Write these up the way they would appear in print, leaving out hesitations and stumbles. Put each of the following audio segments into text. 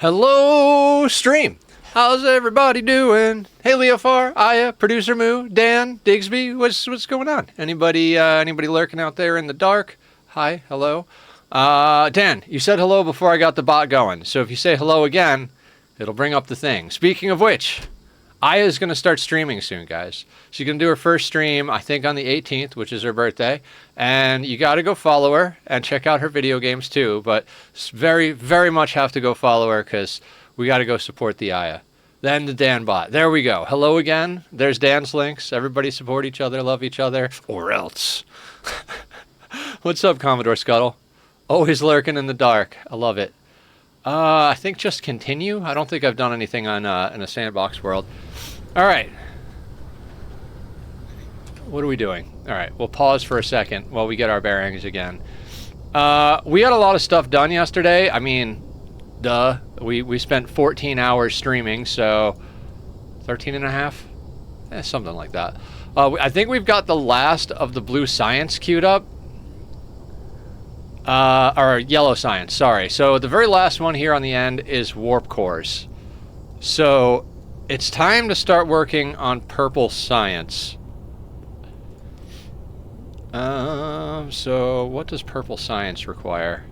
Hello, stream. How's everybody doing? Hey, Leofar, Aya, Producer Moo, Dan, Digsby. What's going on? Anybody lurking out there in the dark? Hi, hello. Dan, you said hello before I got the bot going. So if you say hello again, it'll bring up the thing. Speaking of which, Aya's going to start streaming soon, guys. She's going to do her first stream, I think, on the 18th, which is her birthday. And you got to go follow her and check out her video games, too. But very, very much have to go follow her because we got to go support the Aya. Then the Dan bot. There we go. Hello again. There's Dan's links. Everybody support each other, love each other, or else. What's up, Commodore Scuttle? Always lurking in the dark. I love it. I think just continue. I don't think I've done anything on in a sandbox world. All right. What are we doing? All right, we'll pause for a second while we get our bearings again. We had a lot of stuff done yesterday. I mean, duh. We spent 14 hours streaming, so 13 and a half? Something like that. I think we've got the last of the blue science queued up. Or yellow science, sorry. So the very last one here on the end is warp cores. So it's time to start working on purple science. So what does purple science require?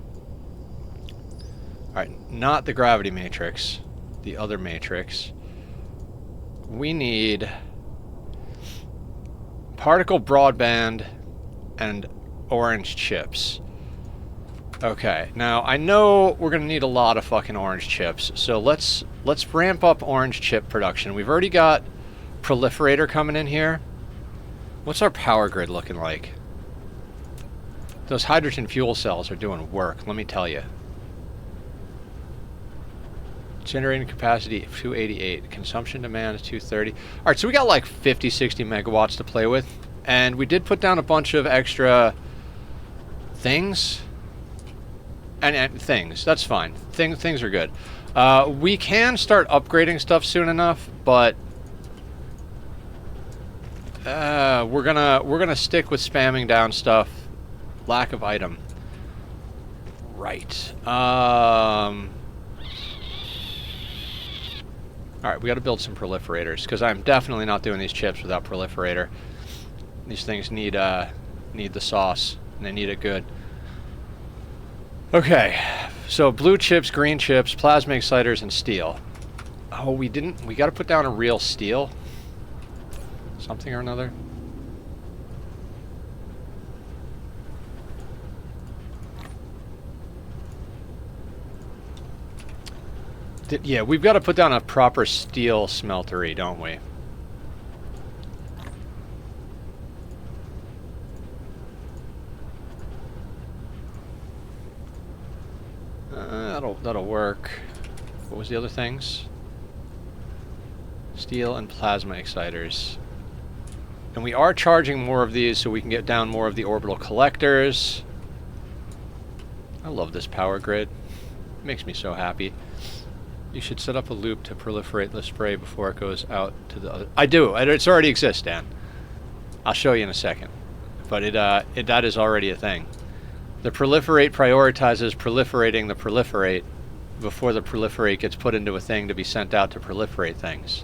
Alright, not the gravity matrix, the other matrix. We need particle broadband and orange chips. Okay, now I know we're gonna need a lot of fucking orange chips, so let's ramp up orange chip production. We've already got proliferator coming in here. What's our power grid looking like? Those hydrogen fuel cells are doing work, let me tell you. Generating capacity 288, consumption demand is 230. All right, so we got like 50, 60 megawatts to play with, and we did put down a bunch of extra things. And things, that's fine. Things are good. We can start upgrading stuff soon enough, but we're gonna stick with spamming down stuff. Lack of item. Right. All right, we got to build some proliferators because I'm definitely not doing these chips without proliferator. These things need the sauce, and they need it good. Okay, so blue chips, green chips, plasma exciters, and steel. Oh, we got to put down a real steel. Something or another. Yeah, we've got to put down a proper steel smeltery, don't we? That'll work. What was the other things? Steel and plasma exciters. And we are charging more of these so we can get down more of the orbital collectors. I love this power grid. It makes me so happy. You should set up a loop to proliferate the spray before it goes out to the other... I do. It's already exists, Dan. I'll show you in a second. But that is already a thing. The proliferate prioritizes proliferating the proliferate before the proliferate gets put into a thing to be sent out to proliferate things.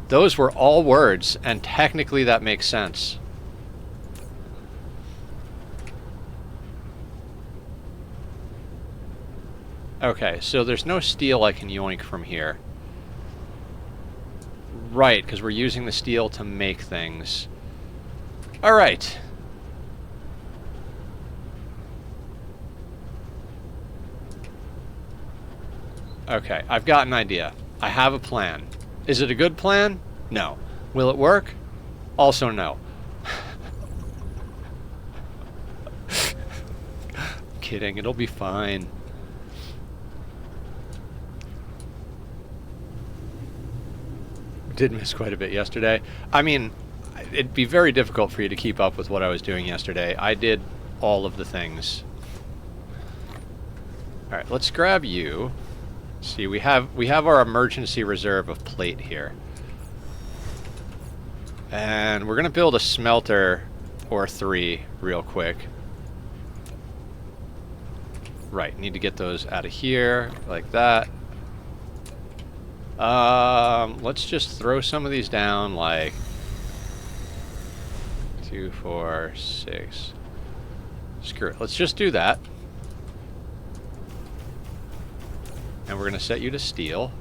Those were all words, and technically that makes sense. Okay, so there's no steel I can yoink from here. Right, because we're using the steel to make things. Alright. Okay, I've got an idea. I have a plan. Is it a good plan? No. Will it work? Also no. Kidding, it'll be fine. Did miss quite a bit yesterday. I mean, it'd be very difficult for you to keep up with what I was doing yesterday. I did all of the things. All right, let's grab you. See, we have our emergency reserve of plate here. And we're gonna build a smelter or 3 real quick. Right, need to get those out of here, like that. Let's just throw some of these down, like 2, 4, 6. Screw it. Let's just do that. And we're going to set you to steel.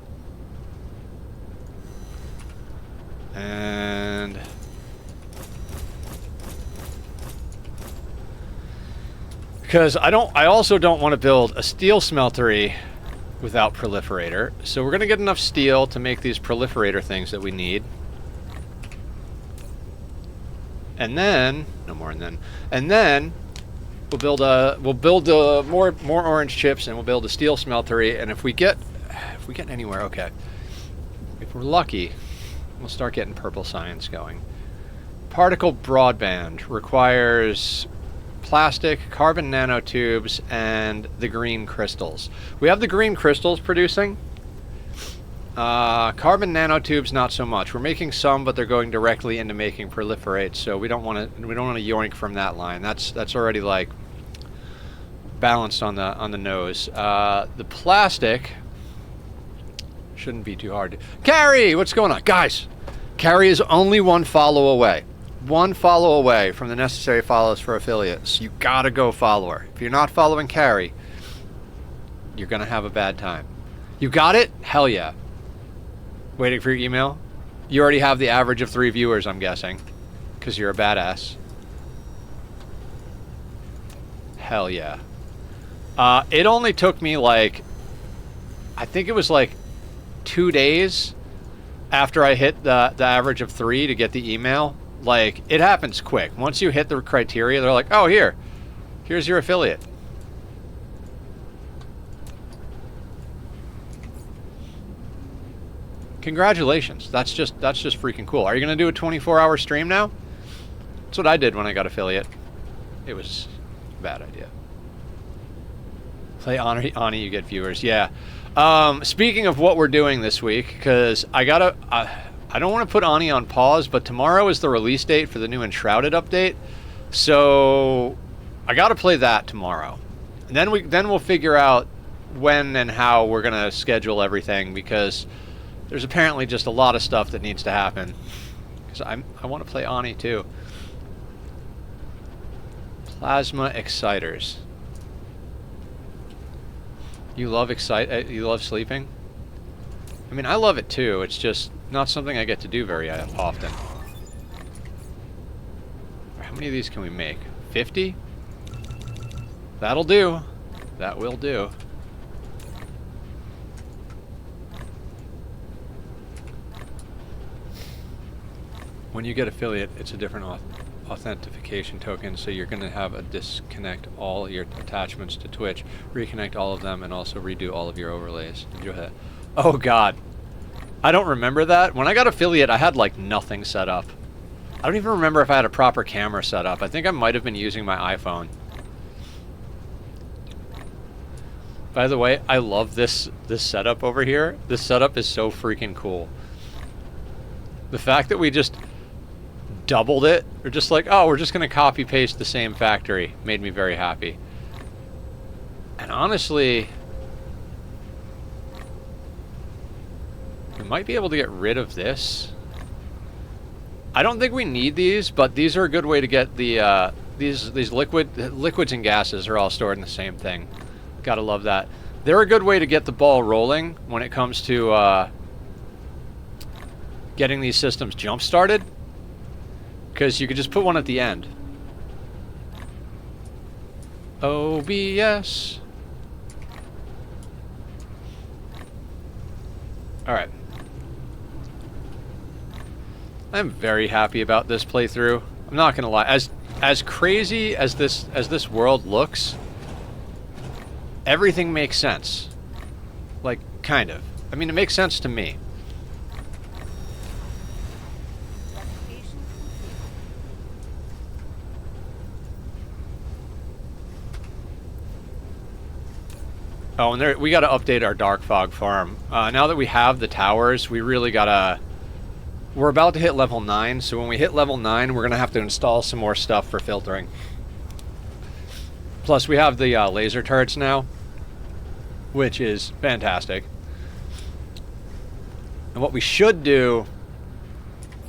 And because I also don't want to build a steel smeltery without proliferator. So we're going to get enough steel to make these proliferator things that we need. And then, no more and then. And then we'll build more orange chips, and we'll build a steel smeltery, and if we get anywhere, okay. If we're lucky, we'll start getting purple science going. Particle broadband requires plastic, carbon nanotubes, and the green crystals. We have the green crystals producing. Carbon nanotubes, not so much. We're making some, but they're going directly into making proliferate, so we don't want to yoink from that line. That's already like balanced on the nose. The plastic shouldn't be too hard. Carrie, what's going on, guys? Carrie is only one follow away. One follow away from the necessary follows for affiliates. You gotta go follow her. If you're not following Carrie, you're gonna have a bad time. You got it? Hell yeah. Waiting for your email? You already have the average of 3 viewers, I'm guessing. Because you're a badass. Hell yeah. It only took me like, I think it was like 2 days after I hit the average of 3 to get the email. Like, it happens quick. Once you hit the criteria, they're like, oh, here's your affiliate. Congratulations. That's just freaking cool. Are you going to do a 24-hour stream now? That's what I did when I got affiliate. It was a bad idea. Play Ani, you get viewers. Yeah. Speaking of what we're doing this week, because I don't want to put Ani on pause, but tomorrow is the release date for the new Enshrouded update. So I got to play that tomorrow. And then we'll figure out when and how we're going to schedule everything, because there's apparently just a lot of stuff that needs to happen. Because I want to play Ani too. Plasma exciters. You love sleeping? I mean, I love it too. It's just not something I get to do very often. How many of these can we make? 50? That'll do. That will do. When you get affiliate, it's a different authentication token, so you're going to have a disconnect all your attachments to Twitch, reconnect all of them, and also redo all of your overlays. Did you have that? Oh god, I don't remember that. When I got affiliate, I had like nothing set up. I don't even remember if I had a proper camera set up. I think I might have been using my iPhone. By the way, I love this setup over here. This setup is so freaking cool. The fact that we just doubled it, or just like, oh, we're just going to copy paste the same factory, made me very happy. And honestly, we might be able to get rid of this. I don't think we need these, but these are a good way to get the these liquids and gases are all stored in the same thing. Gotta love that. They're a good way to get the ball rolling when it comes to getting these systems jump started, because you could just put one at the end. OBS. Alright. I'm very happy about this playthrough. I'm not gonna lie. As crazy as this world looks, everything makes sense. Like, kind of. I mean, it makes sense to me. Oh, and we got to update our dark fog farm. Now that we have the towers, we really got to... We're about to hit level 9, so when we hit level 9, we're going to have to install some more stuff for filtering. Plus, we have the laser turrets now, which is fantastic. And what we should do...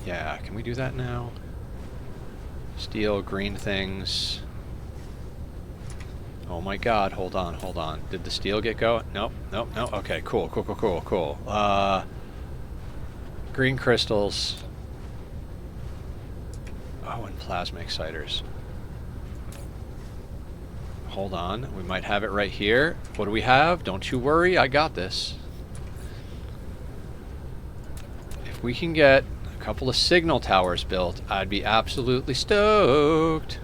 Yeah, can we do that now? Steal green things. Oh my god, hold on, hold on. Did the steel get going? Nope, nope, nope. Okay, cool, cool, cool, cool, cool. Green crystals. Oh, and plasma exciters. Hold on, we might have it right here. What do we have? Don't you worry, I got this. If we can get a couple of signal towers built, I'd be absolutely stoked.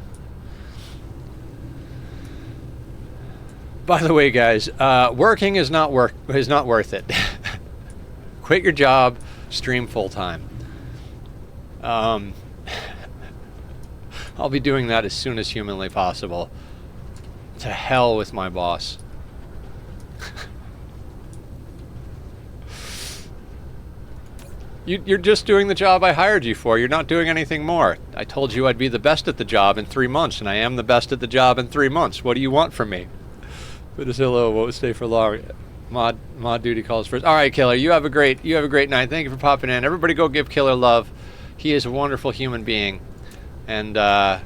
By the way, guys, working is not worth it. Quit your job, stream full time. I'll be doing that as soon as humanly possible. To hell with my boss. You're just doing the job I hired you for. You're not doing anything more. I told you I'd be the best at the job in 3 months, and I am the best at the job in 3 months. What do you want from me? Put us hello, won't stay for long. Mod duty calls first. All right, Killer, you have a great night. Thank you for popping in. Everybody go give Killer love. He is a wonderful human being. And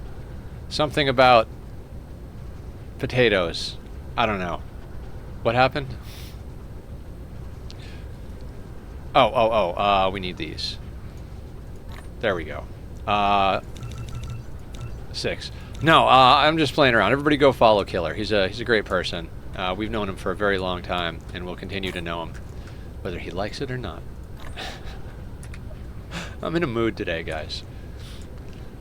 something about potatoes. I don't know. What happened? We need these. There we go. 6. No, I'm just playing around. Everybody go follow Killer. He's a great person. We've known him for a very long time, and we'll continue to know him, whether he likes it or not. I'm in a mood today, guys.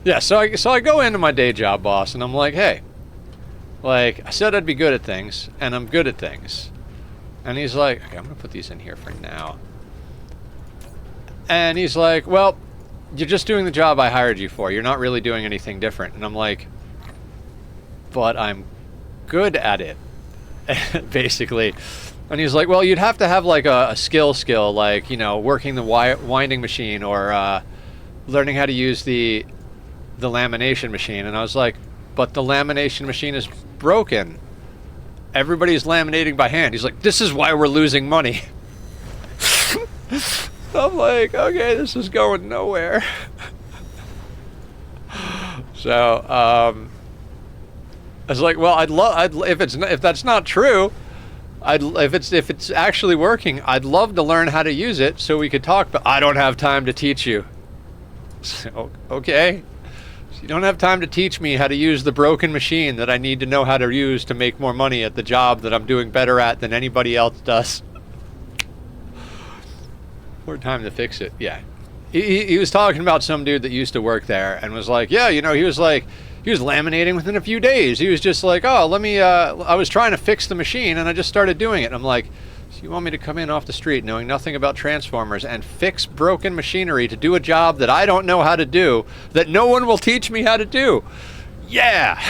Yeah, so I go into my day job, boss, and I'm like, hey, like, I said I'd be good at things, and I'm good at things. And he's like, okay, I'm going to put these in here for now. And he's like, well, you're just doing the job I hired you for. You're not really doing anything different. And I'm like, but I'm good at it, basically. And he's like, well, you'd have to have like a skill, like, you know, working the winding machine or learning how to use the lamination machine. And I was like, but the lamination machine is broken. Everybody's laminating by hand. He's like, this is why we're losing money. I'm like, okay, this is going nowhere. So, I was like, well, if that's not true, if it's actually working, I'd love to learn how to use it so we could talk, but I don't have time to teach you. So, okay. So you don't have time to teach me how to use the broken machine that I need to know how to use to make more money at the job that I'm doing better at than anybody else does. More time to fix it. Yeah. He was talking about some dude that used to work there and was like, yeah, you know, he was laminating within a few days. He was just like, oh, I was trying to fix the machine and I just started doing it. And I'm like, so you want me to come in off the street knowing nothing about transformers and fix broken machinery to do a job that I don't know how to do, that no one will teach me how to do? Yeah.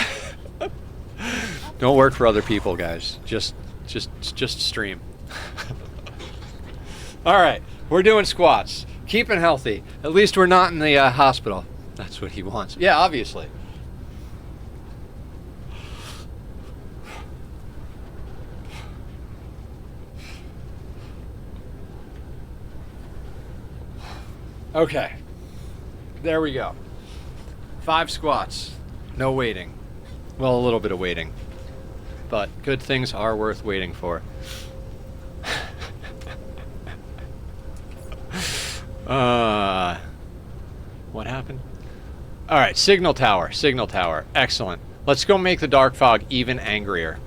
Don't work for other people, guys. Just stream. All right. We're doing squats. Keeping healthy. At least we're not in the hospital. That's what he wants. Yeah, obviously. Okay. There we go. 5 squats. No waiting. Well, a little bit of waiting. But good things are worth waiting for. What happened? All right, signal tower. Excellent. Let's go make the dark fog even angrier.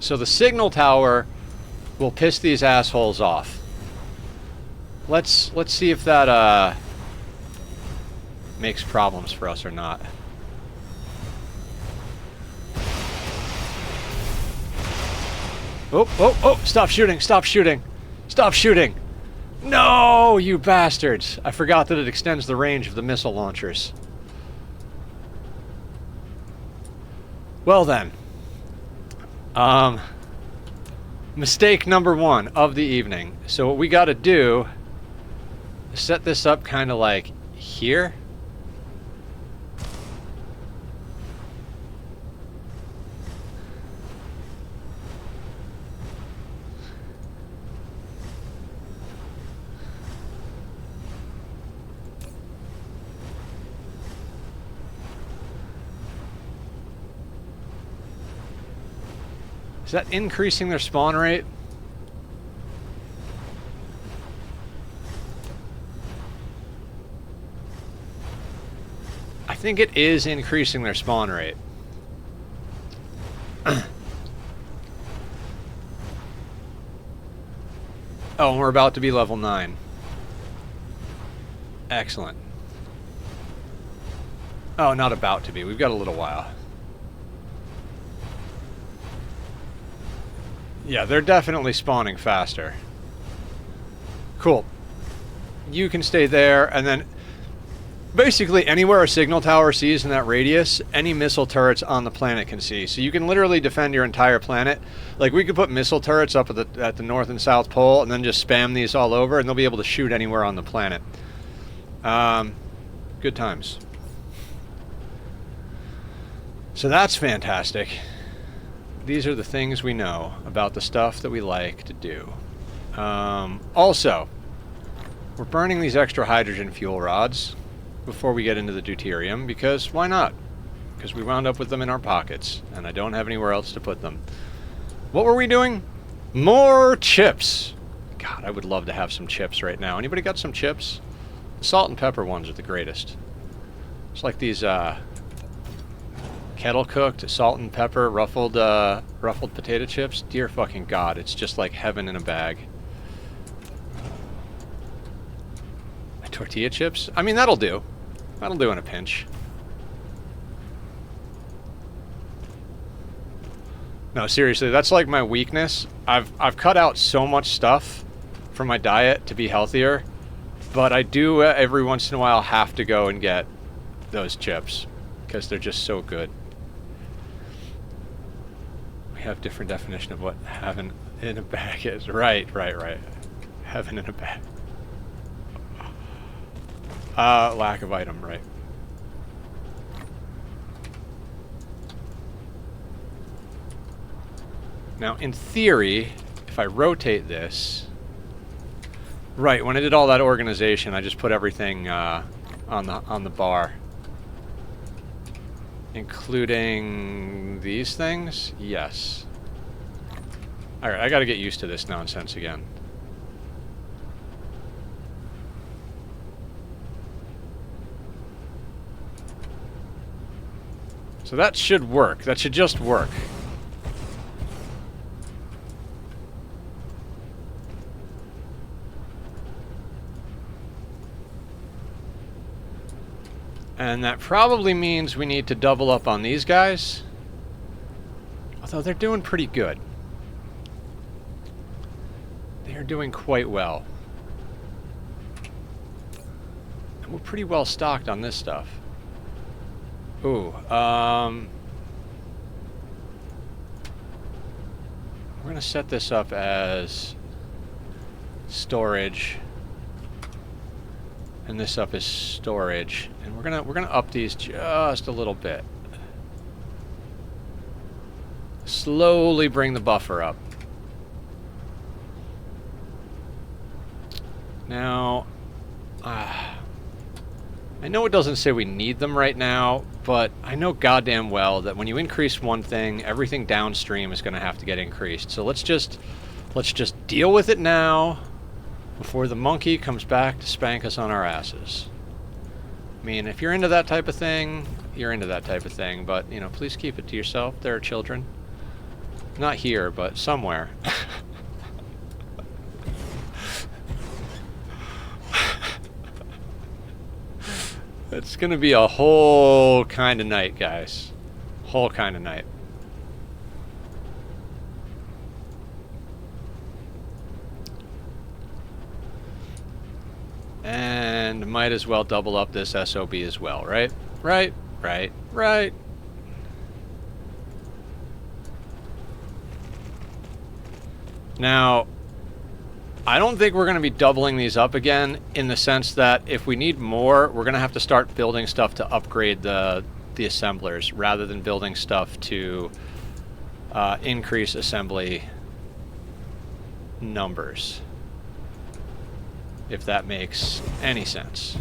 So the signal tower will piss these assholes off. Let's see if that makes problems for us or not. Oh, stop shooting. No, you bastards. I forgot that it extends the range of the missile launchers. Well then. Mistake number 1 of the evening. So what we gotta do is set this up kind of like here. Is that increasing their spawn rate? I think it is increasing their spawn rate. Oh, and we're about to be level 9. Excellent. Oh, not about to be. We've got a little while. Yeah, they're definitely spawning faster. Cool. You can stay there, and then basically anywhere a signal tower sees in that radius, any missile turrets on the planet can see. So you can literally defend your entire planet. Like, we could put missile turrets up at the North and South Pole and then just spam these all over, and they'll be able to shoot anywhere on the planet. Good times. So that's fantastic. These are the things we know about the stuff that we like to do. Also, we're burning these extra hydrogen fuel rods before we get into the deuterium, because why not? Because we wound up with them in our pockets, and I don't have anywhere else to put them. What were we doing? More chips! God, I would love to have some chips right now. Anybody got some chips? The salt and pepper ones are the greatest. It's like these, kettle-cooked, salt and pepper, ruffled potato chips. Dear fucking God, it's just like heaven in a bag. Tortilla chips? I mean, that'll do. That'll do in a pinch. No, seriously, that's like my weakness. I've cut out so much stuff from my diet to be healthier, but I do every once in a while have to go and get those chips because they're just so good. We have different definition of what heaven in a bag is. Right. Heaven in a bag. Lack of item, right. Now, in theory, if I rotate this... Right, when I did all that organization, I just put everything on the bar. Including these things? Yes. Alright, I gotta get used to this nonsense again. So that should work. That should just work. And that probably means we need to double up on these guys. Although they're doing pretty good. They are doing quite well. And we're pretty well stocked on this stuff. Ooh, we're gonna set this up as storage, and this up as storage, and we're gonna up these just a little bit. Slowly bring the buffer up. Now, I know it doesn't say we need them right now, but I know goddamn well that when you increase one thing, everything downstream is going to have to get increased. So let's just deal with it now before the monkey comes back to spank us on our asses. I mean, if you're into that type of thing, you're into that type of thing, but, you know, please keep it to yourself. There are children. Not here, but somewhere. It's gonna be a whole kind of night, guys. Whole kind of night. And might as well double up this SOB as well, right? Right. Now, I don't think we're going to be doubling these up again, in the sense that if we need more, we're going to have to start building stuff to upgrade the assemblers, rather than building stuff to increase assembly numbers. If that makes any sense.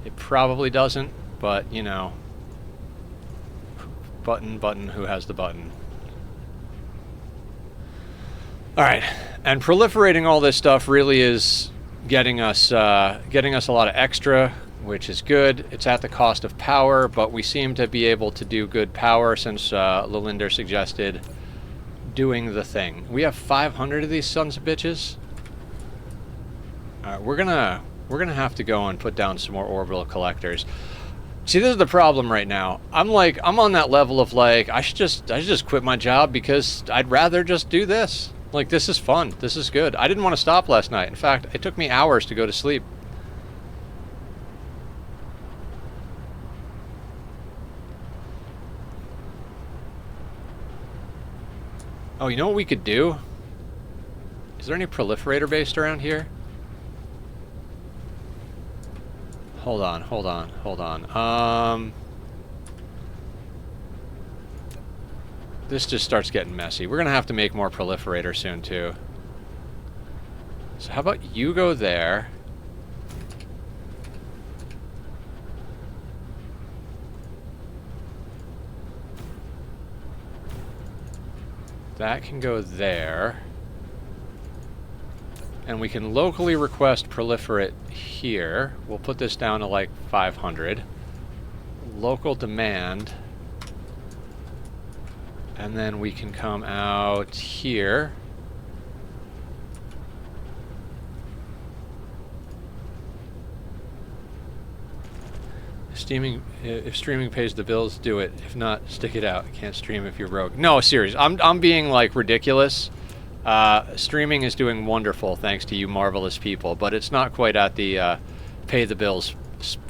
It probably doesn't, but, you know, button, who has the button? All right, and proliferating all this stuff really is getting us a lot of extra, which is good. It's at the cost of power, but we seem to be able to do good power since Lilinder suggested doing the thing. We have 500 of these sons of bitches. All right, we're gonna have to go and put down some more orbital collectors. See, this is the problem right now. I'm on that level of like, I should just quit my job because I'd rather just do this. Like, this is fun. This is good. I didn't want to stop last night. In fact, it took me hours to go to sleep. Oh, you know what we could do? Is there any proliferator based around here? Hold on. This just starts getting messy. We're gonna have to make more proliferator soon too. So how about you go there? That can go there. And we can locally request proliferate here. We'll put this down to like 500. Local demand. And then we can come out here. If streaming pays the bills, do it. If not, stick it out. Can't stream if you're broke. No, serious. I'm being like ridiculous. Streaming is doing wonderful thanks to you marvelous people, but it's not quite at the pay the bills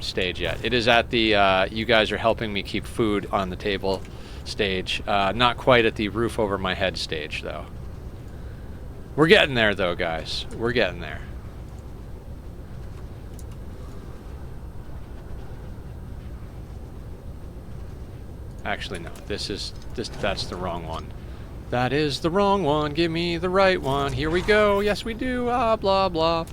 stage yet. It is at the you guys are helping me keep food on the table stage. Not quite at the roof over my head stage, though. We're getting there, though, guys. We're getting there. Actually, no. That's the wrong one. That is the wrong one. Give me the right one. Here we go. Yes, we do. Ah, blah, blah.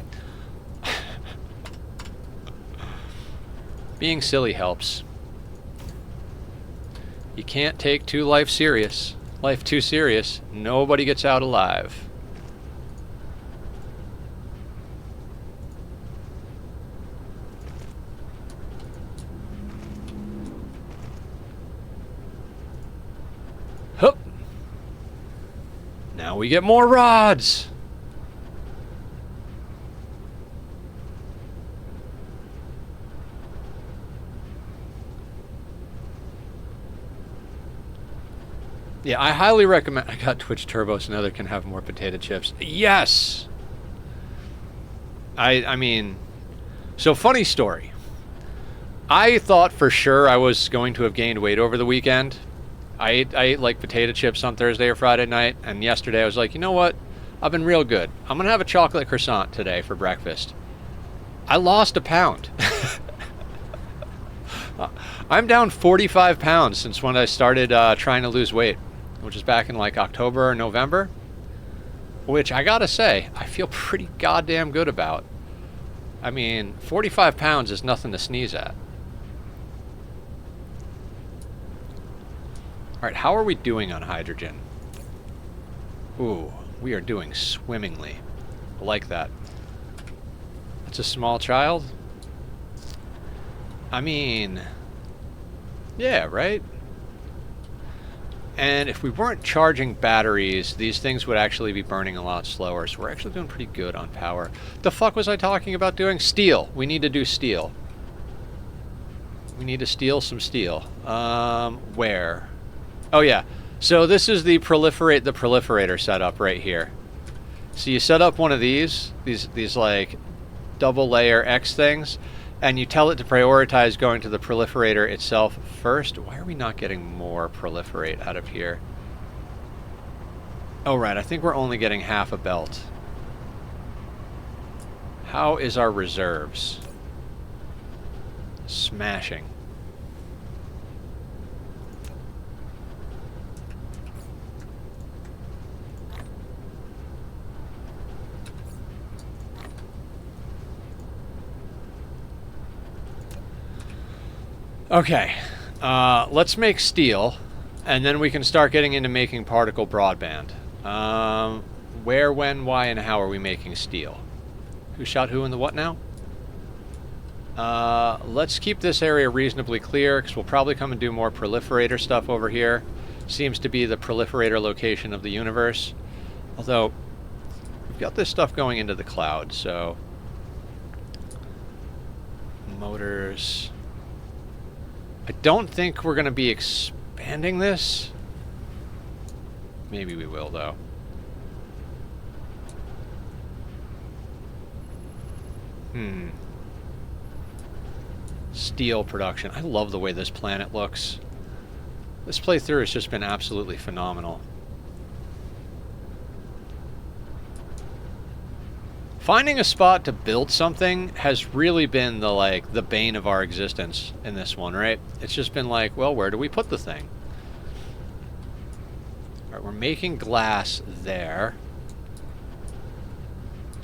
Being silly helps. You can't take life serious. Life too serious. Nobody gets out alive. Hup. Now we get more rods. Yeah, I highly recommend. I got Twitch Turbo so now they can have more potato chips. Yes! I mean, so funny story. I thought for sure I was going to have gained weight over the weekend. I ate like potato chips on Thursday or Friday night, and yesterday I was like, you know what? I've been real good. I'm going to have a chocolate croissant today for breakfast. I lost a pound. I'm down 45 pounds since when I started trying to lose weight, which is back in like October or November, which I gotta say, I feel pretty goddamn good about. I mean, 45 pounds is nothing to sneeze at. Alright, how are we doing on hydrogen? Ooh, we are doing swimmingly. I like that. That's a small child? I mean, yeah, right? And if we weren't charging batteries, these things would actually be burning a lot slower, so we're actually doing pretty good on power. The fuck was I talking about doing? Steel. We need to do steel. We need to steal some steel. Where? Oh yeah. So this is the proliferator setup right here. So you set up one of these like double layer X things, and you tell it to prioritize going to the proliferator itself first. Why are we not getting more proliferate out of here? Oh right, I think we're only getting half a belt. How is our reserves? Smashing. Okay, let's make steel, and then we can start getting into making particle broadband. Where, when, why, and how are we making steel? Who shot who in the what now? Let's keep this area reasonably clear, because we'll probably come and do more proliferator stuff over here. Seems to be the proliferator location of the universe. Although, we've got this stuff going into the cloud, so... Motors... I don't think we're going to be expanding this. Maybe we will, though. Steel production. I love the way this planet looks. This playthrough has just been absolutely phenomenal. Finding a spot to build something has really been the bane of our existence in this one, right? It's just been like, well, where do we put the thing? Alright, we're making glass there.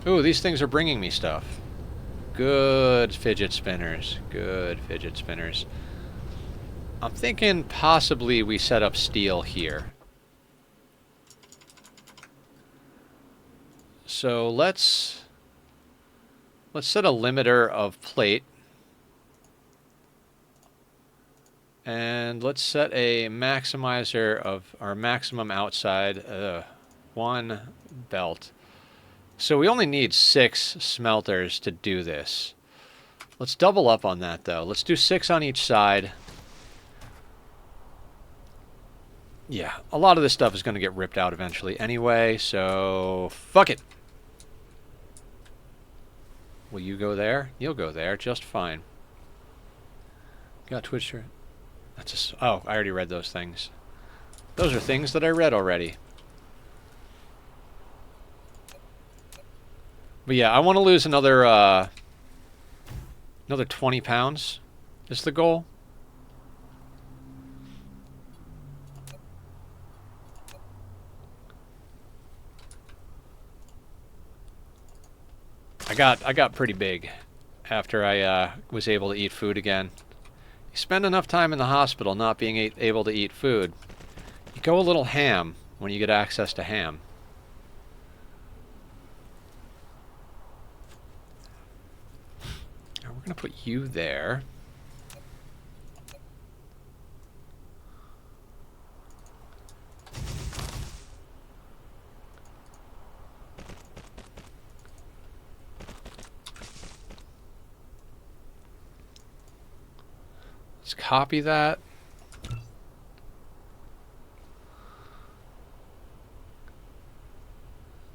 Ooh, these things are bringing me stuff. Good fidget spinners. Good fidget spinners. I'm thinking possibly we set up steel here. So let's set a limiter of plate. And let's set a maximizer of our maximum outside. 1 belt. So we only need 6 smelters to do this. Let's double up on that, though. Let's do 6 on each side. Yeah, a lot of this stuff is going to get ripped out eventually anyway, so fuck it. Will you go there? You'll go there just fine. Got Twitch. That's just... Oh, I already read those things. Those are things that I read already. But yeah, I want to lose another 20 pounds is the goal. I got pretty big after I was able to eat food again. You spend enough time in the hospital not being able to eat food, you go a little ham when you get access to ham. Now we're going to put you there. Let's copy that.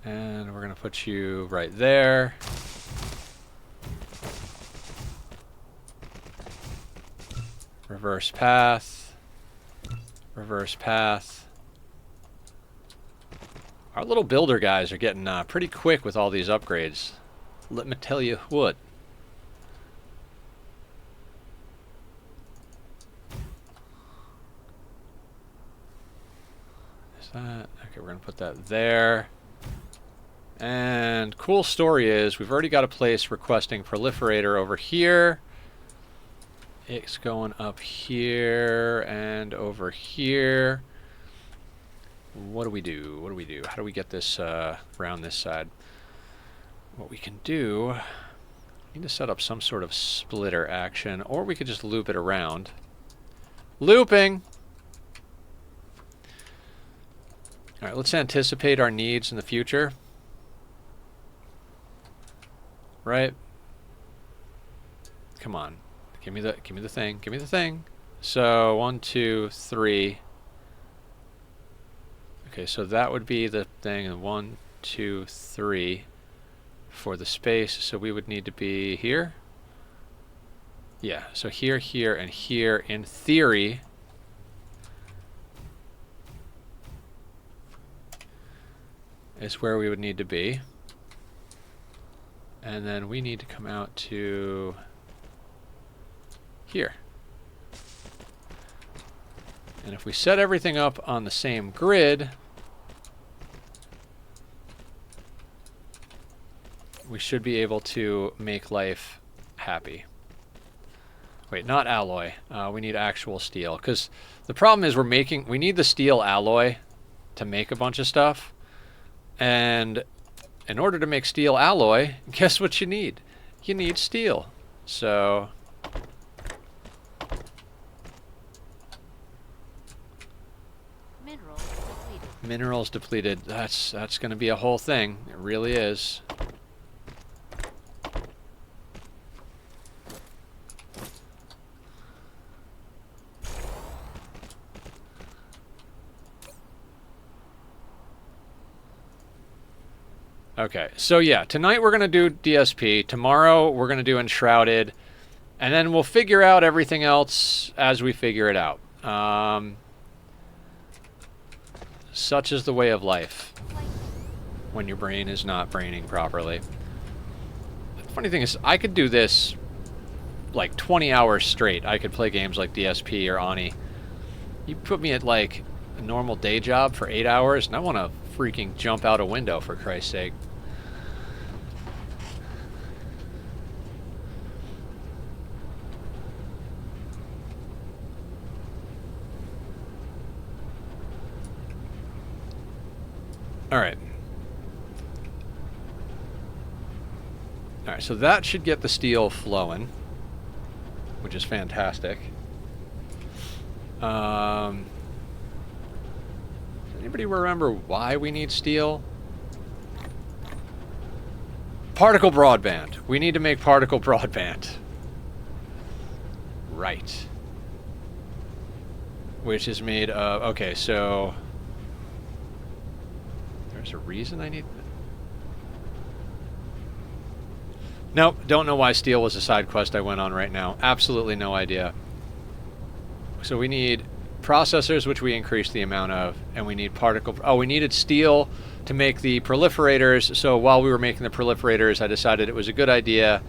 And we're going to put you right there. Reverse path. Reverse path. Our little builder guys are getting pretty quick with all these upgrades. Let me tell you what. That. Okay, we're going to put that there. And cool story is we've already got a place requesting proliferator over here. It's going up here and over here. What do we do? What do we do? How do we get this around this side? What we can do, we need to set up some sort of splitter action, or we could just loop it around. Looping! All right, let's anticipate our needs in the future. Right? Come on. Give me the thing. Give me the thing. So 1, 2, 3. Okay, so that would be the thing, and 1, 2, 3 for the space. So we would need to be here. Yeah, so here, here, and here in theory. Is where we would need to be. And then we need to come out to here. And if we set everything up on the same grid, we should be able to make life happy. Wait, not alloy. We need actual steel. Because the problem is we need the steel alloy to make a bunch of stuff. And in order to make steel alloy, guess what you need? You need steel. So minerals depleted. That's going to be a whole thing. It really is. Okay, so yeah, tonight we're going to do DSP. Tomorrow we're going to do Enshrouded. And then we'll figure out everything else as we figure it out. Such is the way of life when your brain is not braining properly. The funny thing is, I could do this like 20 hours straight. I could play games like DSP or Ani. You put me at like a normal day job for 8 hours, and I want to freaking jump out a window, for Christ's sake. Alright. Alright, so that should get the steel flowing, which is fantastic. Does anybody remember why we need steel? Particle broadband. We need to make particle broadband. Right. Which is made of... Okay, so... There's a reason I need... Nope, don't know why steel was a side quest I went on right now. Absolutely no idea. So we need processors, which we increased the amount of, and we need particle... Oh, we needed steel to make the proliferators, so while we were making the proliferators, I decided it was a good idea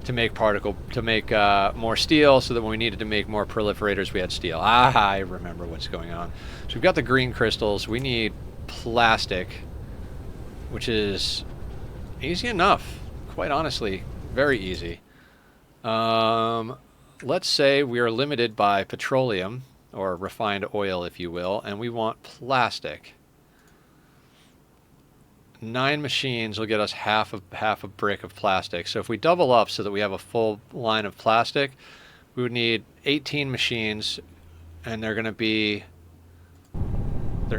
to make more steel, so that when we needed to make more proliferators, we had steel. Ah, I remember what's going on. So we've got the green crystals. We need plastic, which is easy enough. Quite honestly, very easy. Let's say we are limited by petroleum, or refined oil, if you will, and we want plastic. 9 machines will get us half a brick of plastic. So if we double up so that we have a full line of plastic, we would need 18 machines, and they're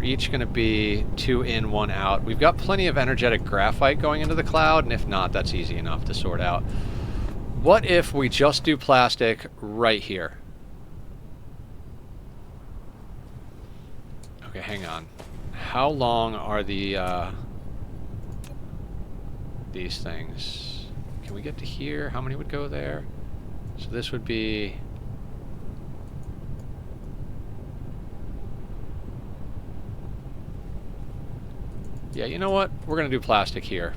each going to be 2 in, 1 out. We've got plenty of energetic graphite going into the cloud, and if not, that's easy enough to sort out. What if we just do plastic right here? Okay, hang on. How long are these things? Can we get to here? How many would go there? So this would be... Yeah, you know what? We're going to do plastic here.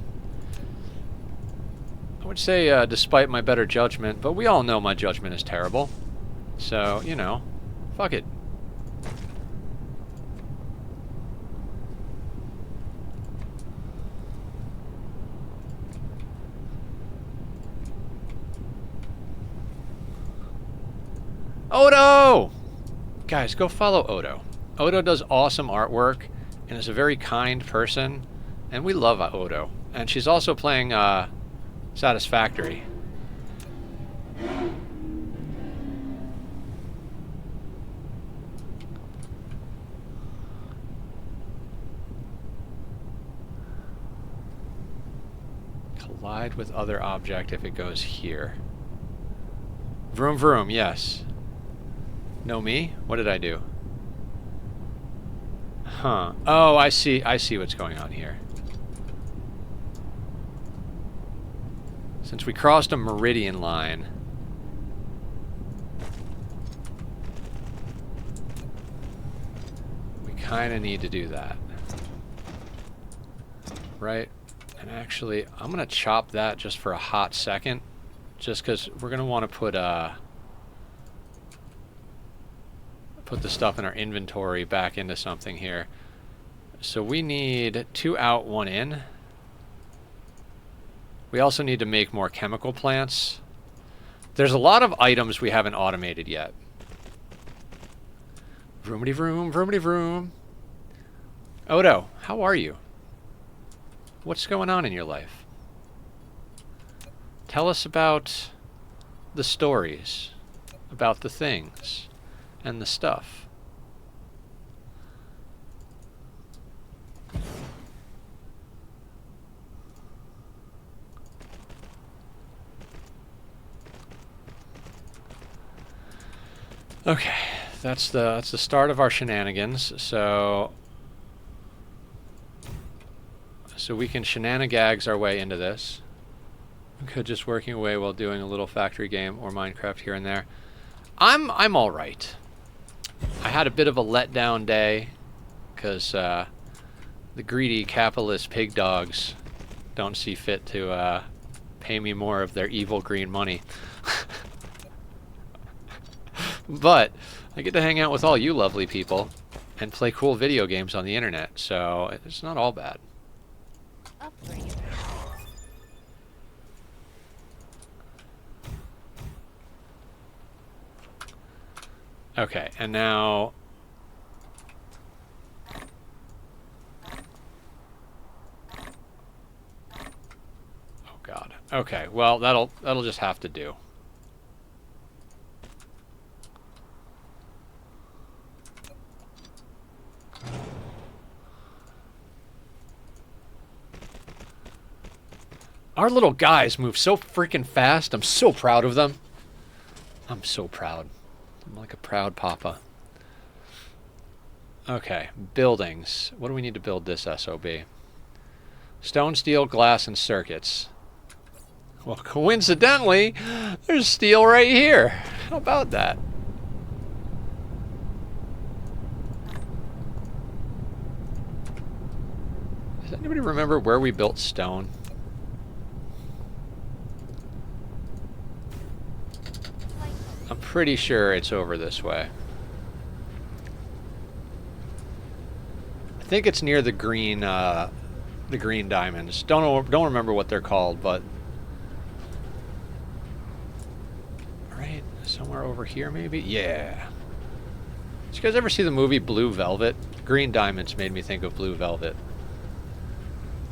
I would say despite my better judgment, but we all know my judgment is terrible. So, you know, fuck it. Odo! Guys, go follow Odo. Odo does awesome artwork and is a very kind person, and we love Odo. And she's also playing Satisfactory. Collide with other object if it goes here. Vroom vroom, yes. No me? What did I do? Huh. Oh, I see what's going on here. Since we crossed a meridian line, we kind of need to do that. Right? And actually, I'm going to chop that just for a hot second, just because we're going to want to put the stuff in our inventory back into something here. So we need 2 out, 1 in. We also need to make more chemical plants. There's a lot of items we haven't automated yet. Vroomity vroom, vroomity vroom. Odo, how are you? What's going on in your life? Tell us about the stories, about the things, and the stuff. Okay, that's the start of our shenanigans. So we can shenanigags our way into this. Okay, just working away while doing a little factory game or Minecraft here and there. I'm all right. I had a bit of a letdown day because the greedy capitalist pig dogs don't see fit to pay me more of their evil green money. But I get to hang out with all you lovely people and play cool video games on the internet, so it's not all bad. Upgrade. Okay, and now... Oh god. Okay, well that'll just have to do. Our little guys move so freaking fast. I'm so proud of them. I'm so proud. I'm like a proud papa. Okay, buildings. What do we need to build this SOB? Stone, steel, glass, and circuits. Well, coincidentally, there's steel right here. How about that? Does anybody remember where we built stone? I'm pretty sure it's over this way. I think it's near the green diamonds. Don't remember what they're called, but right somewhere over here maybe. Yeah. Did you guys ever see the movie Blue Velvet? Green Diamonds made me think of Blue Velvet.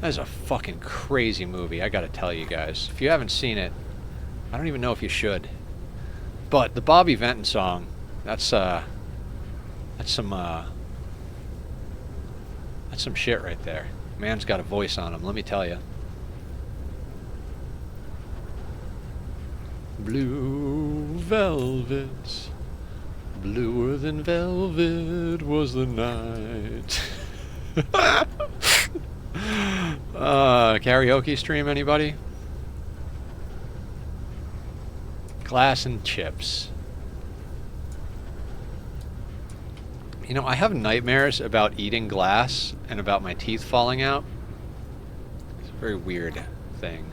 That is a fucking crazy movie. I gotta tell you guys. If you haven't seen it, I don't even know if you should. But the Bobby Vinton song, that's some shit right there. Man's got a voice on him, let me tell you. Blue velvet, bluer than velvet was the night. Karaoke stream, anybody? Glass and chips. You know, I have nightmares about eating glass and about my teeth falling out. It's a very weird thing.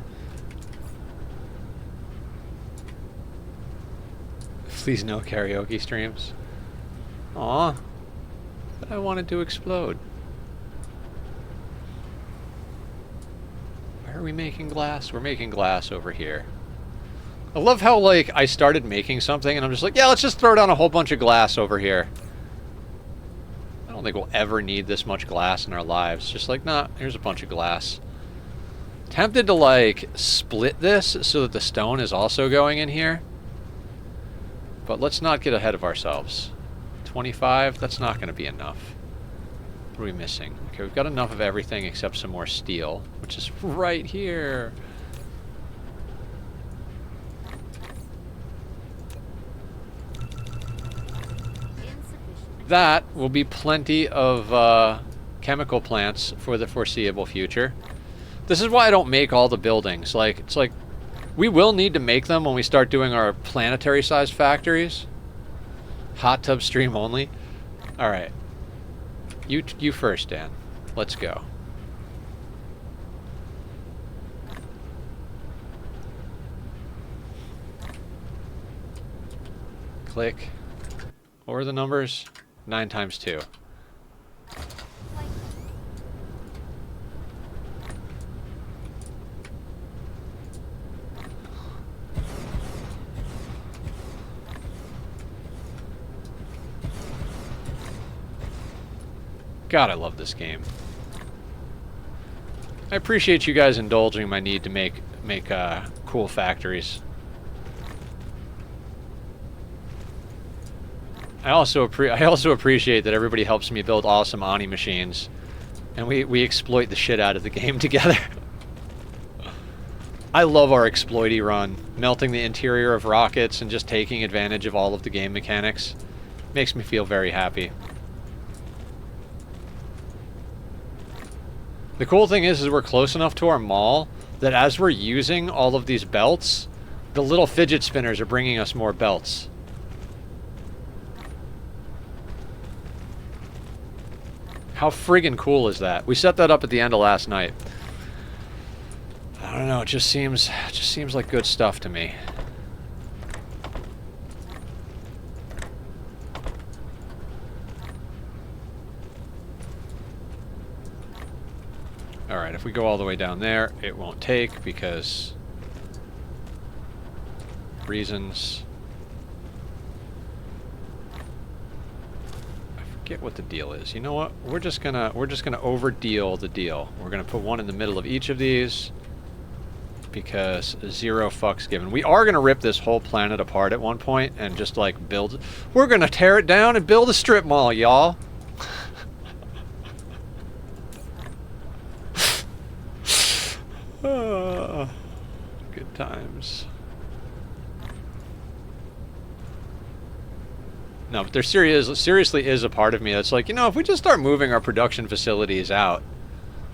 Please no karaoke streams. Aw. But I wanted to explode. Where are we making glass? We're making glass over here. I love how, like, I started making something and I'm just like, yeah, let's just throw down a whole bunch of glass over here. I don't think we'll ever need this much glass in our lives. Just like, nah, here's a bunch of glass. Tempted to, like, split this so that the stone is also going in here. But let's not get ahead of ourselves. 25, that's not going to be enough. What are we missing? Okay, we've got enough of everything except some more steel, which is right here. That will be plenty of chemical plants for the foreseeable future. This is why I don't make all the buildings. Like, it's like, we will need to make them when we start doing our planetary-sized factories. Hot tub stream only. All right. You first, Dan. Let's go. Click. What were the numbers? 9 times 2. God, I love this game. I appreciate you guys indulging my need to make cool factories. I also appreciate that everybody helps me build awesome Ani machines, and we exploit the shit out of the game together. I love our exploity run, melting the interior of rockets and just taking advantage of all of the game mechanics. Makes me feel very happy. The cool thing is we're close enough to our mall that as we're using all of these belts, the little fidget spinners are bringing us more belts. How friggin' cool is that? We set that up at the end of last night. I don't know, it just seems like good stuff to me. Alright, if we go all the way down there, it won't take because reasons. I forget what the deal is. You know what? We're just gonna over deal the deal. We're gonna put one in the middle of each of these because 0 fucks given. We are gonna rip this whole planet apart at one point and just like build. We're gonna tear it down and build a strip mall, y'all. Good times. No, but there seriously is a part of me that's like, you know, if we just start moving our production facilities out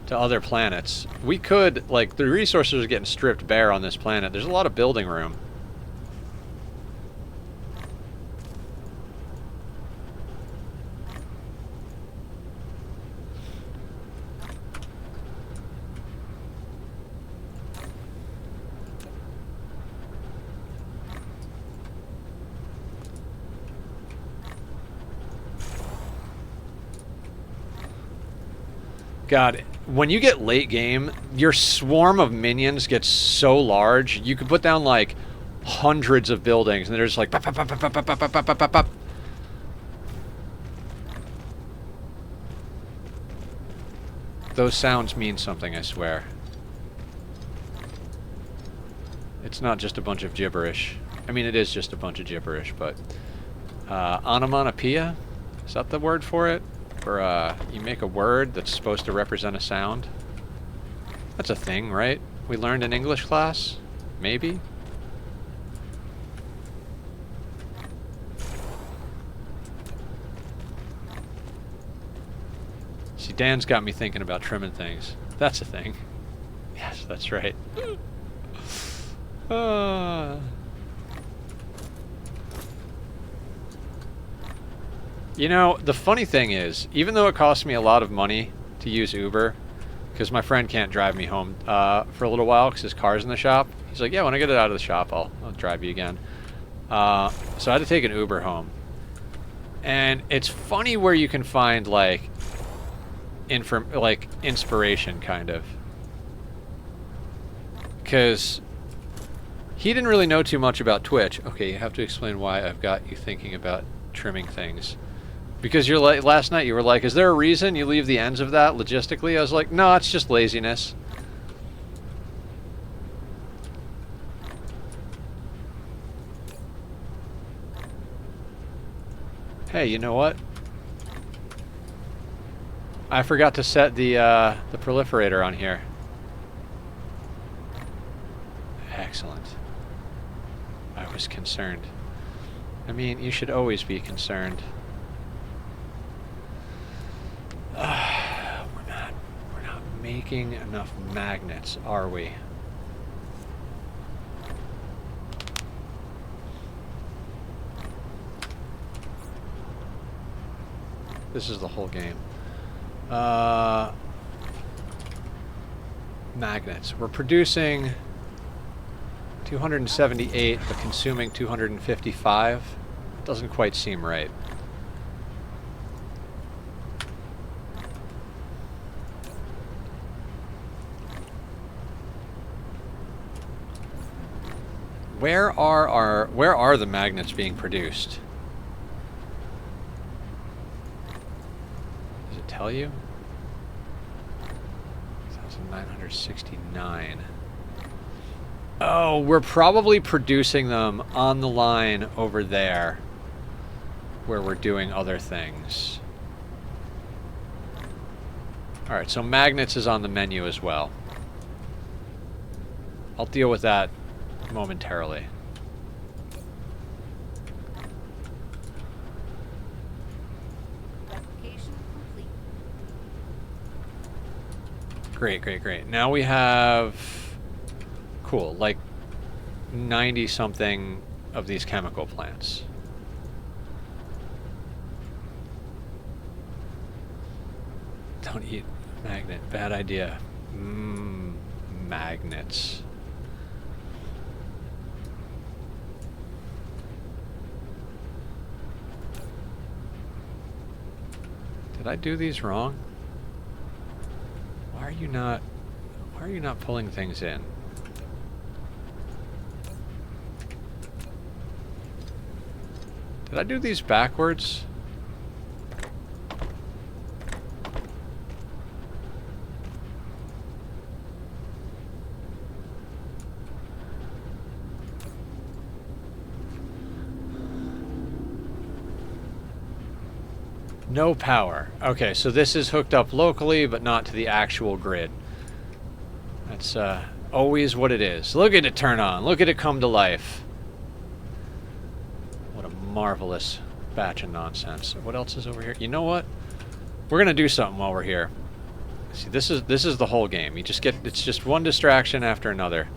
to other planets, we could, like, the resources are getting stripped bare on this planet. There's a lot of building room. God, when you get late game, your swarm of minions gets so large, you could put down like hundreds of buildings and they're just like pop, pop, pop, pop, pop, pop, pop, pop, pop, pop. Those sounds mean something, I swear. It's not just a bunch of gibberish. I mean, it is just a bunch of gibberish, but onomatopoeia? Is that the word for it? Or you make a word that's supposed to represent a sound. That's a thing, right? We learned in English class? Maybe? See, Dan's got me thinking about trimming things. That's a thing. Yes, that's right. You know, the funny thing is, even though it costs me a lot of money to use Uber, because my friend can't drive me home for a little while because his car's in the shop. He's like, yeah, when I get it out of the shop, I'll drive you again. So I had to take an Uber home. And it's funny where you can find, like, inspiration, kind of. Because he didn't really know too much about Twitch. Okay, you have to explain why I've got you thinking about trimming things. Because you're like, last night you were like, is there a reason you leave the ends of that logistically? I was like, no, it's just laziness. Hey, you know what? I forgot to set the proliferator on here. Excellent. I was concerned. I mean, you should always be concerned. We're not making enough magnets, are we? This is the whole game. Magnets. We're producing 278, but consuming 255. Doesn't quite seem right. Where are the magnets being produced? Does it tell you? 969. Oh, we're probably producing them on the line over there where we're doing other things. Alright, so magnets is on the menu as well. I'll deal with that momentarily. Application complete. Great, great, great. Now we have... Cool, like 90-something of these chemical plants. Don't eat magnet. Bad idea. Magnets. Did I do these wrong? Why are you not pulling things in? Did I do these backwards? No power. Okay, so this is hooked up locally, but not to the actual grid. That's always what it is. Look at it turn on. Look at it come to life. What a marvelous batch of nonsense. What else is over here? You know what? We're gonna do something while we're here. See, this is the whole game. You just get, it's just one distraction after another.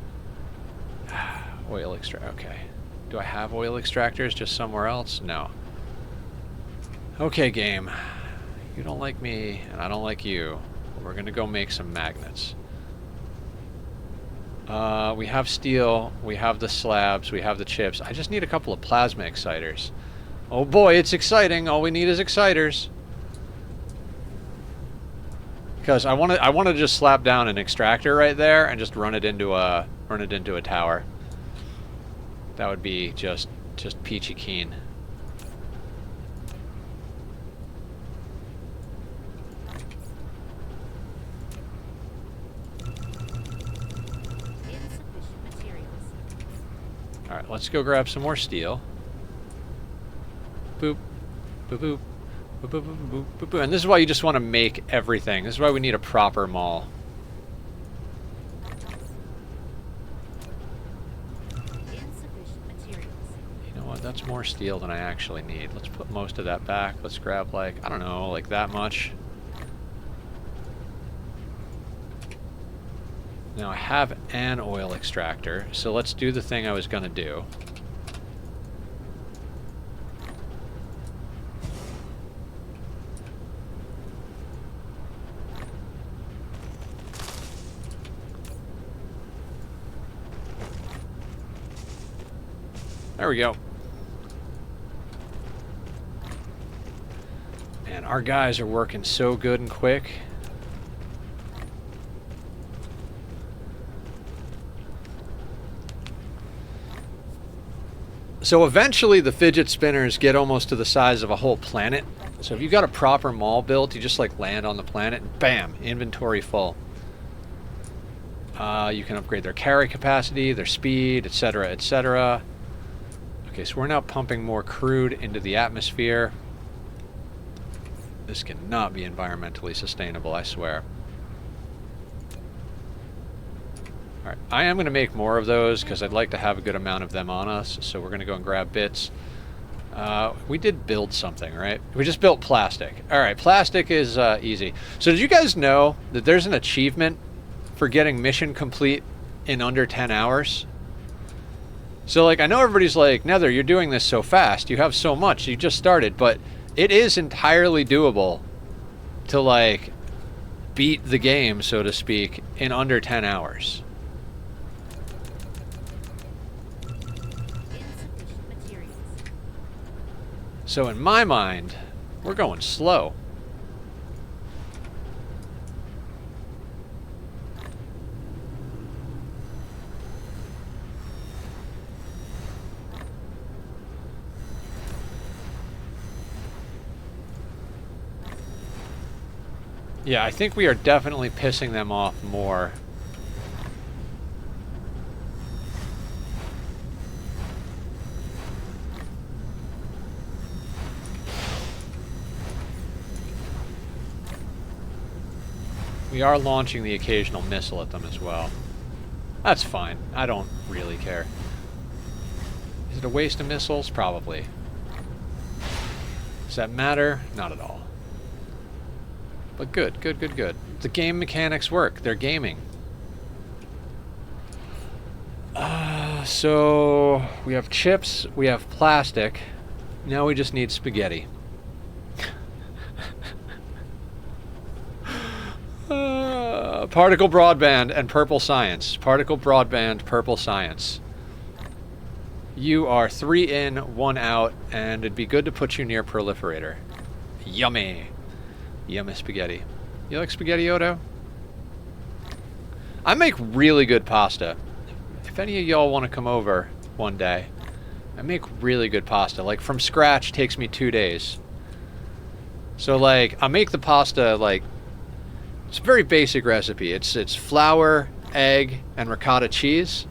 Oil extract. Okay. Do I have oil extractors just somewhere else? No. Okay, game. You don't like me, and I don't like you. We're gonna go make some magnets. We have steel, we have the slabs, we have the chips. I just need a couple of plasma exciters. Oh boy, it's exciting. All we need is exciters. Because I want to just slap down an extractor right there and just run it into a tower. That would be just peachy keen. Alright, let's go grab some more steel. Boop. Boop boop. Boop boop boop boop boop boop. And this is why you just want to make everything. This is why we need a proper mall. Insufficient materials. You know what? That's more steel than I actually need. Let's put most of that back. Let's grab like, I don't know, like that much. Now I have an oil extractor, so let's do the thing I was gonna do. There we go. Man, our guys are working so good and quick. So eventually the fidget spinners get almost to the size of a whole planet. So if you've got a proper mall built, you just like land on the planet and bam, inventory full. You can upgrade their carry capacity, their speed, etc., etc. Okay, so we're now pumping more crude into the atmosphere. This cannot be environmentally sustainable, I swear. Alright, I am going to make more of those because I'd like to have a good amount of them on us, so we're going to go and grab bits. We did build something, right? We just built plastic. Alright, plastic is easy. So did you guys know that there's an achievement for getting mission complete in under 10 hours? So like, I know everybody's like, Nether, you're doing this so fast, you have so much, you just started, but it is entirely doable to like beat the game, so to speak, in under 10 hours. So in my mind, we're going slow. Yeah, I think we are definitely pissing them off more. We are launching the occasional missile at them as well. That's fine. I don't really care. Is it a waste of missiles? Probably. Does that matter? Not at all. But good, good, good, good. The game mechanics work. They're gaming. So we have chips, we have plastic. Now we just need spaghetti. Particle broadband and purple science. Particle broadband, purple science. You are 3 in, 1 out, and it'd be good to put you near proliferator. Yummy. Yummy spaghetti. You like spaghetti-oto? I make really good pasta. If any of y'all want to come over one day, I make really good pasta. Like, from scratch takes me 2 days. So, like, I make the pasta, like, it's a very basic recipe. It's flour, egg, and ricotta cheese.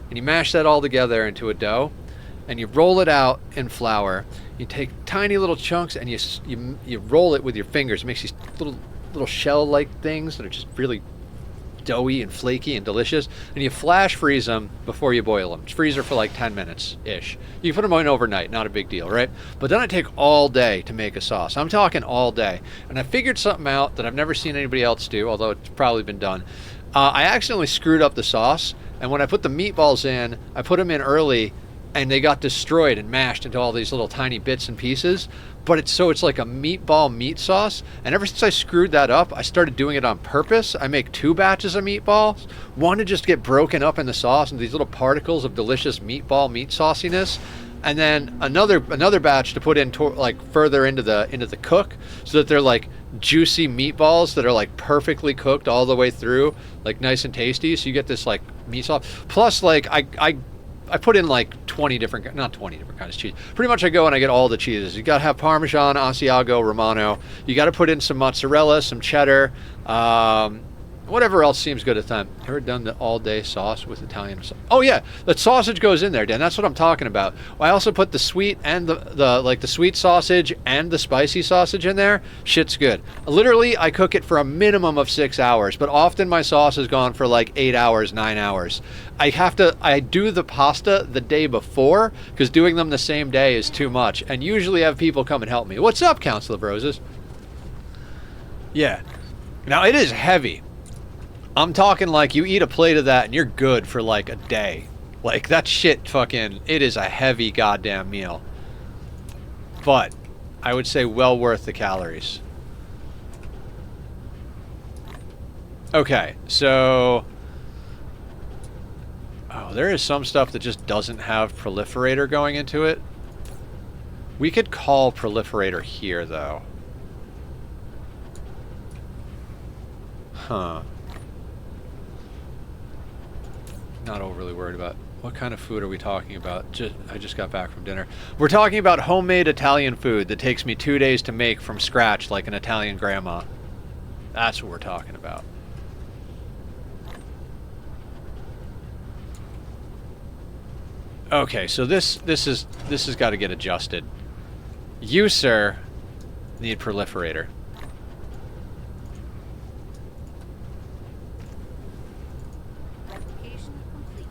And you mash that all together into a dough. And you roll it out in flour. You take tiny little chunks and you roll it with your fingers. It makes these little shell-like things that are just really doughy and flaky and delicious. And you flash freeze them before you boil them. Freezer for like 10 minutes-ish. You can put them in overnight, not a big deal, right? But then it takes all day to make a sauce. I'm talking all day. And I figured something out that I've never seen anybody else do, although it's probably been done. I accidentally screwed up the sauce, and when I put the meatballs in, I put them in early, and they got destroyed and mashed into all these little tiny bits and pieces. But it's like a meatball meat sauce. And ever since I screwed that up, I started doing it on purpose. I make 2 batches of meatballs. One to just get broken up in the sauce into these little particles of delicious meatball meat sauciness. And then another batch to put in like further into the cook, so that they're like juicy meatballs that are like perfectly cooked all the way through, like nice and tasty. So you get this like meat sauce. Plus, like I put in like not 20 different kinds of cheese. Pretty much I go and I get all the cheeses. You got to have Parmesan, Asiago, Romano. You got to put in some mozzarella, some cheddar, whatever else seems good at the time. Ever done the all-day sauce with Italian sauce? Oh yeah, the sausage goes in there, Dan. That's what I'm talking about. I also put the sweet and the sweet sausage and the spicy sausage in there. Shit's good. Literally, I cook it for a minimum of 6 hours, but often my sauce has gone for like 8 hours, 9 hours. I do the pasta the day before, because doing them the same day is too much, and usually have people come and help me. What's up, Council of Roses? Yeah. Now, it is heavy. I'm talking like you eat a plate of that and you're good for like a day. Like, that shit fucking, it is a heavy goddamn meal. But I would say well worth the calories. Okay, so... Oh, there is some stuff that just doesn't have proliferator going into it. We could call proliferator here, though. Huh. Not overly worried about. What kind of food are we talking about? I just got back from dinner. We're talking about homemade Italian food that takes me 2 days to make from scratch, like an Italian grandma. That's what we're talking about. Okay, so this has got to get adjusted. You, sir, need proliferator. Application complete.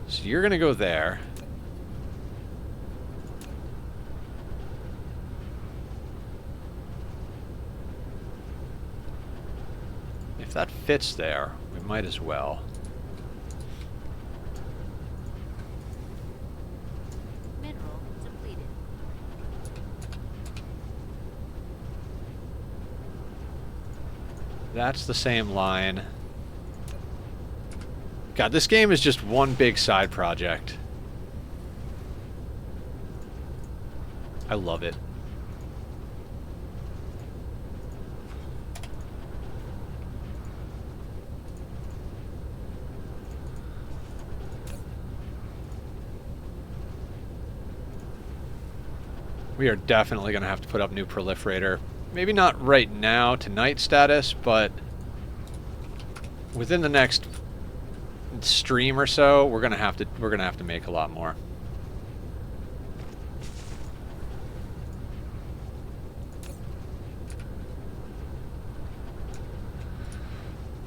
So you're gonna go there. If that fits there, we might as well. Mineral depleted. That's the same line. God, this game is just one big side project. I love it. We are definitely going to have to put up new proliferator. Maybe not right now to night status, but within the next stream or so, we're gonna have to make a lot more.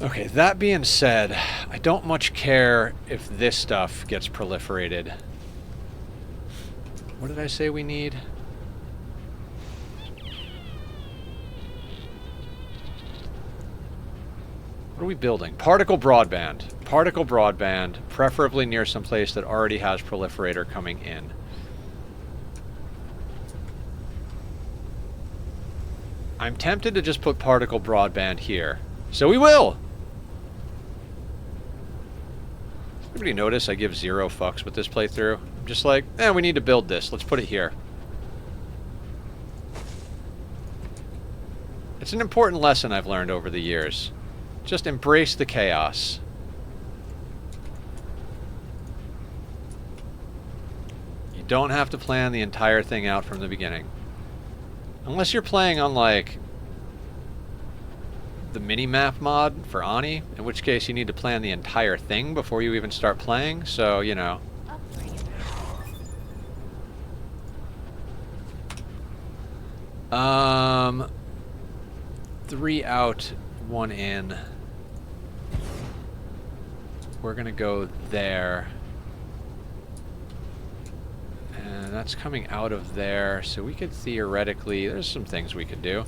Okay, that being said, I don't much care if this stuff gets proliferated. What did I say we need? What are we building? Particle broadband. Particle broadband, preferably near some place that already has proliferator coming in. I'm tempted to just put particle broadband here. So we will! Anybody notice I give 0 fucks with this playthrough? I'm just like, we need to build this. Let's put it here. It's an important lesson I've learned over the years. Just embrace the chaos. You don't have to plan the entire thing out from the beginning. Unless you're playing on, like, the mini-map mod for Ani, in which case you need to plan the entire thing before you even start playing, so, you know. Um, 3 out, 1 in. We're gonna go there. And that's coming out of there, so we could theoretically, there's some things we could do.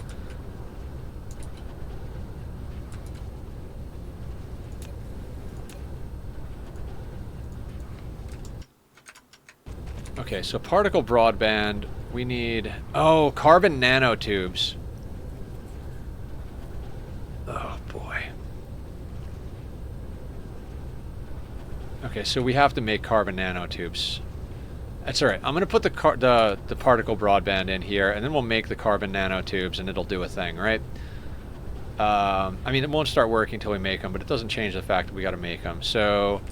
Okay, so particle broadband, we need, oh, carbon nanotubes. Oh boy. Okay, so we have to make carbon nanotubes. That's alright. I'm going to put the particle broadband in here, and then we'll make the carbon nanotubes, and it'll do a thing, right? I mean, it won't start working until we make them, but it doesn't change the fact that we got to make them. So,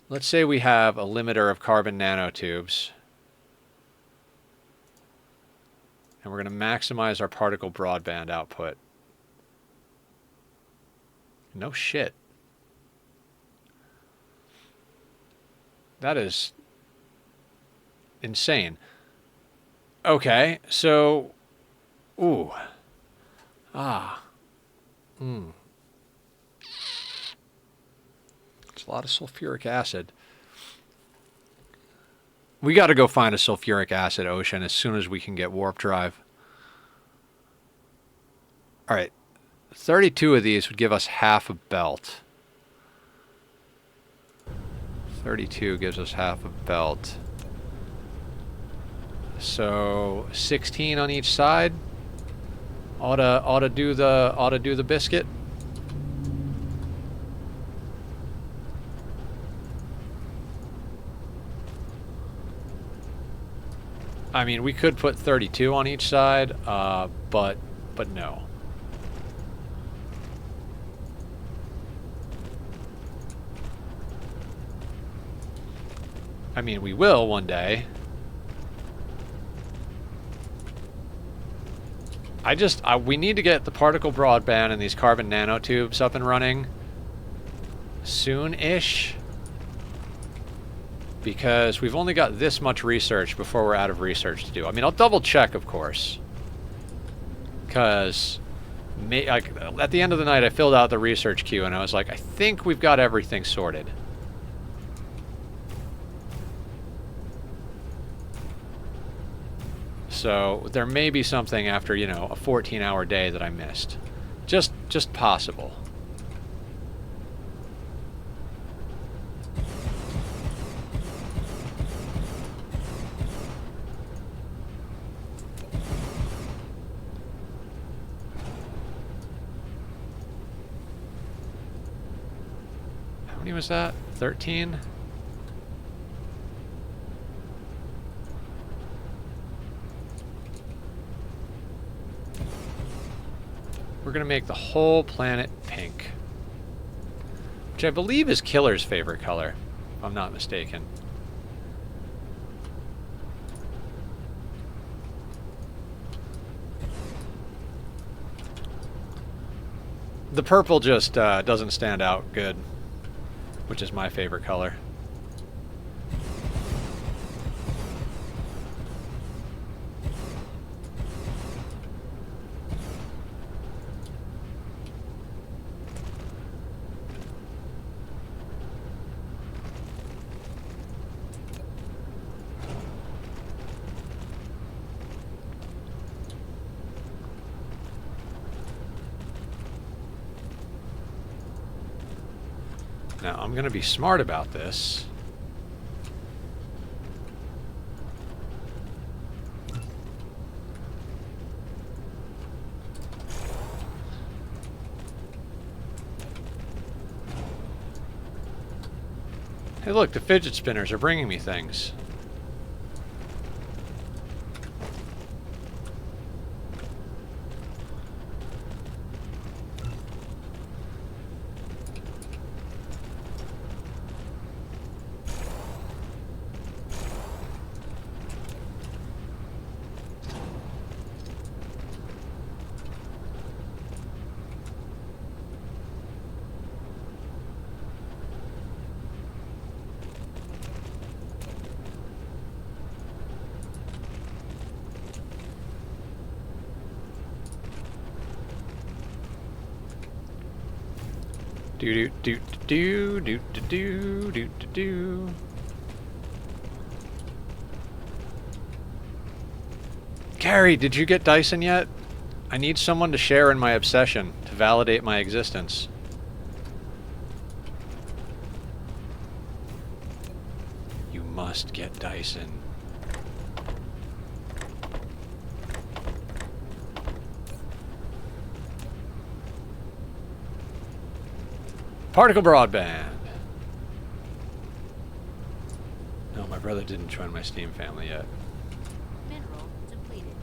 let's say we have a limiter of carbon nanotubes. And we're going to maximize our particle broadband output. No shit. That is insane. Okay, so... Ooh. Ah. It's a lot of sulfuric acid. We got to go find a sulfuric acid ocean as soon as we can get warp drive. Alright. 32 of these would give us half a belt. 32 gives us half a belt. So 16 on each side. Ought to do the biscuit. I mean, we could put 32 on each side, but no. I mean, we will one day. We need to get the particle broadband and these carbon nanotubes up and running soon-ish. Because we've only got this much research before we're out of research to do. I mean, I'll double check, of course. Because at the end of the night, I filled out the research queue and I was like, I think we've got everything sorted. So there may be something after, you know, a 14-hour day that I missed. Just possible. How many was that? 13? We're going to make the whole planet pink. Which I believe is Killer's favorite color, if I'm not mistaken. The purple just doesn't stand out good, which is my favorite color. Now, I'm going to be smart about this. Hey, look, the fidget spinners are bringing me things. Do do do do do do do do do. Gary, did you get Dyson yet? I need someone to share in my obsession, to validate my existence. You must get Dyson. Particle broadband. No, my brother didn't join my Steam family yet. Mineral depleted.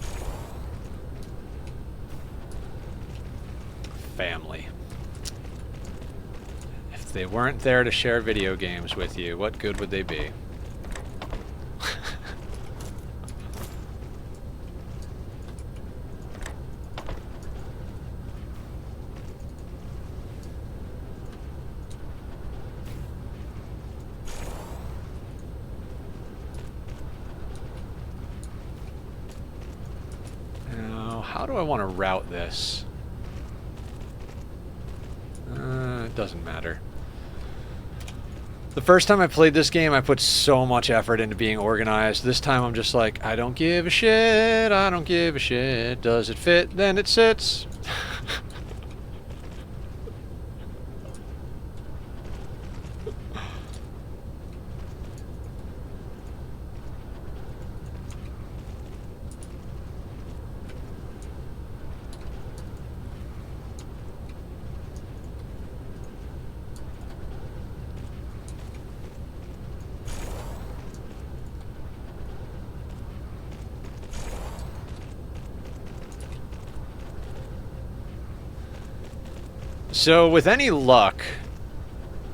Family. If they weren't there to share video games with you, what good would they be? How do I want to route this? It doesn't matter. The first time I played this game, I put so much effort into being organized. This time I'm just like, I don't give a shit, I don't give a shit. Does it fit? Then it sits. So with any luck,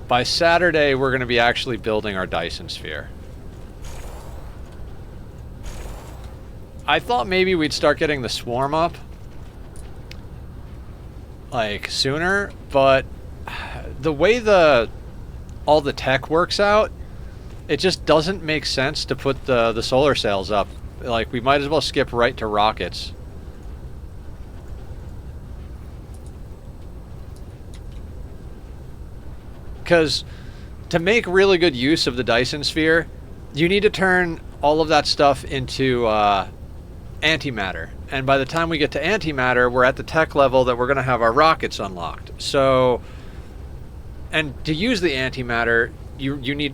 by Saturday we're going to be actually building our Dyson sphere. I thought maybe we'd start getting the swarm up like sooner, but the way all the tech works out, it just doesn't make sense to put the solar sails up. Like, we might as well skip right to rockets. Because to make really good use of the Dyson sphere, you need to turn all of that stuff into antimatter. And by the time we get to antimatter, we're at the tech level that we're going to have our rockets unlocked. So, and to use the antimatter, you need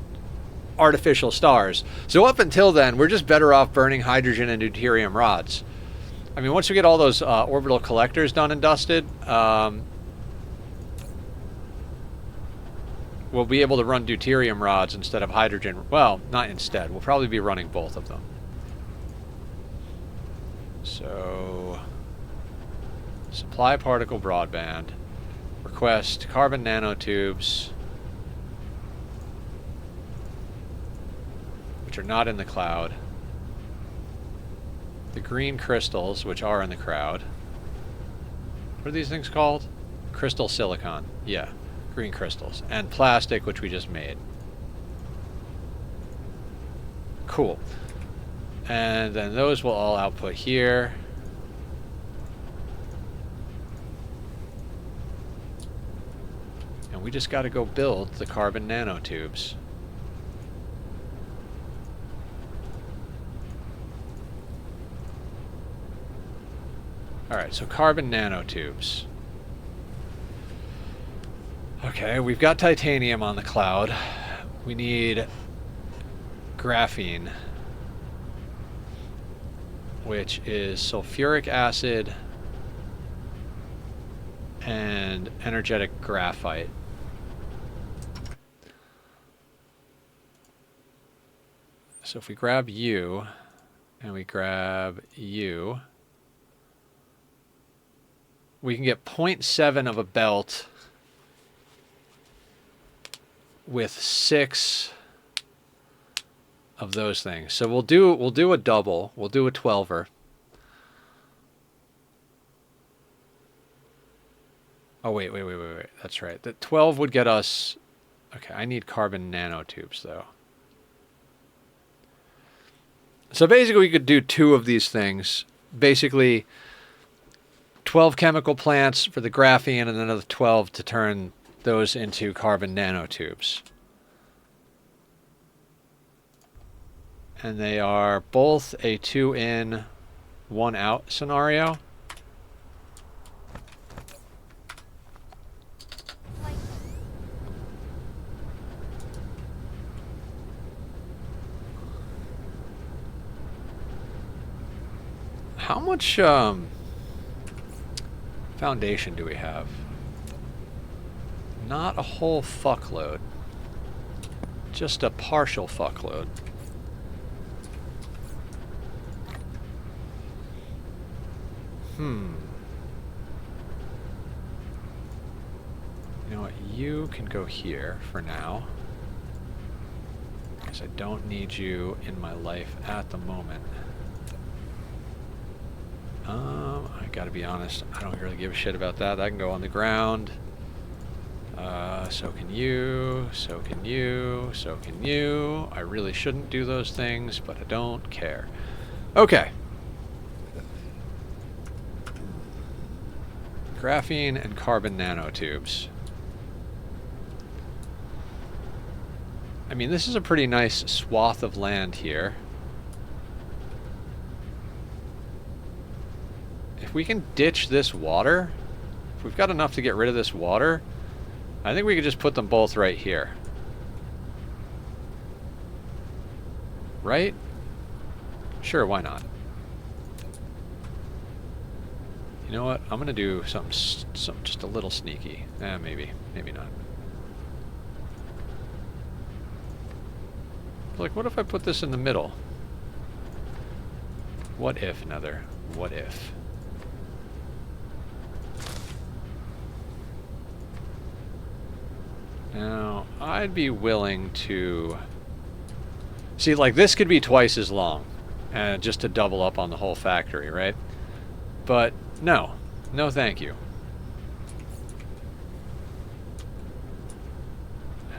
artificial stars. So up until then, we're just better off burning hydrogen and deuterium rods. I mean, once we get all those orbital collectors done and dusted, we'll be able to run deuterium rods instead of hydrogen. Well, not instead. We'll probably be running both of them. So, supply particle broadband. Request carbon nanotubes, which are not in the cloud. The green crystals, which are in the cloud. What are these things called? Crystal silicon. Yeah. Green crystals. And plastic, which we just made. Cool. And then those will all output here. And we just got to go build the carbon nanotubes. Alright, so carbon nanotubes. Okay, we've got titanium on the cloud. We need graphene, which is sulfuric acid and energetic graphite. So if we grab you and we grab you, we can get 0.7 of a belt with 6 of those things. So we'll do a double. We'll do a 12er. Oh wait. That's right. The 12 would get us. Okay, I need carbon nanotubes though. So basically we could do 2 of these things. Basically 12 chemical plants for the graphene and another 12 to turn those into carbon nanotubes. And they are both a 2 in, 1 out scenario. How much foundation do we have? Not a whole fuckload. Just a partial fuckload. You know what? You can go here for now. Because I don't need you in my life at the moment. I gotta be honest, I don't really give a shit about that. That can go on the ground. So can you, so can you, so can you. I really shouldn't do those things, but I don't care. Okay. Graphene and carbon nanotubes. I mean, this is a pretty nice swath of land here. If we can ditch this water, if we've got enough to get rid of this water, I think we could just put them both right here. Right? Sure, why not? You know what? I'm gonna do something just a little sneaky. Maybe not. Like, what if I put this in the middle? What if, Nether? What if? Now, I'd be willing to... See, like, this could be twice as long, just to double up on the whole factory, right? But, no. No thank you.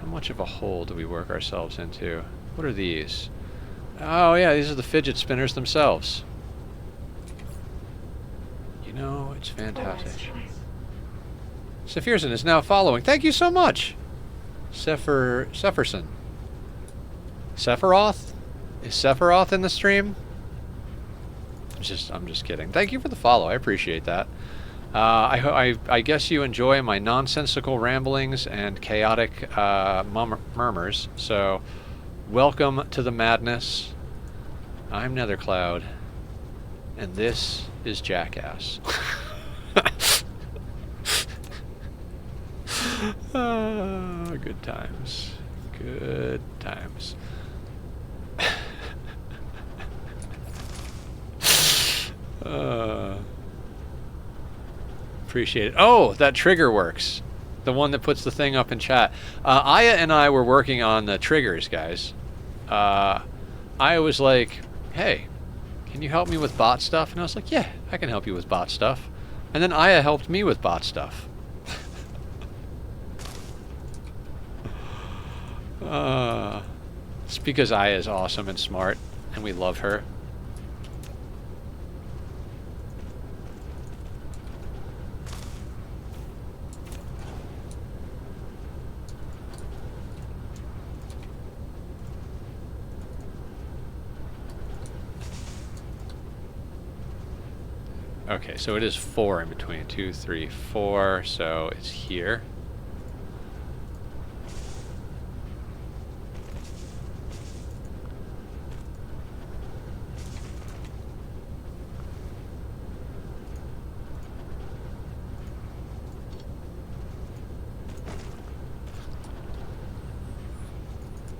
How much of a hole do we work ourselves into? What are these? Oh, yeah, these are the fidget spinners themselves. You know, it's fantastic. Sephirson is now following. Thank you so much! Sepherson. Sephiroth? Is Sephiroth in the stream? I'm just kidding. Thank you for the follow. I appreciate that. I guess you enjoy my nonsensical ramblings and chaotic murmurs. So, welcome to the madness. I'm Nethercloud, and this is Jackass. Good times. Good times. Appreciate it. Oh, that trigger works. The one that puts the thing up in chat. Aya and I were working on the triggers, guys. Aya was like, hey, can you help me with bot stuff? And I was like, yeah, I can help you with bot stuff. And then Aya helped me with bot stuff. It's because Aya is awesome and smart, and we love her. Okay, so it is 4 in between. 2, 3, 4, so it's here.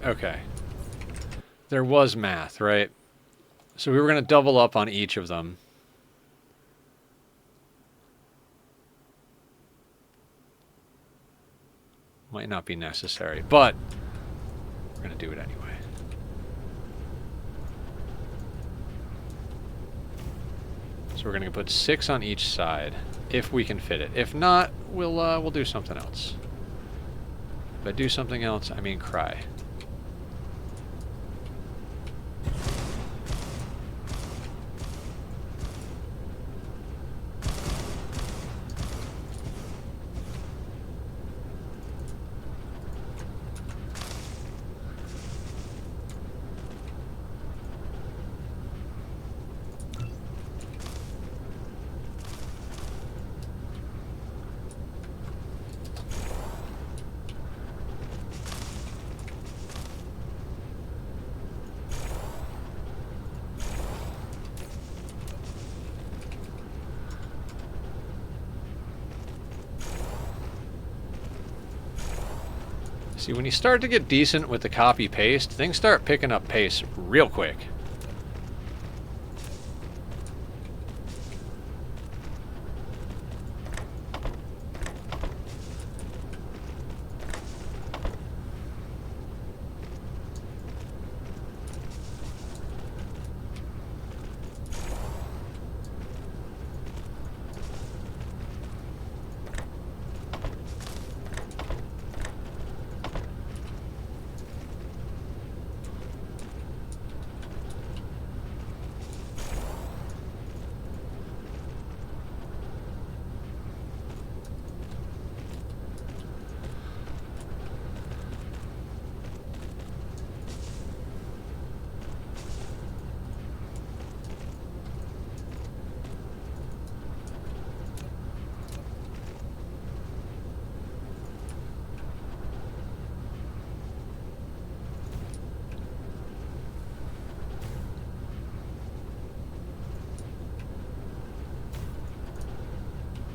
Okay. There was math, right? So we were going to double up on each of them. Might not be necessary, but we're going to do it anyway. So we're going to put 6 on each side, if we can fit it. If not, we'll do something else. By do something else, I mean cry. See, when you start to get decent with the copy-paste, things start picking up pace real quick.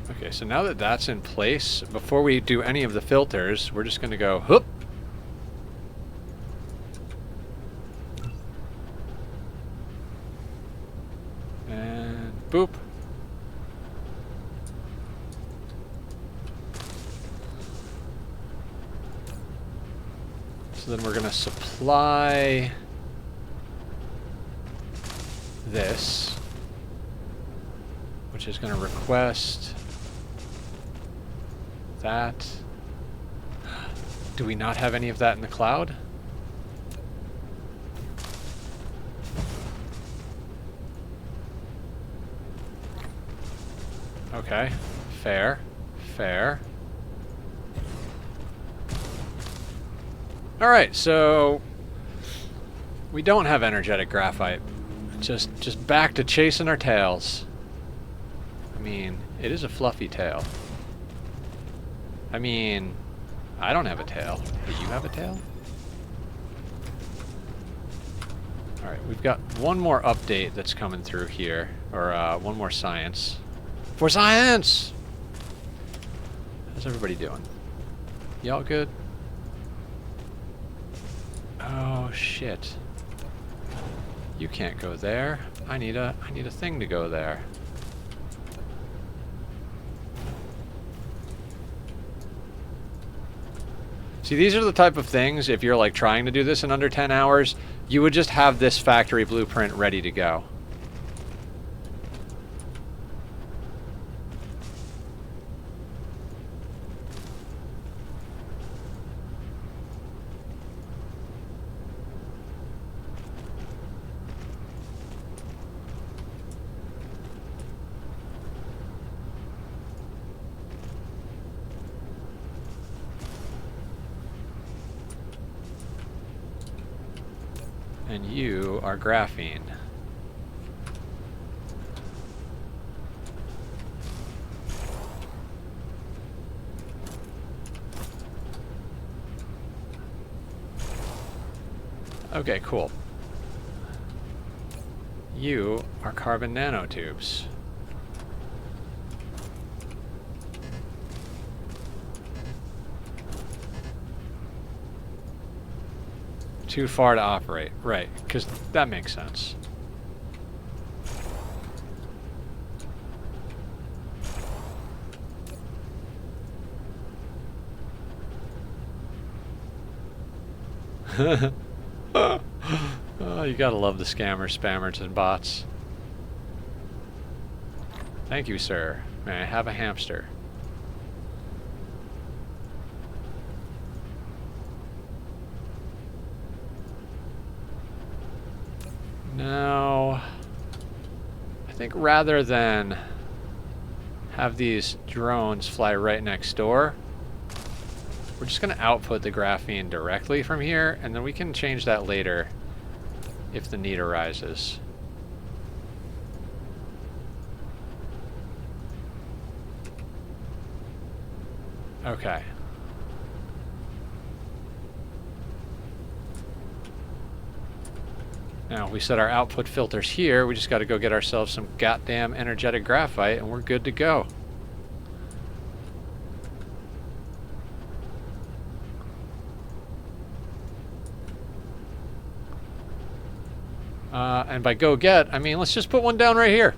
Okay, so now that that's in place, before we do any of the filters, we're just going to go, whoop. And boop. So then we're going to supply this, which is going to request that. Do we not have any of that in the cloud? Okay, fair, fair. All right, so we don't have energetic graphite. Just back to chasing our tails. I mean, it is a fluffy tail. I mean, I don't have a tail. Do you have a tail? All right, we've got one more update that's coming through here, or one more science. For science! How's everybody doing? Y'all good? Oh shit. You can't go there. I need a thing to go there. See, these are the type of things, if you're like trying to do this in under 10 hours, you would just have this factory blueprint ready to go. And you are graphene. Okay, cool. You are carbon nanotubes. Too far to operate. Right, because that makes sense. Oh, you gotta love the scammers, spammers, and bots. Thank you, sir. May I have a hamster? Now, I think rather than have these drones fly right next door, we're just going to output the graphene directly from here, and then we can change that later if the need arises. Okay. Now, if we set our output filters here, we just got to go get ourselves some goddamn energetic graphite, and we're good to go. And by go get, I mean, let's just put one down right here.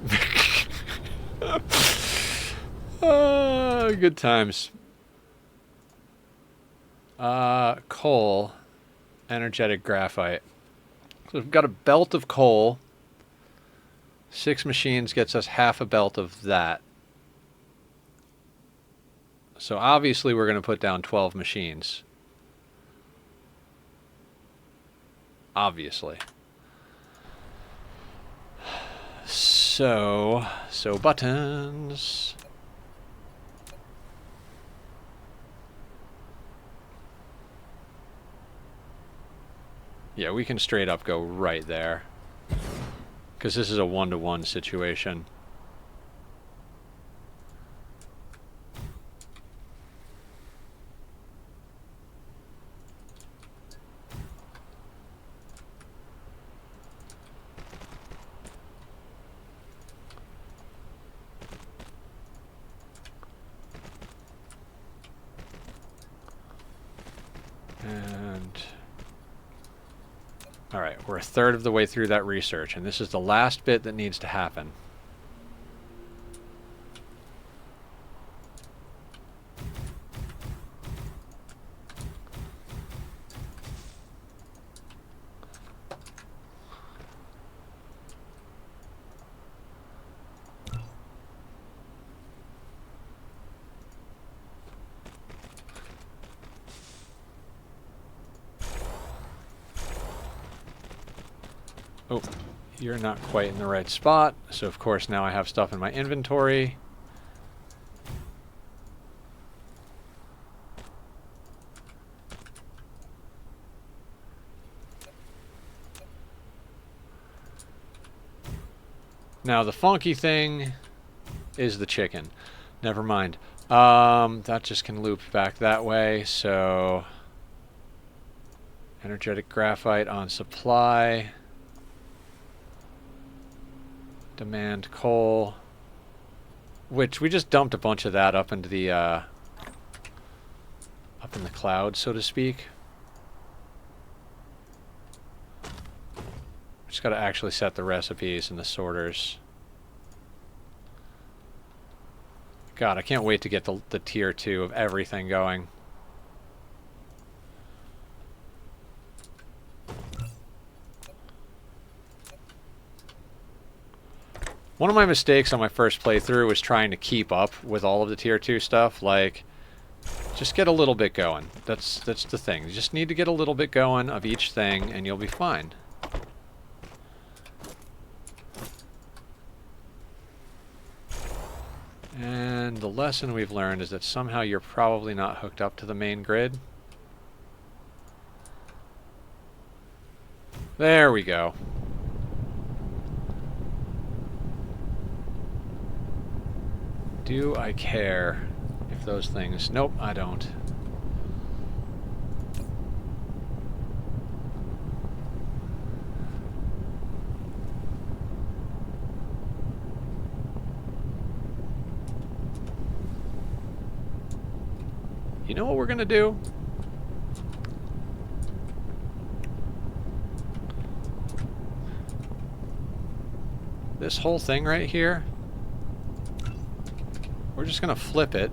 Good times. Coal, energetic graphite. So we've got a belt of coal. 6 machines gets us half a belt of that. So obviously we're going to put down 12 machines. Obviously. So buttons. Yeah, we can straight up go right there. Because this is a 1-to-1 situation. And all right, we're a third of the way through that research, and this is the last bit that needs to happen. Oh, you're not quite in the right spot. So of course now I have stuff in my inventory. Now the funky thing is the chicken. Never mind. That just can loop back that way. So energetic graphite on supply. Demand coal, which we just dumped a bunch of that up into the up in the cloud, so to speak. Just got to actually set the recipes and the sorters. God, I can't wait to get the tier 2 of everything going. One of my mistakes on my first playthrough was trying to keep up with all of the tier 2 stuff. Like, just get a little bit going. That's the thing. You just need to get a little bit going of each thing and you'll be fine. And the lesson we've learned is that somehow you're probably not hooked up to the main grid. There we go. Do I care if those things... Nope, I don't. You know what we're gonna do? This whole thing right here, we're just gonna flip it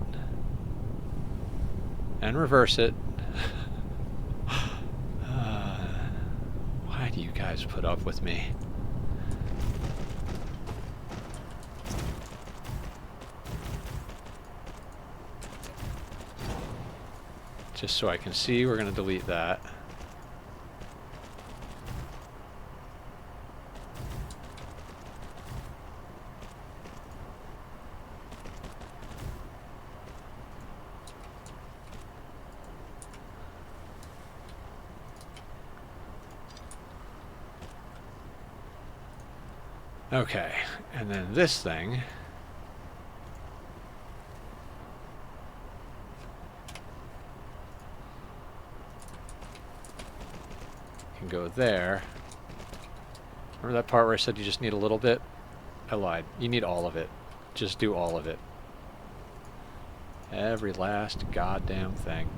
and reverse it. Why do you guys put up with me? Just so I can see, we're gonna delete that. Okay, and then this thing can go there. Remember that part where I said you just need a little bit? I lied. You need all of it. Just do all of it. Every last goddamn thing.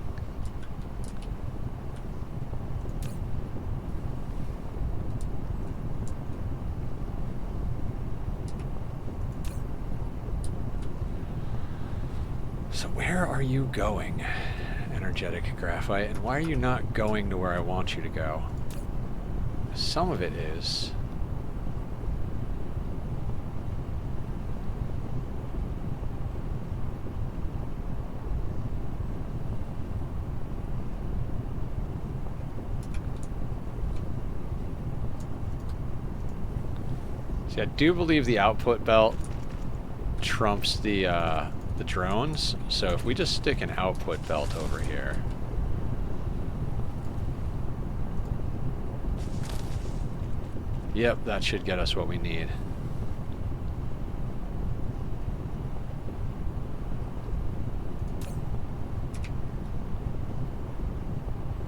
So where are you going, energetic graphite, and why are you not going to where I want you to go? Some of it is. See, I do believe the output belt trumps the drones, so if we just stick an output belt over here. Yep, that should get us what we need.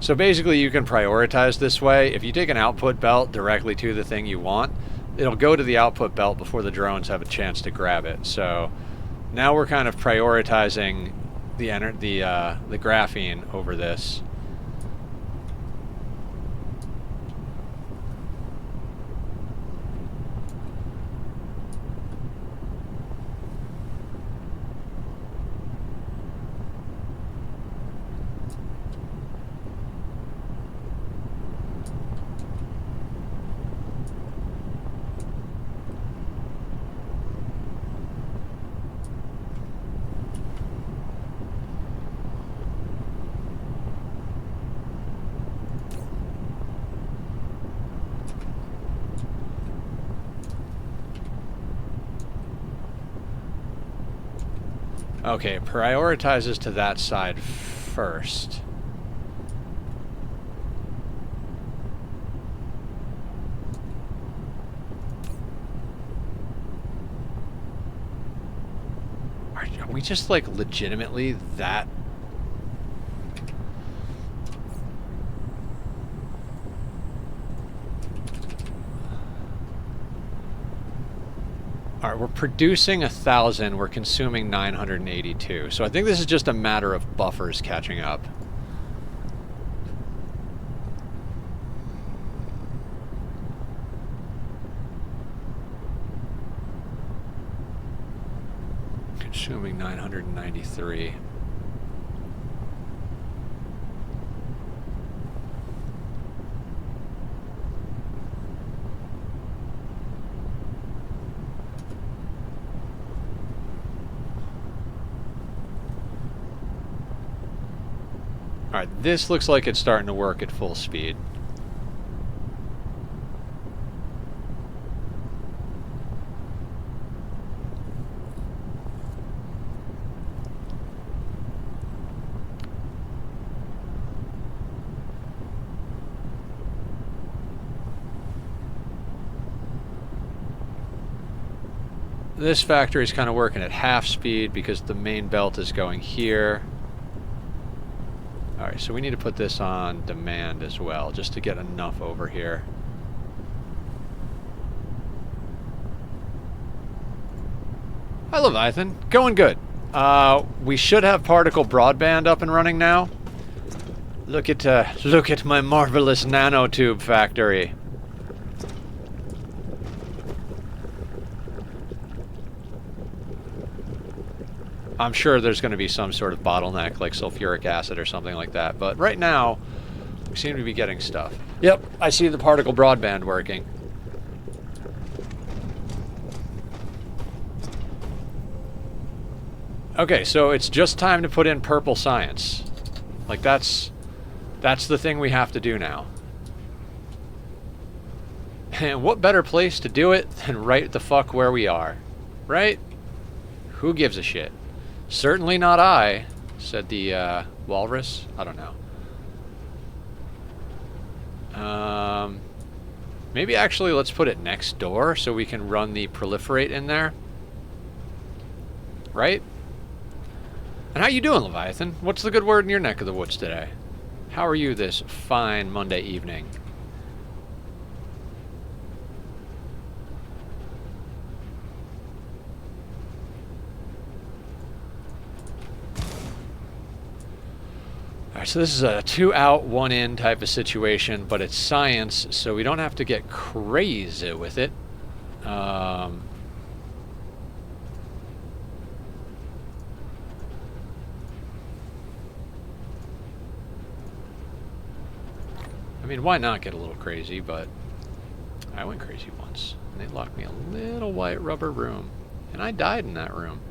So basically you can prioritize this way. If you take an output belt directly to the thing you want, it'll go to the output belt before the drones have a chance to grab it. So now we're kind of prioritizing the graphene over this. Okay, it prioritizes to that side first. Are we just like legitimately that? Alright, we're producing 1,000, we're consuming 982. So I think this is just a matter of buffers catching up. Consuming 993. Alright, this looks like it's starting to work at full speed. this factory is kind of working at half speed because the main belt is going here. Alright, so we need to put this on demand as well, just to get enough over here. Hi, Leviathan. Going good. We should have particle broadband up and running now. Look at my marvelous nanotube factory. I'm sure there's going to be some sort of bottleneck, like sulfuric acid or something like that. But right now, we seem to be getting stuff. Yep, I see the particle broadband working. Okay, so it's just time to put in purple science. Like, that's the thing we have to do now. And what better place to do it than right the fuck where we are, right? Who gives a shit? Certainly not I, said the walrus. I don't know. Maybe actually let's put it next door so we can run the proliferate in there. Right? And how you doing, Leviathan? What's the good word in your neck of the woods today? How are you this fine Monday evening? Alright, so this is a 2 out, 1 in type of situation, but it's science, so we don't have to get crazy with it. I mean, why not get a little crazy, but I went crazy once, and they locked me in a little white rubber room, and I died in that room.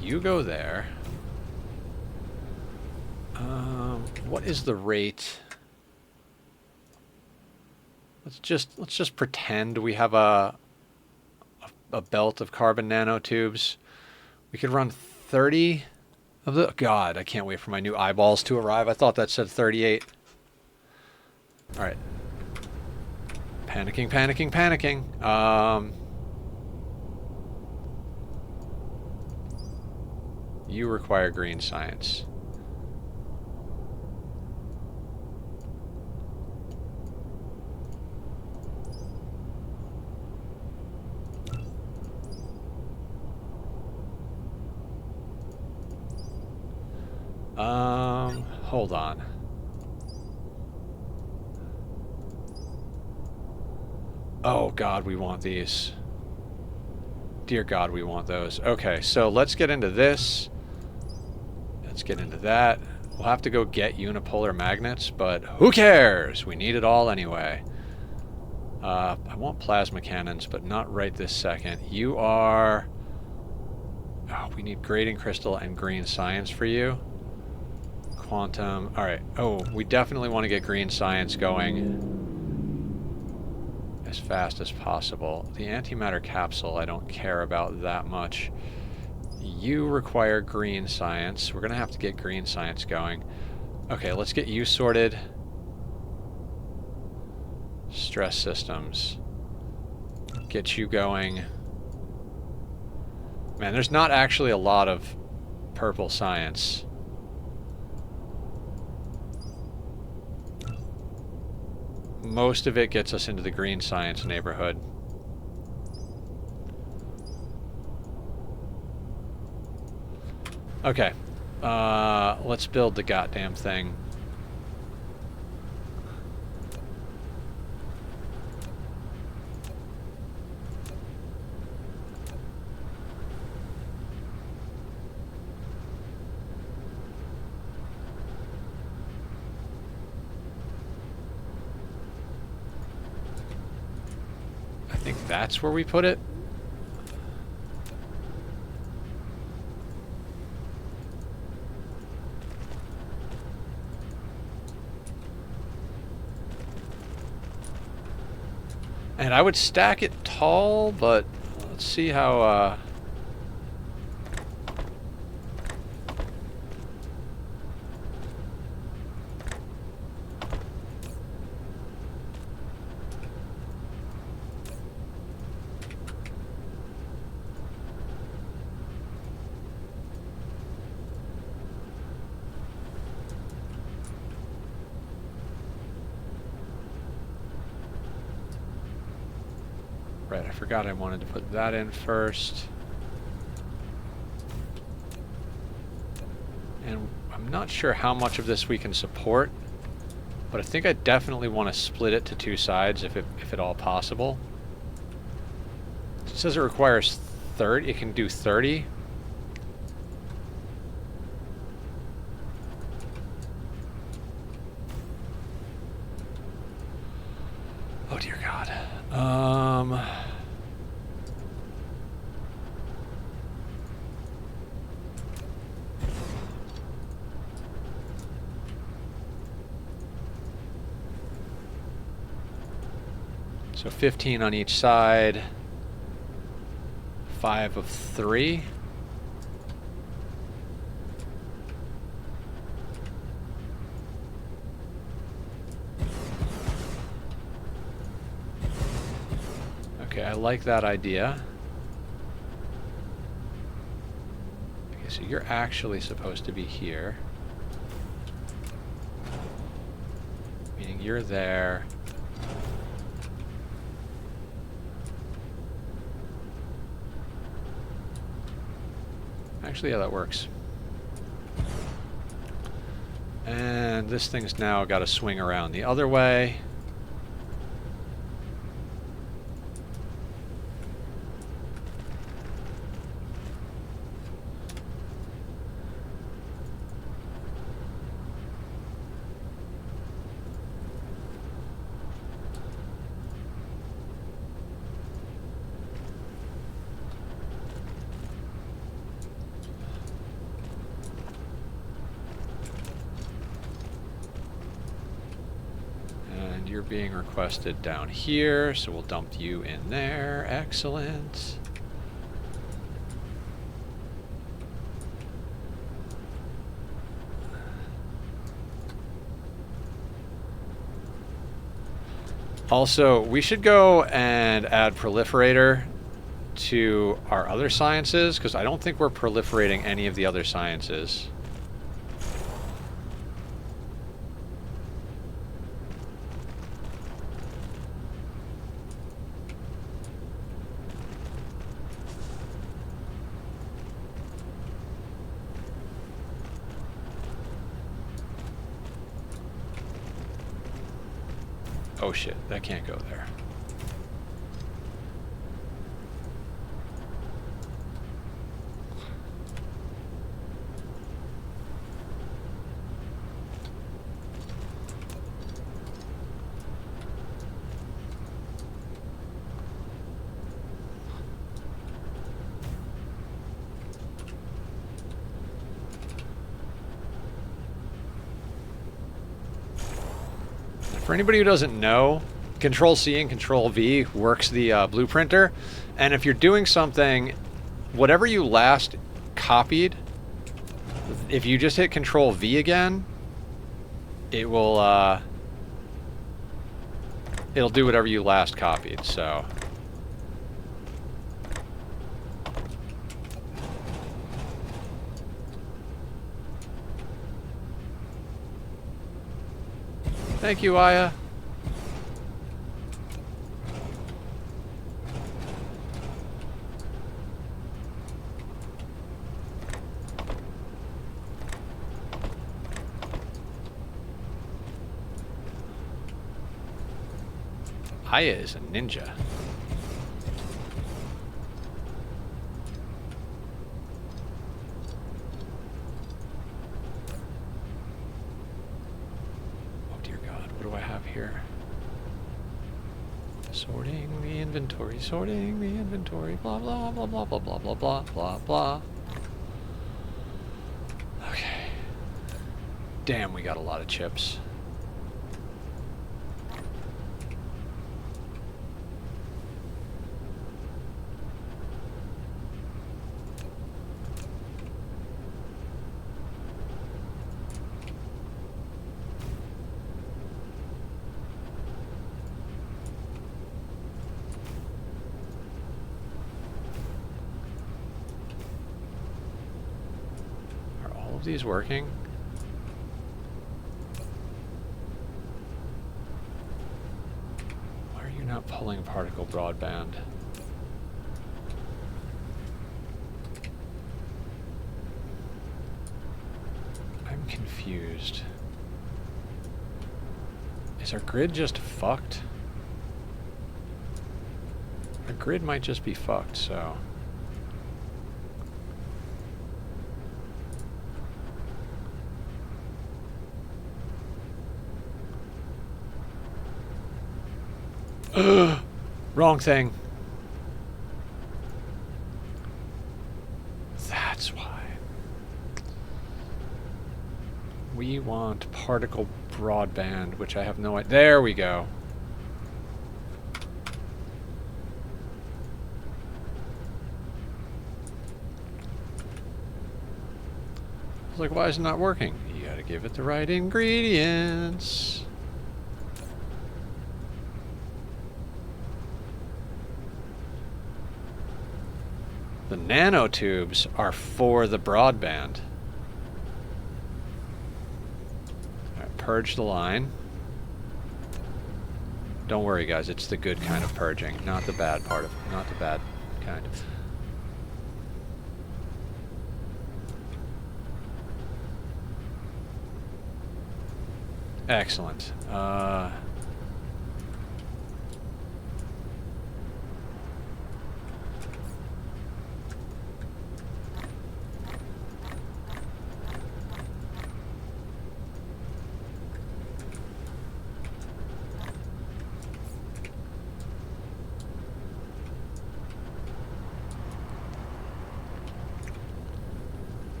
You go there. What is the rate? Let's just pretend we have a belt of carbon nanotubes. We could run 30 of the. God, I can't wait for my new eyeballs to arrive. I thought that said 38. All right. Panicking, panicking, panicking. You require green science. Hold on. Oh God, we want these. Dear God, we want those. Okay, so let's get into this. Let's get into that. We'll have to go get unipolar magnets, but who cares? We need it all anyway. I want plasma cannons, but not right this second. You are... Oh, we need grading crystal and green science for you. Quantum. Alright. Oh, we definitely want to get green science going as fast as possible. The antimatter capsule I don't care about that much. You require green science. We're going to have to get green science going. Okay, let's get you sorted. Stress systems. Get you going. Man, there's not actually a lot of purple science. Most of it gets us into the green science neighborhood. Okay, let's build the goddamn thing. I think that's where we put it. And I would stack it tall, but let's see how... Right, I forgot I wanted to put that in first. And I'm not sure how much of this we can support, but I think I definitely want to split it to two sides if at all possible. It says it requires 30, it can do 30. Oh dear God. So 15 on each side, 5 of 3. Okay, I like that idea. Okay, so you're actually supposed to be here. Meaning you're there. Actually, yeah, that works. And this thing's now got to swing around the other way. You're being requested down here, so we'll dump you in there. Excellent. Also, we should go and add proliferator to our other sciences, because I don't think we're proliferating any of the other sciences. Oh shit, that can't go there. For anybody who doesn't know, Control-C and Control-V works the blueprinter, and if you're doing something, whatever you last copied, if you just hit Control-V again, it will it'll do whatever you last copied, so... Thank you, Aya. Aya is a ninja. Here. Sorting the inventory, blah, blah, blah, blah, blah, blah, blah, blah, blah, blah. Okay. Damn, we got a lot of chips. of these working? Why are you not pulling particle broadband? I'm confused. Is our grid just fucked? Our grid might just be fucked, so... Wrong thing. That's why. We want particle broadband, which I have no idea. There we go. I was like, why is it not working? You gotta give it the right ingredients. The nanotubes are for the broadband. All right, purge the line. Don't worry, guys. It's the good kind of purging, not the bad part of, not the bad kind of. Excellent.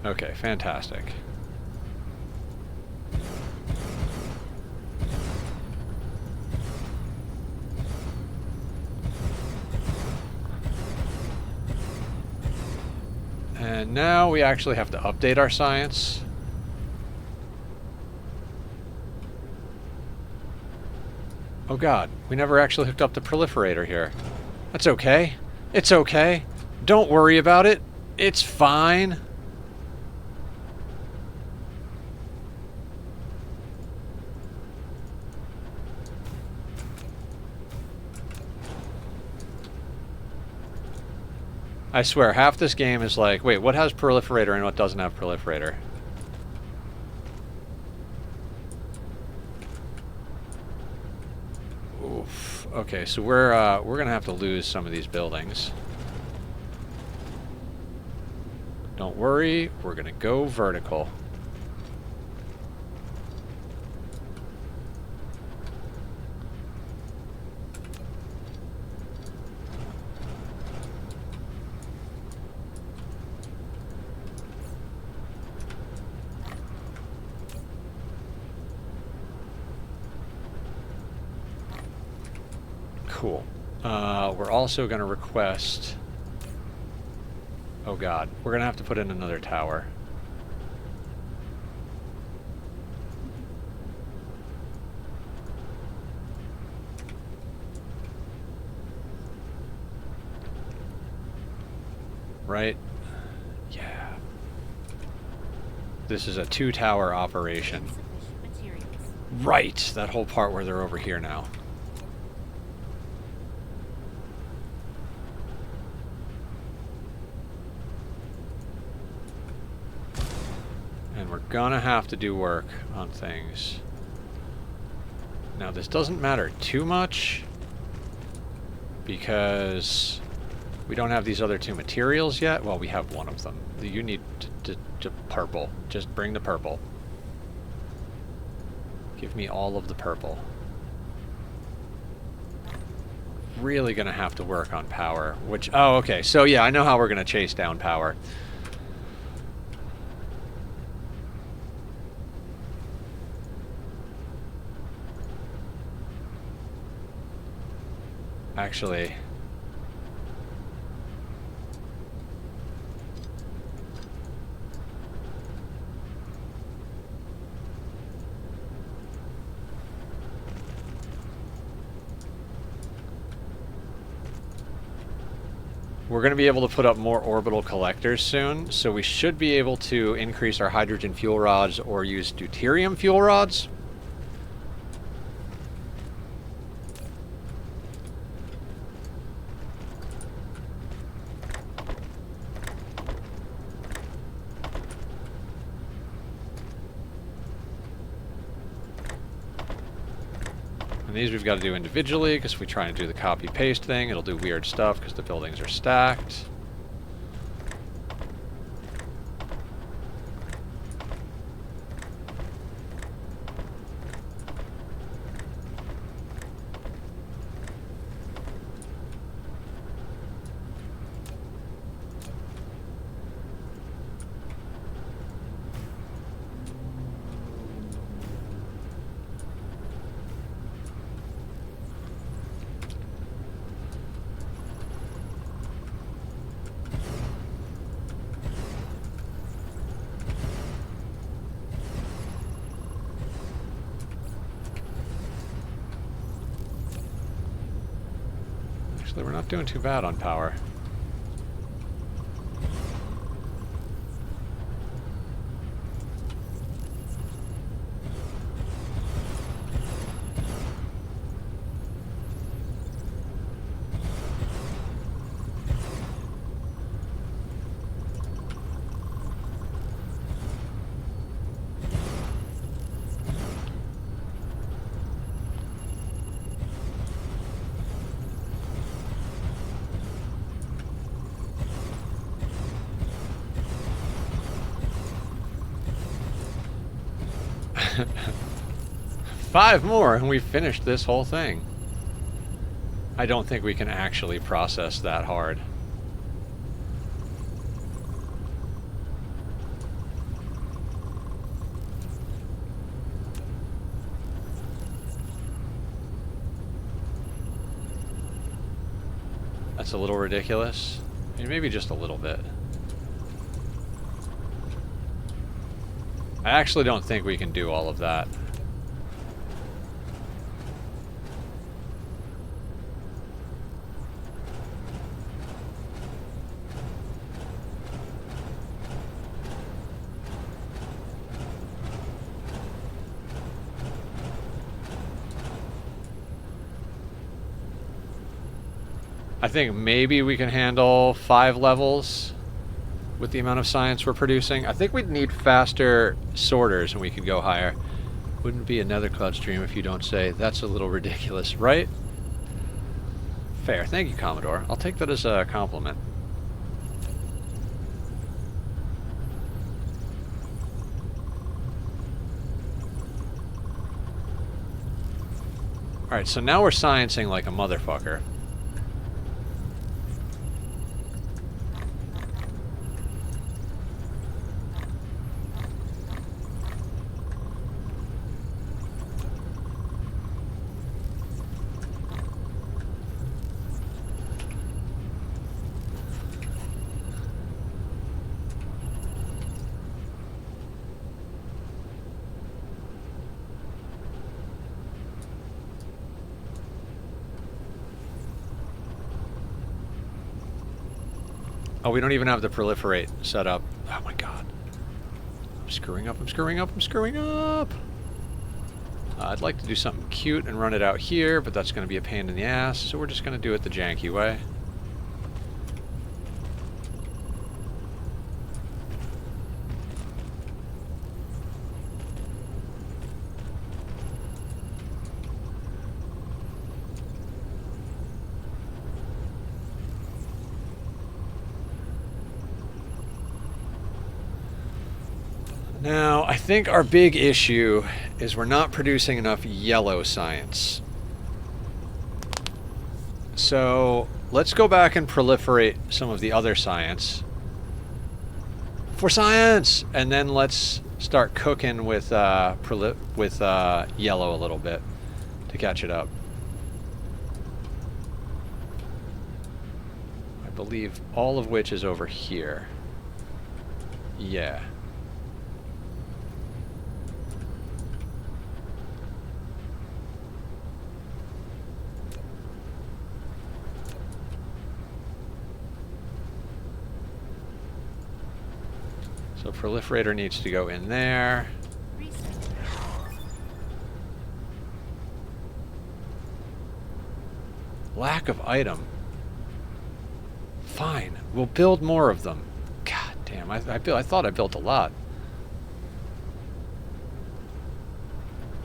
Okay, fantastic. And now we actually have to update our science. Oh god, we never actually hooked up the proliferator here. That's okay. It's okay. Don't worry about it. It's fine. I swear, half this game is like, wait, what has proliferator and what doesn't have proliferator? Oof. Okay, so we're gonna have to lose some of these buildings. Don't worry, we're gonna go vertical. Cool. We're also going to request... Oh god, we're going to have to put in another tower. Right? Yeah. This is a 2-tower operation. Right! That whole part where they're over here now. And we're gonna have to do work on things. Now this doesn't matter too much because we don't have these other 2 materials yet. Well, we have one of them. You need to purple. Just bring the purple. Give me all of the purple. Really gonna have to work on power, which... Oh, okay. So yeah, I know how we're gonna chase down power. Actually... We're going to be able to put up more orbital collectors soon, so we should be able to increase our hydrogen fuel rods or use deuterium fuel rods. And these we've got to do individually, because if we try and do the copy-paste thing, it'll do weird stuff because the buildings are stacked. Actually, we're not doing too bad on power. Five more and we finished this whole thing. I don't think we can actually process that hard. That's a little ridiculous. I mean, maybe just a little bit. I actually don't think we can do all of that. I think maybe we can handle 5 levels with the amount of science we're producing. I think we'd need faster sorters and we could go higher. Wouldn't be another cloud stream if you don't say. That's a little ridiculous, right? Fair. Thank you, Commodore. I'll take that as a compliment. Alright, so now we're sciencing like a motherfucker. Oh, we don't even have the proliferate set up. Oh my god. I'm screwing up, I'm screwing up, I'm screwing up! I'd like to do something cute and run it out here, but that's going to be a pain in the ass, so we're just going to do it the janky way. Now, I think our big issue is we're not producing enough yellow science. So, let's go back and proliferate some of the other science. For science! And then let's start cooking with yellow a little bit to catch it up. I believe all of which is over here. Yeah. So proliferator needs to go in there. Research. Lack of item. Fine, we'll build more of them. God damn, I thought I built a lot.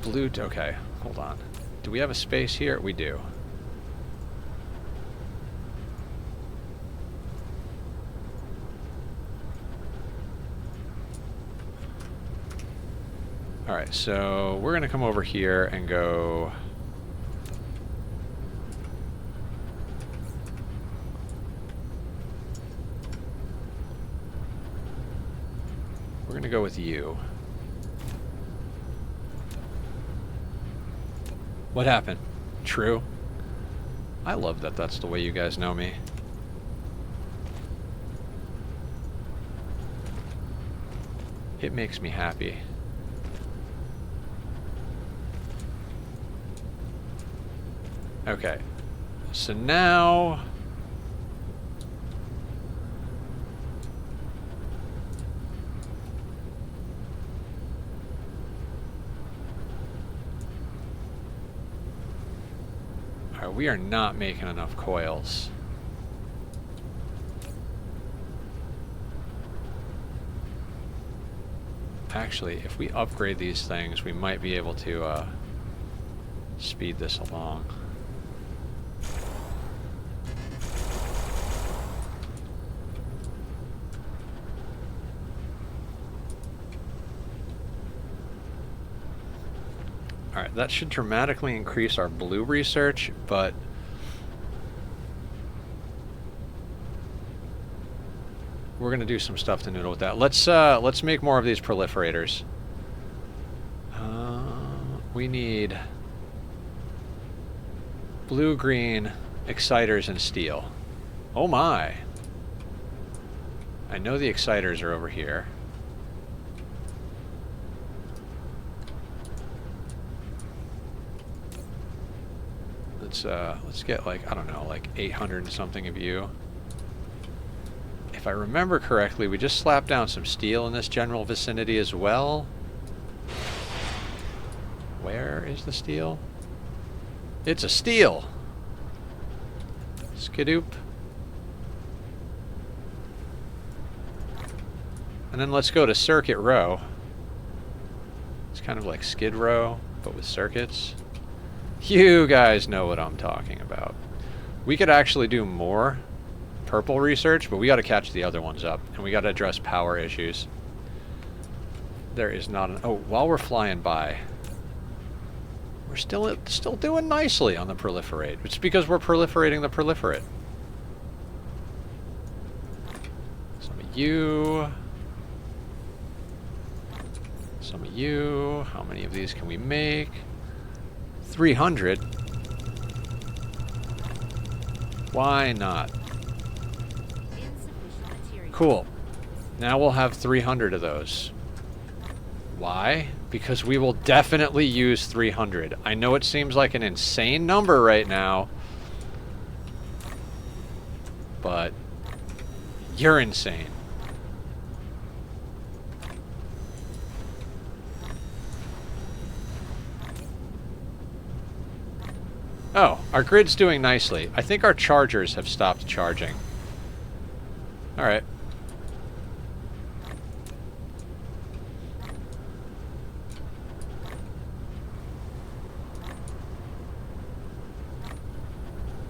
Blue, okay, hold on. Do we have a space here? We do. Alright, so we're gonna come over here and go... We're gonna go with you. What happened? True? I love that that's the way you guys know me. It makes me happy. Okay. So now... Alright, we are not making enough coils. Actually, if we upgrade these things, we might be able to speed this along. Alright, that should dramatically increase our blue research, but we're gonna do some stuff to noodle with that. Let's make more of these proliferators. We need blue, green, exciters, and steel. Oh my! I know the exciters are over here. Let's get like, I don't know, like 800 and something of you. If I remember correctly, we just slapped down some steel in this general vicinity as well. Where is the steel? It's a steel! Skidoop. And then let's go to Circuit Row. It's kind of like Skid Row, but with circuits. You guys know what I'm talking about. We could actually do more purple research, but we got to catch the other ones up, and we got to address power issues. There is not an... Oh, while we're flying by, we're still doing nicely on the proliferate. It's because we're proliferating the proliferate. Some of you. Some of you. How many of these can we make? 300. Why not? Cool. Now we'll have 300 of those. Why? Because we will definitely use 300. I know it seems like an insane number right now, but you're insane. Oh, our grid's doing nicely. I think our chargers have stopped charging. Alright.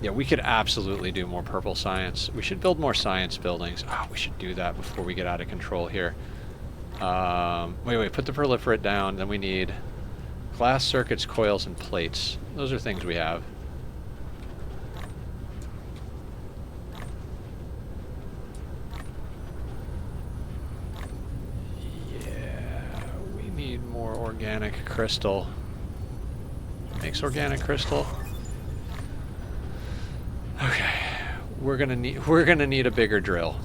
Yeah, we could absolutely do more purple science. We should build more science buildings. Oh, we should do that before we get out of control here. Wait, put the proliferate down. Then we need glass circuits, coils, and plates. Those are things we have. Organic crystal. Makes organic crystal. Okay. We're gonna need a bigger drill.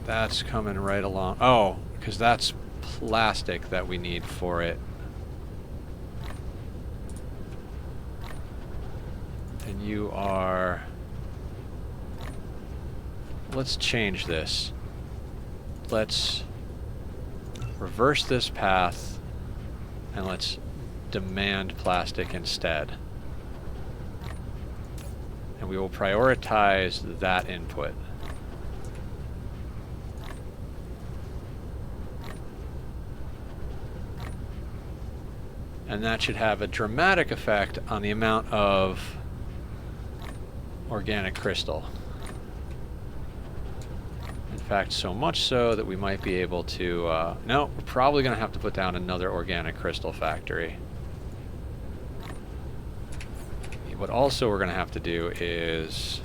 That's coming right along. Oh, because that's plastic that we need for it. And you are let's change this. Let's reverse this path, and let's demand plastic instead. And we will prioritize that input. And that should have a dramatic effect on the amount of organic crystal. In fact, so much so that we might be able to... no, we're probably going to have to put down another organic crystal factory. What also we're going to have to do is...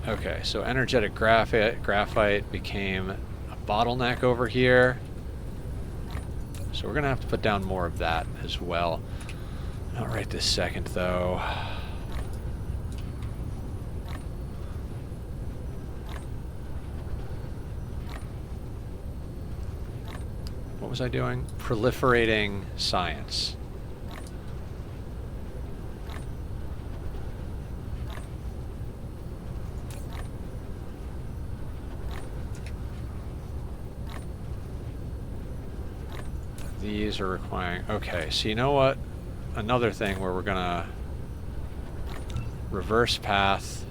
Okay, so energetic graphite became a bottleneck over here. So we're going to have to put down more of that as well. Not right this second, though. What was I doing? Proliferating science. These are requiring... Okay, so you know what? Another thing where we're gonna... reverse path.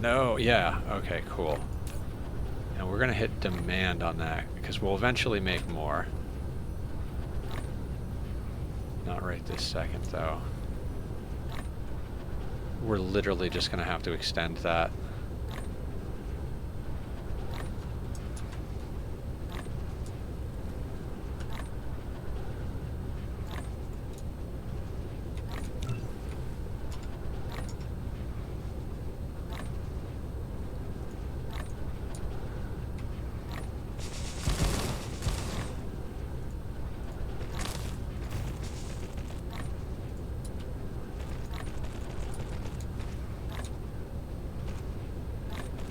No, yeah. Okay, cool. And we're gonna hit demand on that, because we'll eventually make more. Not right this second, though. We're literally just gonna have to extend that.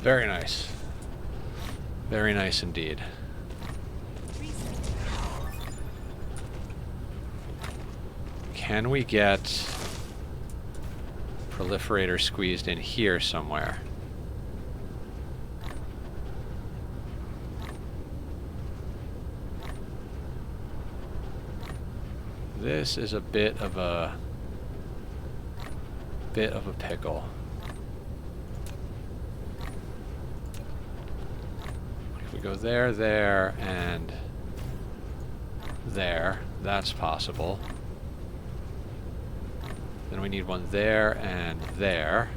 Very nice. Very nice indeed. Can we get proliferator squeezed in here somewhere? This is a bit of a pickle. If we go there, there, and there, that's possible. Then we need one there and there.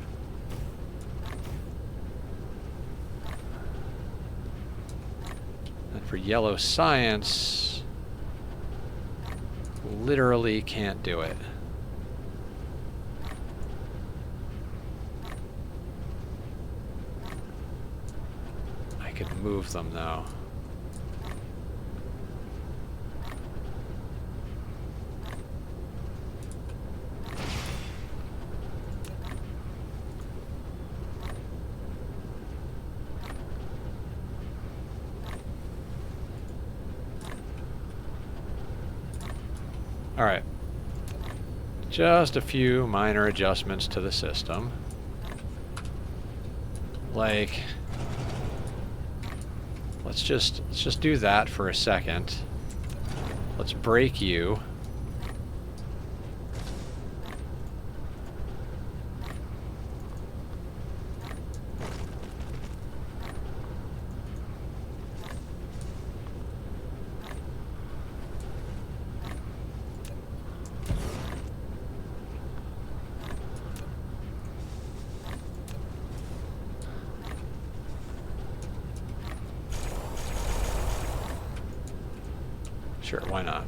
And for yellow science, literally can't do it. I could move them though. All right, just a few minor adjustments to the system. Like, let's just do that for a second. Let's break you. Sure, why not?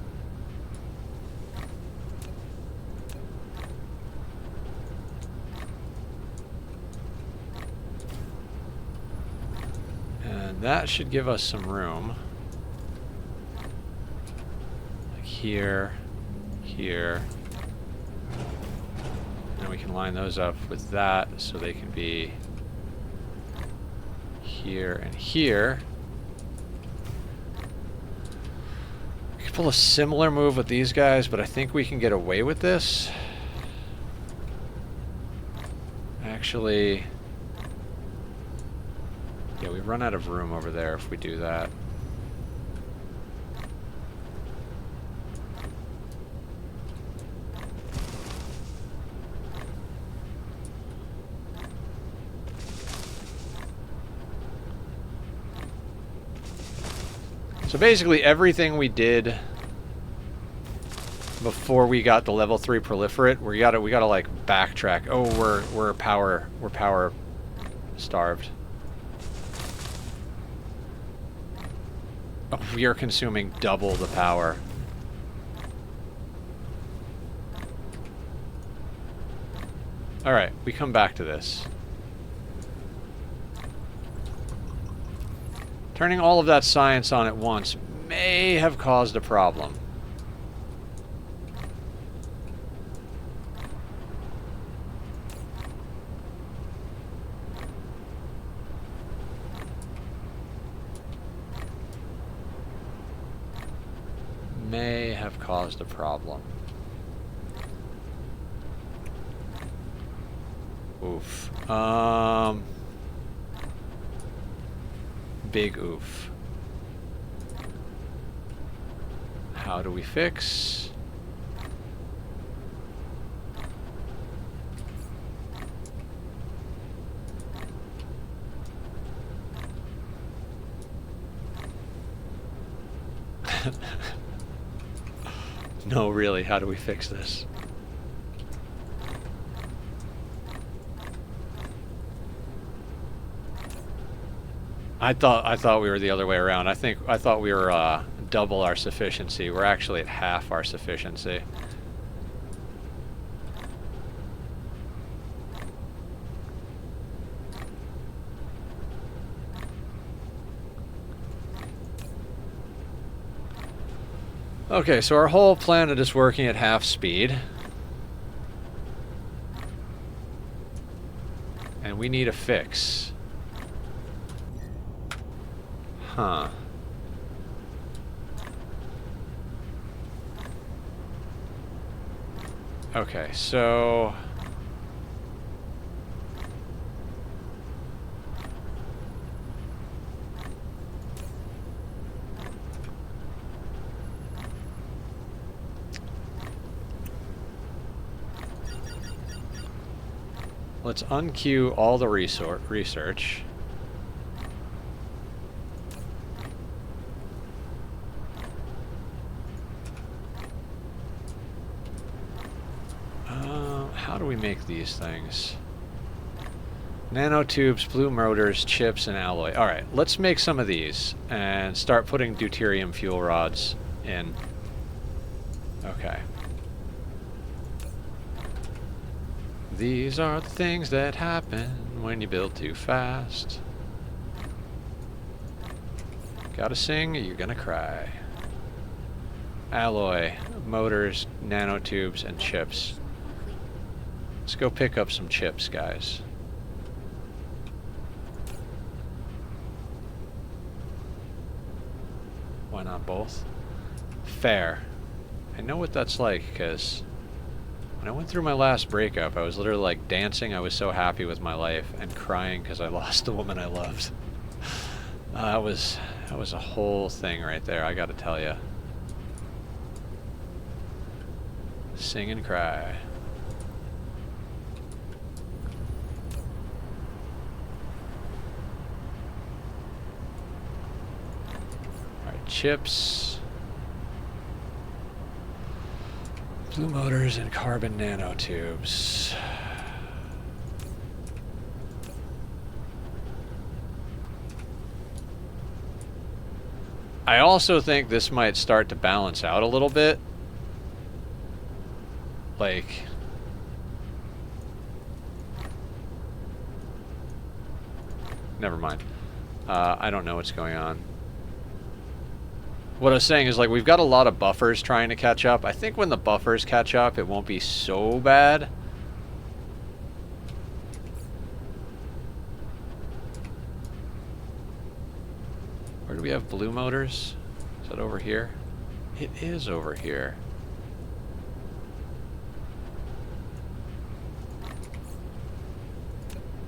that should give us some room. Like here, here. And we can line those up with that so they can be here and here. We could pull a similar move with these guys, but I think we can get away with this. Actually, yeah, we run out of room over there if we do that. So basically everything we did before we got the level 3 proliferate, we gotta like backtrack. Oh, we're power starved. Oh, we are consuming double the power. Alright, we come back to this. Turning all of that science on at once may have caused a problem. May have caused a problem. Oof. Big oof. How do we fix? No, really, how do we fix this? I thought we were the other way around. I thought we were double our sufficiency. We're actually at half our sufficiency. Okay, so our whole planet is working at half speed. And we need a fix. Huh. Okay, so... let's unqueue all the research. How do we make these things? Nanotubes, blue motors, chips, and alloy. Alright, let's make some of these and start putting deuterium fuel rods in. Okay. These are the things that happen when you build too fast. Gotta sing, you're gonna cry. Alloy, motors, nanotubes, and chips. Let's go pick up some chips, guys. Why not both? Fair. I know what that's like, because when I went through my last breakup, I was literally like dancing. I was so happy with my life, and crying because I lost the woman I loved. That was a whole thing right there, I gotta tell you. Sing and cry. Alright, chips. Blue motors and carbon nanotubes. I also think this might start to balance out a little bit. Like... never mind. I don't know what's going on. What I was saying is, like, we've got a lot of buffers trying to catch up. I think when the buffers catch up, it won't be so bad. Where do we have blue motors? Is that over here? It is over here.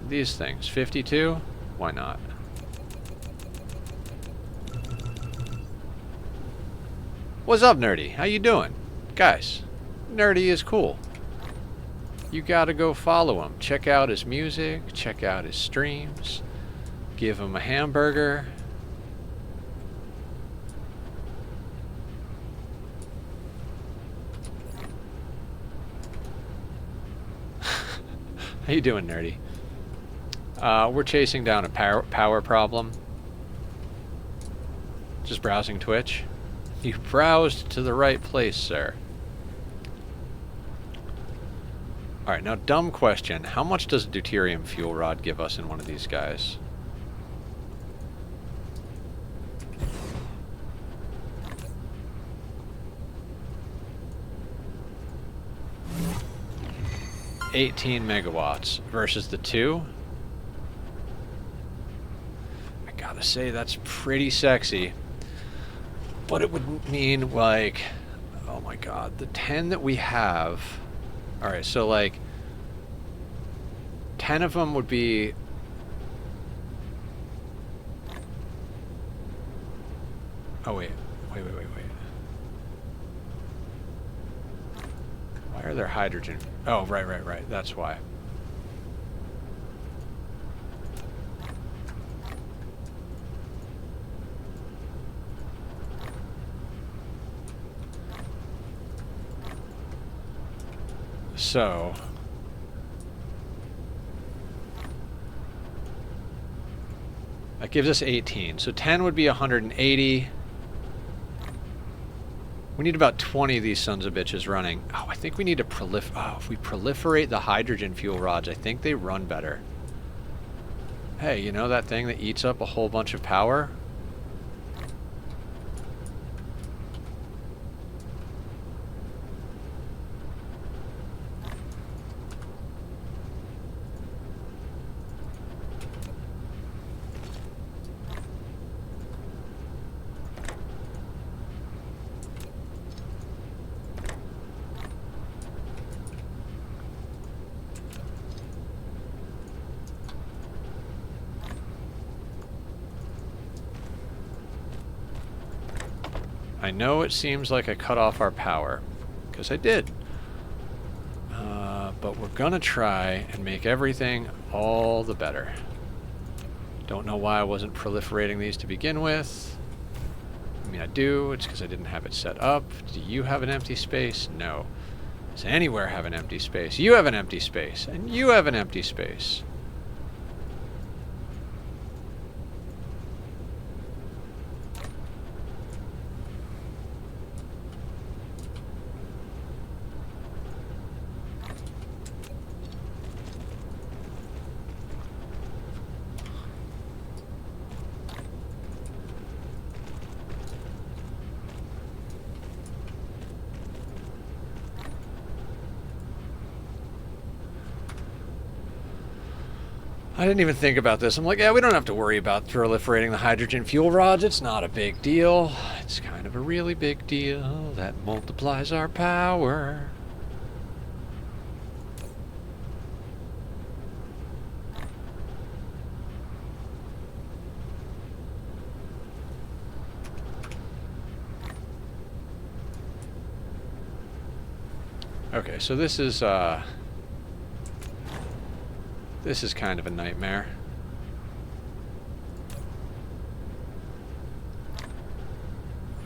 These things, 52? Why not? What's up, Nerdy? How you doing? Guys, Nerdy is cool. You gotta go follow him. Check out his music, check out his streams, give him a hamburger. How you doing, Nerdy? We're chasing down a power problem. Just browsing Twitch. You browsed to the right place, sir. Alright, now dumb question. How much does a deuterium fuel rod give us in one of these guys? $18 megawatts versus the 2. I gotta say that's pretty sexy. But it would mean, like, oh my god, the 10 that we have. Alright, so like 10 of them would be oh wait. Why are there hydrogen? Oh, right. That's why. So that gives us 18. So 10 would be 180. We need about 20 of these sons of bitches running. Oh, I think we need to if we proliferate the hydrogen fuel rods, I think they run better. Hey, you know that thing that eats up a whole bunch of power? I know it seems like I cut off our power, because I did. But we're gonna try and make everything all the better. Don't know why I wasn't proliferating these to begin with. I mean, I do. It's because I didn't have it set up. Do you have an empty space? No. Does anywhere have an empty space? You have an empty space, and you have an empty space. I didn't even think about this. I'm like, yeah, we don't have to worry about proliferating the hydrogen fuel rods. It's not a big deal. It's kind of a really big deal that multiplies our power. Okay, so this is kind of a nightmare.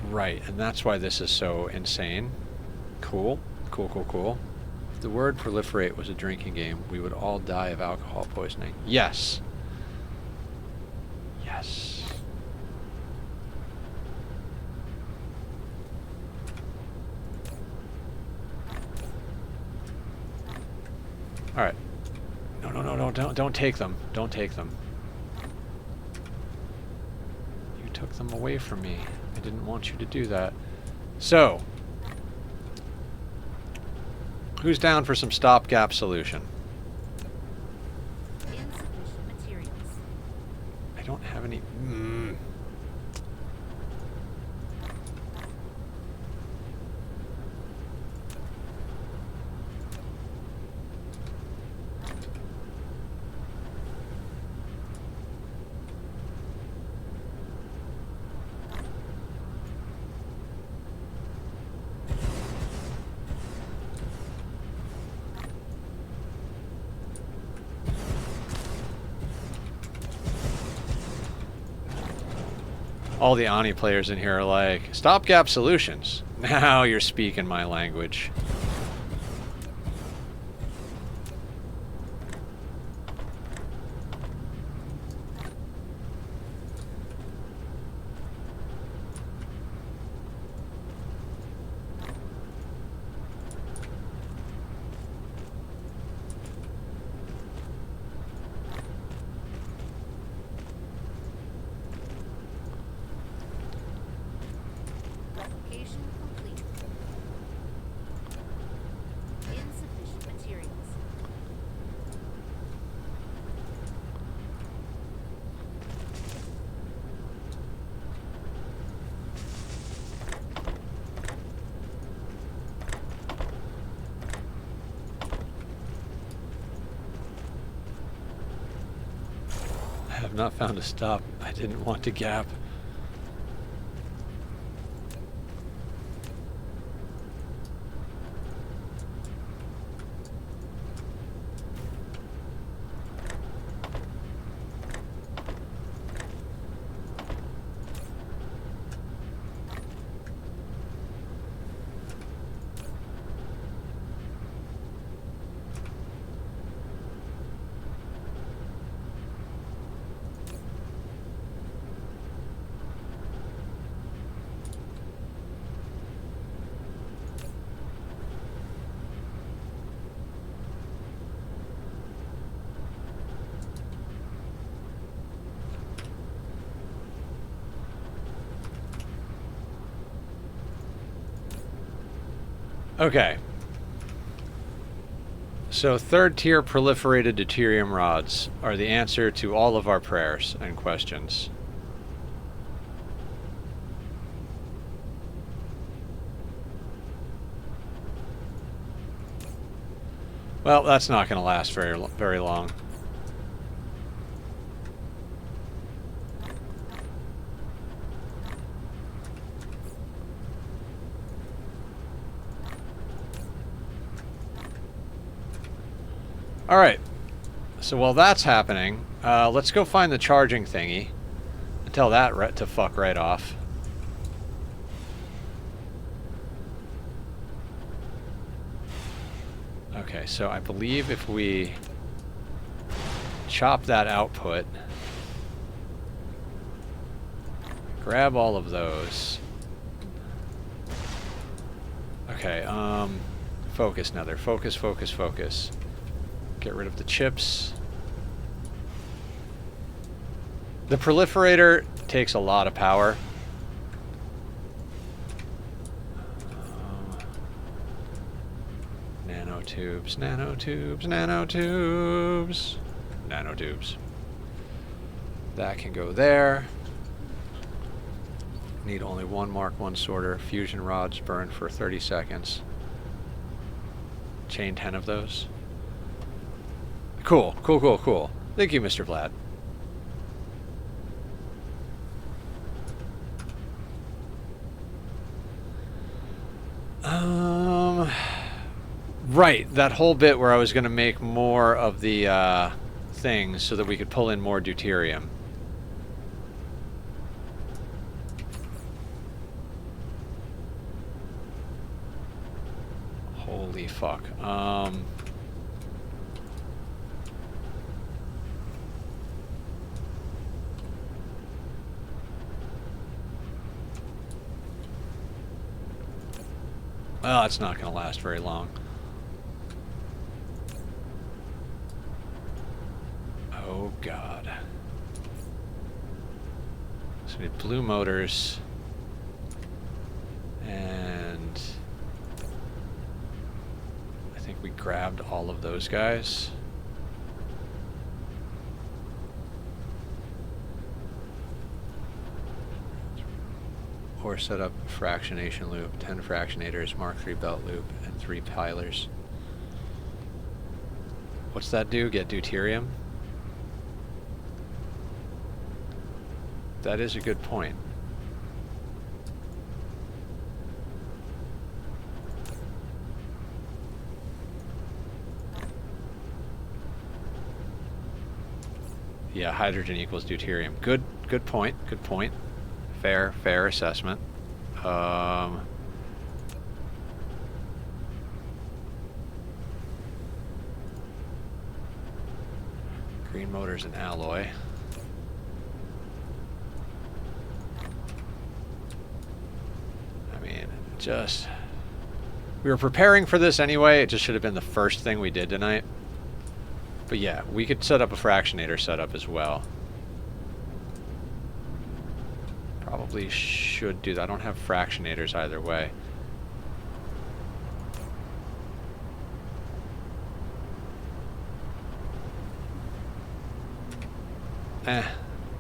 Right, and that's why this is so insane. Cool. If the word proliferate was a drinking game, we would all die of alcohol poisoning. Yes. Yes. All right. No, don't take them. Don't take them. took them away from me. I didn't want you to do that. So, who's down for some stopgap solution? Insufficient materials. I don't have any... All the Ani players in here are like, stopgap solutions. Now you're speaking my language. Replication complete. Insufficient materials. I have not found a stop. I didn't want to gap. Okay. So third tier proliferated deuterium rods are the answer to all of our prayers and questions. Well, that's not going to last very long. Alright, so while that's happening, let's go find the charging thingy and tell that to fuck right off. Okay, so I believe if we chop that output, grab all of those. Okay, focus, Nether. Focus, focus, focus. Get rid of the chips. The proliferator takes a lot of power. Nanotubes, nanotubes, nanotubes. Nanotubes. That can go there. Need only one Mark 1 sorter. Fusion rods burn for 30 seconds. Chain 10 of those. Cool, cool, cool, cool. Thank you, Mr. Vlad. Right, that whole bit where I was going to make more of the things so that we could pull in more deuterium. Holy fuck. Well, it's not going to last very long. Oh, God. So we need blue motors. And I think we grabbed all of those guys. Or set up fractionation loop, 10 fractionators, Mark III belt loop, and 3 pilers. What's that do? Get deuterium? That is a good point. Yeah, hydrogen equals deuterium. Good point, good point. Fair assessment. Green motors and alloy. I mean, just... We were preparing for this anyway, it just should have been the first thing we did tonight. But yeah, we could set up a fractionator setup as well. Probably should do that. I don't have fractionators either way.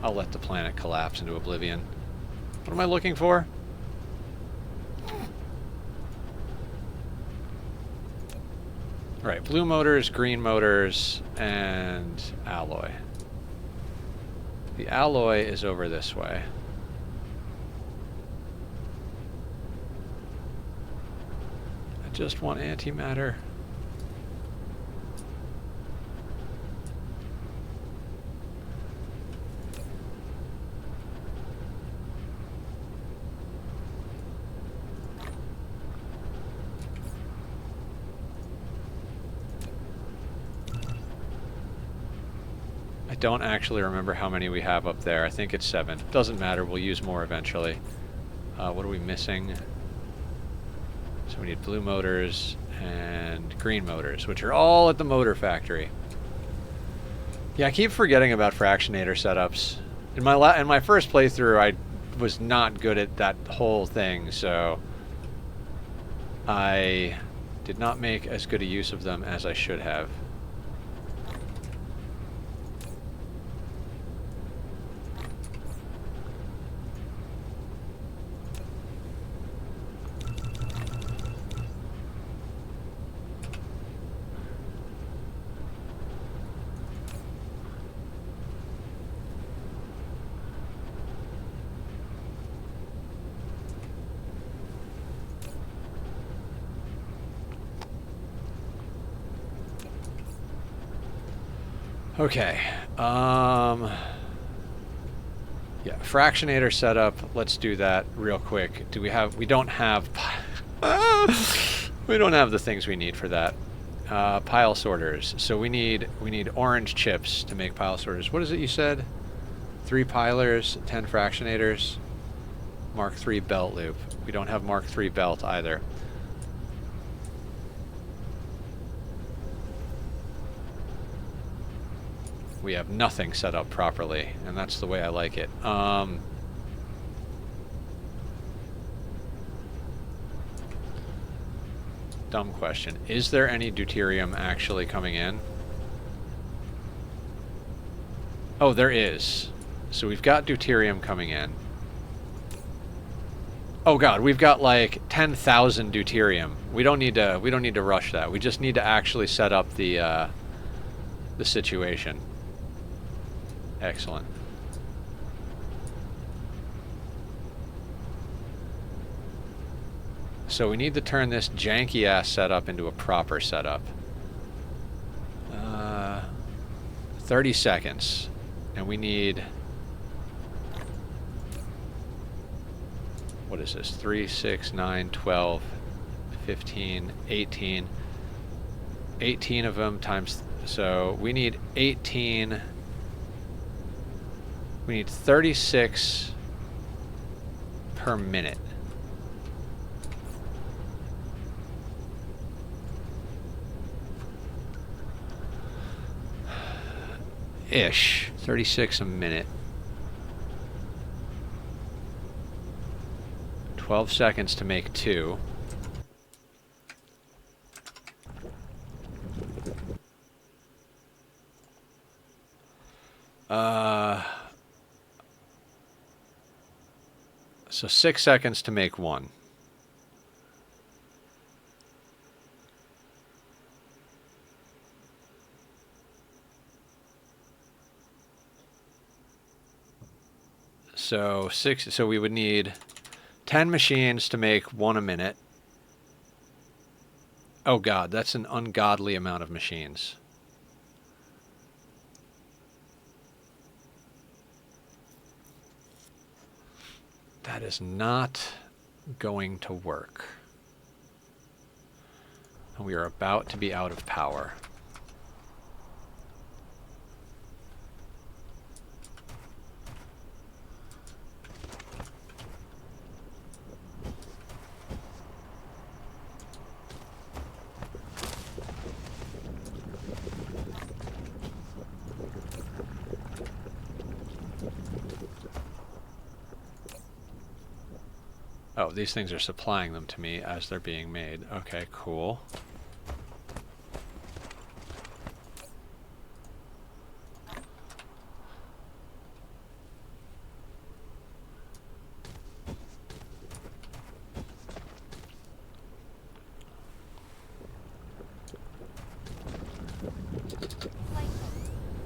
I'll let the planet collapse into oblivion. What am I looking for? Alright, blue motors, green motors, and alloy. The alloy is over this way. I just want antimatter. I don't actually remember how many we have up there. I think it's 7. Doesn't matter, we'll use more eventually. What are we missing? So we need blue motors and green motors, which are all at the motor factory. Yeah, I keep forgetting about fractionator setups. In my first playthrough, I was not good at that whole thing, so I did not make as good a use of them as I should have. Okay, yeah, fractionator setup, let's do that real quick. We don't have, we don't have the things we need for that. Pile sorters, so we need orange chips to make pile sorters. What is it you said? 3 pilers, 10 fractionators, Mark III belt loop. We don't have Mark III belt either. We have nothing set up properly, and that's the way I like it. Dumb question. Is there any deuterium actually coming in? Oh, there is. So we've got deuterium coming in. Oh god, we've got like 10,000 deuterium. We don't need to rush that. We just need to actually set up the situation. Excellent. So we need to turn this janky-ass setup into a proper setup. 30 seconds. And we need... What is this? 3, 6, 9, 12, 15, 18. 18 of them times... So we need 18... We need 36 per minute. Ish. 36 a minute. 12 seconds to make 2. So 6 seconds to make 1. So we would need 10 machines to make 1 a minute. Oh god, that's an ungodly amount of machines. That is not going to work. We are about to be out of power. Oh, these things are supplying them to me as they're being made. Okay, cool.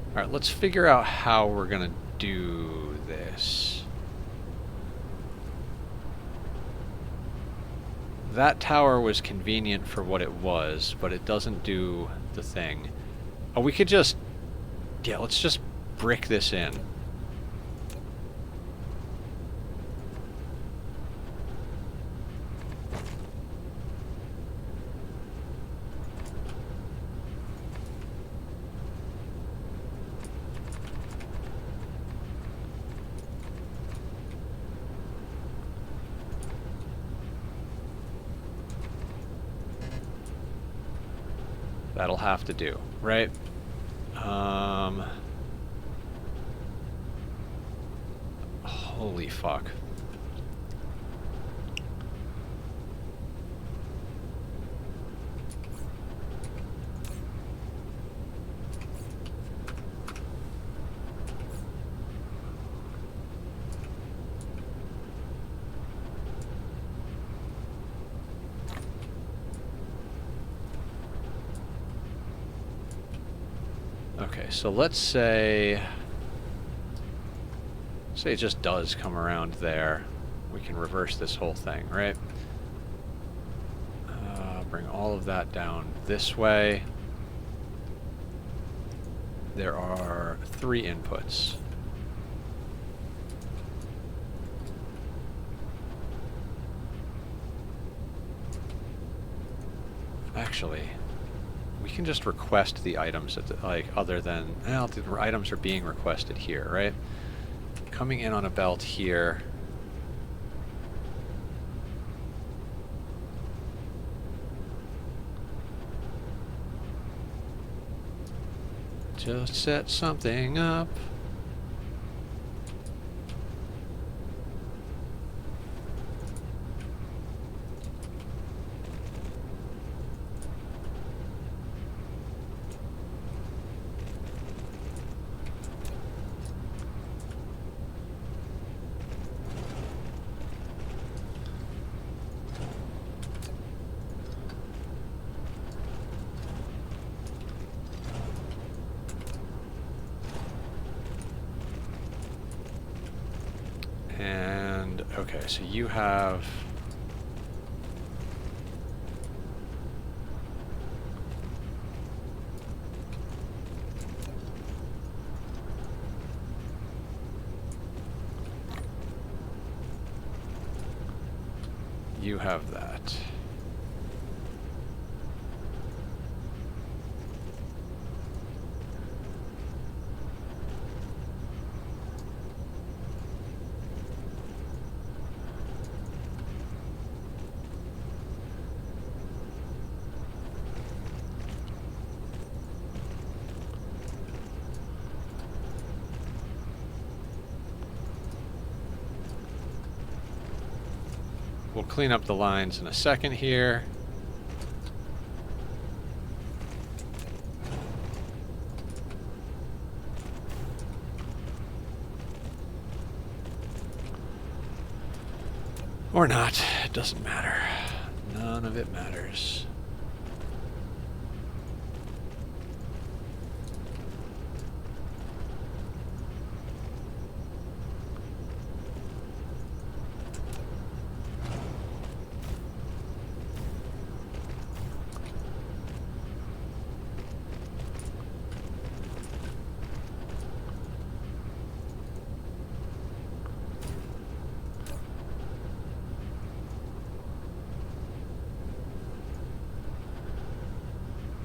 Alright, let's figure out how we're gonna do this. That tower was convenient for what it was, but it doesn't do the thing. Oh, we could just... Yeah, let's just brick this in. That'll have to do, right? Holy fuck. Okay, so let's say it just does come around there. We can reverse this whole thing, right? Bring all of that down this way. There are 3 inputs. Actually, we can just request the items that, like, other than, well, the items are being requested here, right? Coming in on a belt here. Just set something up. And, okay, so you have... You have that. we'll clean up the lines in a second here. Or not. It doesn't matter. None of it matters.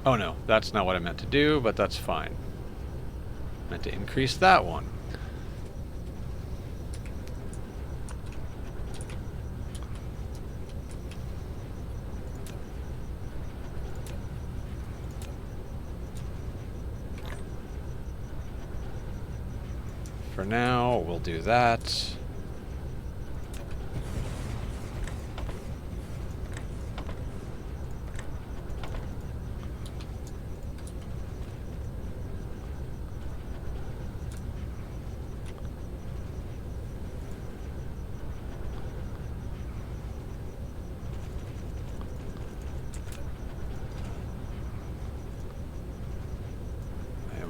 Oh no, that's not what I meant to do, but that's fine. I meant to increase that one. For now, we'll do that.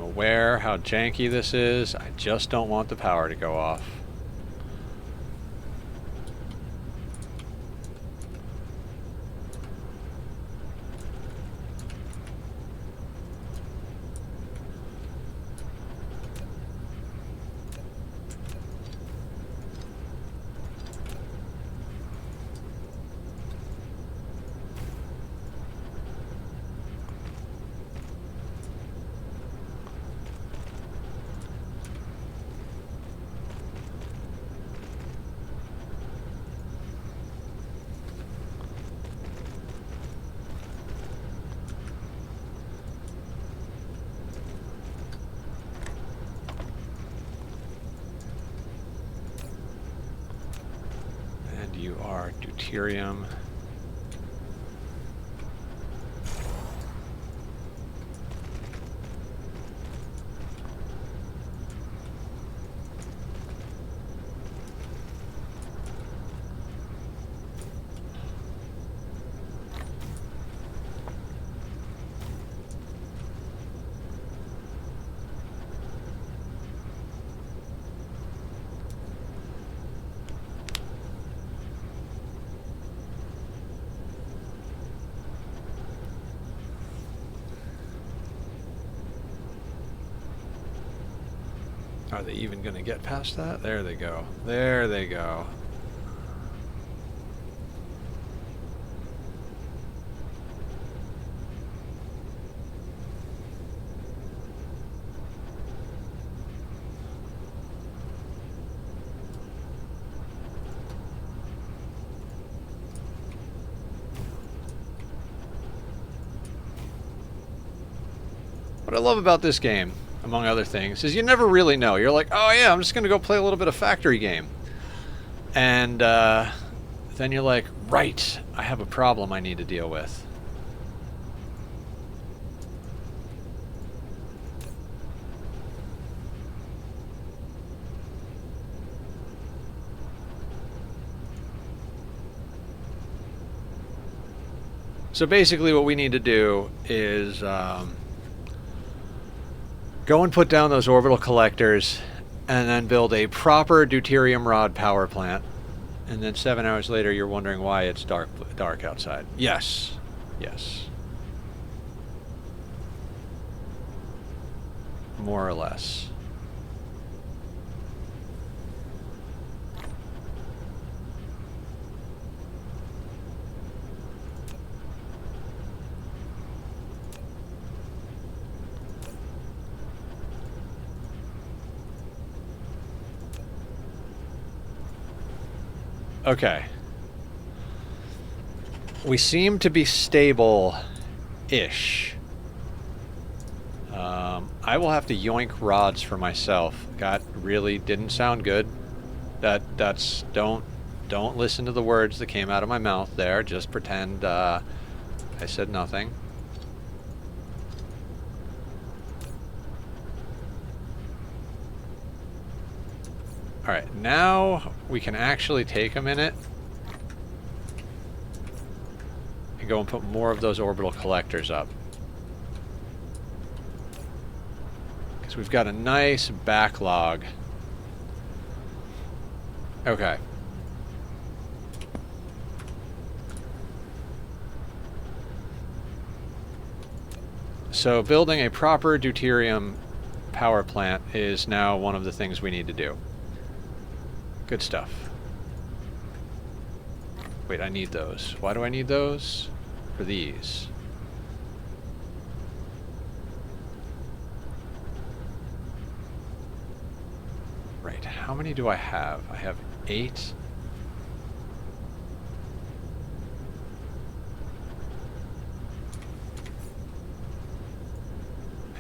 Aware how janky this is. I just don't want the power to go off. You are deuterium. Are they even going to get past that? There they go. There they go. What I love about this game, among other things, is you never really know. You're like, oh yeah, I'm just going to go play a little bit of factory game. And then you're like, right, I have a problem I need to deal with. So basically what we need to do is go and put down those orbital collectors and then build a proper deuterium rod power plant. And then 7 hours later, you're wondering why it's dark outside. Yes. Yes. More or less. Okay. We seem to be stable-ish. I will have to yoink rods for myself. That really didn't sound good. Don't Don't listen to the words that came out of my mouth there. Just pretend I said nothing. Alright, now we can actually take a minute and go and put more of those orbital collectors up. Because we've got a nice backlog. Okay. So building a proper deuterium power plant is now one of the things we need to do. Good stuff. Wait, I need those. Why do I need those? For these. Right, how many do I have? I have 8.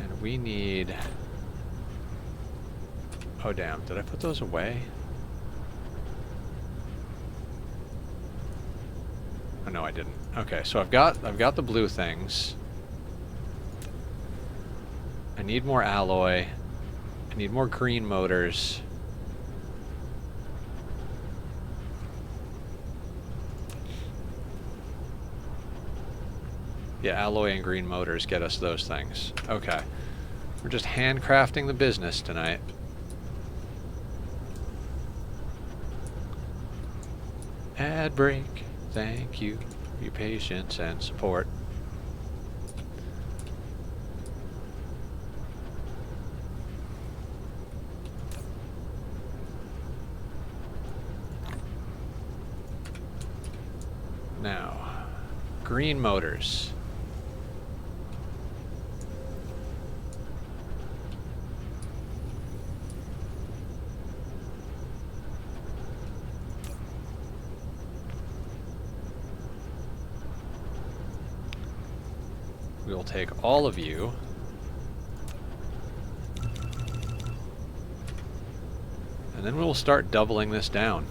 And we need... Oh damn, did I put those away? Oh no, I didn't. Okay, so I've got the blue things. I need more alloy. I need more green motors. Yeah, alloy and green motors get us those things. Okay. We're just handcrafting the business tonight. Ad break. Thank you for your patience and support. Now, green motors. We will take all of you. And then we'll start doubling this down.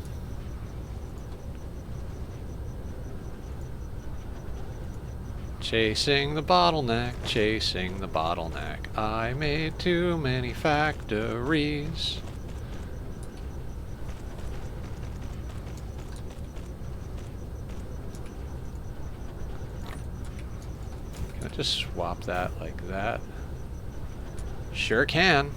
Chasing the bottleneck, chasing the bottleneck. I made too many factories. Can I just swap that like that? Sure can.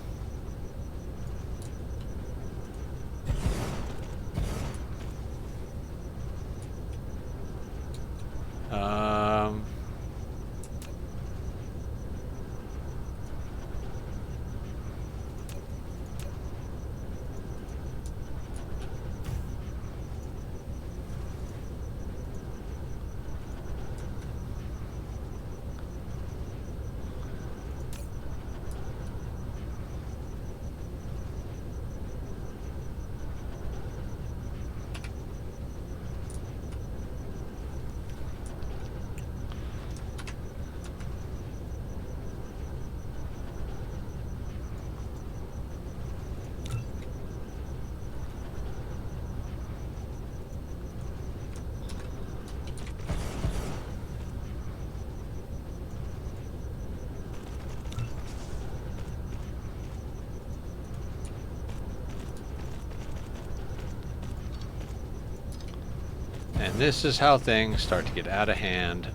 And this is how things start to get out of hand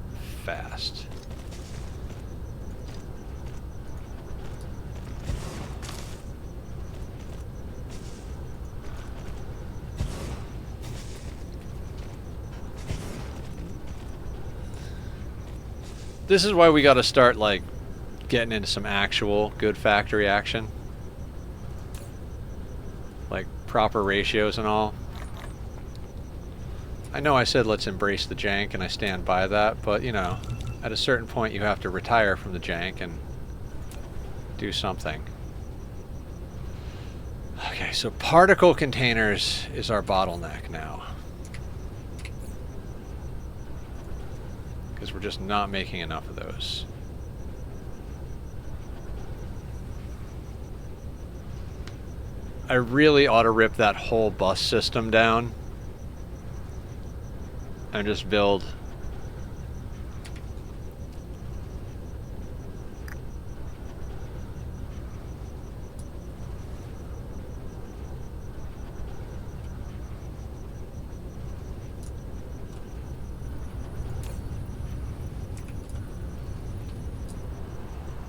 fast. This is why we gotta start, like, getting into some actual good factory action. Like, proper ratios and all. I know I said let's embrace the jank, and I stand by that, but, you know, at a certain point you have to retire from the jank and do something. Okay, so particle containers is our bottleneck now. Because we're just not making enough of those. I really ought to rip that whole bus system down and just build.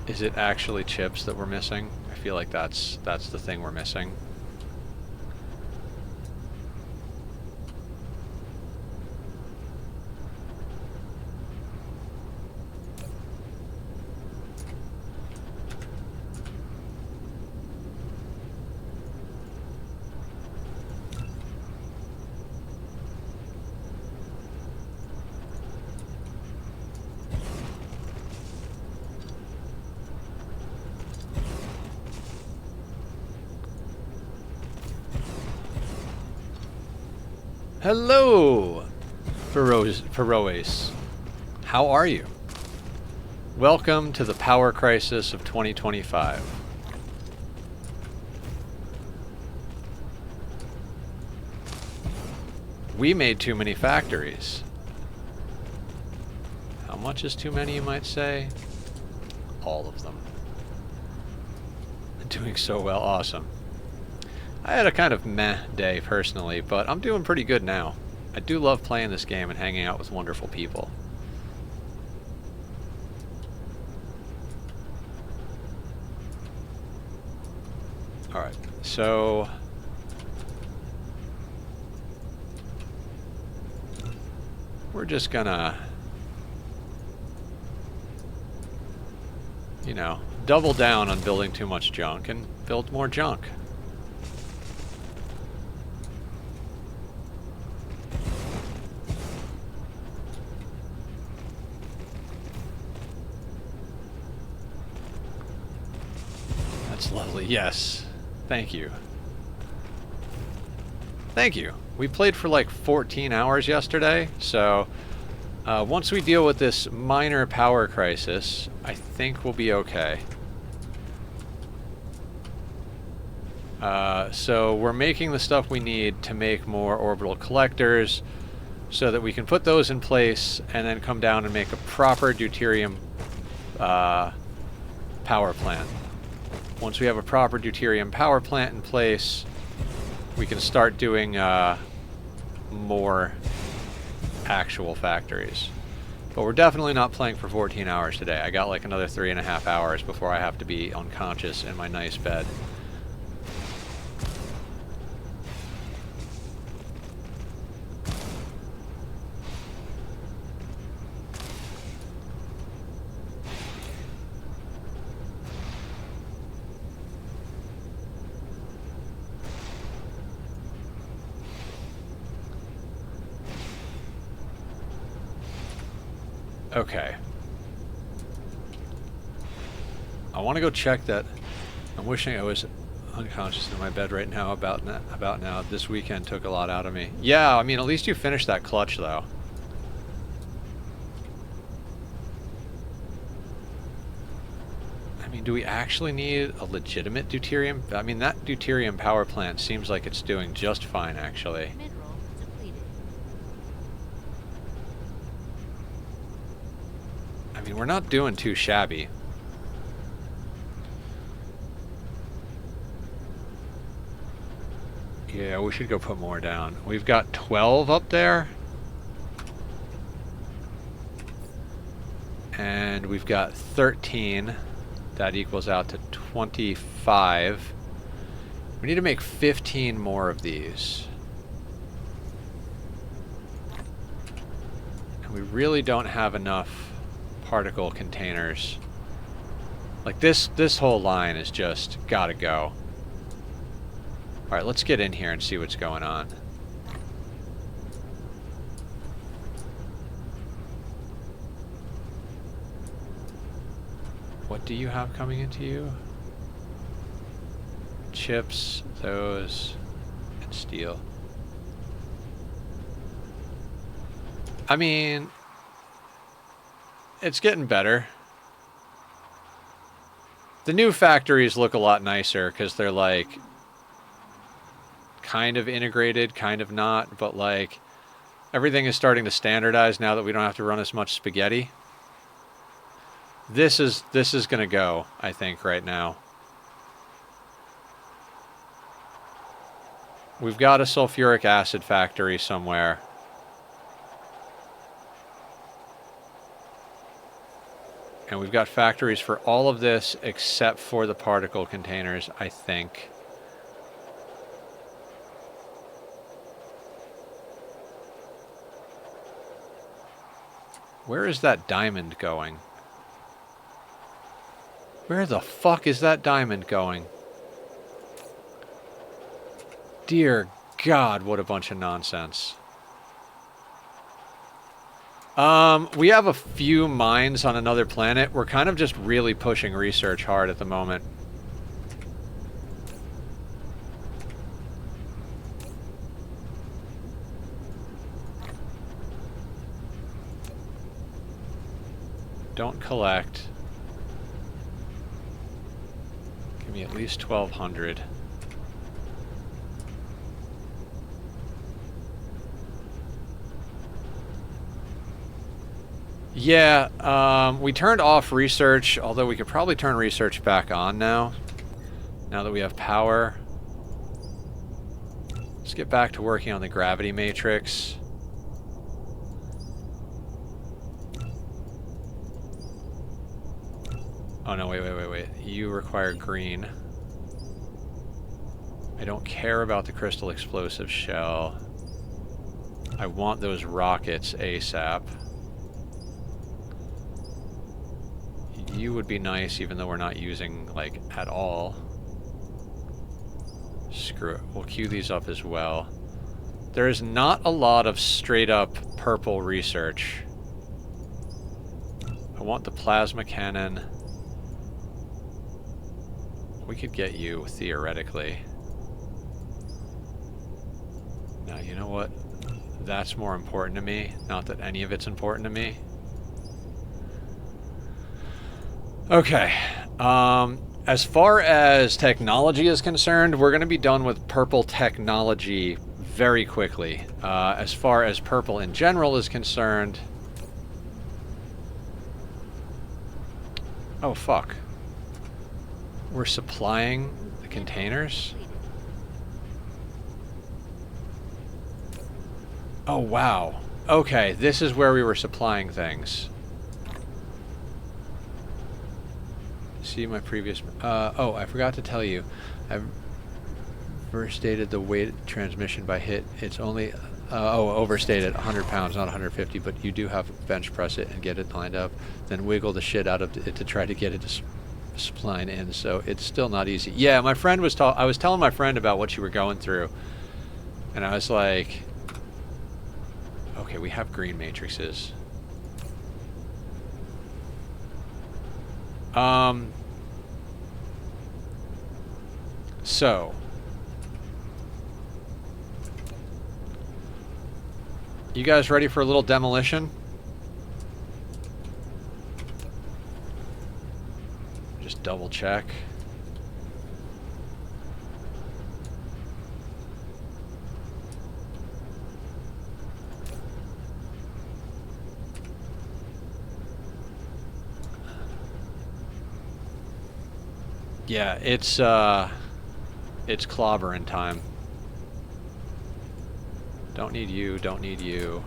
Is it actually chips that we're missing? I feel like that's the thing we're missing. Hello, Feroes. How are you? Welcome to the power crisis of 2025. We made too many factories. How much is too many, you might say? All of them. Doing so well, awesome. I had a kind of meh day personally, but I'm doing pretty good now. I do love playing this game and hanging out with wonderful people. Alright, so we're just gonna, you know, double down on building too much junk and build more junk. That's lovely. Yes. Thank you. Thank you. We played for like 14 hours yesterday, so once we deal with this minor power crisis, I think we'll be okay. So we're making the stuff we need to make more orbital collectors so that we can put those in place and then come down and make a proper deuterium power plant. Once we have a proper deuterium power plant in place, we can start doing more actual factories. But we're definitely not playing for 14 hours today. I got like another 3.5 hours before I have to be unconscious in my nice bed. Okay. I want to go check that. I'm wishing I was unconscious in my bed right now about now. This weekend took a lot out of me. Yeah, I mean, at least you finished that clutch, though. I mean, do we actually need a legitimate deuterium? I mean, that deuterium power plant seems like it's doing just fine, actually. Mineral depleted. I mean, we're not doing too shabby. Yeah, we should go put more down. We've got 12 up there. And we've got 13. That equals out to 25. We need to make 15 more of these. And we really don't have enough particle containers. Like this whole line is just gotta go. Alright, let's get in here and see what's going on. What do you have coming into you? Chips, those, and steel. I mean, it's getting better. The new factories look a lot nicer because they're like kind of integrated, kind of not, but like Everything is starting to standardize now that we don't have to run as much spaghetti. This is going to go, I think, right now. We've got a sulfuric acid factory somewhere. And we've got factories for all of this except for the particle containers, I think. Where is that diamond going? Where the fuck is that diamond going? Dear God, what a bunch of nonsense. We have a few mines on another planet. We're kind of just really pushing research hard at the moment. Don't collect. Give me at least 1,200. Yeah, we turned off research, although we could probably turn research back on now. Now that we have power. Let's get back to working on the gravity matrix. Oh no, wait. You require green. I don't care about the crystal explosive shell. I want those rockets ASAP. You would be nice, even though we're not using, like, at all. Screw it. We'll queue these up as well. There is not a lot of straight-up purple research. I want the plasma cannon. We could get you, theoretically. Now, you know what? That's more important to me. Not that any of it's important to me. Okay. As far as technology is concerned, we're going to be done with purple technology very quickly. As far as purple in general is concerned... Oh, fuck. We're supplying the containers? Oh, wow. Okay, this is where we were supplying things. See my previous... oh, I forgot to tell you. I've overstated the weight transmission by hit. It's only... overstated. 100 pounds, not 150, but you do have to bench press it and get it lined up. Then wiggle the shit out of it to try to get it to spline in, so it's still not easy. Yeah, my friend was... I was telling my friend about what you were going through. And I was like... Okay, we have green matrices. So... You guys ready for a little demolition? Just double check. Yeah, it's clobbering time. Don't need you, don't need you.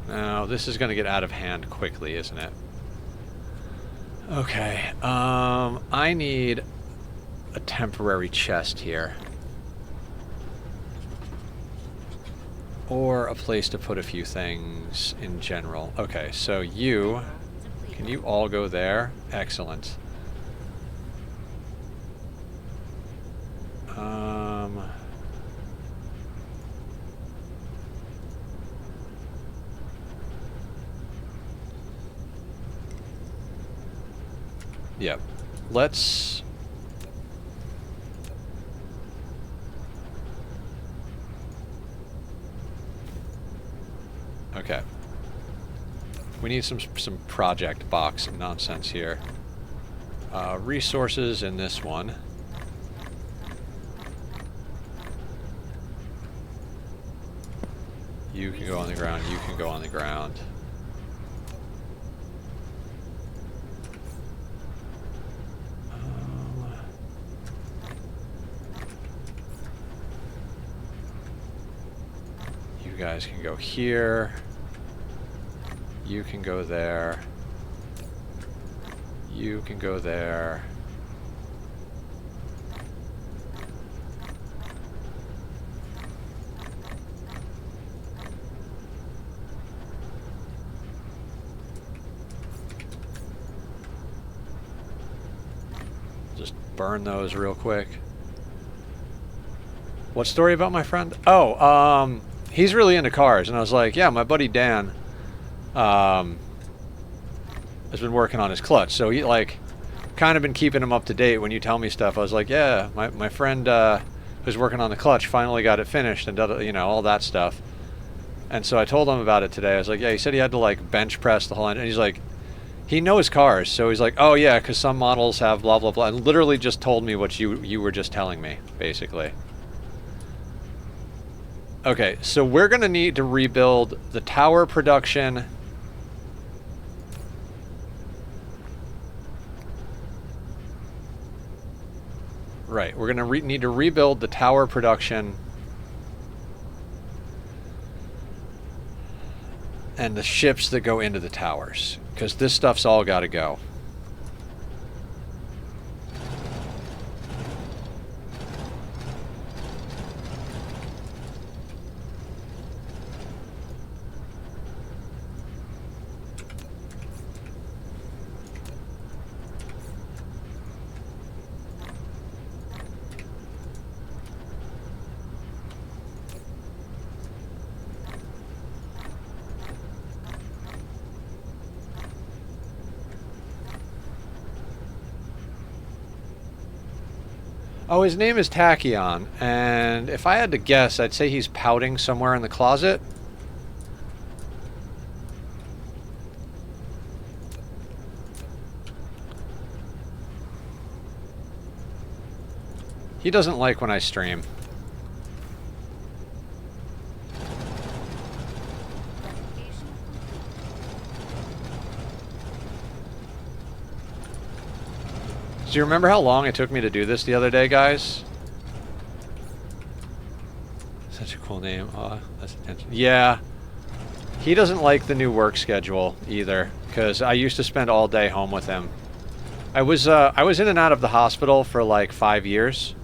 Now, this is going to get out of hand quickly, isn't it? Okay, I need a temporary chest here. Or a place to put a few things in general. Okay, so you... Can you all go there? Excellent. Yep. Let's... Okay. We need some project box nonsense here. Resources in this one. You can go on the ground, you can go on the ground. You guys can go here. You can go there. You can go there. Just burn those real quick. What story about my friend? Oh, he's really into cars, and I was like, yeah, my buddy Dan has been working on his clutch, so he like kind of been keeping him up to date. When you tell me stuff, I was like, yeah, my friend who's working on the clutch finally got it finished, and you know, all that stuff. And so I told him about it today. I was like, yeah, he said he had to like bench press the whole engine, and he's like, he knows cars, so he's like, oh yeah, because some models have blah blah blah, and literally just told me what you were just telling me, basically. Okay, so we're gonna need to rebuild the tower production. Right, we're gonna need to rebuild the tower production and the ships that go into the towers, because this stuff's all got to go. Oh, his name is Tachyon, and if I had to guess, I'd say he's pouting somewhere in the closet. He doesn't like when I stream. Do you remember how long it took me to do this the other day, guys? Such a cool name. That's attention. Yeah. He doesn't like the new work schedule either, because I used to spend all day home with him. I was in and out of the hospital for like 5 years,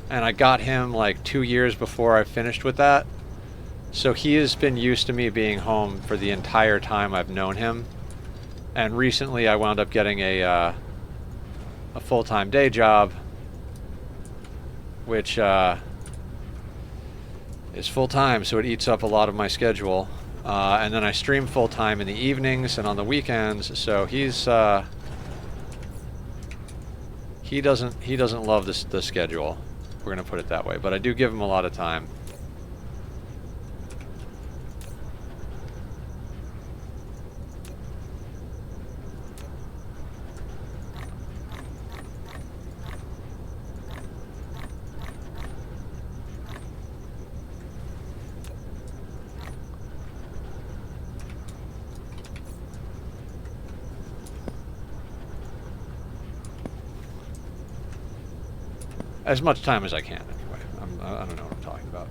and I got him like 2 years before I finished with that. So he has been used to me being home for the entire time I've known him. And recently I wound up getting a full-time day job, which is full-time, so it eats up a lot of my schedule. And then I stream full-time in the evenings and on the weekends, so he doesn't love the schedule. We're gonna put it that way, but I do give him a lot of time. As much time as I can, anyway. I don't know what I'm talking about.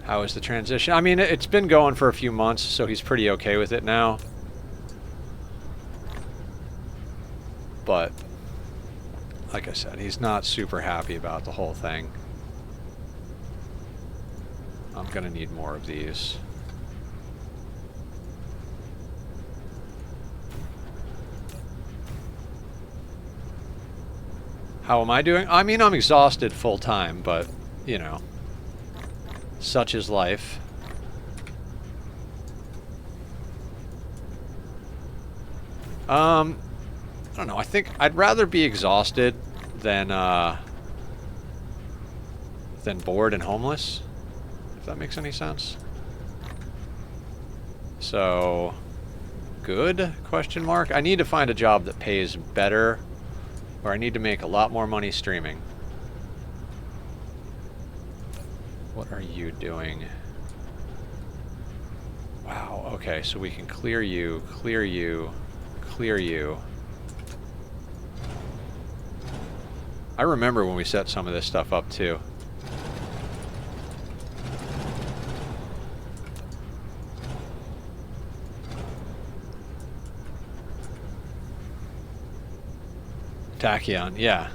How is the transition? I mean, it's been going for a few months, so he's pretty okay with it now. But, like I said, he's not super happy about the whole thing. I'm gonna need more of these. How am I doing? I mean, I'm exhausted full time, but, you know, such is life. I don't know. I think I'd rather be exhausted than bored and homeless, if that makes any sense. So, good? Question mark. I need to find a job that pays better, or I need to make a lot more money streaming. What are you doing? Wow, okay, so we can clear you, clear you, clear you. I remember when we set some of this stuff up too. Tachyon, yeah.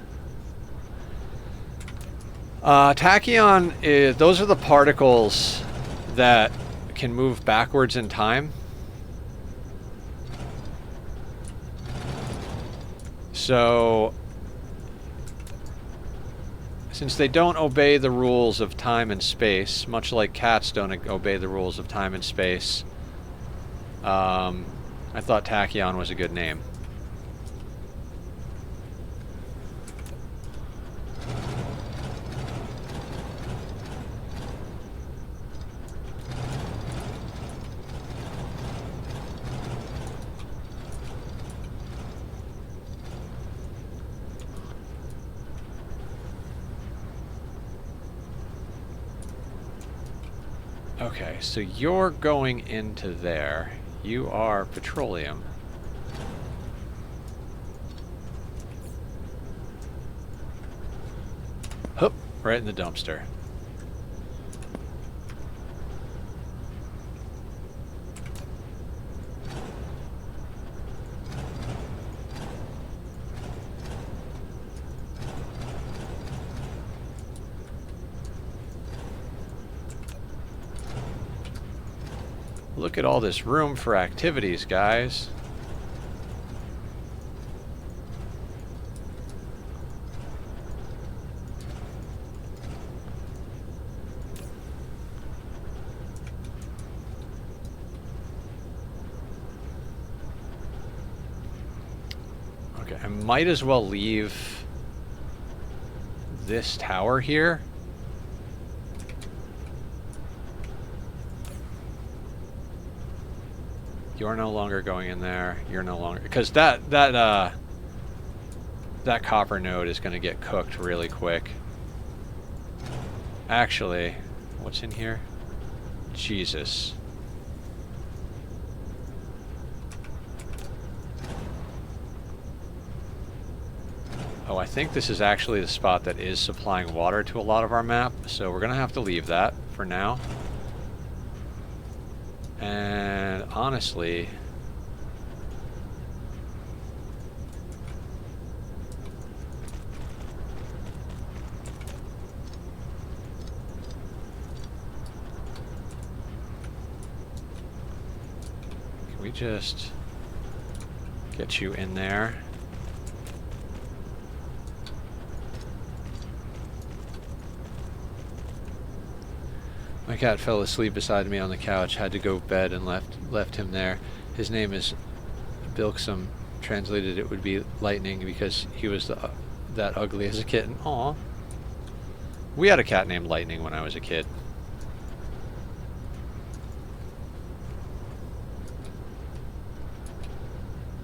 Tachyon is, those are the particles that can move backwards in time. So, since they don't obey the rules of time and space, much like cats don't obey the rules of time and space, I thought Tachyon was a good name. Okay, so you're going into there. You are petroleum. Hup, right in the dumpster. Look at all this room for activities, guys. Okay, I might as well leave this tower here. You're no longer going in there. You're no longer, because that copper node is going to get cooked really quick. Actually, what's in here? Jesus. Oh, I think this is actually the spot that is supplying water to a lot of our map, so we're going to have to leave that for now. And honestly, can we just get you in there? My cat fell asleep beside me on the couch, had to go to bed and left him there. His name is Bilksum. Translated it would be lightning because he was that ugly as a kitten. Aw. We had a cat named Lightning when I was a kid.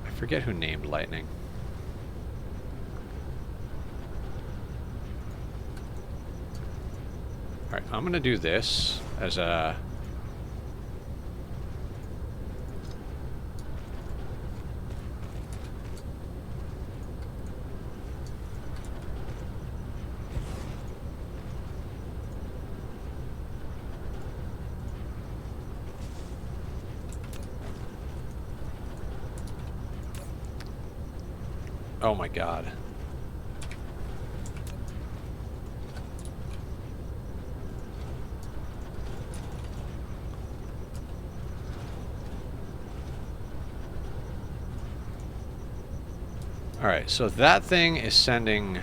I forget who named Lightning. Alright, I'm gonna do this as a... Oh my god. Alright, so that thing is sending...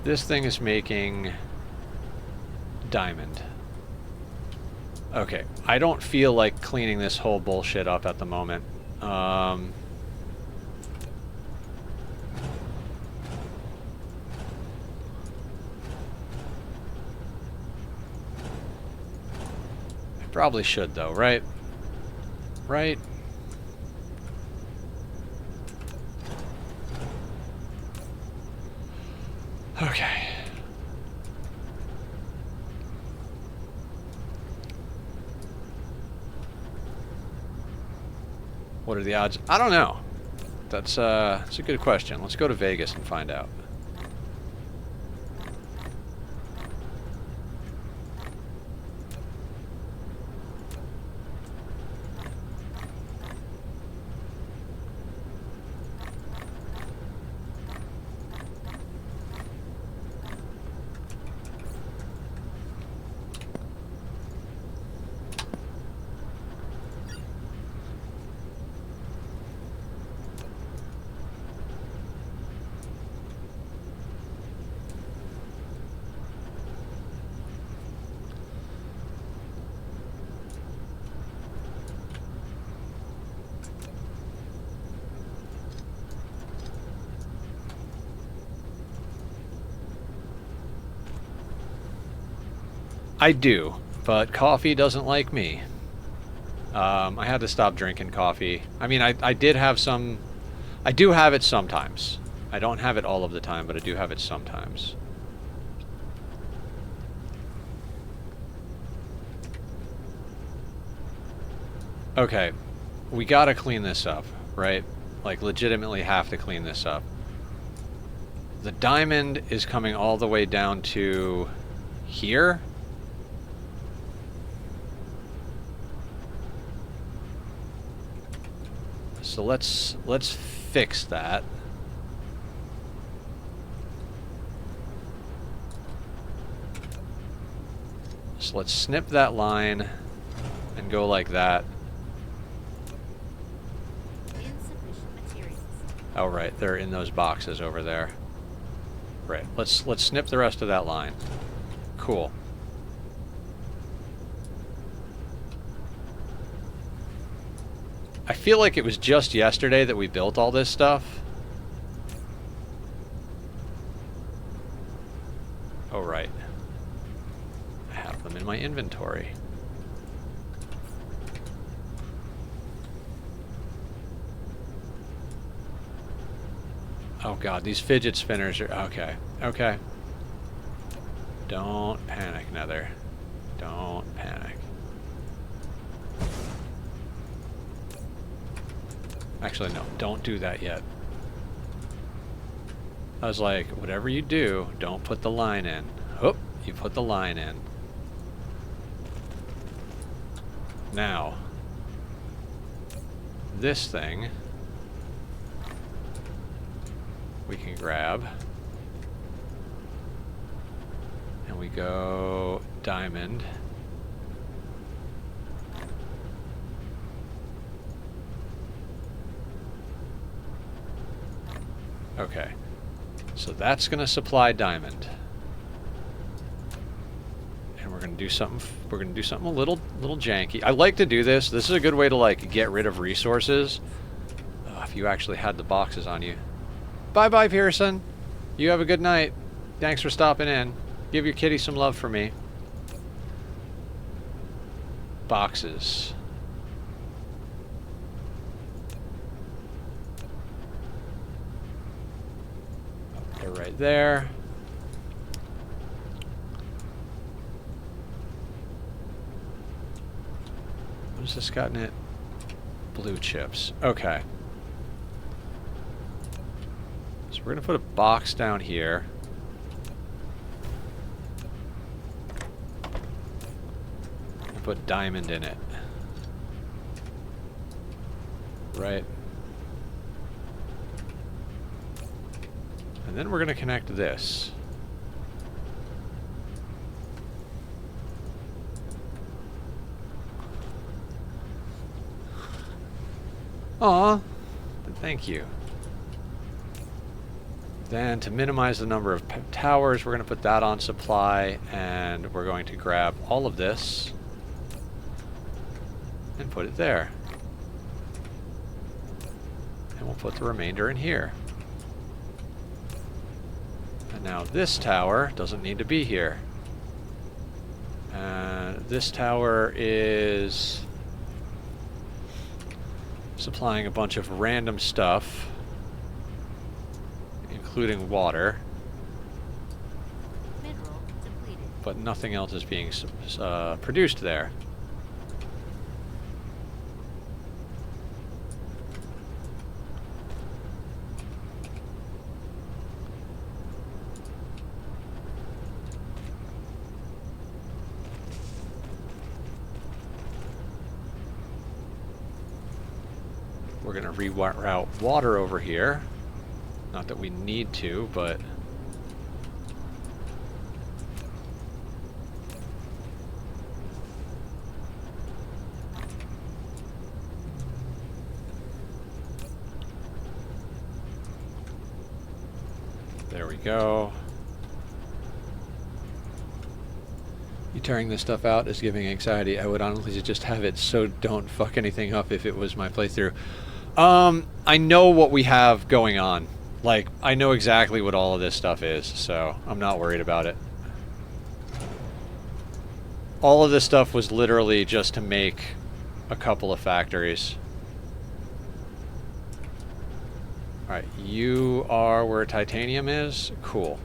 This thing is making diamond. Okay, I don't feel like cleaning this whole bullshit up at the moment. Probably should though, right? Right? Okay. What are the odds? I don't know. That's a good question. Let's go to Vegas and find out. I do, but coffee doesn't like me. I had to stop drinking coffee. I mean, I did have some... I do have it sometimes. I don't have it all of the time, but I do have it sometimes. Okay, we gotta clean this up, right? Like, legitimately have to clean this up. The diamond is coming all the way down to here. So let's fix that. So let's snip that line and go like that. Insufficient materials. Oh right, they're in those boxes over there. Right. Let's snip the rest of that line. Cool. I feel like it was just yesterday that we built all this stuff. Oh, right. I have them in my inventory. Oh god, these fidget spinners are... Okay. Okay. Don't panic, Nether. Don't panic. Actually, no, don't do that yet. I was like, whatever you do, don't put the line in. Oh, you put the line in. Now, this thing we can grab. And we go diamond. Okay, so that's going to supply diamond, and we're going to do something. We're going to do something a little janky. I like to do this. This is a good way to like get rid of resources. If you actually had the boxes on you. Bye bye, Pearson. You have a good night. Thanks for stopping in. Give your kitty some love for me. Boxes. They're right there. What has this got in it? Blue chips. Okay. So we're gonna put a box down here. And put diamond in it. Right. And then we're going to connect this. Aw, thank you. Then to minimize the number of towers, we're going to put that on supply, and we're going to grab all of this and put it there. And we'll put the remainder in here. Now this tower doesn't need to be here. And this tower is supplying a bunch of random stuff, including water. Mineral depleted. But nothing else is being produced there. We're going to reroute water over here. Not that we need to, but... There we go. You tearing this stuff out is giving anxiety. I would honestly just have it so don't fuck anything up if it was my playthrough. I know what we have going on. Like, I know exactly what all of this stuff is, so I'm not worried about it. All of this stuff was literally just to make a couple of factories. Alright, you are where titanium is? Cool.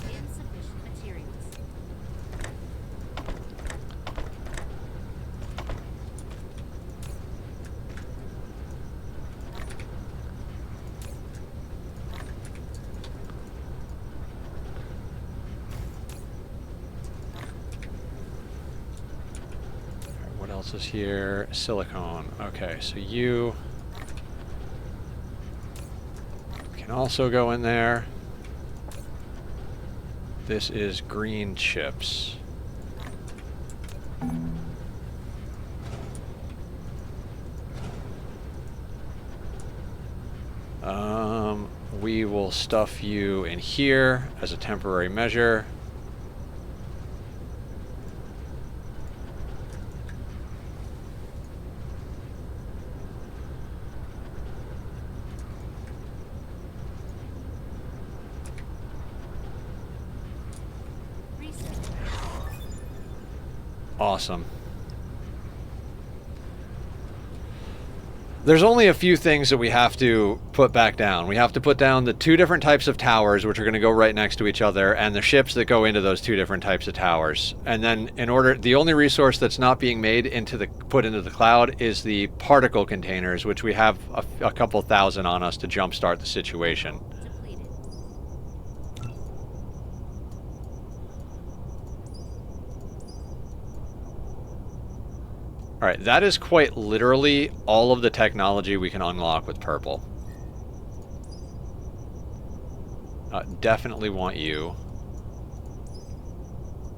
Insufficient materials. What else is here? Silicone. Okay, so you can also go in there. This is green chips. We will stuff you in here as a temporary measure. Research. Awesome. There's only a few things that we have to put back down. We have to put down the two different types of towers, which are going to go right next to each other, and the ships that go into those two different types of towers. And then the only resource that's not being made put into the cloud is the particle containers, which we have a couple thousand on us to jumpstart the situation. Depleted. Alright, that is quite literally all of the technology we can unlock with purple. Definitely want you.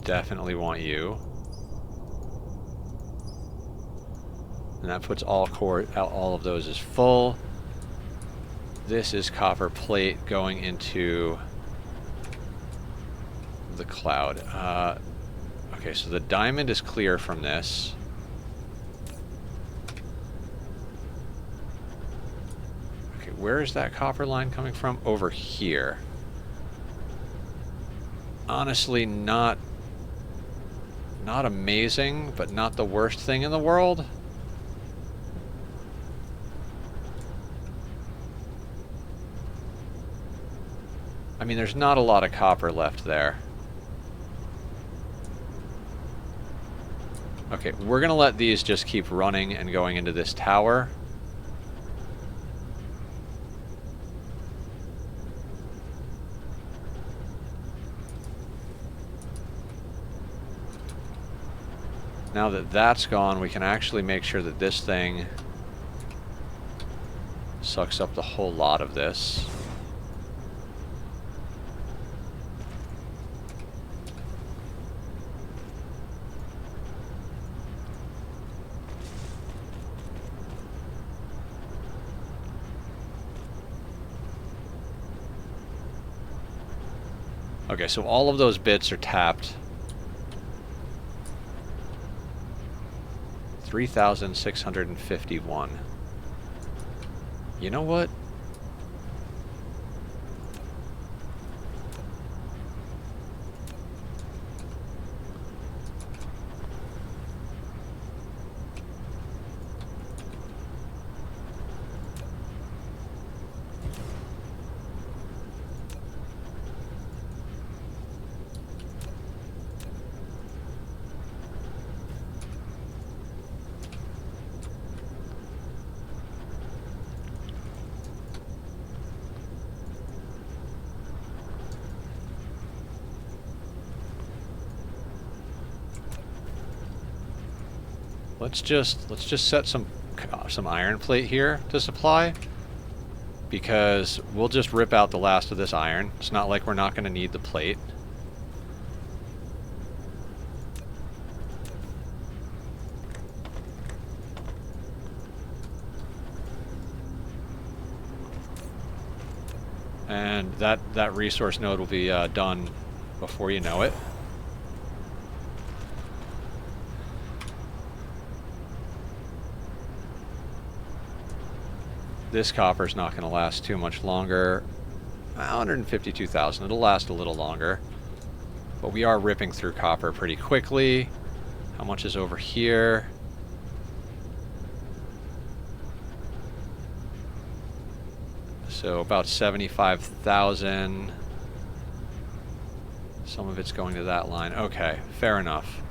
Definitely want you. And that puts all of those as full. This is copper plate going into the cloud. Okay, so the diamond is clear from this. Okay, where is that copper line coming from? Over here. Honestly, not amazing, but not the worst thing in the world. I mean, there's not a lot of copper left there. Okay, we're gonna let these just keep running and going into this tower. Now that that's gone, we can actually make sure that this thing sucks up the whole lot of this. Okay, so all of those bits are tapped 3,651. You know what? Let's just set some iron plate here to supply, because we'll just rip out the last of this iron. It's not like we're not going to need the plate. And that resource node will be done before you know it. This copper's not going to last too much longer. 152,000. It'll last a little longer. But we are ripping through copper pretty quickly. How much is over here? So about 75,000. Some of it's going to that line. Okay, fair enough.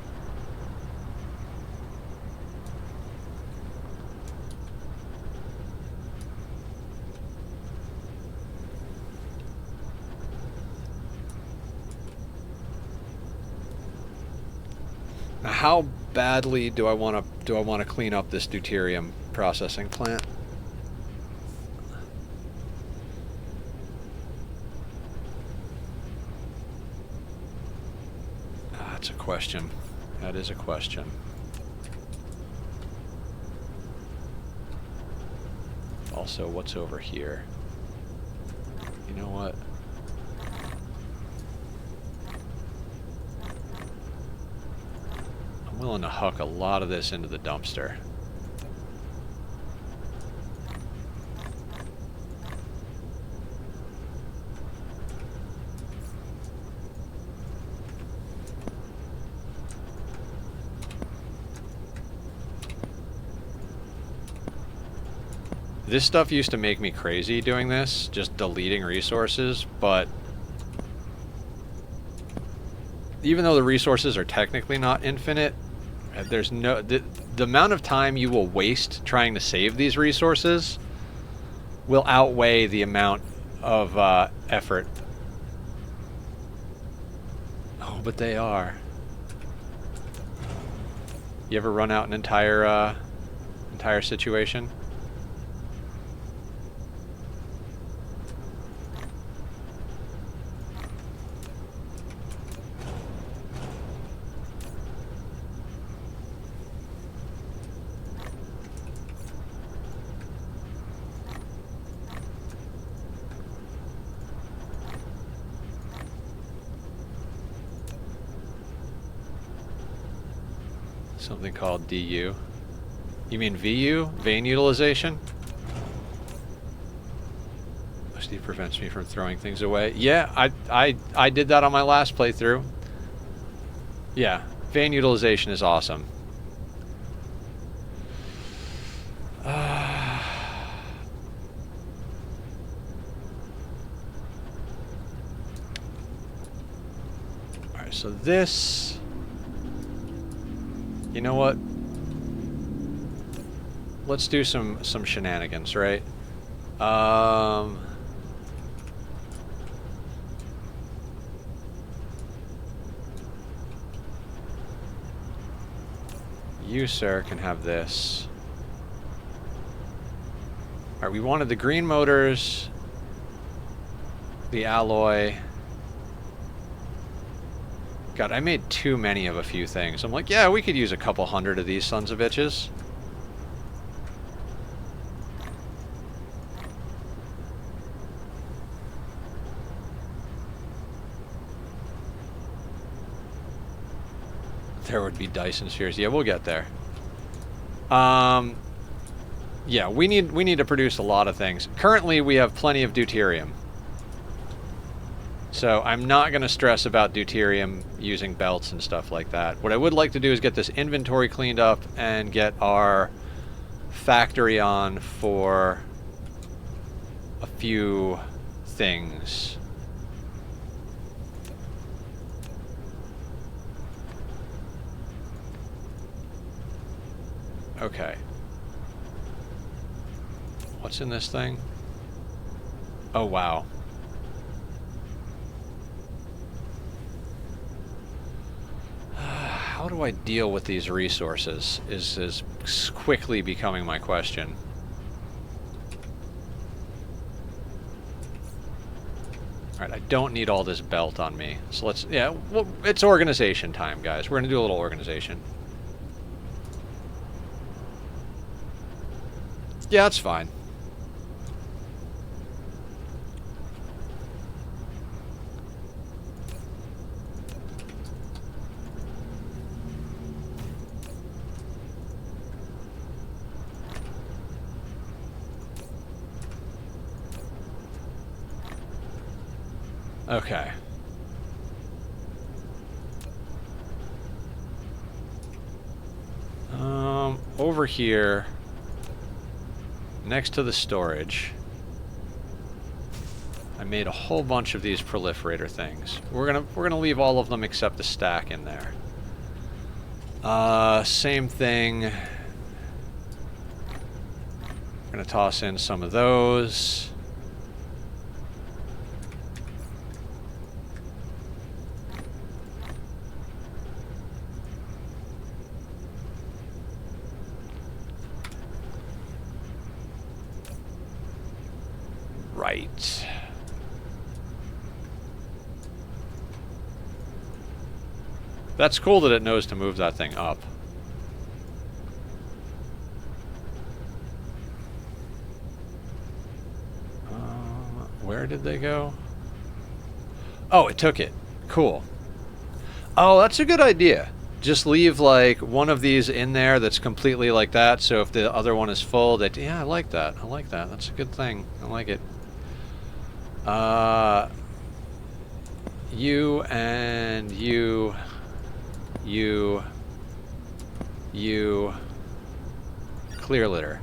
Now, how badly do I want to clean up this deuterium processing plant? That's a question. That is a question. Also, what's over here? You know what? I'm willing to huck a lot of this into the dumpster. This stuff used to make me crazy doing this, just deleting resources, but even though the resources are technically not infinite, there's no the amount of time you will waste trying to save these resources will outweigh the amount of effort. Oh, but they are. You ever run out an entire situation? Something called DU. You mean VU? Vein utilization? Mostly prevents me from throwing things away. Yeah, I did that on my last playthrough. Yeah, vein utilization is awesome. Alright, so this... You know what? Let's do some shenanigans, right? You, sir, can have this. Alright, we wanted the green motors, the alloy. God, I made too many of a few things. I'm like, yeah, we could use a couple hundred of these sons of bitches. There would be Dyson spheres. Yeah, we'll get there. Yeah, we need to produce a lot of things. Currently, we have plenty of deuterium. So I'm not going to stress about deuterium using belts and stuff like that. What I would like to do is get this inventory cleaned up and get our factory on for a few things. Okay. What's in this thing? Oh, wow. How do I deal with these resources is quickly becoming my question. Alright, I don't need all this belt on me. So let's, yeah, well, it's organization time, guys. We're going to do a little organization. Yeah, that's fine. Okay. Over here, next to the storage, I made a whole bunch of these proliferator things. We're gonna leave all of them except the stack in there. Same thing. We're gonna toss in some of those. Right. That's cool that it knows to move that thing up. Where did they go? Oh, it took it. Cool. Oh, that's a good idea. Just leave like one of these in there that's completely like that, so if the other one is full, that, yeah, I like that. I like that. That's a good thing. I like it. You and you, clear litter.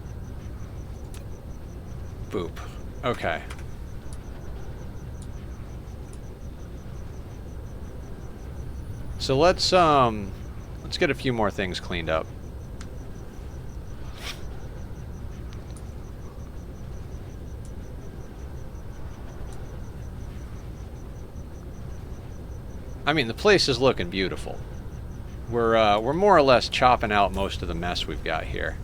Boop. Okay. So let's get a few more things cleaned up. I mean, the place is looking beautiful. We're more or less chopping out most of the mess we've got here.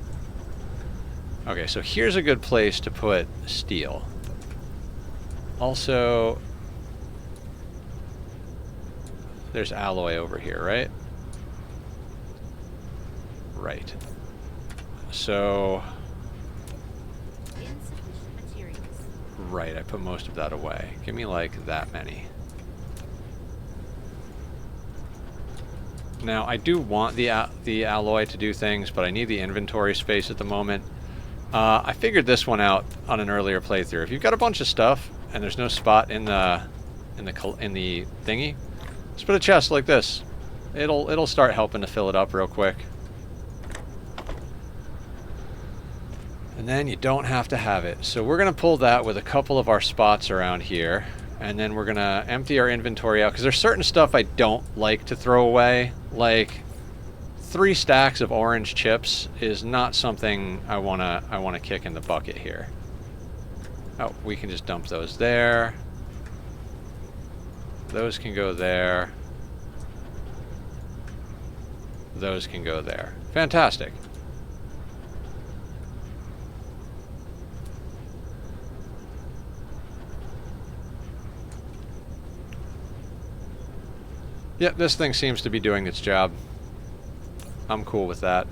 Okay, so here's a good place to put steel. Also, there's alloy over here, right? Right. So, Insufficient materials. right, I put most of that away. Give me like that many. Now, I do want the alloy to do things, but I need the inventory space at the moment. I figured this one out on an earlier playthrough. If you've got a bunch of stuff and there's no spot in the thingy, just put a chest like this. It'll start helping to fill it up real quick. And then you don't have to have it. So we're gonna pull that with a couple of our spots around here. And then we're gonna empty our inventory out, because there's certain stuff I don't like to throw away. Like 3 stacks of orange chips is not something I wanna kick in the bucket here. Oh, we can just dump those there. Those can go there. Those can go there. Fantastic. Yep, this thing seems to be doing its job. I'm cool with that.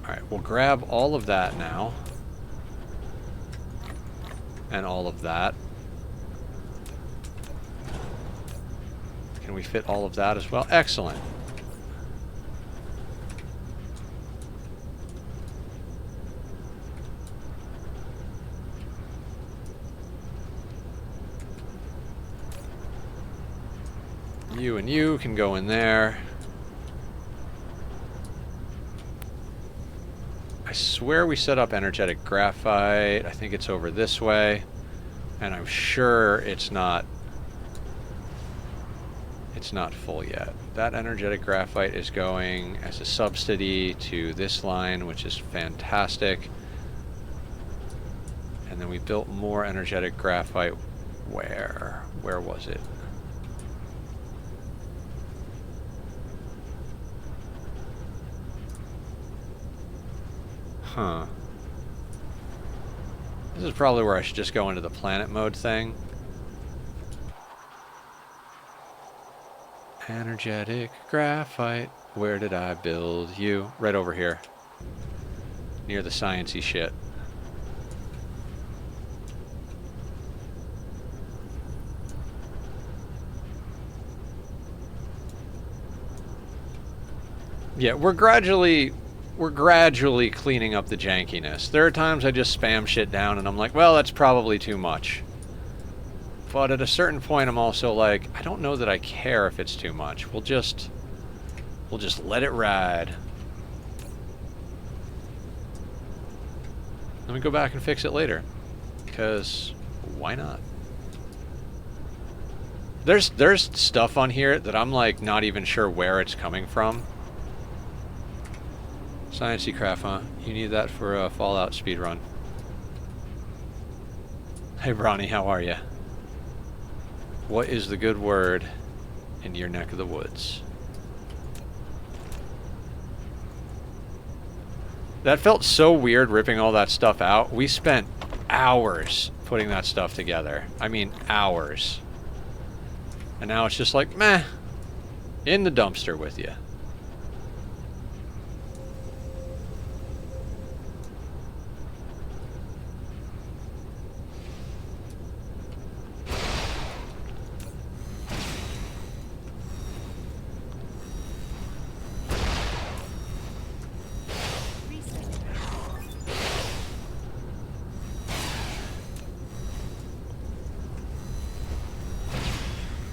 Alright, we'll grab all of that now. And all of that. Can we fit all of that as well? Excellent. You and you can go in there. I swear we set up energetic graphite. I think it's over this way. And I'm sure it's not full yet. That energetic graphite is going as a subsidy to this line, which is fantastic. And then we built more energetic graphite. Where was it? Huh. This is probably where I should just go into the planet mode thing. Energetic graphite. Where did I build you? Right over here. Near the sciencey shit. Yeah, we're gradually cleaning up the jankiness. There are times I just spam shit down and I'm like, well, that's probably too much. But at a certain point, I'm also like, I don't know that I care if it's too much. We'll just let it ride. Let me go back and fix it later. Because why not? There's stuff on here that I'm like not even sure where it's coming from. Sciencey craft, huh? You need that for a Fallout speedrun. Hey, Bronny, how are you? What is the good word in your neck of the woods? That felt so weird ripping all that stuff out. We spent hours putting that stuff together. I mean, hours. And now it's just like, meh, in the dumpster with you.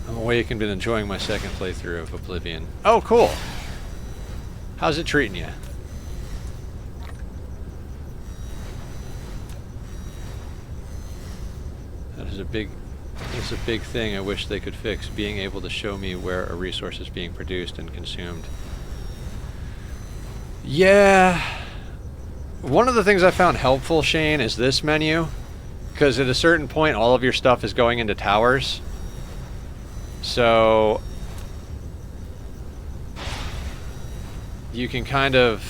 Awake and been enjoying my second playthrough of Oblivion. Oh, cool. How's it treating you? That is a big thing I wish they could fix, being able to show me where a resource is being produced and consumed. Yeah. One of the things I found helpful, Shane, is this menu. Because at a certain point, all of your stuff is going into towers. So you can kind of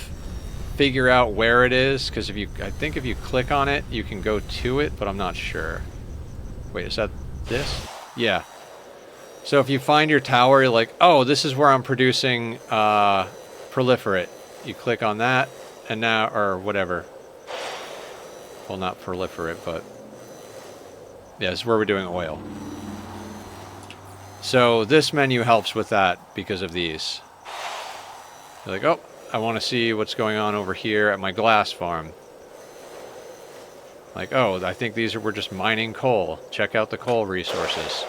figure out where it is, because I think if you click on it, you can go to it, but I'm not sure. Wait, is that this? Yeah. So if you find your tower, you're like, oh, this is where I'm producing proliferate. You click on that, and now, or whatever. Well, not proliferate, but yeah, this is where we're doing oil. So this menu helps with that because of these. You're like, oh, I want to see what's going on over here at my glass farm. Like, oh, I think we're just mining coal. Check out the coal resources.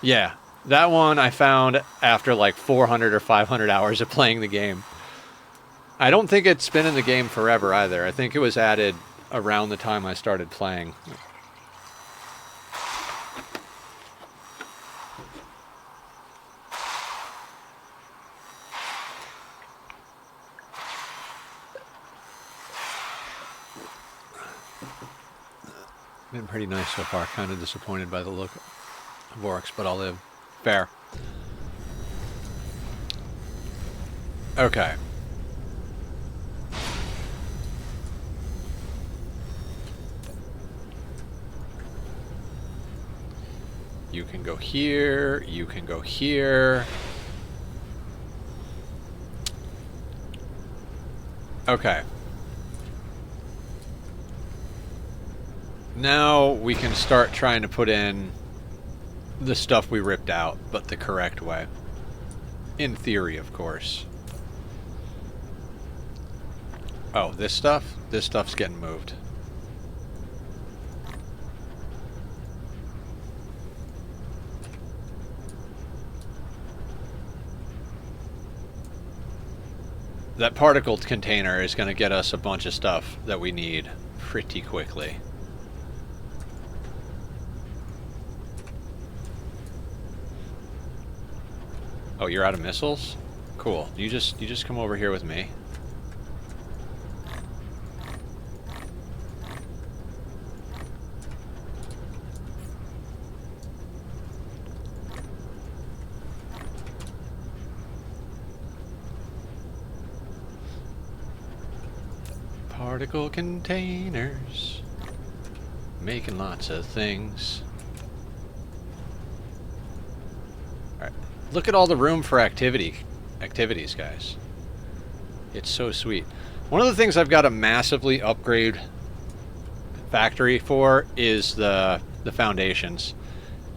Yeah, that one I found after like 400 or 500 hours of playing the game. I don't think it's been in the game forever either. I think it was added around the time I started playing. Been pretty nice so far. Kind of disappointed by the look of orcs, but I'll live. Fair. Okay. You can go here. You can go here. Okay. Now we can start trying to put in the stuff we ripped out, but the correct way. In theory, of course. Oh, this stuff? This stuff's getting moved. that particle container is going to get us a bunch of stuff that we need pretty quickly. Oh, you're out of missiles? Cool. You just come over here with me. Particle containers. Making lots of things. Alright. Look at all the room for activities, guys. It's so sweet. One of the things I've got to massively upgrade factory for is the foundations.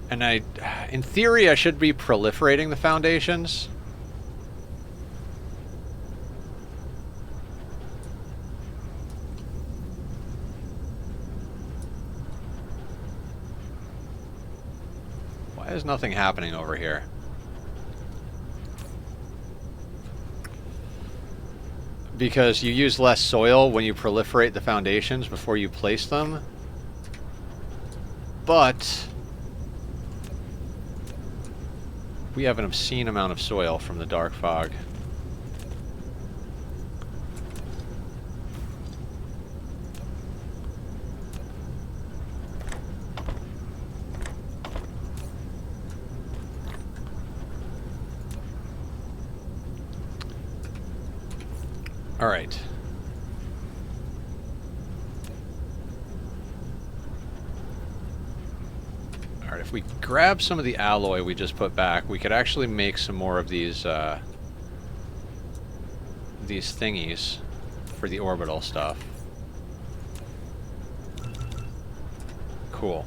And in theory, I should be proliferating the foundations. Why is nothing happening over here? Because you use less soil when you proliferate the foundations before you place them. But we have an obscene amount of soil from the dark fog. All right. All right, if we grab some of the alloy we just put back, we could actually make some more of these thingies for the orbital stuff. Cool.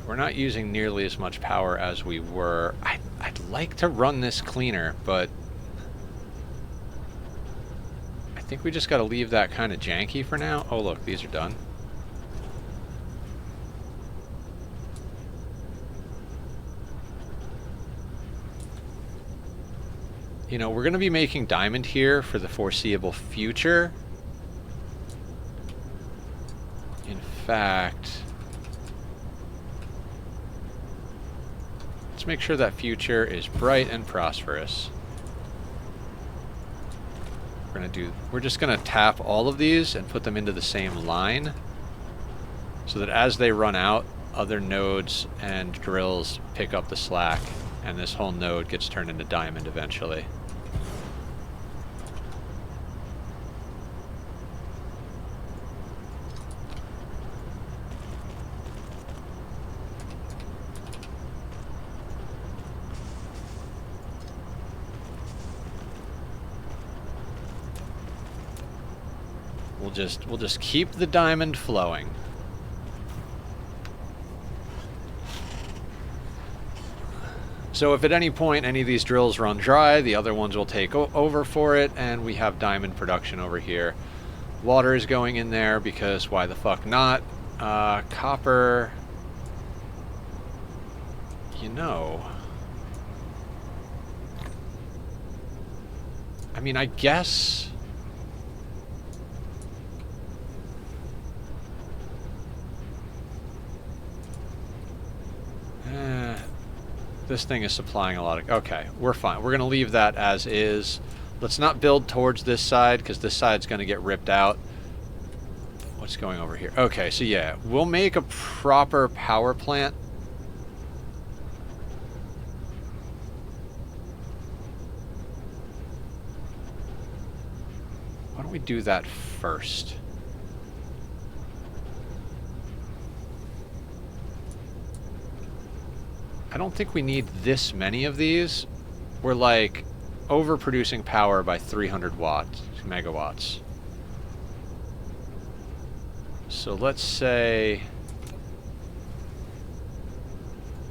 We're not using nearly as much power as we were. I'd like to run this cleaner, but I think we just got to leave that kind of janky for now. Oh, look, these are done. You know, we're going to be making diamond here for the foreseeable future. In fact, let's make sure that future is bright and prosperous. We're just gonna tap all of these and put them into the same line so that as they run out, other nodes and drills pick up the slack and this whole node gets turned into diamond eventually. We'll just keep the diamond flowing. So if at any point any of these drills run dry, the other ones will take over for it, and we have diamond production over here. Water is going in there because why the fuck not? Copper, you know, I mean, I guess this thing is supplying a lot of... Okay, we're fine. We're going to leave that as is. Let's not build towards this side, because this side's going to get ripped out. What's going over here? Okay, so yeah, we'll make a proper power plant. Why don't we do that first? I don't think we need this many of these. We're like overproducing power by 300 megawatts. So let's say...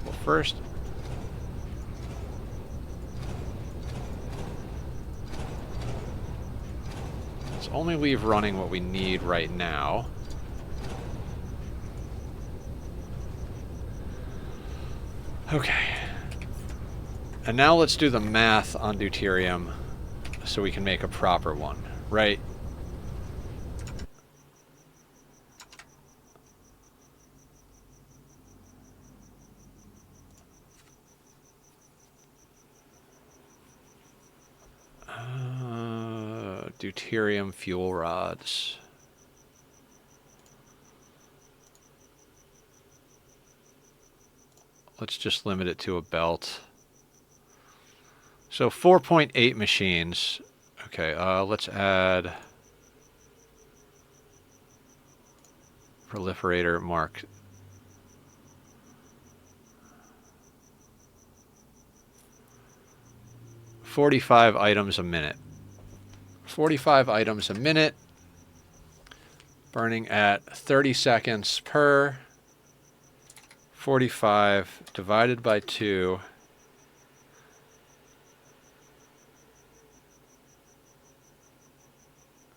Well, first... Let's only leave running what we need right now. Okay. And now let's do the math on deuterium so we can make a proper one, right? Deuterium fuel rods. Let's just limit it to a belt. So 4.8 machines. Okay, let's add proliferator mark. $45 items a minute. 45 items a minute, burning at 30 seconds per. 45 divided by 2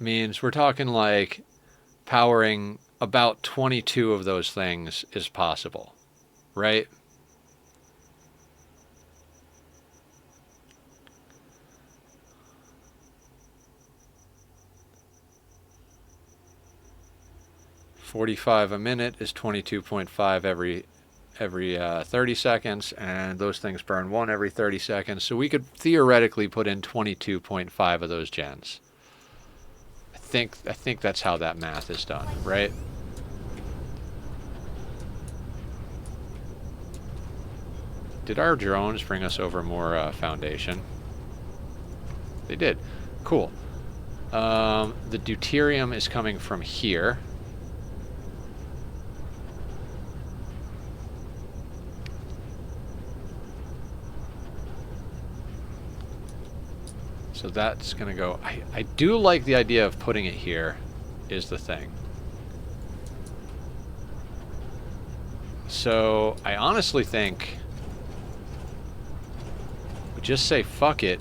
means we're talking like powering about 22 of those things is possible, right? $45 a minute is 22.5 every 30 seconds, and those things burn 1 every 30 seconds. So we could theoretically put in 22.5 of those gens. I think that's how that math is done, right? Did our drones bring us over more foundation? They did. Cool. The deuterium is coming from here. So that's going to go... I do like the idea of putting it here, is the thing. So I honestly think we just say fuck it.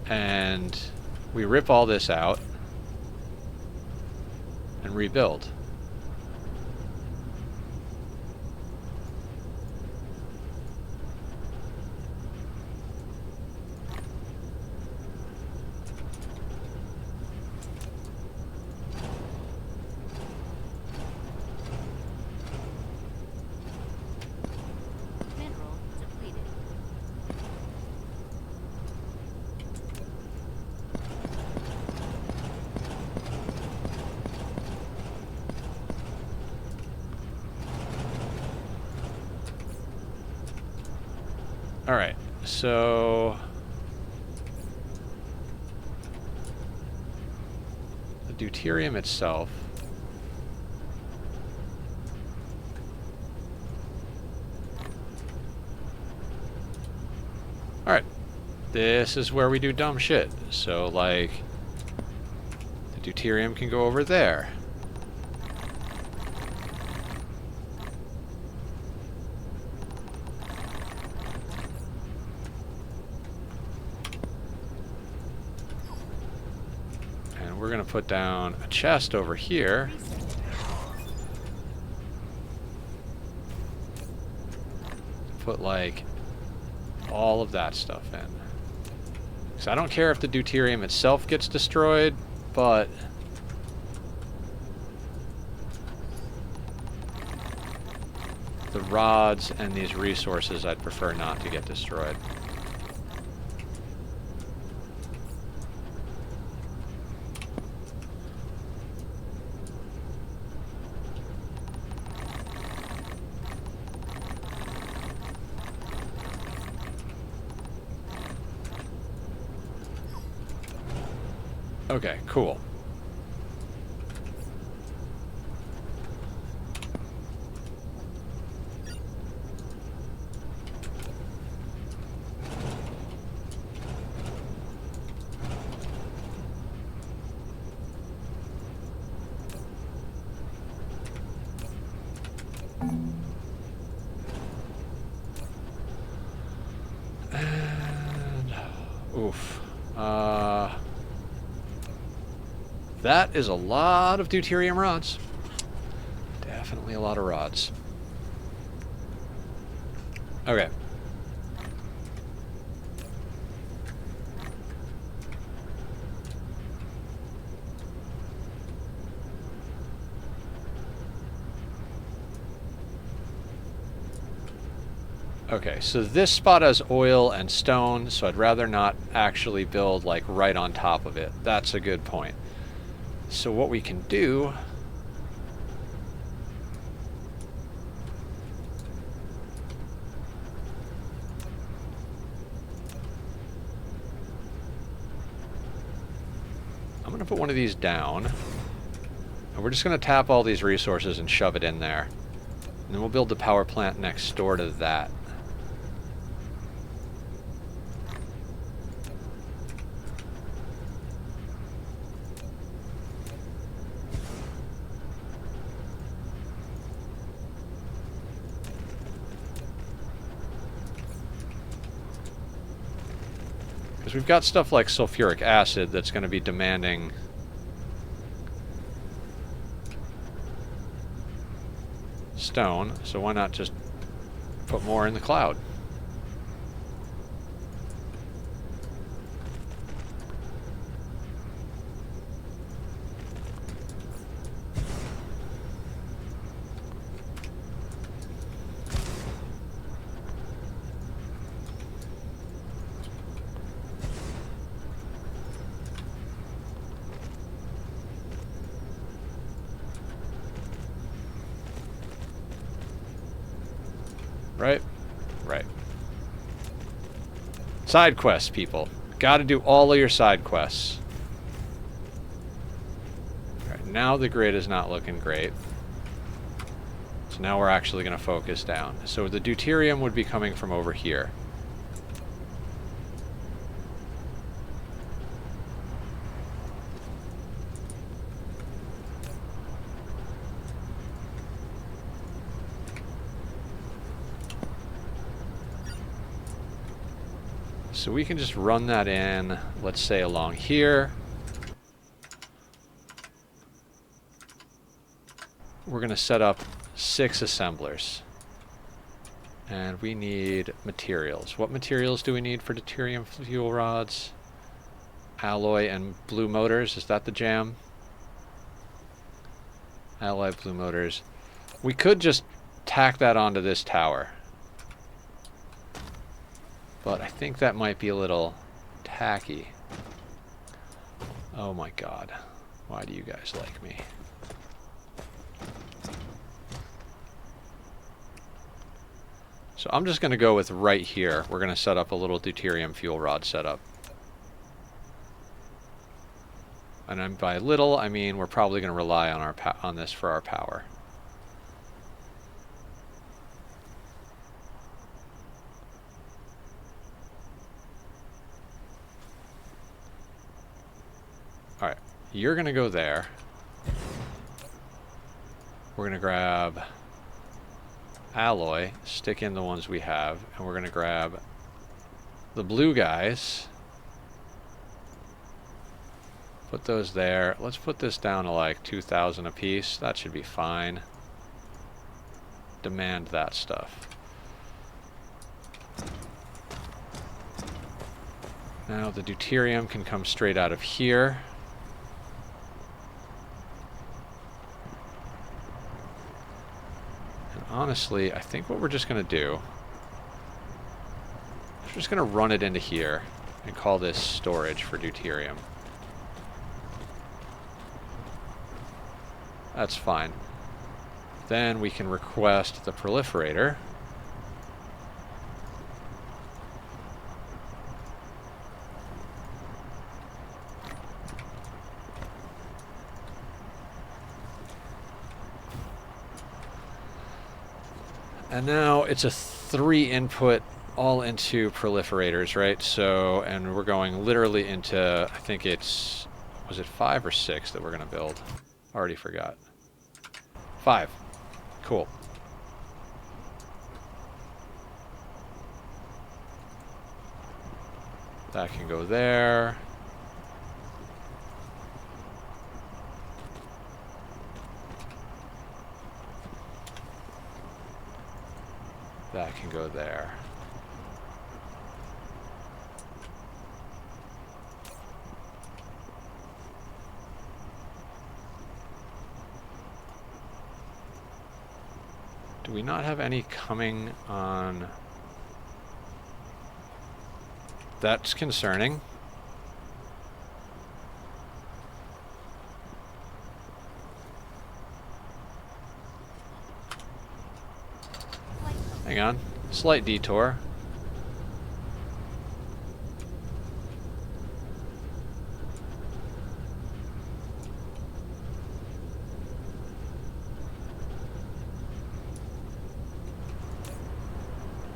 And we rip all this out and rebuild. Alright, so the deuterium itself alright, this is where we do dumb shit. So like the deuterium can go over there. We're going to put down a chest over here. Put like all of that stuff in. So I don't care if the deuterium itself gets destroyed, but the rods and these resources I'd prefer not to get destroyed. Okay, cool. That is a lot of deuterium rods. Definitely a lot of rods. Okay. Okay, so this spot has oil and stone, so I'd rather not actually build like right on top of it. That's a good point. So what we can do... I'm going to put one of these down. And we're just going to tap all these resources and shove it in there. And then we'll build the power plant next door to that. Because we've got stuff like sulfuric acid that's going to be demanding stone, so why not just put more in the cloud? Right? Right. Side quests, people. Gotta do all of your side quests. Alright, now the grid is not looking great. So now we're actually going to focus down. So the deuterium would be coming from over here. So we can just run that in, let's say along here. We're going to set up 6 assemblers. And we need materials. What materials do we need for deuterium fuel rods? Alloy and blue motors, is that the jam? Alloy blue motors. We could just tack that onto this tower. But I think that might be a little tacky. Oh my god. Why do you guys like me? So I'm just going to go with right here. We're going to set up a little deuterium fuel rod setup. And by little, I mean we're probably going to rely on on this for our power. Alright, you're going to go there. We're going to grab alloy, stick in the ones we have, and we're going to grab the blue guys. Put those there. Let's put this down to like 2,000 a piece. That should be fine. Demand that stuff. Now the deuterium can come straight out of here. And honestly, I think what we're just going to do, we're just going to run it into here and call this storage for deuterium. That's fine. Then we can request the proliferator. And now it's a 3 input all into proliferators, right? So, and we're going literally into, I think it's, was it 5 or 6 that we're going to build? Already forgot. 5. Cool. That can go there. That can go there. Do we not have any coming on? That's concerning. Hang on. Slight detour.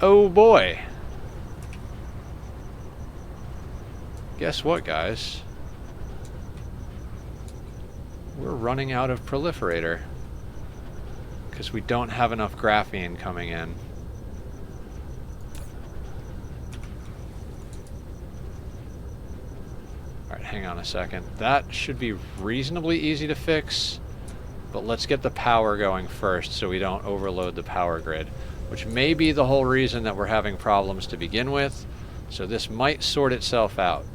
Oh boy. Guess what, guys? We're running out of proliferator because we don't have enough graphene coming in. Alright, hang on a second. That should be reasonably easy to fix, but let's get the power going first so we don't overload the power grid, which may be the whole reason that we're having problems to begin with, so this might sort itself out.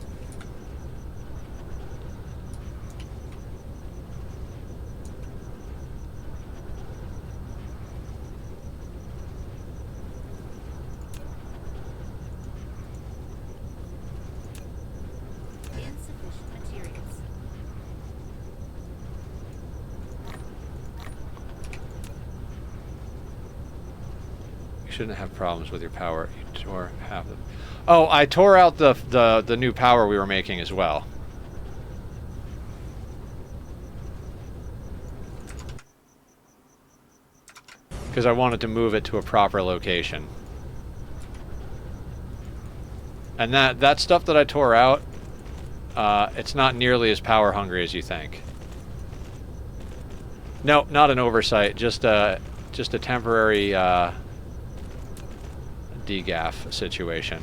Insufficient materials. You shouldn't have problems with your power. You tore half of... Oh, I tore out the new power we were making as well. Because I wanted to move it to a proper location. And that stuff that I tore out, it's not nearly as power hungry as you think. No, not an oversight, just a temporary degaff situation.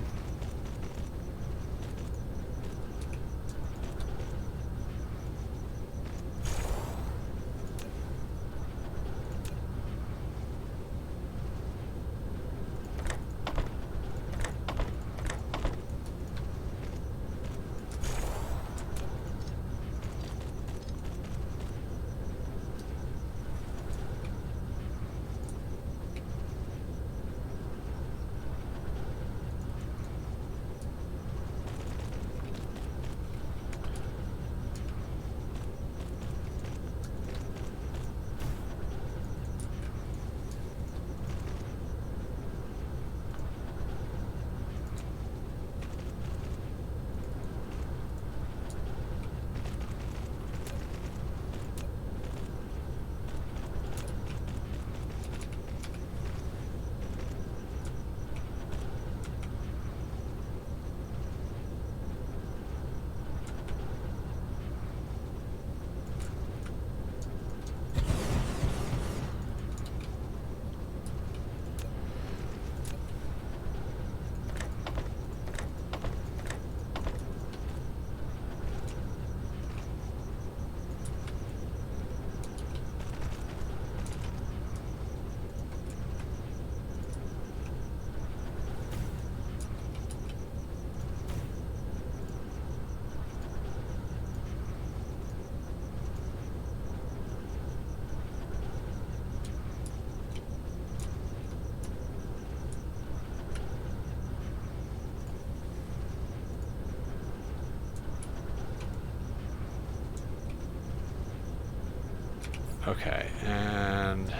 Okay, and...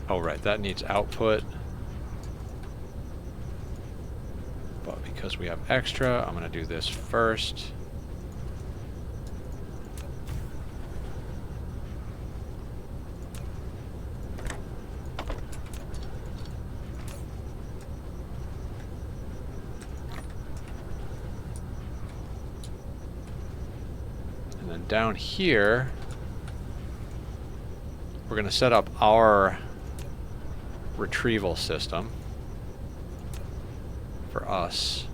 Oh, right, that needs output. But because we have extra, I'm going to do this first. And then down here, we're going to set up our retrieval system for us.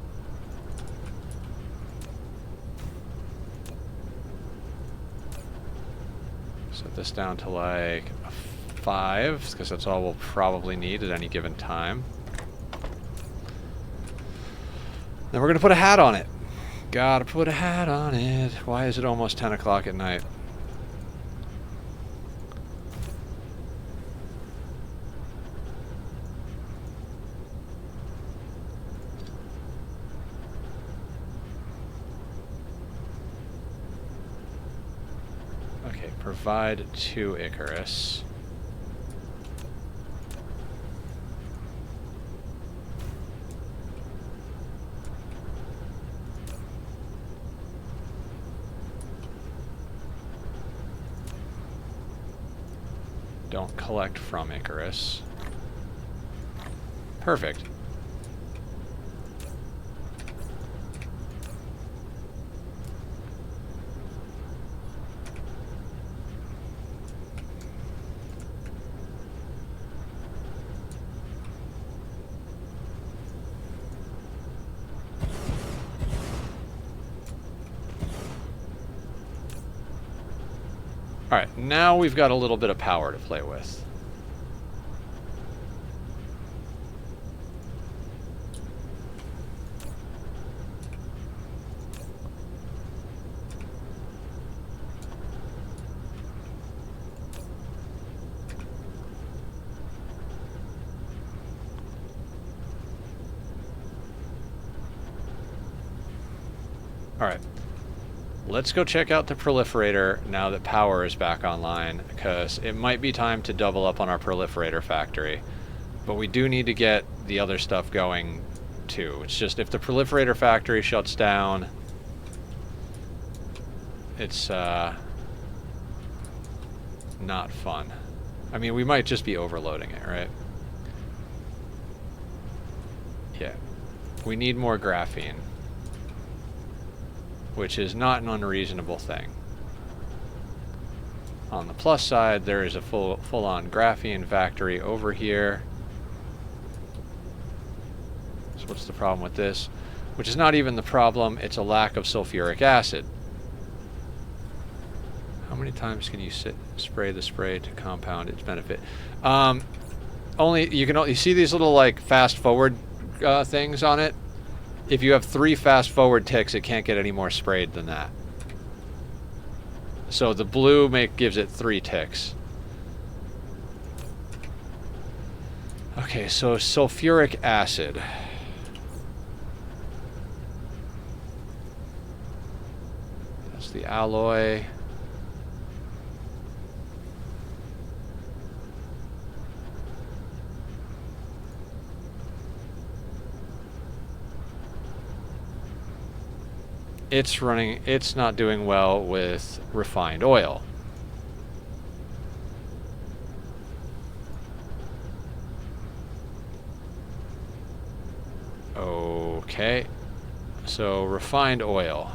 Set this down to like a 5, because that's all we'll probably need at any given time. Then we're going to put a hat on it. Gotta put a hat on it. Why is it almost 10 o'clock at night? Okay, provide to Icarus. Don't collect from Icarus. Perfect. Alright, now we've got a little bit of power to play with. Alright. Let's go check out the proliferator now that power is back online, because it might be time to double up on our proliferator factory. But we do need to get the other stuff going too. It's just if the proliferator factory shuts down, it's not fun. I mean, we might just be overloading it, right? Yeah. We need more graphene, which is not an unreasonable thing. On the plus side, there is a full-on graphene factory over here. So what's the problem with this? Which is not even the problem, it's a lack of sulfuric acid. How many times can you spray the spray to compound its benefit? You see these little like fast forward things on it? If you have 3 fast forward ticks, it can't get any more sprayed than that. So the blue gives it 3 ticks. Okay, so sulfuric acid. That's the alloy. It's not doing well with refined oil. Okay, so refined oil.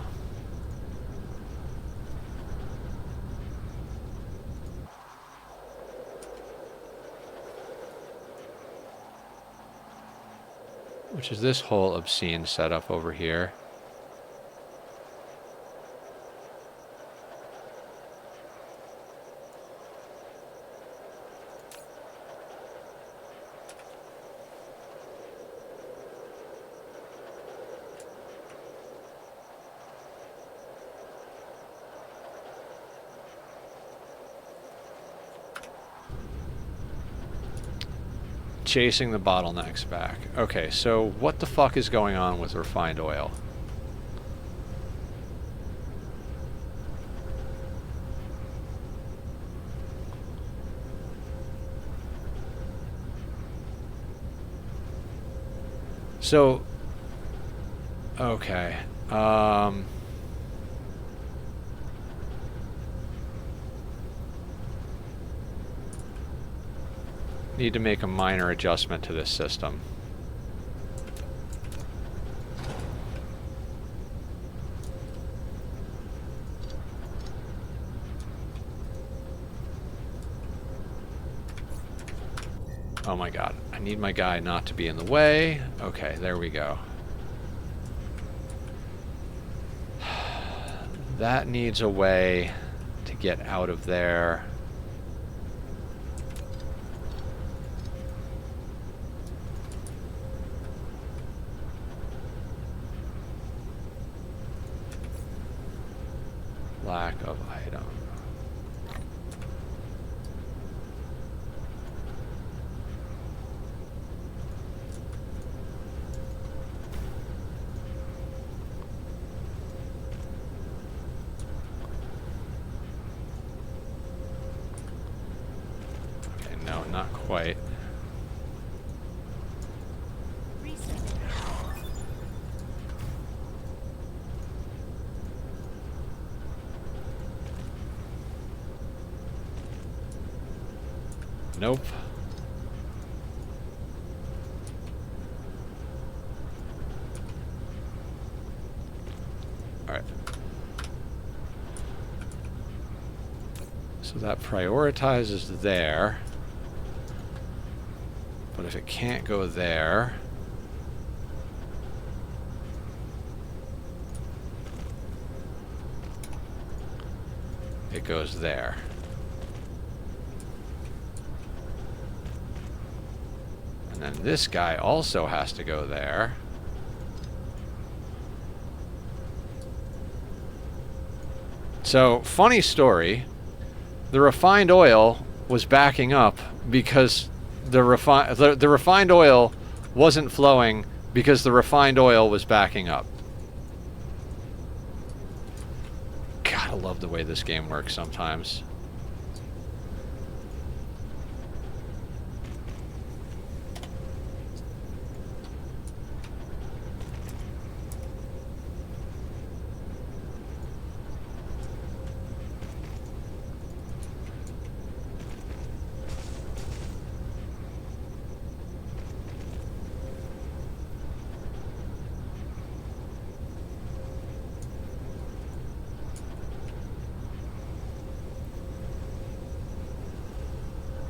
Which is this whole obscene setup over here. Chasing the bottlenecks back. Okay, so what the fuck is going on with refined oil? So, okay. Need to make a minor adjustment to this system. Oh my god, I need my guy not to be in the way. Okay, there we go. That needs a way to get out of there. lack of item. Okay, no, not quite. Reset. Nope. All right. So that prioritizes there. But if it can't go there, it goes there. And then this guy also has to go there. So, funny story, the refined oil was backing up because the refined oil wasn't flowing because the refined oil was backing up. God, I love the way this game works sometimes.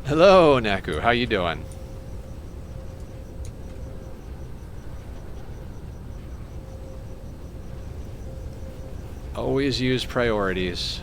Hello, Neku. How you doing? Always use priorities.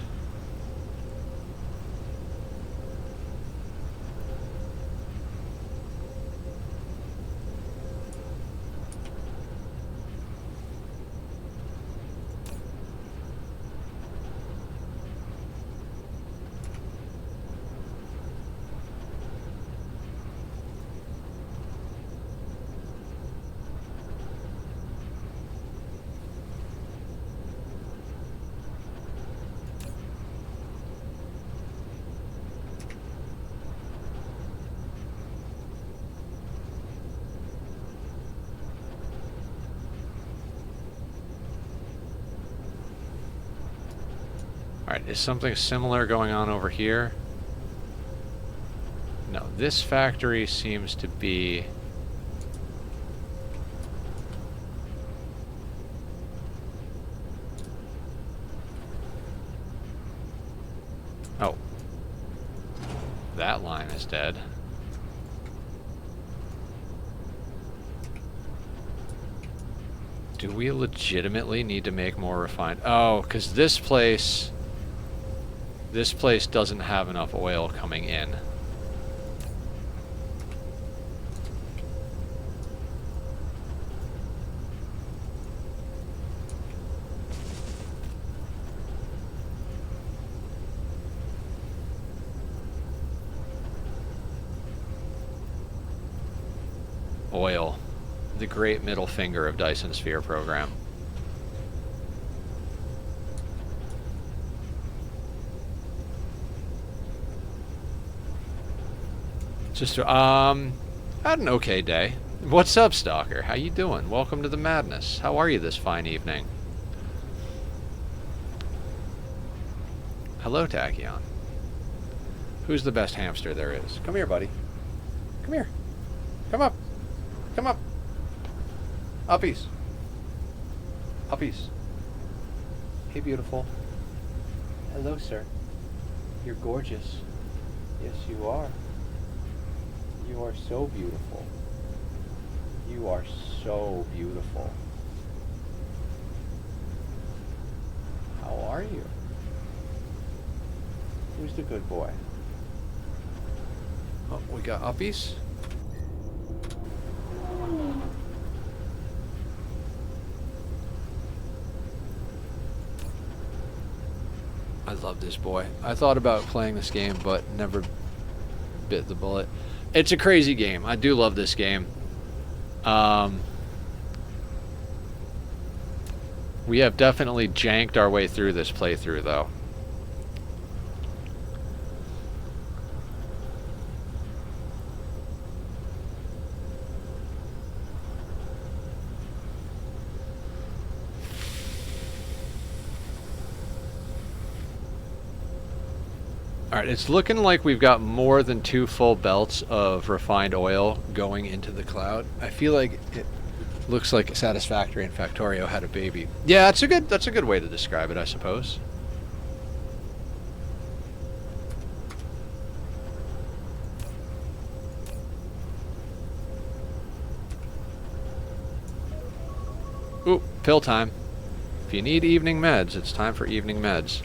Alright, is something similar going on over here? No, this factory seems to be... Oh. That line is dead. Do we legitimately need to make more refined? Oh, because this place doesn't have enough oil coming in. Oil. The great middle finger of Dyson Sphere program. Just had an okay day. What's up, Stalker? How you doing? Welcome to the madness. How are you this fine evening? Hello, Tachyon. Who's the best hamster there is? Come here, buddy. Come here. Come up. Come up. Uppies. Uppies. Hey, beautiful. Hello, sir. You're gorgeous. Yes, you are. You are so beautiful. You are so beautiful. How are you? Who's the good boy? Oh, we got uppies. I love this boy. I thought about playing this game, but never bit the bullet. It's a crazy game. I do love this game. We have definitely janked our way through this playthrough, though. Alright, it's looking like we've got more than 2 full belts of refined oil going into the cloud. I feel like it looks like Satisfactory and Factorio had a baby. Yeah, that's a good way to describe it, I suppose. Ooh, pill time. If you need evening meds, it's time for evening meds.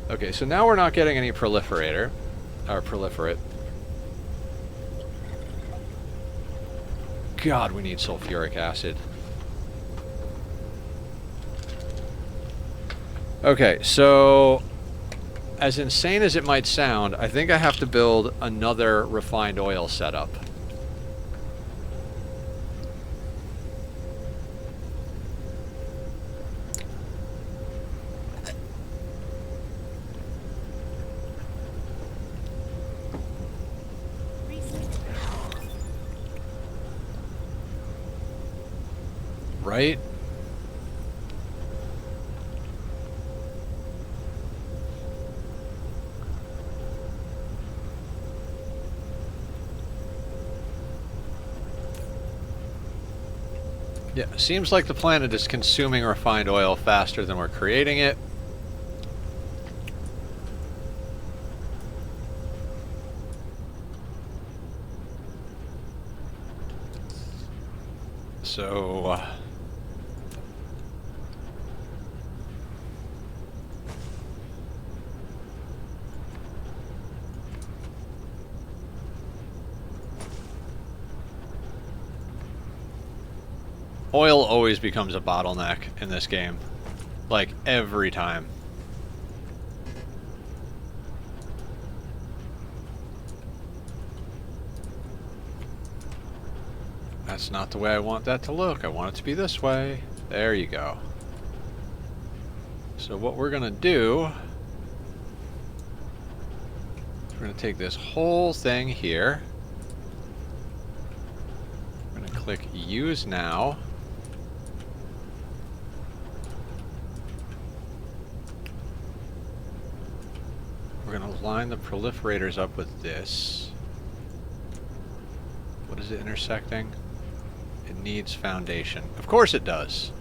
Okay, so now we're not getting any proliferator, or proliferate. God, we need sulfuric acid. Okay, so as insane as it might sound, I think I have to build another refined oil setup. Right? Yeah, seems like the planet is consuming refined oil faster than we're creating it. So... oil always becomes a bottleneck in this game. Like, every time. That's not the way I want that to look. I want it to be this way. There you go. So what we're gonna do... we're gonna take this whole thing here. We're gonna click Use Now. We're going to line the proliferators up with this. What is it intersecting? It needs foundation. Of course it does.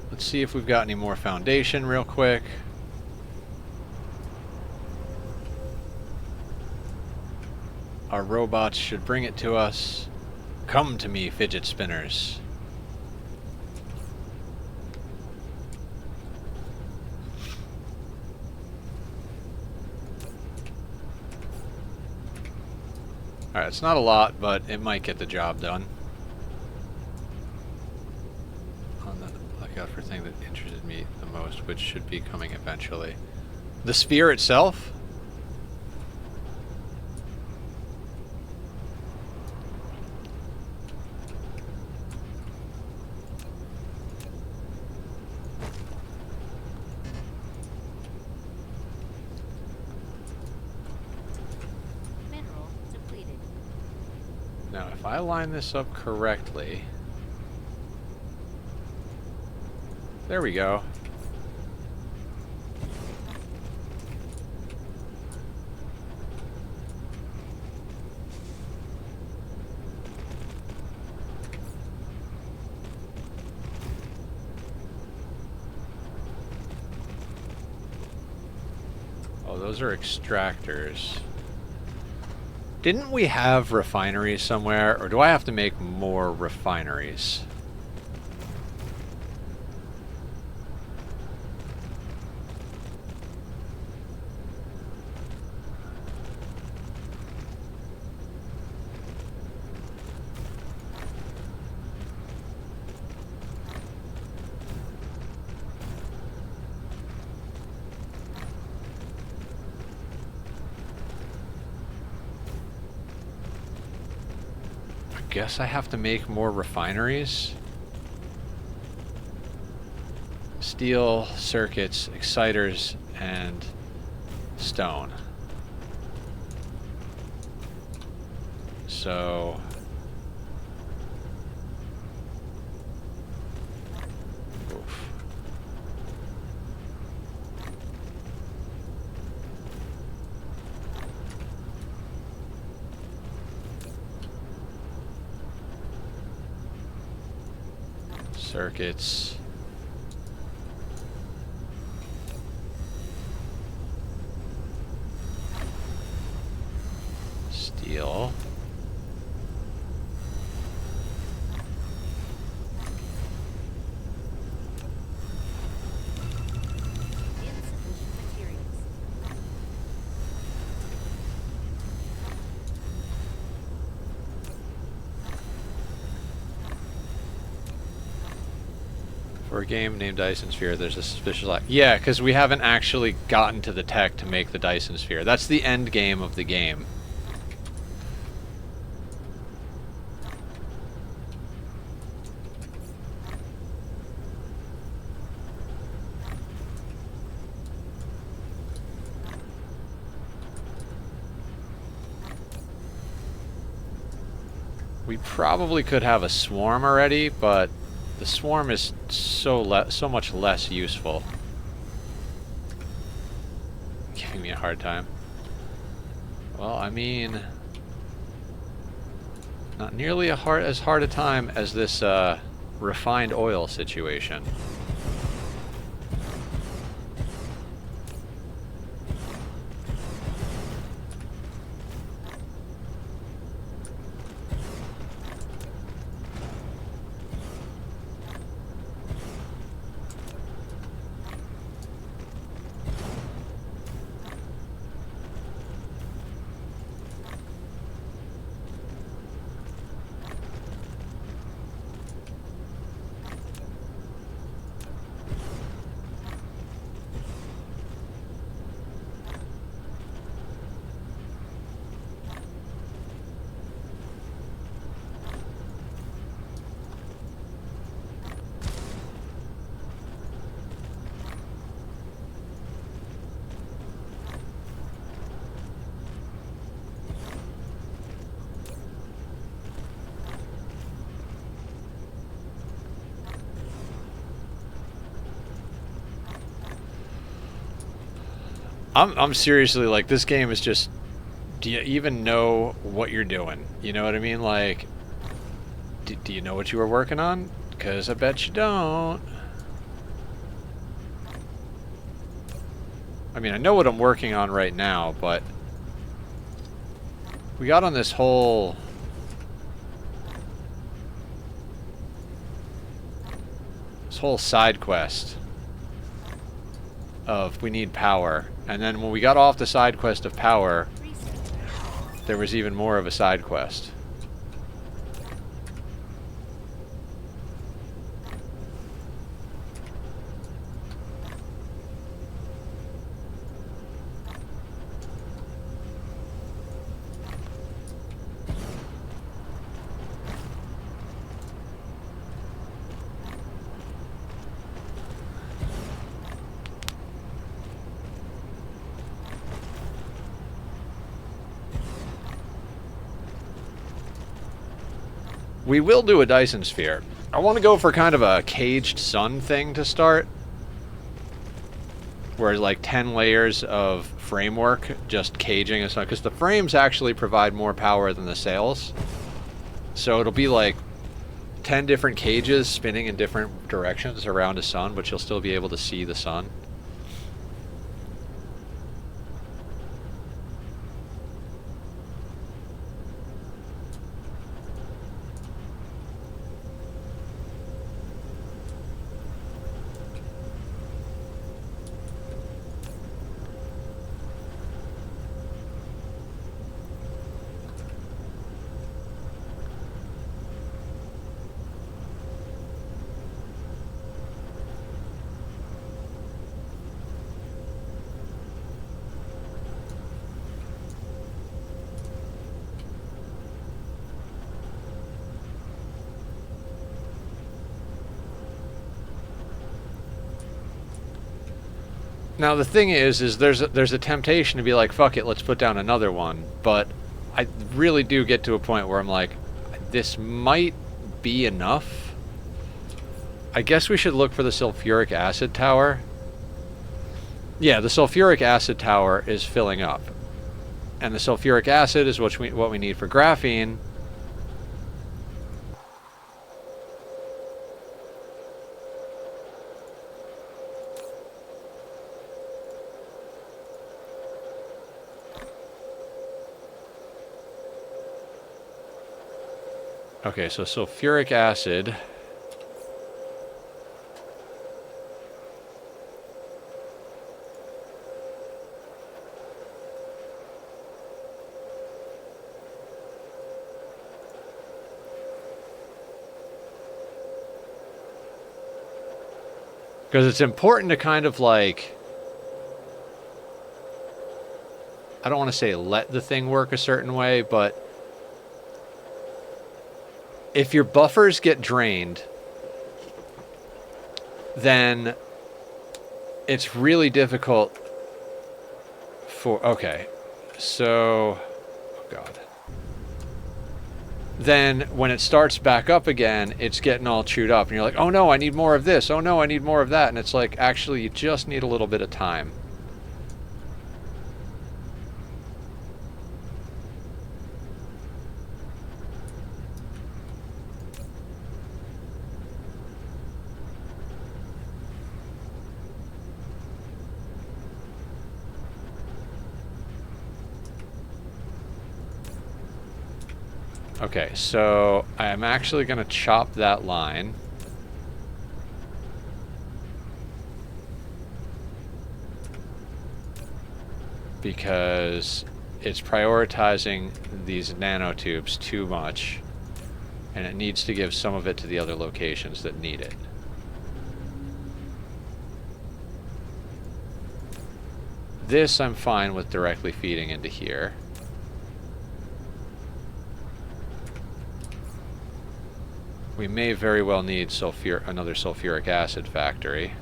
Let's see if we've got any more foundation real quick. Our robots should bring it to us. Come to me, fidget spinners. Alright, it's not a lot, but it might get the job done. On the lookout for thing that interested me the most, which should be coming eventually. The sphere itself? Now, if I line this up correctly... there we go. Oh, those are extractors. Didn't we have refineries somewhere, or do I have to make more refineries? guess I have to make more refineries. Steel, circuits, exciters, and stone. So... oof. Circuits. Steel. Insufficient materials. For a game named Dyson Sphere, there's a suspicious lack. Yeah, because we haven't actually gotten to the tech to make the Dyson Sphere. That's the end game of the game. We probably could have a swarm already, but the swarm is so much less useful. Giving me a hard time. Well, I mean, not nearly as hard a time as this refined oil situation. I'm seriously like, this game is just, do you even know what you're doing? You know what I mean? Like, do you know what you were working on? Because I bet you don't. I mean, I know what I'm working on right now, but we got on this whole side quest of we need power. And then when we got off the side quest of power, there was even more of a side quest. We will do a Dyson Sphere. I want to go for kind of a caged sun thing to start. Where like 10 layers of framework just caging a sun. Because the frames actually provide more power than the sails. So it'll be like 10 different cages spinning in different directions around a sun, but you'll still be able to see the sun. Now the thing is there's a temptation to be like, fuck it, let's put down another one. But I really do get to a point where I'm like, this might be enough. I guess we should look for the sulfuric acid tower. Yeah, the sulfuric acid tower is filling up. And the sulfuric acid is what we need for graphene. Okay, so sulfuric acid. Because it's important to kind of like, I don't want to say let the thing work a certain way, but if your buffers get drained, then it's really difficult for, okay, so, oh God. Then when it starts back up again, it's getting all chewed up and you're like, oh no, I need more of this. Oh no, I need more of that. And it's like, actually, you just need a little bit of time. Okay, so I'm actually going to chop that line. Because it's prioritizing these nanotubes too much. And it needs to give some of it to the other locations that need it. This I'm fine with directly feeding into here. We may very well need another sulfuric acid factory.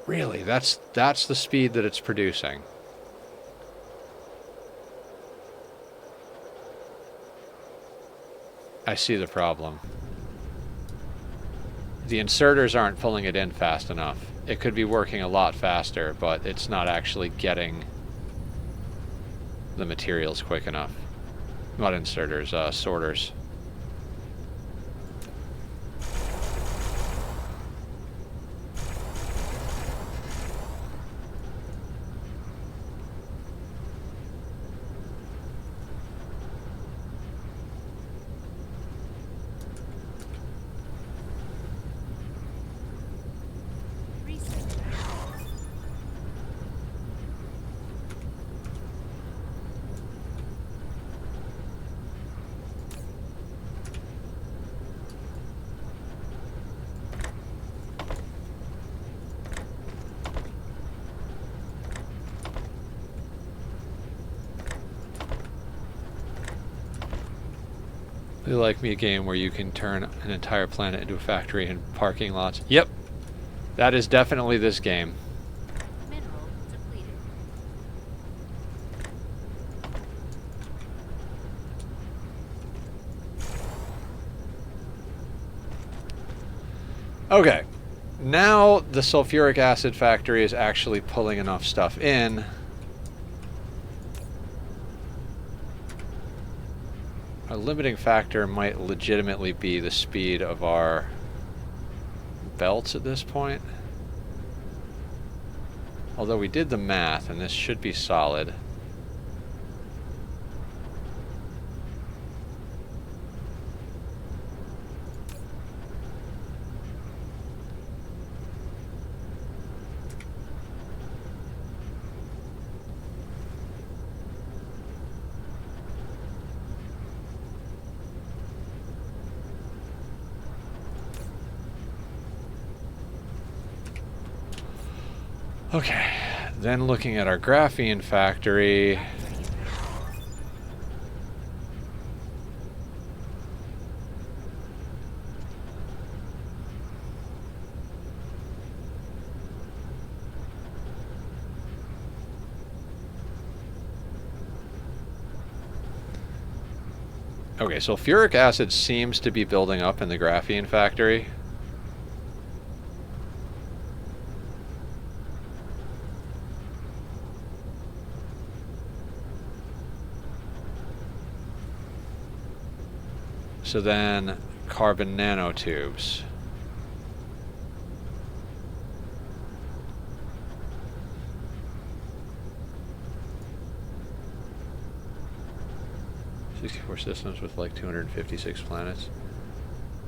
Really, that's the speed that it's producing. I see the problem. The inserters aren't pulling it in fast enough. It could be working a lot faster, but it's not actually getting the materials quick enough. Not inserters, sorters. They like me a game where you can turn an entire planet into a factory and parking lots. Yep, that is definitely this game. Mineral depleted. Okay, now the sulfuric acid factory is actually pulling enough stuff in. A limiting factor might legitimately be the speed of our belts at this point. Although we did the math, and this should be solid. Okay, then looking at our graphene factory. Okay, sulfuric acid seems to be building up in the graphene factory. So then, carbon nanotubes. "64 systems with like 256 planets."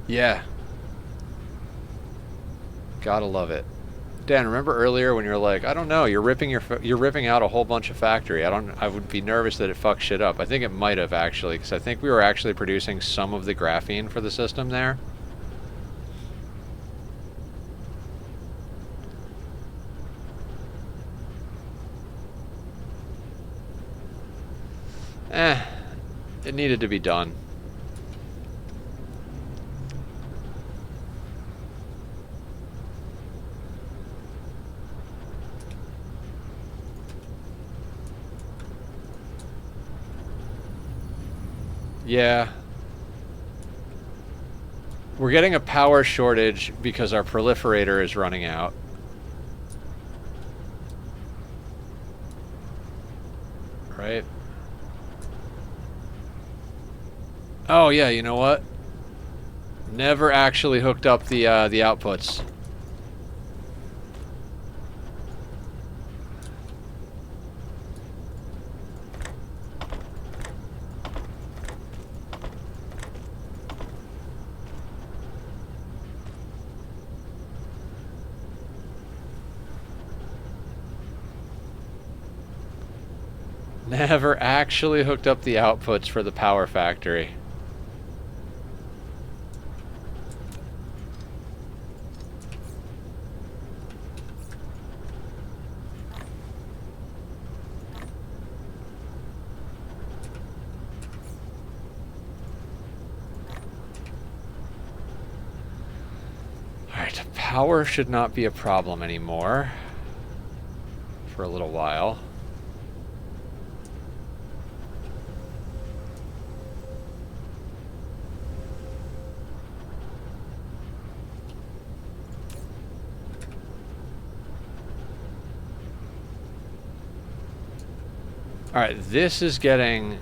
Yeah. Gotta love it. Dan, remember earlier when you're like, I don't know, you're ripping out a whole bunch of factory. I would be nervous that it fucks shit up. I think it might have actually, because I think we were actually producing some of the graphene for the system there. It needed to be done. Yeah. We're getting a power shortage because our proliferator is running out. Right? Oh yeah, you know what? Never actually hooked up the outputs. Never actually hooked up the outputs for the power factory. Alright, power should not be a problem anymore. For a little while. Alright, this is getting...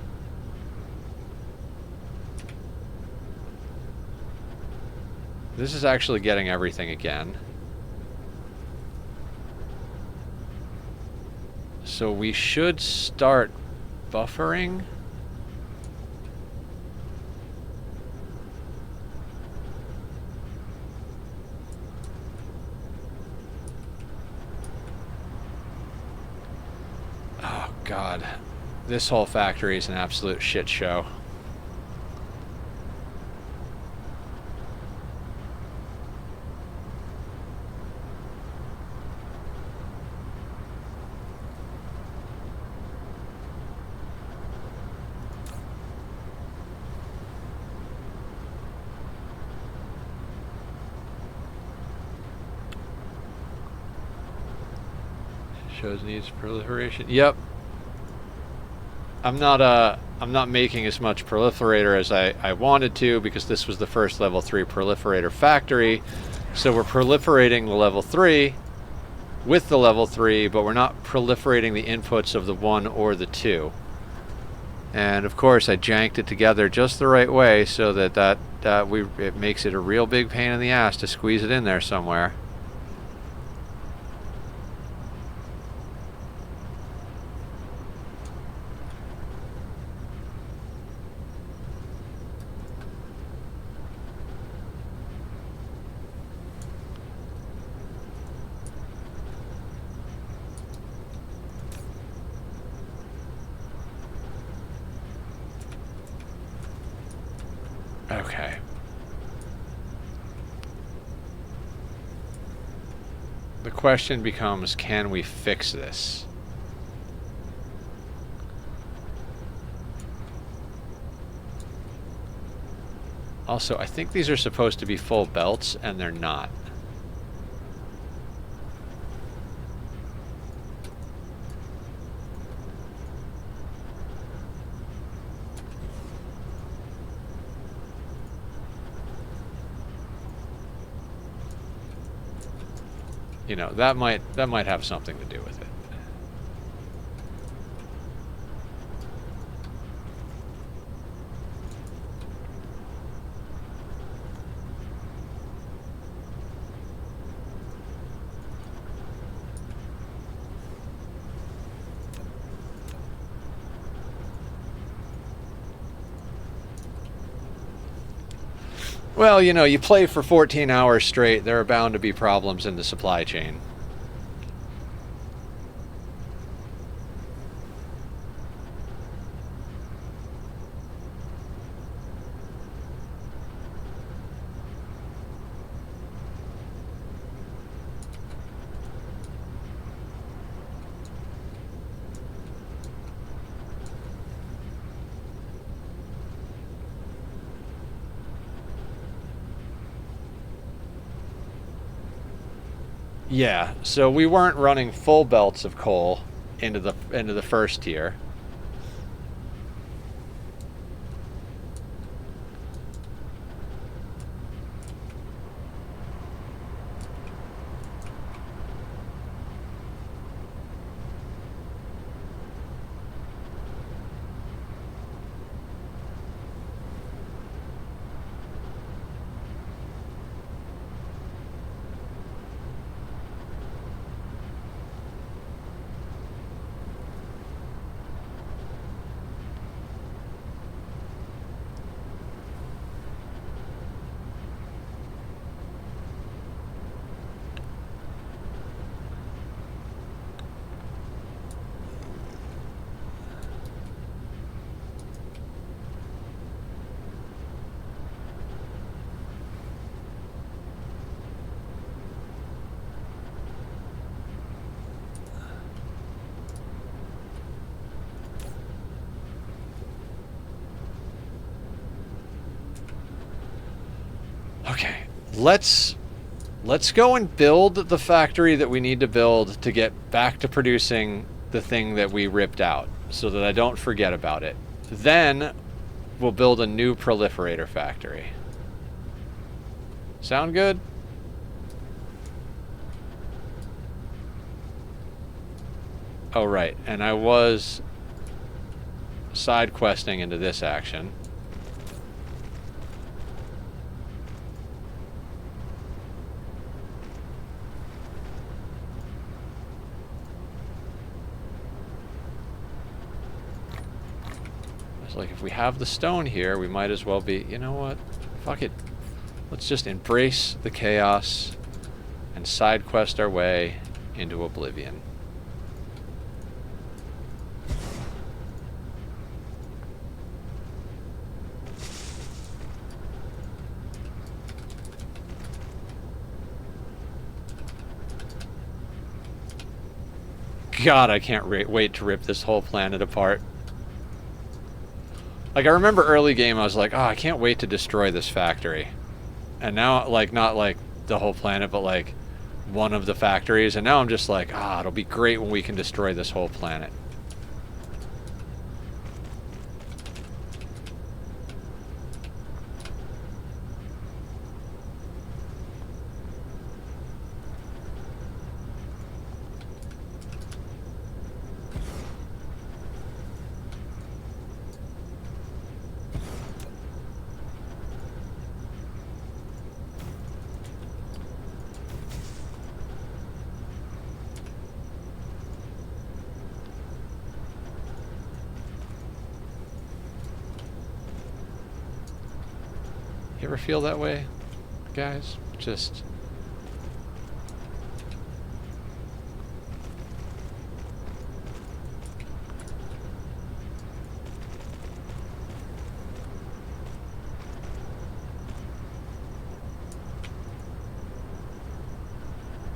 This is actually getting everything again. So we should start buffering. Oh God, this whole factory is an absolute shit show. Shows needs proliferation. Yep. I'm not making as much proliferator as I wanted to, because this was the first level 3 proliferator factory. So we're proliferating the level 3 with the level 3, but we're not proliferating the inputs of the 1 or the 2. And of course I janked it together just the right way so that it makes it a real big pain in the ass to squeeze it in there somewhere. Okay. The question becomes, can we fix this? Also, I think these are supposed to be full belts, and they're not. You know, that might have something to do with it. Well, you know, you play for 14 hours straight, there are bound to be problems in the supply chain. Yeah, so we weren't running full belts of coal into the first tier. Okay, let's go and build the factory that we need to build to get back to producing the thing that we ripped out, so that I don't forget about it. Then we'll build a new proliferator factory. Sound good? Oh, right, and I was side questing into this action. Like, if we have the stone here, we might as well be, you know what, fuck it, let's just embrace the chaos and side quest our way into oblivion. God, I can't wait to rip this whole planet apart. Like, I remember early game, I was like, oh, I can't wait to destroy this factory. And now, like, not like the whole planet, but like one of the factories. And now I'm just like, ah, it'll be great when we can destroy this whole planet. You ever feel that way, guys? Just...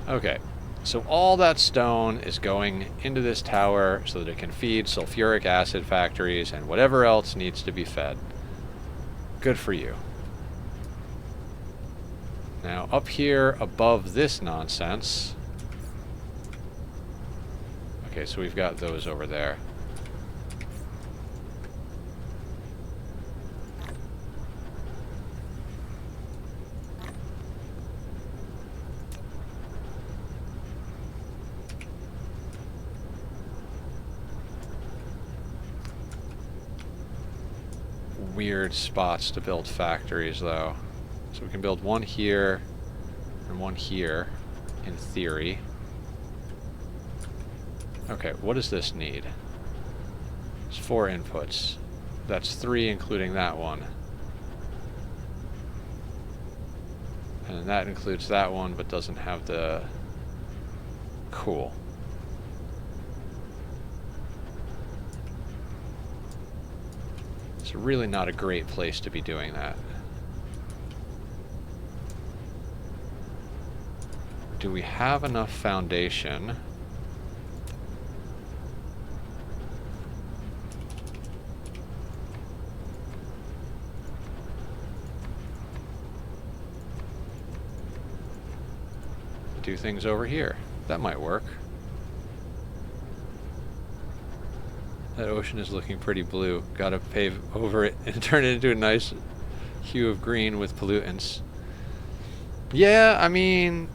Okay, So all that stone is going into this tower so that it can feed sulfuric acid factories and whatever else needs to be fed. Good for you. Now up here above this nonsense. Okay, so we've got those over there. Weird spots to build factories, though. So we can build one here and one here, in theory. Okay, what does this need? It's 4 inputs. That's 3 including that one. And that includes that one, but doesn't have the... Cool. It's really not a great place to be doing that. Do we have enough foundation? Do things over here. That might work. That ocean is looking pretty blue. Gotta pave over it and turn it into a nice hue of green with pollutants. Yeah, I mean,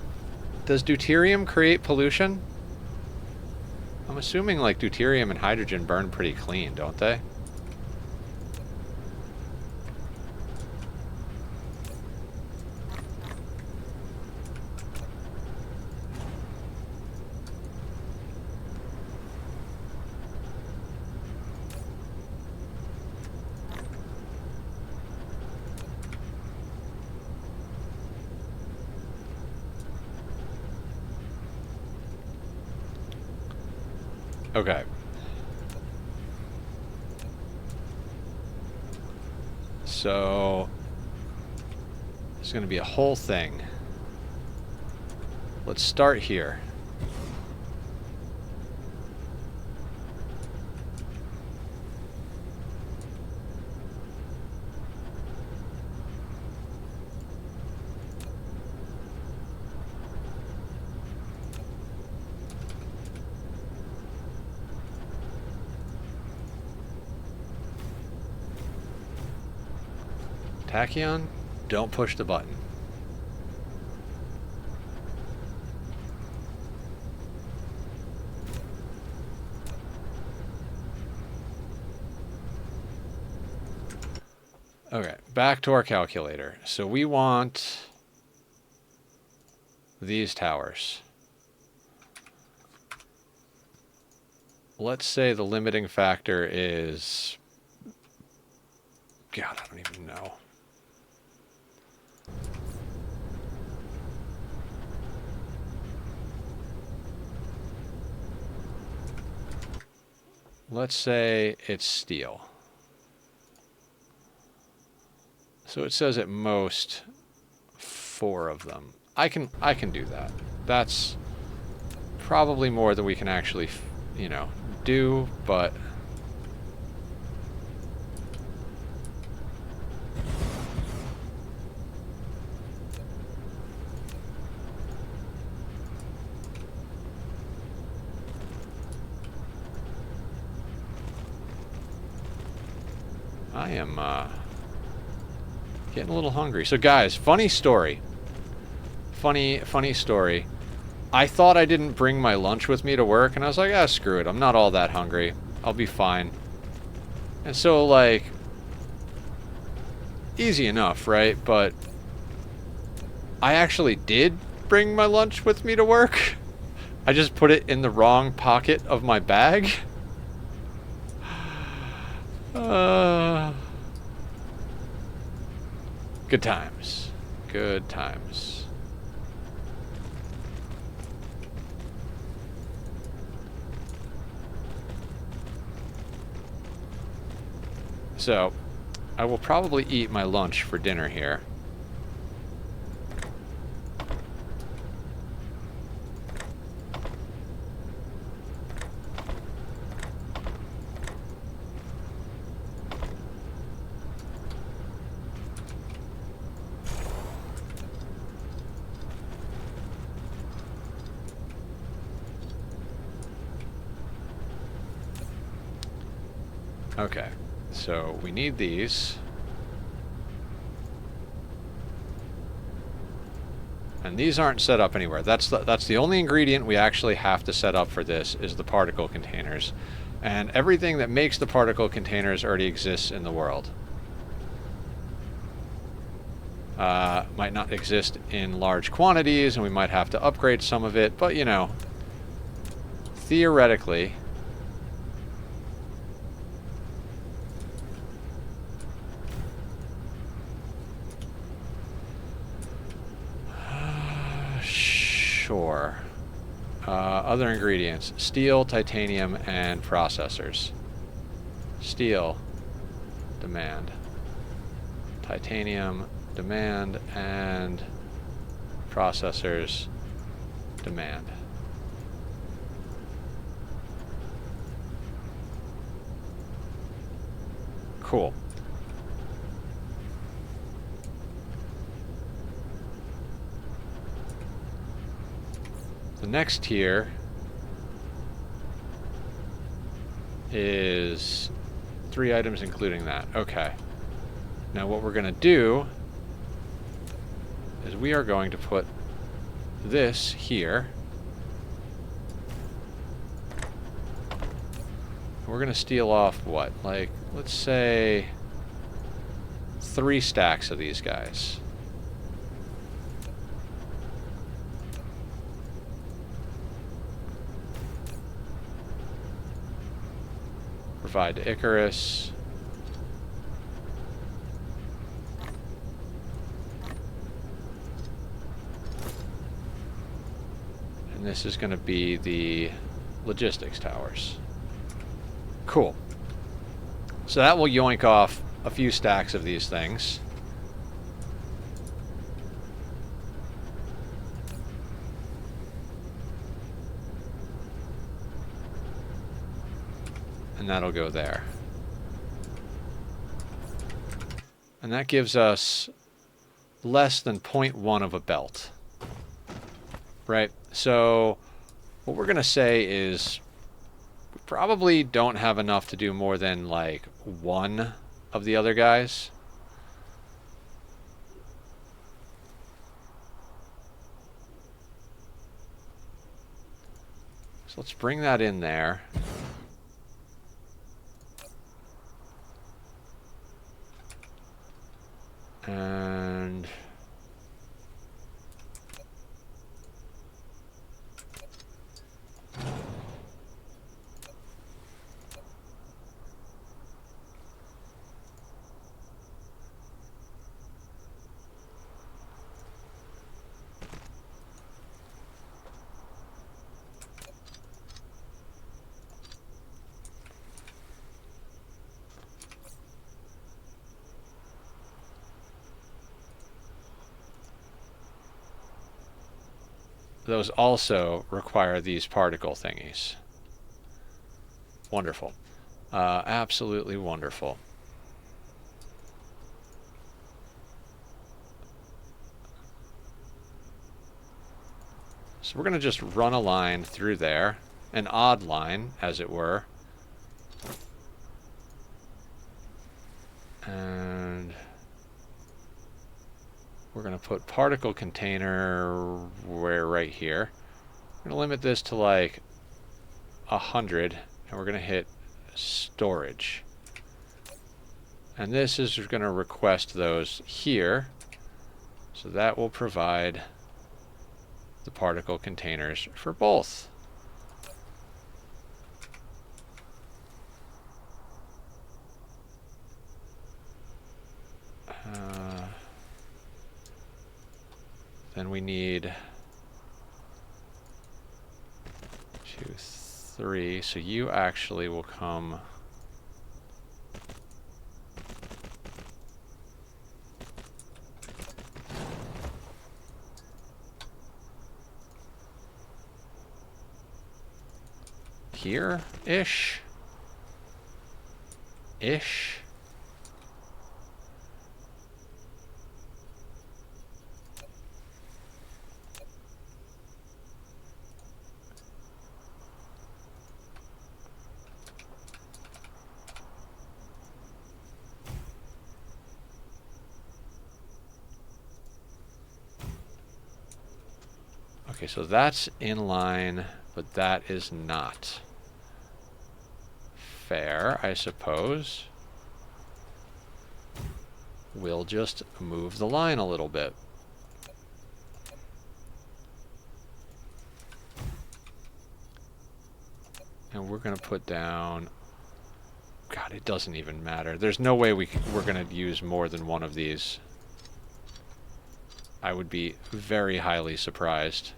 does deuterium create pollution? I'm assuming like deuterium and hydrogen burn pretty clean, don't they? Okay. So there's going to be a whole thing. Let's start here. Tachyon, don't push the button. Okay, back to our calculator. So we want these towers. Let's say the limiting factor is... God, I don't even know. Let's say it's steel. So it says at most 4 of them. I can do that. That's probably more than we can actually, you know, do, but I am getting a little hungry. So guys, funny story. Funny story. I thought I didn't bring my lunch with me to work, and I was like, ah, screw it. I'm not all that hungry. I'll be fine. And so, like, easy enough, right? But I actually did bring my lunch with me to work. I just put it in the wrong pocket of my bag. Good times. Good times. So, I will probably eat my lunch for dinner here. Okay, so we need these. And these aren't set up anywhere. That's the only ingredient we actually have to set up for this is the particle containers. And everything that makes the particle containers already exists in the world. Might not exist in large quantities, and we might have to upgrade some of it, but you know, theoretically, sure. Other ingredients: steel, titanium, and processors. Steel, demand. Titanium, demand, and processors, demand. Cool. The next tier is 3 items including that. Okay. Now what we're going to do is we are going to put this here. We're going to steal off what? Like, let's say 3 stacks of these guys. Provide to Icarus. And this is going to be the logistics towers. Cool. So that will yoink off a few stacks of these things. And that'll go there. And that gives us less than 0.1 of a belt. Right? So what we're going to say is we probably don't have enough to do more than like 1 of the other guys. So let's bring that in there. And those also require these particle thingies. Wonderful. Absolutely wonderful. So we're going to just run a line through there, an odd line, as it were. And we're going to put particle container where right here. We're going to limit this to like 100, and we're going to hit storage. And this is going to request those here. So that will provide the particle containers for both. Then we need 2, 3. So you actually will come here-ish. Ish. Okay, so that's in line, but that is not fair, I suppose. We'll just move the line a little bit. And we're going to put down... God, it doesn't even matter. There's no way we're going to use more than one of these. I would be very highly surprised.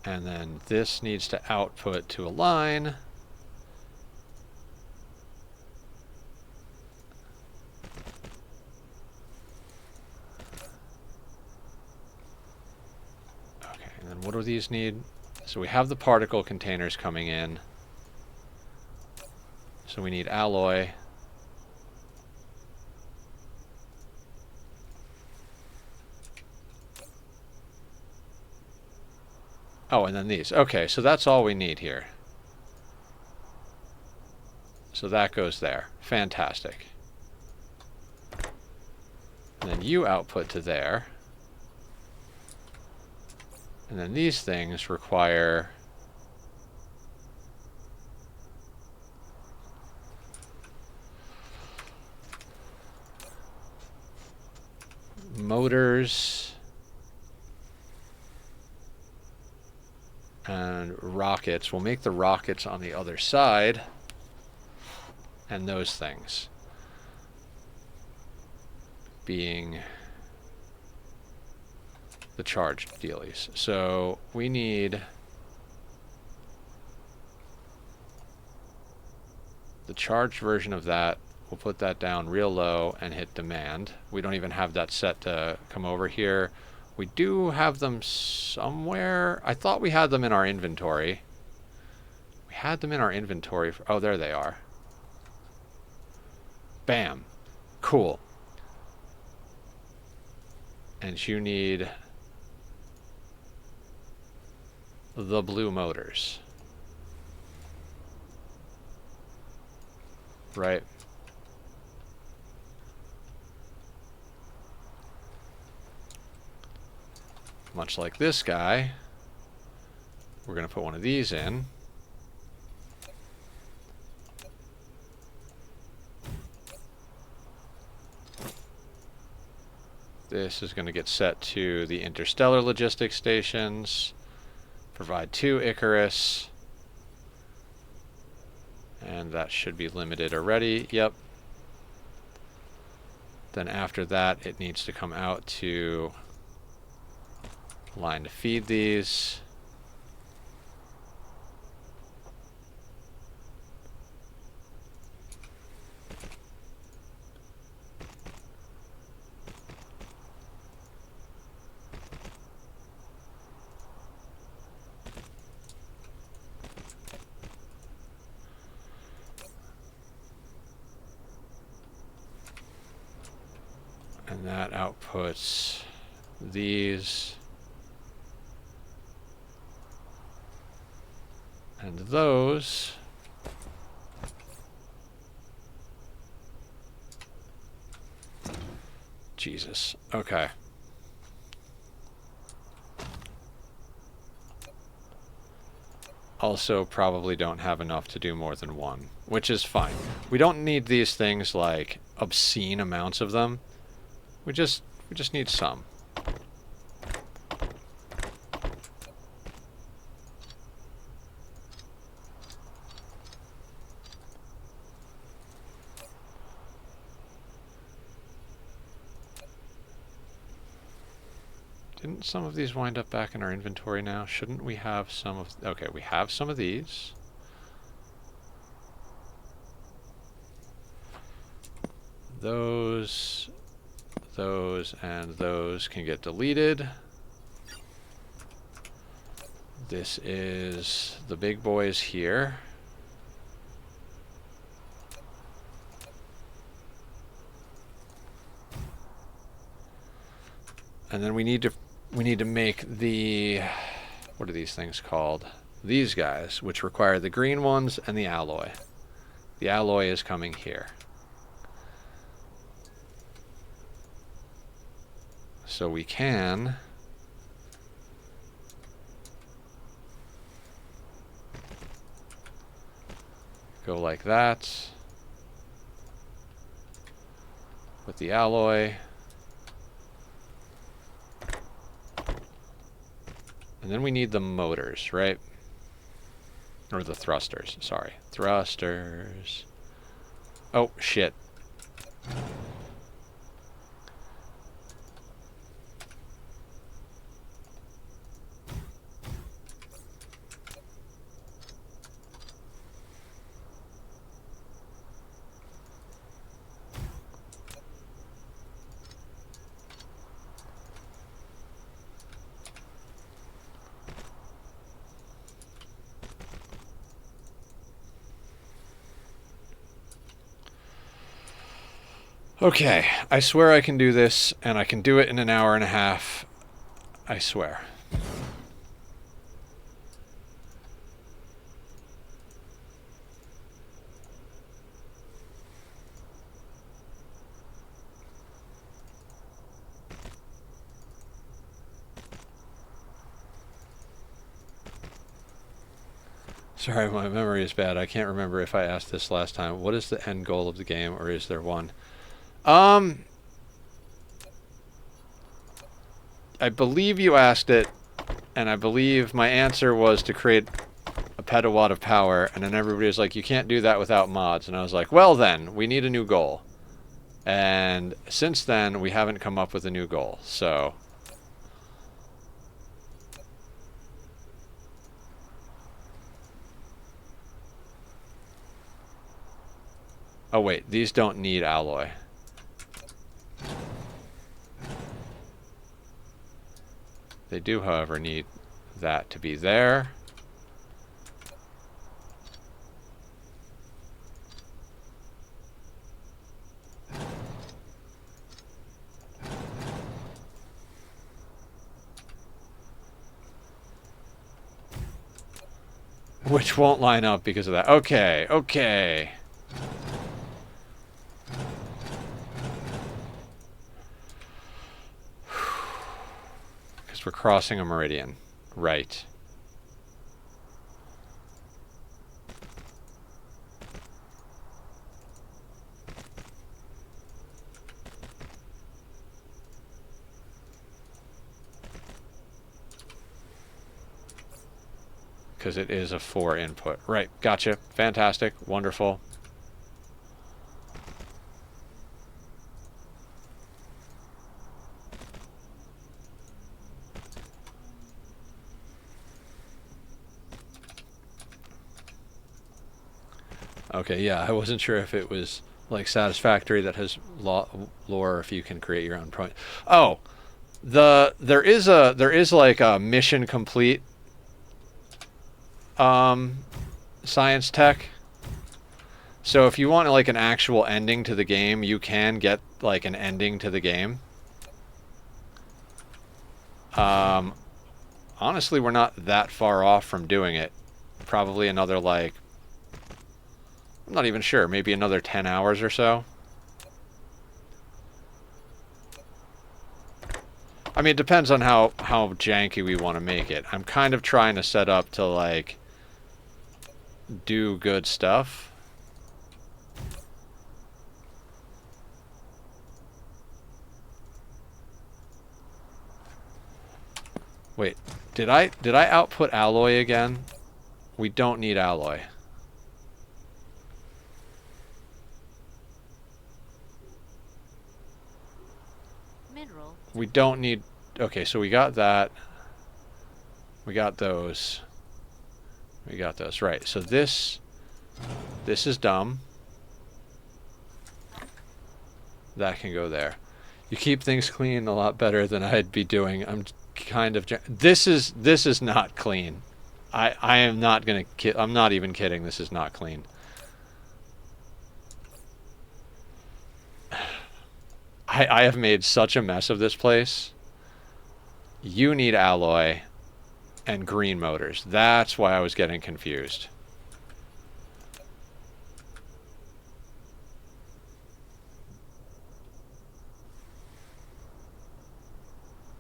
And then this needs to output to a line. Okay, and then what do these need? So we have the particle containers coming in. So we need alloy. Oh, and then these. Okay, so that's all we need here. So that goes there. Fantastic. And then you output to there. And then these things require... motors... and rockets. We'll make the rockets on the other side. And those things. Being the charge dealies. So we need the charged version of that. We'll put that down real low and hit demand. We don't even have that set to come over here. We do have them somewhere. I thought we had them in our inventory. We had them in our inventory. Oh, there they are. Bam. Cool. And you need the blue motors. Right. Much like this guy, we're going to put one of these in. This is going to get set to the interstellar logistics stations, provide 2 Icarus, and that should be limited already. Yep. Then after that, it needs to come out to line to feed these. And that outputs these. And those. Jesus. Okay. Also probably don't have enough to do more than one, which is fine. We don't need these things like obscene amounts of them. We just need some. Didn't some of these wind up back in our inventory now? Shouldn't we have some of... Okay, we have some of these. Those, and those can get deleted. This is the big boys here. And then we need to make the, what are these things called? These guys, which require the green ones and the alloy. The alloy is coming here. So we can go like that with the alloy. And then we need the motors, right? Or the thrusters, sorry. Thrusters. Oh, shit. Okay, I swear I can do this, and I can do it in an hour and a half. I swear. Sorry, my memory is bad. I can't remember if I asked this last time. What is the end goal of the game, or is there one? I believe you asked it, and I believe my answer was to create a petawatt of power, and then everybody was like, you can't do that without mods. And I was like, well then, we need a new goal. And since then, we haven't come up with a new goal, so... Oh wait, these don't need alloy. They do, however, need that to be there. Which won't line up because of that. Okay, okay. We're crossing a meridian. Right. Because it is a 4 input. Right. Gotcha. Fantastic. Wonderful. Okay, yeah, I wasn't sure if it was like satisfactory that has lore if you can create your own point. Oh, there is like a mission complete science tech. So if you want like an actual ending to the game, you can get like an ending to the game. Honestly, we're not that far off from doing it. Probably another like, I'm not even sure, maybe another 10 hours or so. I mean, it depends on how janky we want to make it. I'm kind of trying to set up to, like, do good stuff. Wait, did I output alloy again? We don't need alloy. We don't need... Okay, so we got that. We got those. We got those. Right, so this is dumb. That can go there. You keep things clean a lot better than I'd be doing. I'm kind of... This is not clean. I am not gonna... I'm not even kidding. This is not clean. I have made such a mess of this place. You need alloy and green motors. That's why I was getting confused.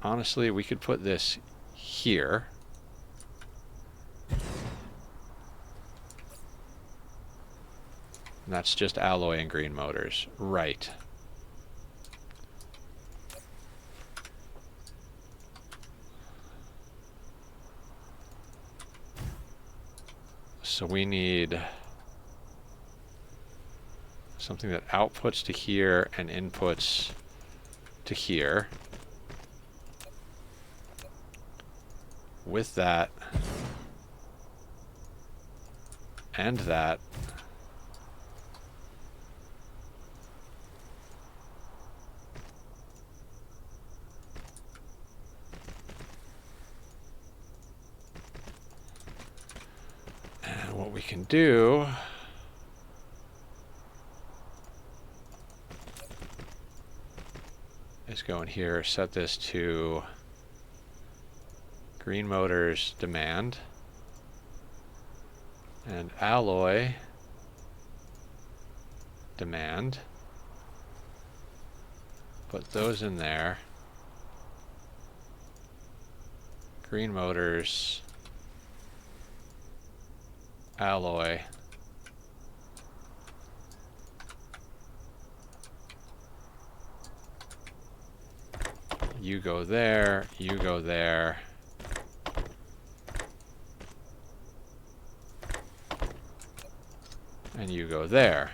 Honestly, we could put this here. And that's just alloy and green motors. Right. So we need something that outputs to here and inputs to here. With that and that. And what we can do is go in here, set this to green motors demand and alloy demand. Put those in there. Green motors, alloy. You go there, you go there. And you go there.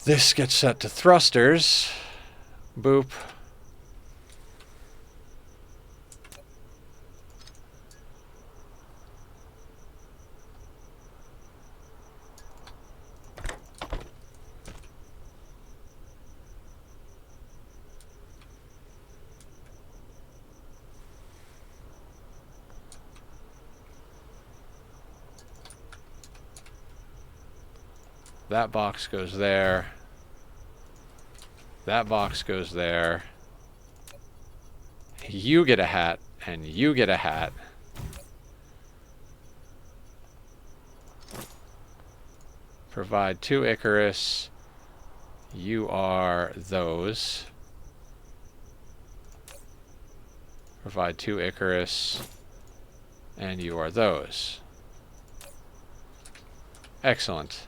This gets set to thrusters. Boop. That box goes there. That box goes there. You get a hat, and you get a hat. Provide 2 Icarus. You are those. Provide 2 Icarus. And you are those. Excellent.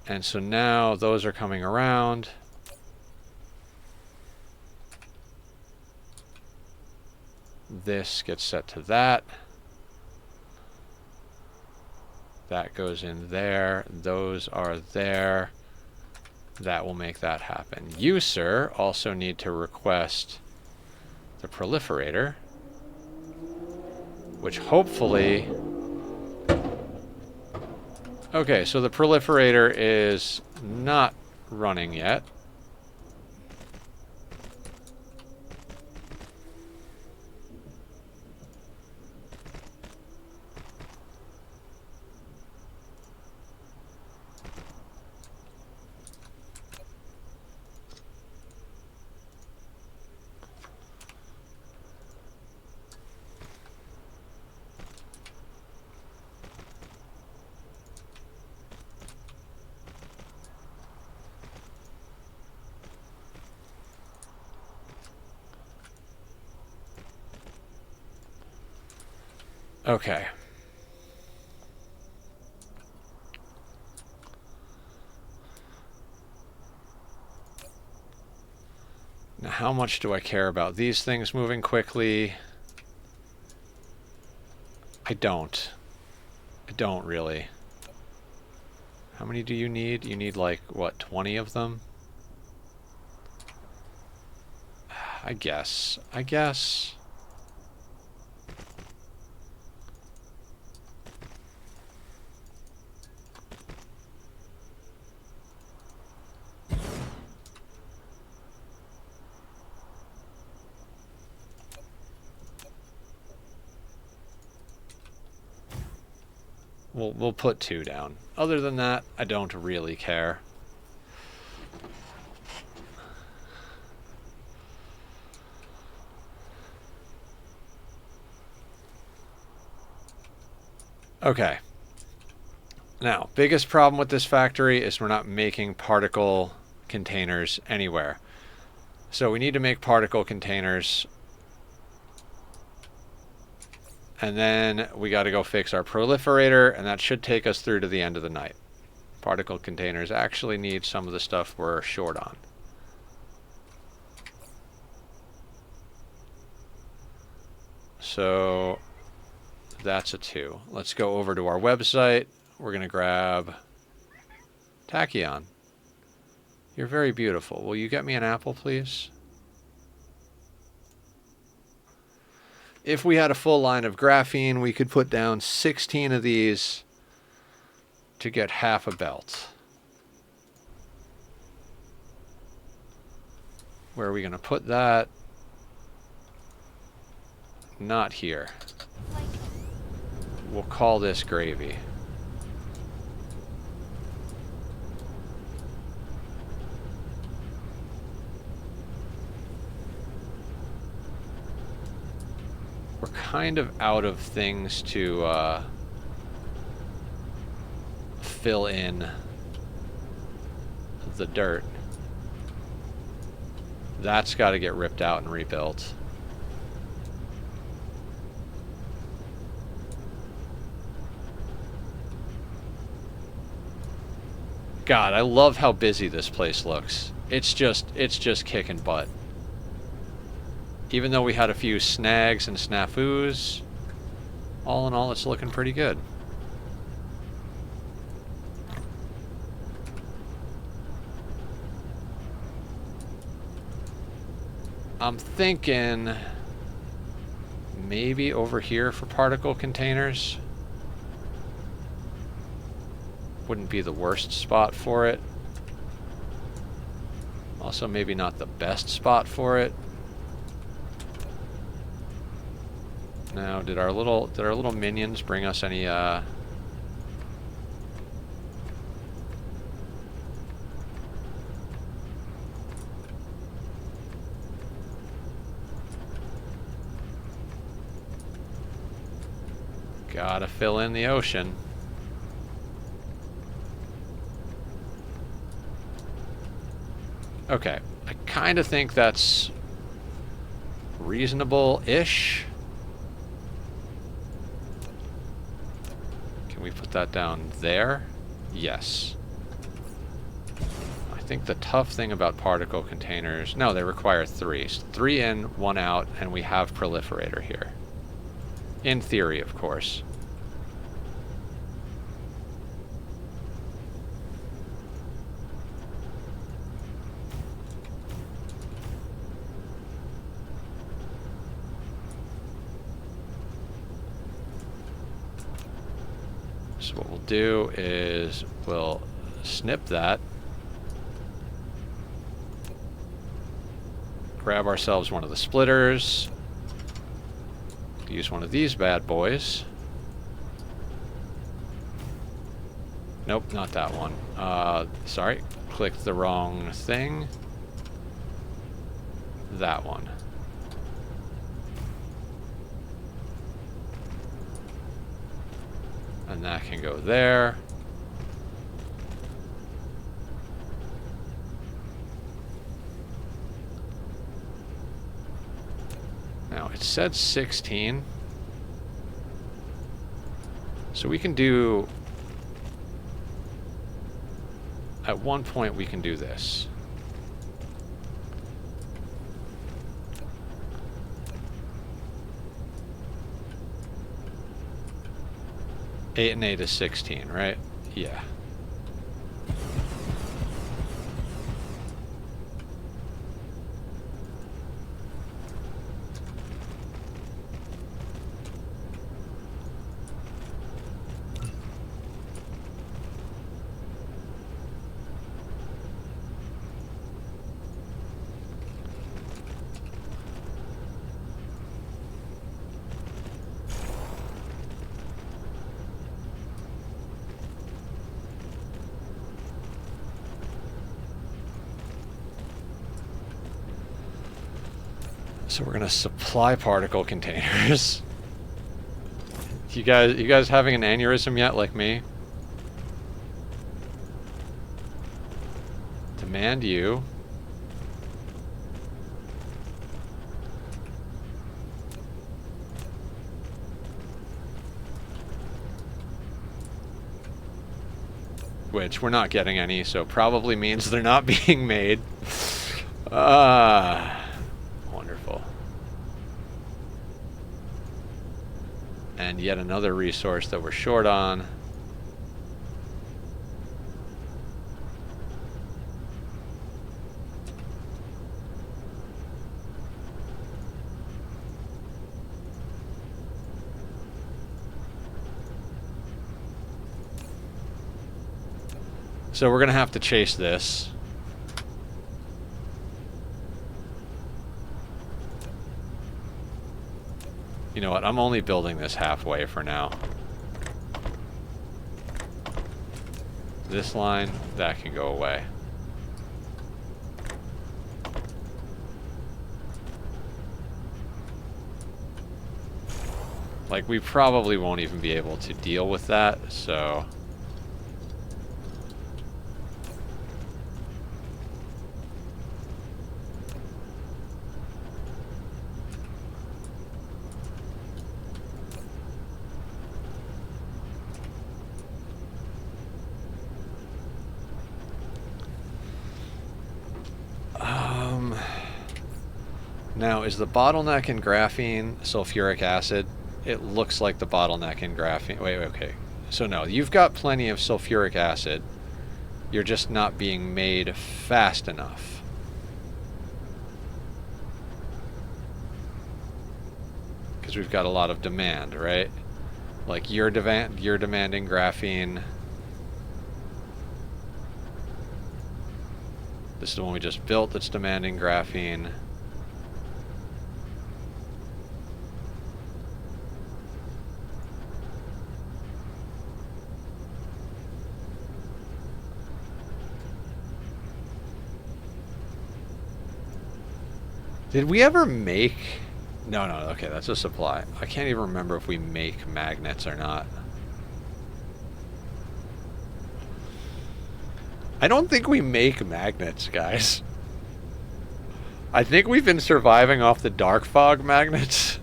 And so now those are coming around. This gets set to that. That goes in there. Those are there. That will make that happen. You, sir, also need to request the proliferator, which hopefully... Okay, so the proliferator is not running yet. Okay. Now, how much do I care about these things moving quickly? I don't. I don't really. How many do you need? You need like, what, 20 of them? I guess. We'll put 2 down. Other than that, I don't really care. Okay. Now, biggest problem with this factory is we're not making particle containers anywhere. So we need to make particle containers. And then we got to go fix our proliferator, and that should take us through to the end of the night. Particle containers actually need some of the stuff we're short on. So that's a 2. Let's go over to our website. We're going to grab Tachyon. You're very beautiful. Will you get me an apple, please? If we had a full line of graphene, we could put down 16 of these to get half a belt. Where are we going to put that? Not here. We'll call this gravy. We're kind of out of things to fill in the dirt. That's got to get ripped out and rebuilt. God, I love how busy this place looks. It's just kicking butt. Even though we had a few snags and snafus, all in all, it's looking pretty good. I'm thinking maybe over here for particle containers. Wouldn't be the worst spot for it. Also, maybe not the best spot for it. Now, did our little minions bring us any gotta fill in the ocean. Okay, I kind of think that's reasonable-ish. Can we put that down there? Yes. I think the tough thing about particle containers... No, they require 3. So 3 in, 1 out, and we have proliferator here. In theory, of course. So what we'll do is we'll snip that. Grab ourselves one of the splitters. Use one of these bad boys. Nope, not that one. Sorry, clicked the wrong thing. That one. And that can go there. Now, it said 16. So we can do... At one point, we can do this. Eight and 8 is 16, right? Yeah. So we're gonna supply particle containers. You guys having an aneurysm yet, like me? Demand you. Which we're not getting any, so probably means they're not being made. Wonderful. And yet another resource that we're short on. So we're gonna have to chase this. You know what? I'm only building this halfway for now. This line, that can go away. Like, we probably won't even be able to deal with that, so... Now, is the bottleneck in graphene sulfuric acid? It looks like the bottleneck in graphene... Wait, okay. So no, you've got plenty of sulfuric acid. You're just not being made fast enough. Because we've got a lot of demand, right? Like, you're demanding graphene. This is the one we just built that's demanding graphene. Did we ever make... No, okay, that's a supply. I can't even remember if we make magnets or not. I don't think we make magnets, guys. I think we've been surviving off the dark fog magnets.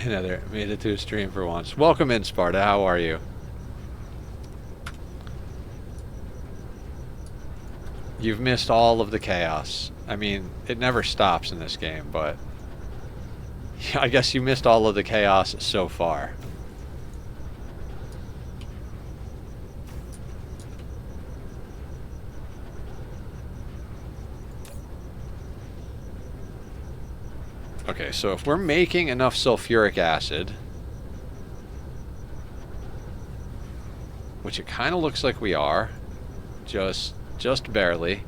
Another made it to a stream for once. Welcome in, Sparta. How are you? You've missed all of the chaos. I mean, it never stops in this game, but I guess you missed all of the chaos so far. Okay, so if we're making enough sulfuric acid, which it kind of looks like we are, just barely.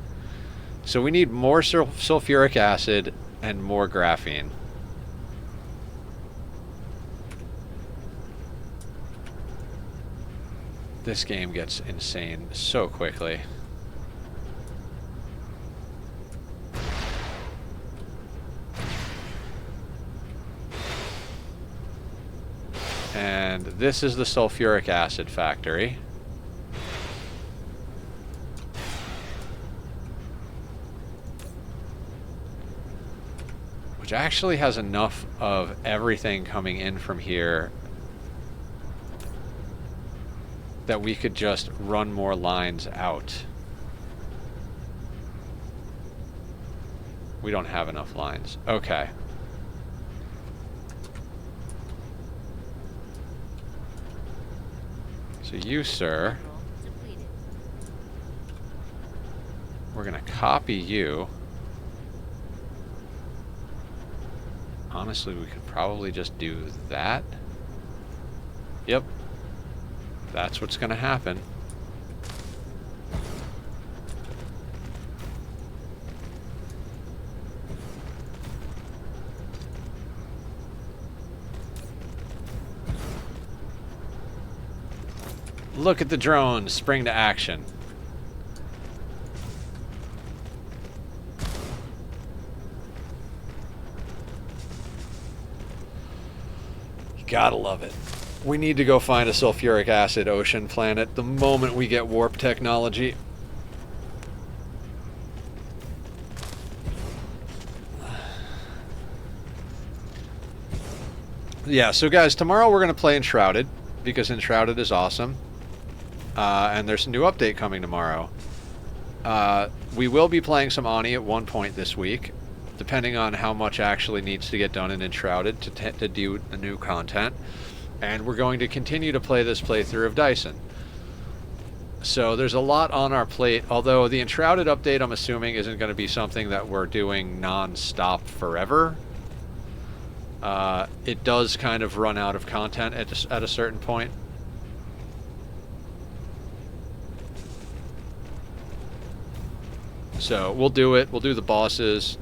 So we need more sulfuric acid and more graphene. This game gets insane so quickly. And this is the sulfuric acid factory. Which actually has enough of everything coming in from here that we could just run more lines out. We don't have enough lines. Okay. So you, sir, we're gonna copy you. Honestly, we could probably just do that. Yep. That's what's gonna happen. Look at the drones spring to action. You gotta love it. We need to go find a sulfuric acid ocean planet the moment we get warp technology. Yeah, so guys, tomorrow we're going to play Enshrouded, because Enshrouded is awesome. And there's a new update coming tomorrow. We will be playing some Ani at one point this week, depending on how much actually needs to get done in Enshrouded to do the new content. And we're going to continue to play this playthrough of Dyson. So there's a lot on our plate, although the Enshrouded update, I'm assuming, isn't going to be something that we're doing non-stop forever. It does kind of run out of content at a certain point. So we'll do it. We'll do the bosses.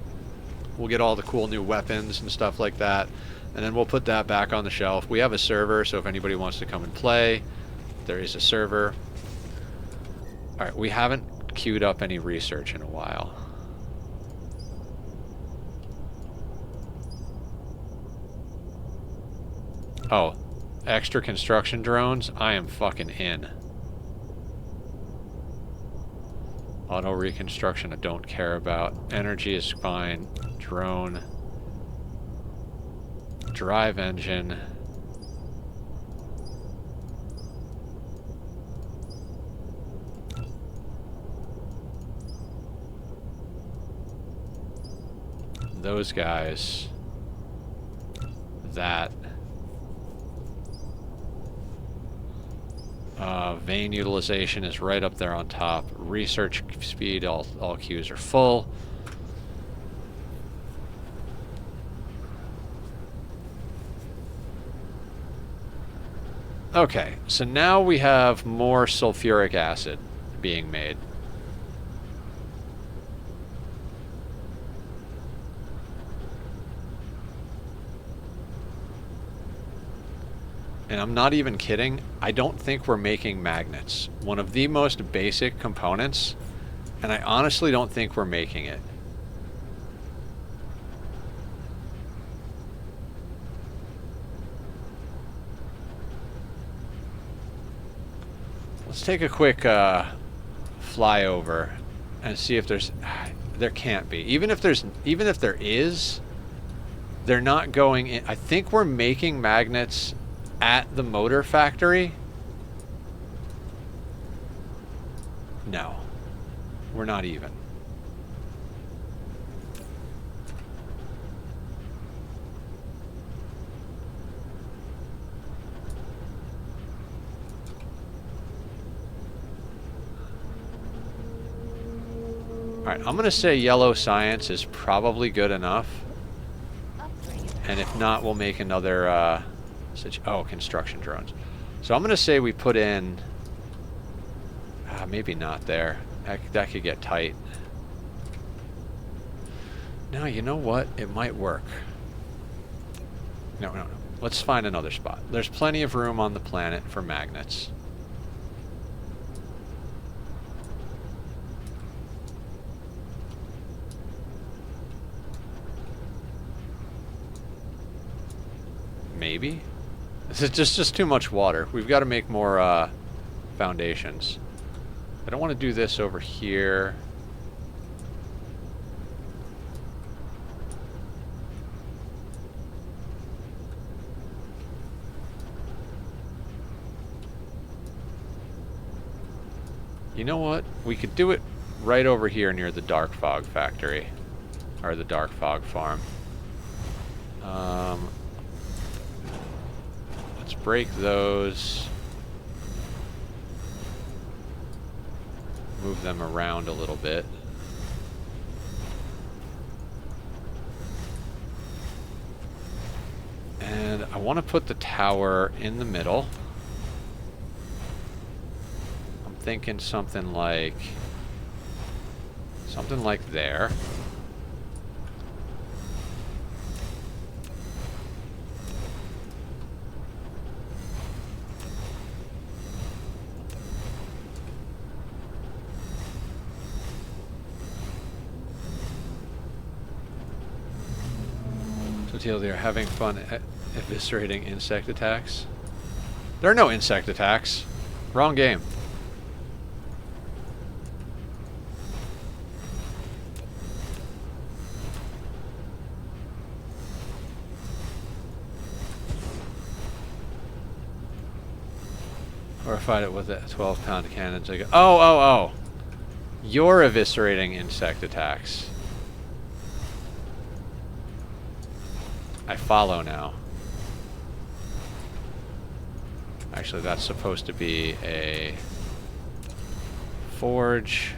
We'll get all the cool new weapons and stuff like that. And then we'll put that back on the shelf. We have a server, so if anybody wants to come and play, there is a server. Alright, we haven't queued up any research in a while. Oh, extra construction drones? I am fucking in. Auto reconstruction I don't care about. Energy is fine. Drone. Drive engine. Those guys. That. Vein utilization is right up there on top. Research speed, all queues are full. Okay, so now we have more sulfuric acid being made. And I'm not even kidding, I don't think we're making magnets. One of the most basic components, and I honestly don't think we're making it. Let's take a quick flyover and see if there's... There can't be. Even if there is, they're not going in. I think we're making magnets at the motor factory. No, we're not even. Alright, I'm going to say yellow science is probably good enough. And if not, we'll make another... oh, construction drones. So I'm going to say we put in... maybe not there. That could get tight. No, you know what? It might work. No. Let's find another spot. There's plenty of room on the planet for magnets. Maybe? It's just too much water. We've got to make more foundations. I don't want to do this over here. You know what? We could do it right over here near the Dark Fog factory. Or the Dark Fog farm. Let's break those. Move them around a little bit. And I want to put the tower in the middle. I'm thinking something like there. until they're having fun eviscerating insect attacks. There are no insect attacks. Wrong game. Or fight it with a 12-pound cannon. Oh. You're eviscerating insect attacks. I follow now. Actually, that's supposed to be a forge.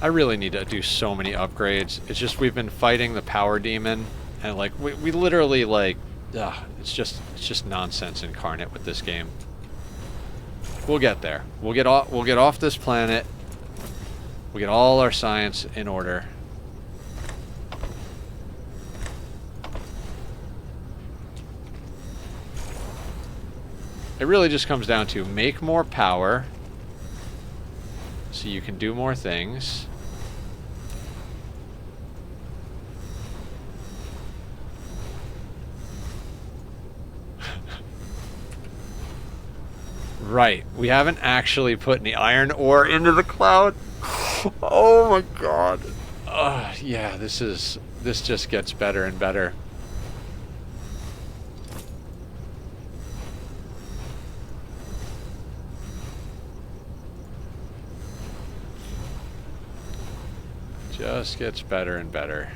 I really need to do so many upgrades. It's just we've been fighting the power demon, and like we literally like, it's just nonsense incarnate with this game. We'll get there. We'll get off this planet. We'll get all our science in order. It really just comes down to make more power so you can do more things. Right, we haven't actually put any iron ore into the cloud. Oh my god. Yeah, this just gets better and better. Just gets better and better.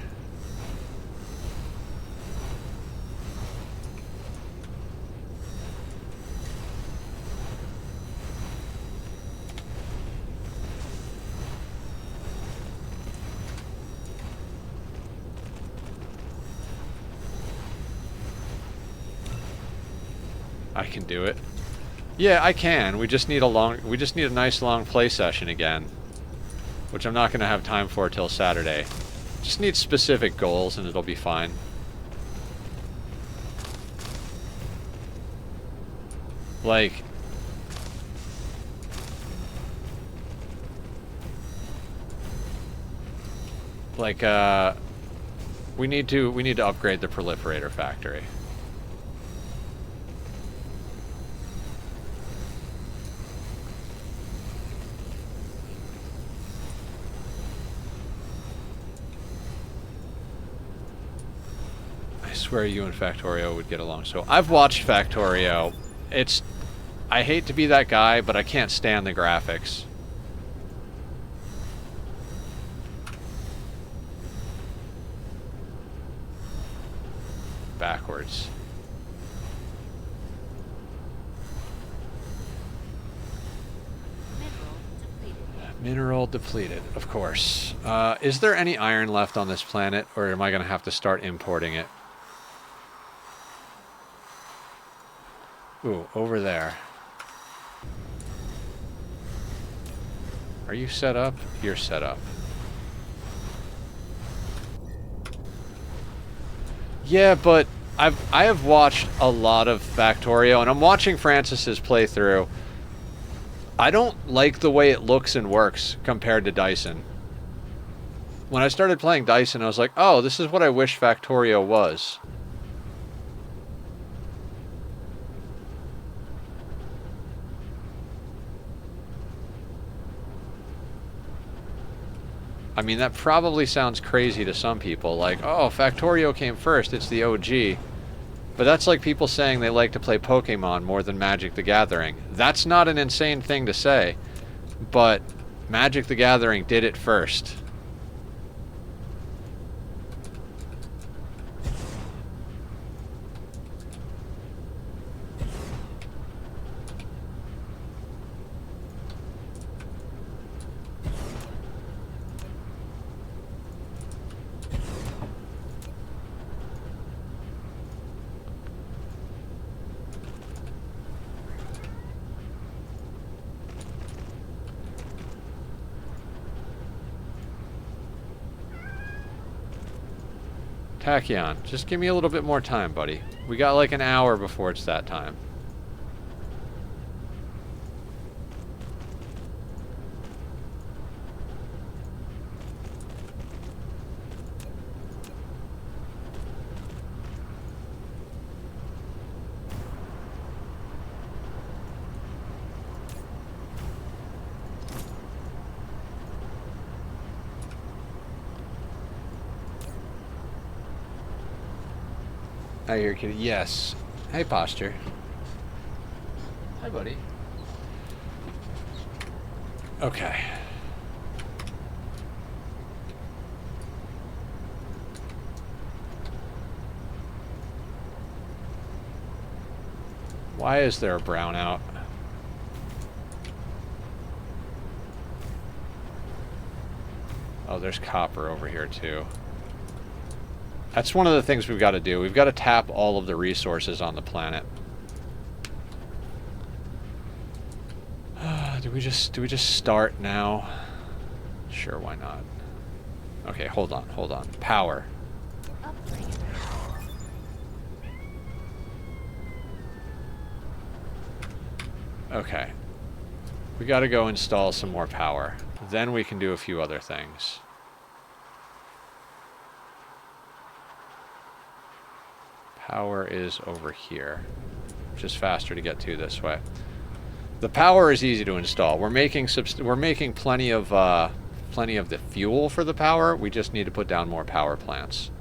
I can do it. Yeah, I can. We just need a nice long play session again, which I'm not going to have time for till Saturday. Just need specific goals and it'll be fine. Like, we need to upgrade the proliferator factory. I swear you and Factorio would get along. So I've watched Factorio. I hate to be that guy, but I can't stand the graphics. Backwards. Mineral depleted, of course. Is there any iron left on this planet, or am I going to have to start importing it? Ooh, over there. Are you set up? You're set up. Yeah, but I have watched a lot of Factorio, and I'm watching Francis's playthrough. I don't like the way it looks and works compared to Dyson. When I started playing Dyson, I was like, oh, this is what I wish Factorio was. I mean, that probably sounds crazy to some people, like, oh, Factorio came first, it's the OG. But that's like people saying they like to play Pokemon more than Magic the Gathering. That's not an insane thing to say, but Magic the Gathering did it first. Tachyon, just give me a little bit more time, buddy. We got like an hour before it's that time. I hear kitty. Yes. Hey, Posture. Hi, buddy. Okay. Why is there a brownout? Oh, there's copper over here, too. That's one of the things we've got to do. We've got to tap all of the resources on the planet. Do we just start now? Sure, why not? Okay, hold on. Power. Upgrade. Okay. We got to go install some more power. Then we can do a few other things. Power is over here, which is faster to get to this way. The power is easy to install. We're making plenty of the fuel for the power. We just need to put down more power plants.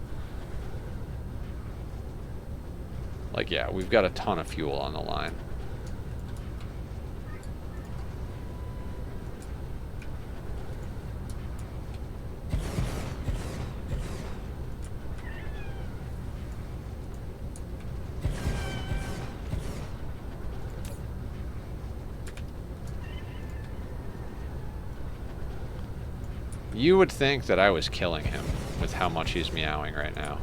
Like, yeah, we've got a ton of fuel on the line. You would think that I was killing him with how much he's meowing right now.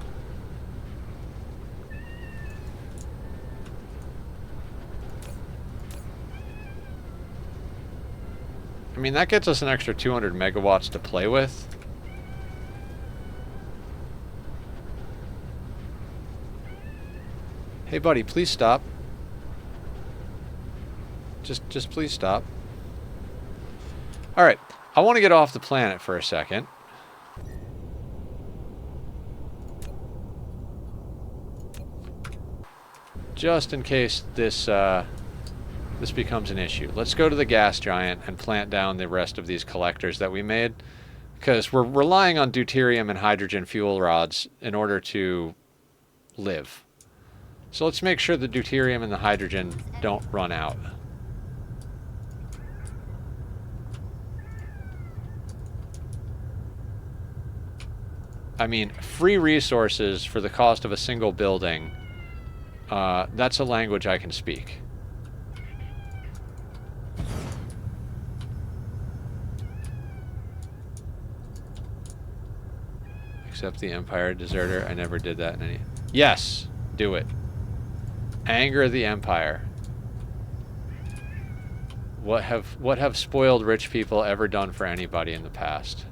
I mean, that gets us an extra 200 megawatts to play with. Hey, buddy, please stop. Just please stop. All right. I want to get off the planet for a second. Just in case this becomes an issue. Let's go to the gas giant and plant down the rest of these collectors that we made. Because we're relying on deuterium and hydrogen fuel rods in order to live. So let's make sure the deuterium and the hydrogen don't run out. I mean, free resources for the cost of a single building, that's a language I can speak. Accept the Empire deserter. I never did that in any... Yes! Do it. Anger the Empire. What have spoiled rich people ever done for anybody in the past?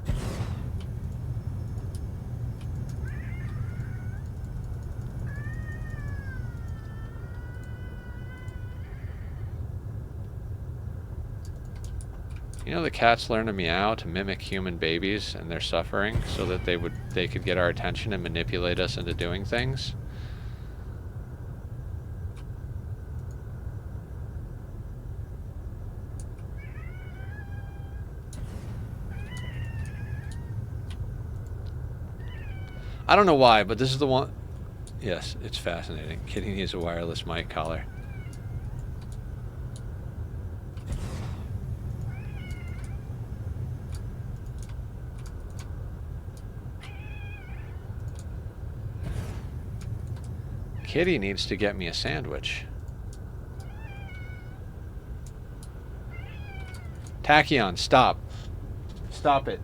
You know, the cats learn to meow to mimic human babies and their suffering so that they could get our attention and manipulate us into doing things. I don't know why, but this is the one... Yes, it's fascinating. Kitty needs a wireless mic collar. Kitty needs to get me a sandwich. Tachyon, stop. Stop it.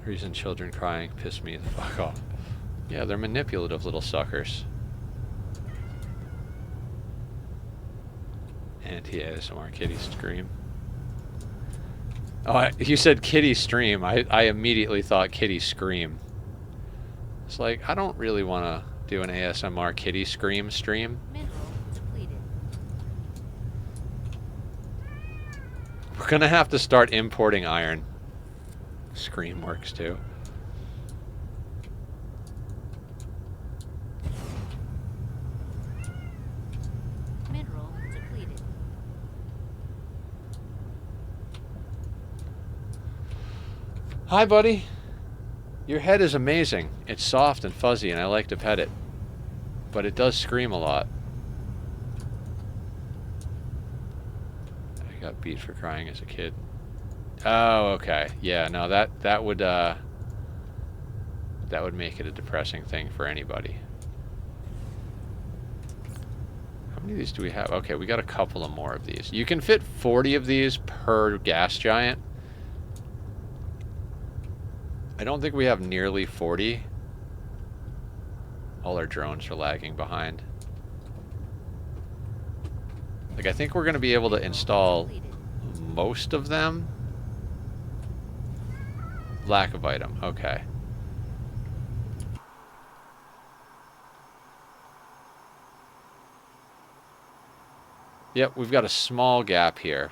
Reason children crying piss me the fuck off. Yeah, they're manipulative little suckers. Anti-ASMR kitty scream. Oh, you said kitty stream. I immediately thought kitty scream. It's like, I don't really want to do an ASMR kitty scream stream. Mineral depleted. We're going to have to start importing iron. Scream works too. Mineral depleted. Hi, buddy. Your head is amazing. It's soft and fuzzy, and I like to pet it. But it does scream a lot. I got beat for crying as a kid. Oh, okay. Yeah, no, that would make it a depressing thing for anybody. How many of these do we have? Okay, we got a couple of more of these. You can fit 40 of these per gas giant. I don't think we have nearly 40. All our drones are lagging behind. Like, I think we're going to be able to install most of them. Lack of item. Okay. Yep, we've got a small gap here.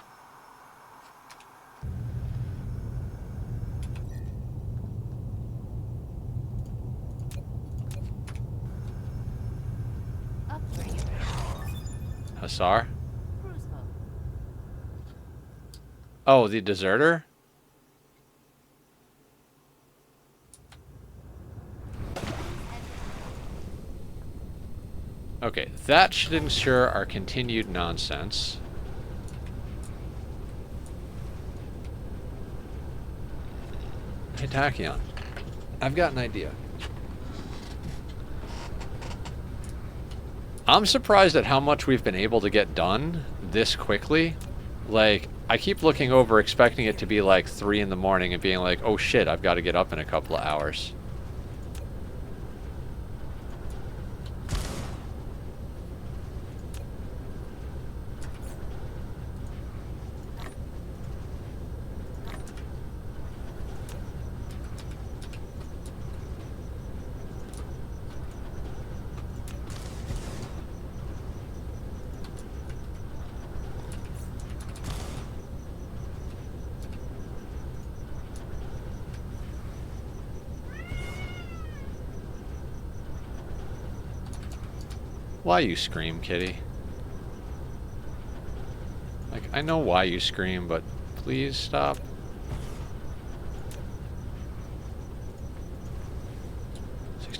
Upgrade. Hussar? Cruise mode. Oh, the deserter? Okay, that should ensure our continued nonsense. Hey, Tachyon, I've got an idea. I'm surprised at how much we've been able to get done this quickly. Like, I keep looking over expecting it to be like 3 in the morning and being like, oh shit, I've got to get up in a couple of hours. Why you scream, kitty? Like, I know why you scream, but please stop.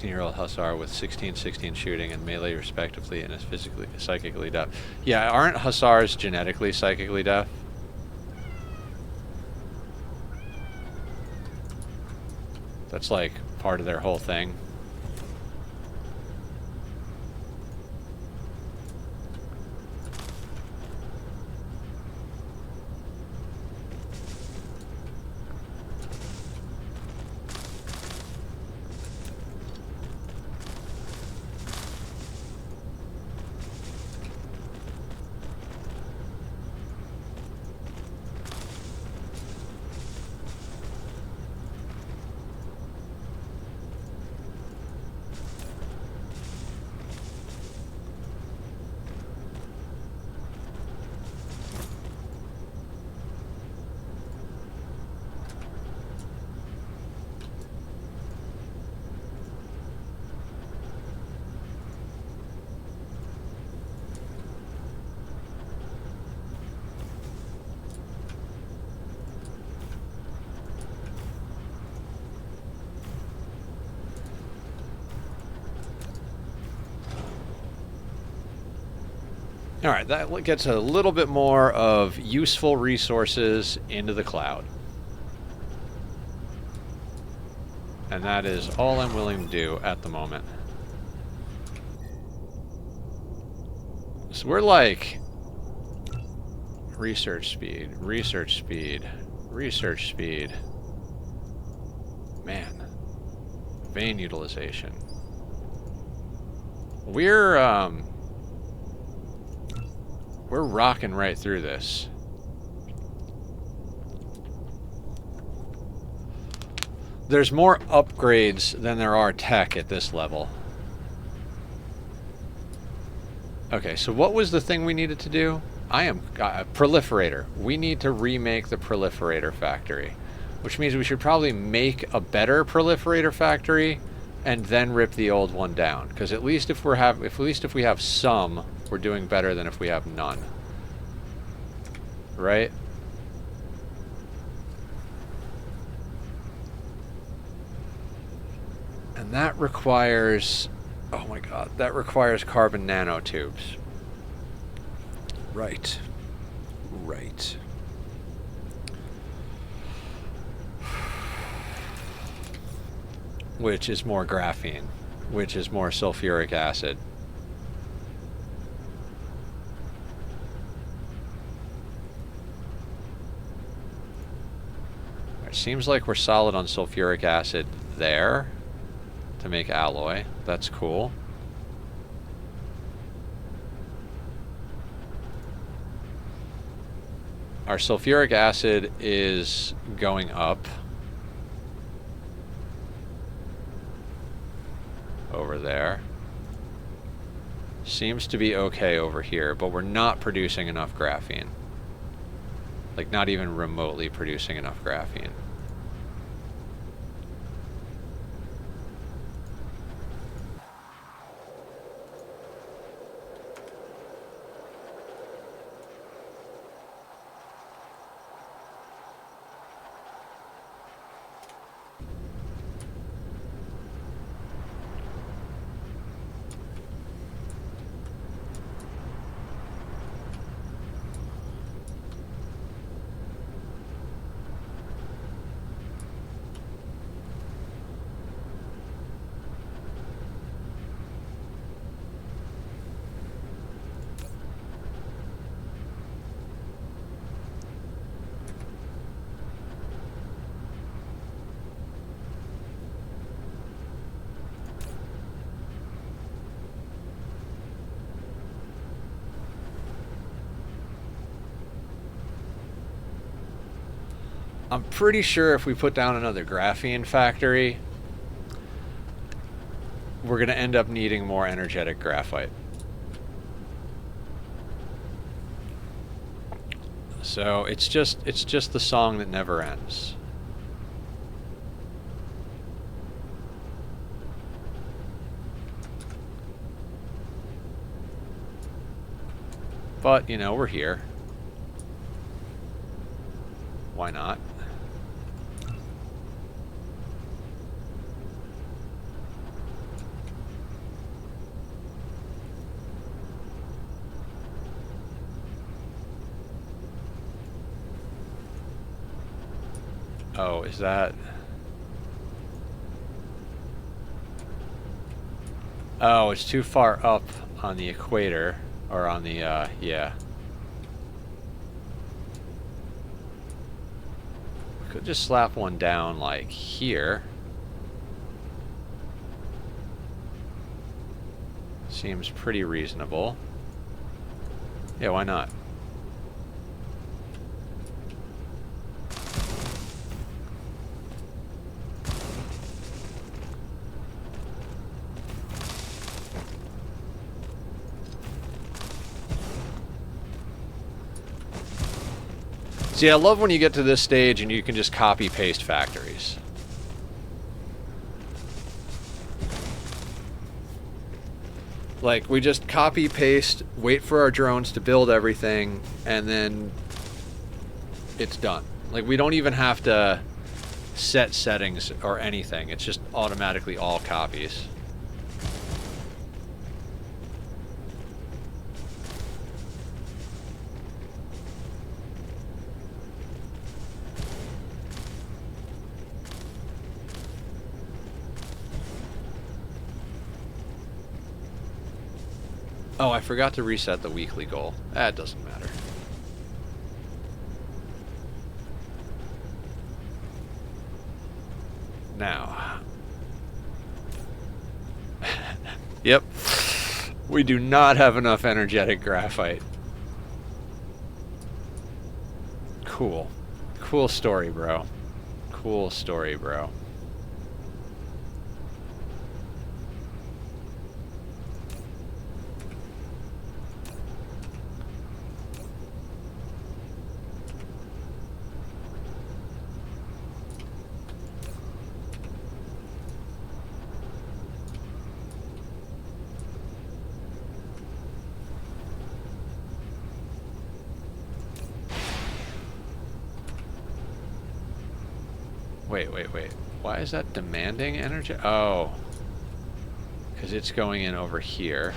Year-old Hussar with 16 shooting and melee respectively and is physically, psychically deaf. Yeah, aren't Hussars genetically psychically deaf? That's like part of their whole thing. All right, that gets a little bit more of useful resources into the cloud. And that is all I'm willing to do at the moment. So we're like research speed, research speed, research speed. Man, vein utilization. We're rocking right through this. There's more upgrades than there are tech at this level. Okay, so what was the thing we needed to do? Proliferator. We need to remake the proliferator factory, which means we should probably make a better proliferator factory and then rip the old one down. Because at least if we have some, we're doing better than if we have none. Right? And that requires, oh my god, that requires carbon nanotubes. Right. Right. Which is more graphene, which is more sulfuric acid. It seems like we're solid on sulfuric acid there to make alloy. That's cool. Our sulfuric acid is going up over there. Seems to be okay over here, but we're not producing enough graphene. Like, not even remotely producing enough graphene. I'm pretty sure if we put down another graphene factory, we're going to end up needing more energetic graphite. So it's just the song that never ends. But, you know, we're here. Why not? Oh, is that... Oh, it's too far up on the equator, or on the, yeah. We could just slap one down, like, here. Seems pretty reasonable. Yeah, why not? See, I love when you get to this stage and you can just copy-paste factories. Like, we just copy-paste, wait for our drones to build everything, and then it's done. Like, we don't even have to set settings or anything. It's just automatically all copies. Oh, I forgot to reset the weekly goal. That doesn't matter. Now. Yep. We do not have enough energetic graphite. Cool. Cool story, bro. Cool story, bro. Wait. Why is that demanding energy? Oh. Because it's going in over here.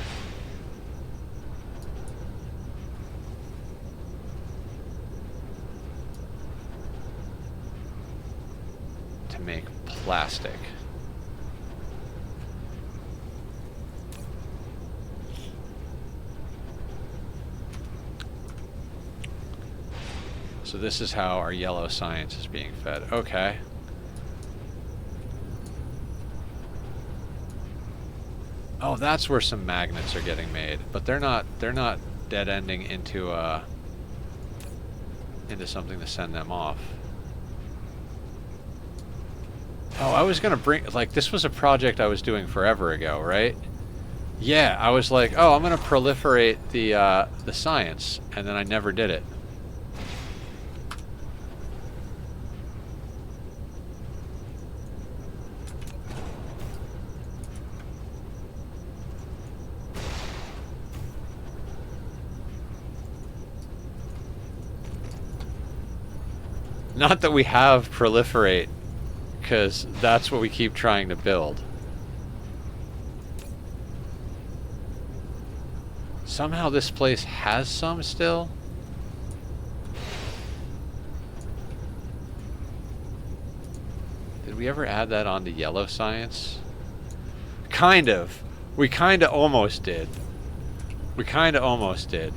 To make plastic. So this is how our yellow science is being fed. Okay. Oh, that's where some magnets are getting made, but they're not dead ending into something to send them off. Oh, I was gonna bring, like, this was a project I was doing forever ago, right? Yeah, I was like, oh, I'm gonna proliferate the science, and then I never did it. Not that we have proliferate, because that's what we keep trying to build. Somehow this place has some still. Did we ever add that onto yellow science? Kind of. We kind of almost did. We kind of almost did.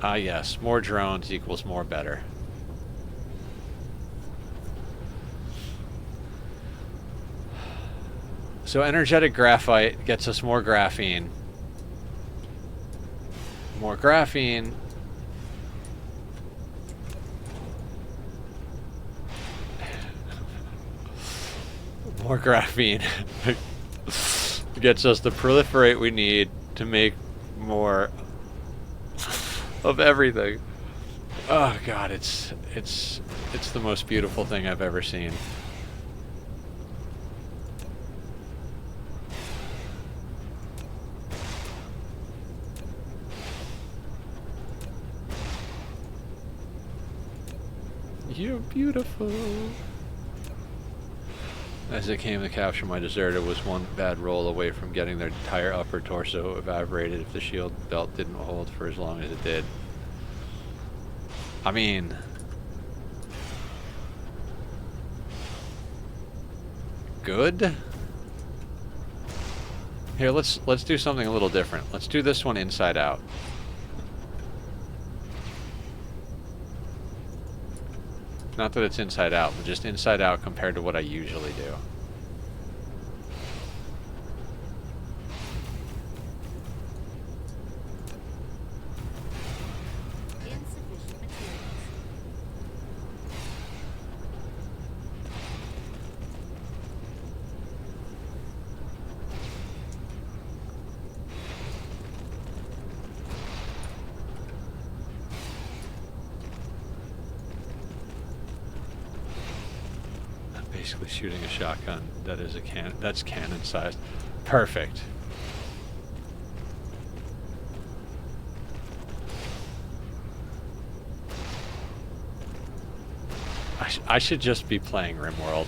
Ah, yes. More drones equals more better. So energetic graphite gets us more graphene. More graphene. More graphene gets us the proliferate we need to make more of everything. Oh god, it's the most beautiful thing I've ever seen. You're beautiful. As it came to capture my dessert, it was one bad roll away from getting their entire upper torso evaporated if the shield belt didn't hold for as long as it did. I mean... good? Here, let's do something a little different. Let's do this one inside out. Not that it's inside out, but just inside out compared to what I usually do. Insufficient materials. Basically shooting a shotgun that is a cannon. That's cannon sized. Perfect. I should just be playing RimWorld.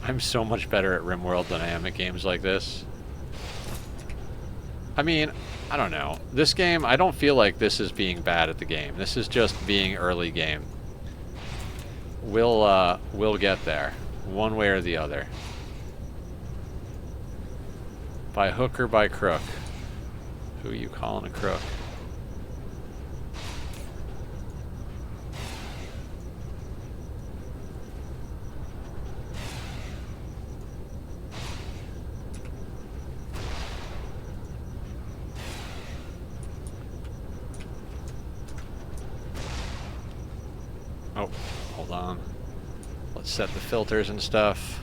I'm so much better at RimWorld than I am at games like this. I mean, I don't know. This game, I don't feel like this is being bad at the game. This is just being early game. We'll get there, one way or the other. By hook or by crook? Who are you calling a crook? Oh, hold on. Let's set the filters and stuff.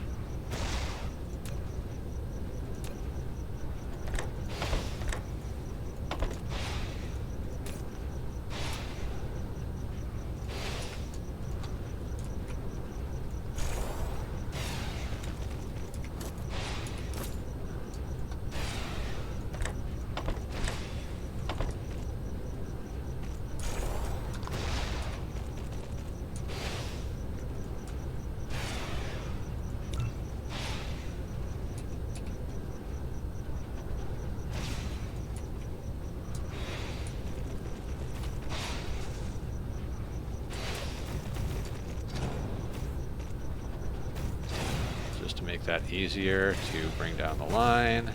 make that easier to bring down the line.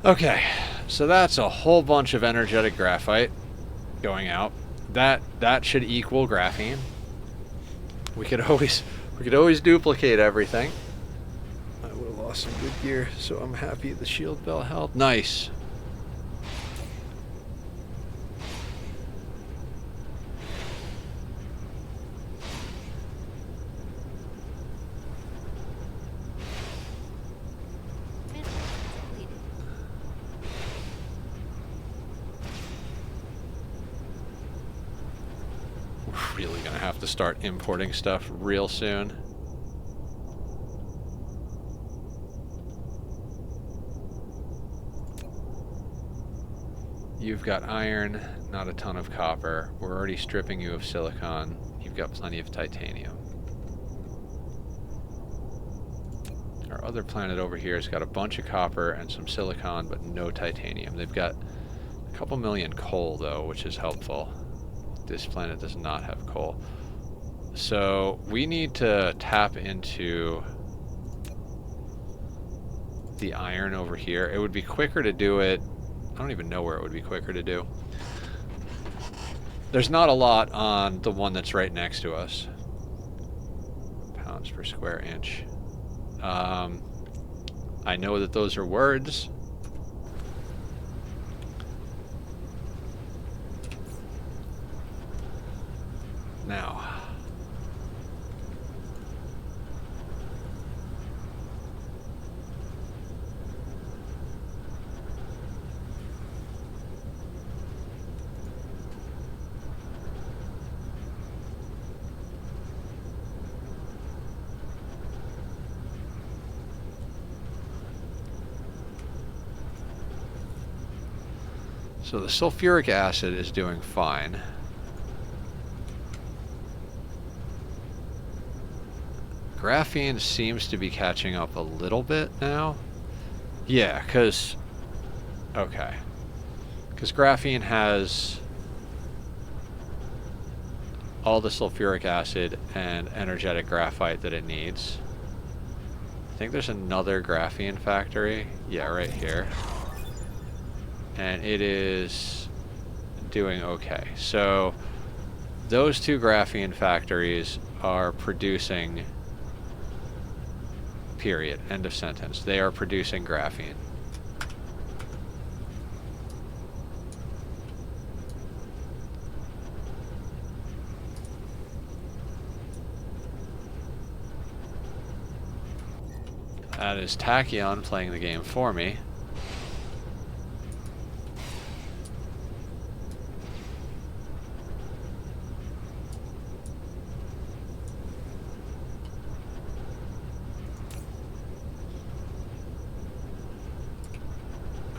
Okay, so that's a whole bunch of energetic graphite going out. That should equal graphene. We could always duplicate everything. I would have lost some good gear, so I'm happy the shield bell held. Nice. Really gonna have to start importing stuff real soon. You've got iron, not a ton of copper. We're already stripping you of silicon. You've got plenty of titanium. Our other planet over here has got a bunch of copper and some silicon, but no titanium. They've got a couple million coal, though, which is helpful. This planet does not have coal. So we need to tap into the iron over here. It would be quicker to do it. I don't even know where it would be quicker to do. There's not a lot on the one that's right next to us. Pounds per square inch. I know that those are words. Now, so the sulfuric acid is doing fine. Graphene seems to be catching up a little bit now. Yeah, because... Okay. Because graphene has all the sulfuric acid and energetic graphite that it needs. I think there's another graphene factory. Yeah, right here. And it is doing okay. So those two graphene factories are producing... Period. End of sentence. They are producing graphene. That is Tachyon playing the game for me.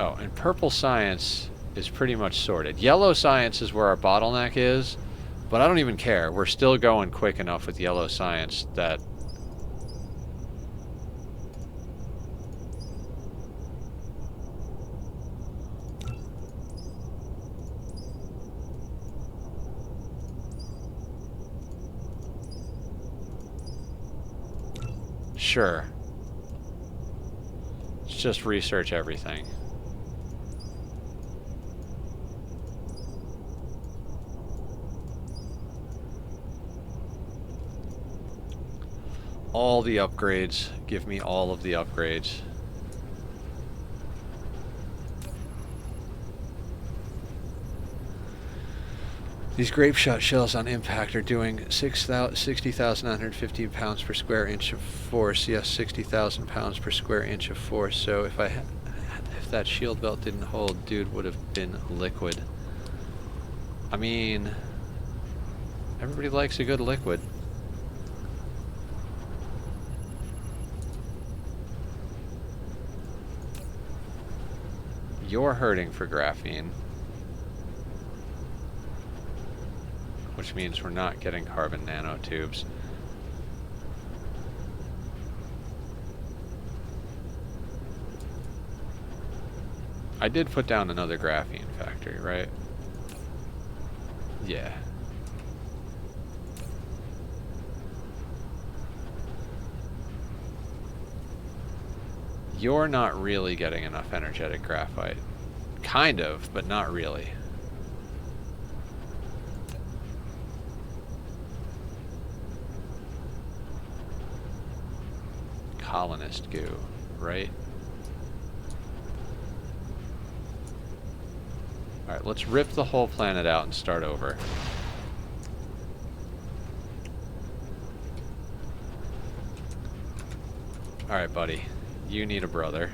Oh, and purple science is pretty much sorted. Yellow science is where our bottleneck is, but I don't even care. We're still going quick enough with yellow science that... Sure. Let's just research everything. All the upgrades. Give me all of the upgrades. These grape shot shells on impact are doing 60,950 pounds per square inch of force. Yes, 60,000 pounds per square inch of force. So if that shield belt didn't hold, dude would have been liquid. I mean, everybody likes a good liquid. You're hurting for graphene, which means we're not getting carbon nanotubes. I did put down another graphene factory, right? Yeah. You're not really getting enough energetic graphite. Kind of, but not really. Colonist goo, right? Alright, let's rip the whole planet out and start over. Alright, buddy. You need a brother.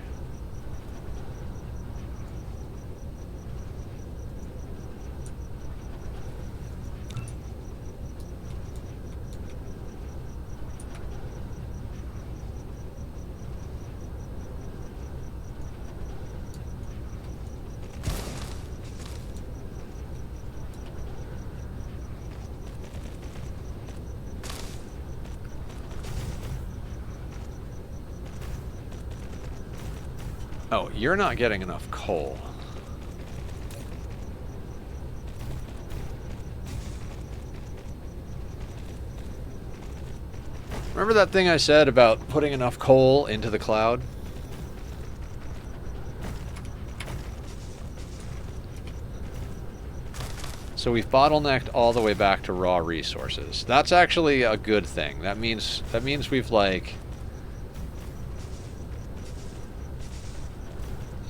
Oh, you're not getting enough coal. Remember that thing I said about putting enough coal into the cloud? So we've bottlenecked all the way back to raw resources. That's actually a good thing. That means we've like...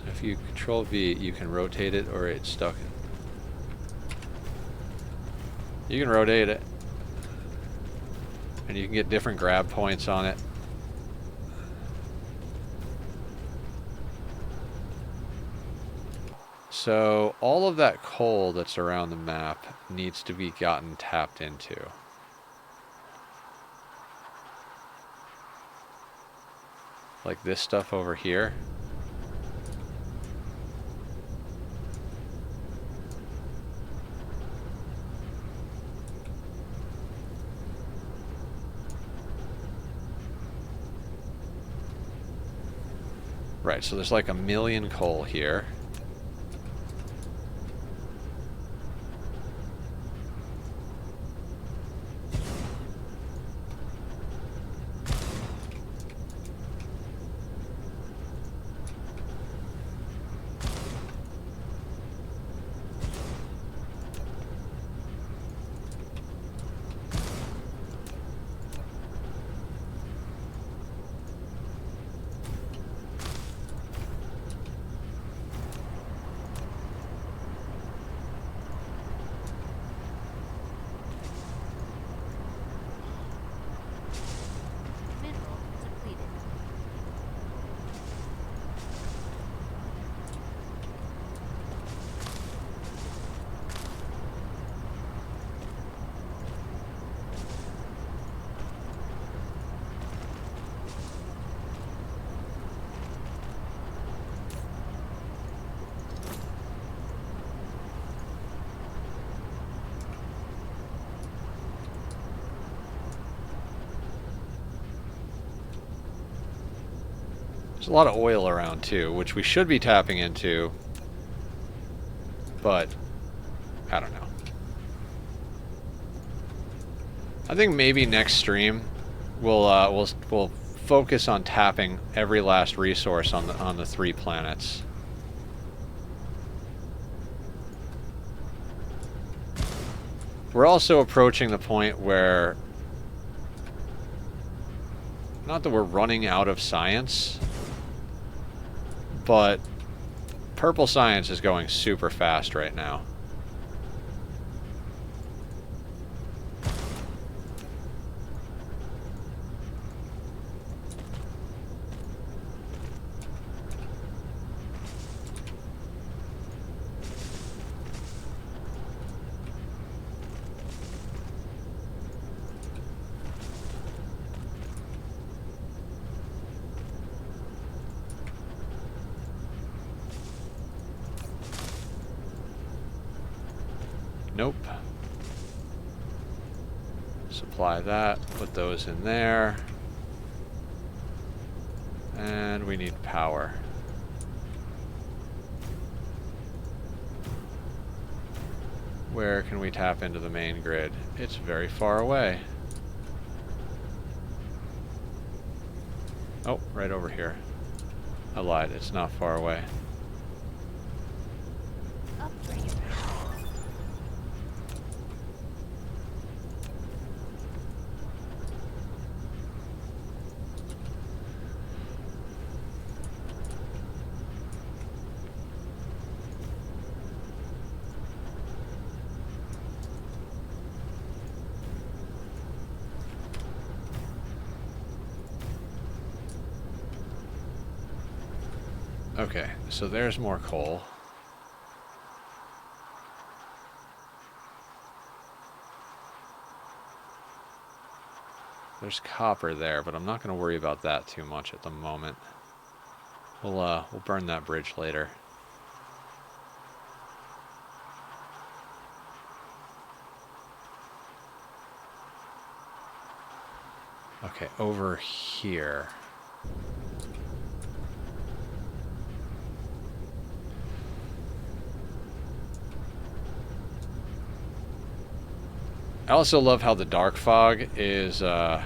If you control V, you can rotate it or it's stuck. You can rotate it. And you can get different grab points on it. So all of that coal that's around the map needs to be gotten tapped into. Like this stuff over here. Right, so there's like 1 million coal here. Mineral depleted. There's a lot of oil around too, which we should be tapping into, but I don't know. I think maybe next stream we'll focus on tapping every last resource on the 3 planets. We're also approaching the point where, not that we're running out of science, but purple science is going super fast right now. Nope. Supply that. Put those in there. And we need power. Where can we tap into the main grid? It's very far away. Oh, right over here. I lied, it's not far away. Upgrade. Okay, so there's more coal. There's copper there, but I'm not going to worry about that too much at the moment. We'll burn that bridge later. Okay, over here. I also love how the dark fog is level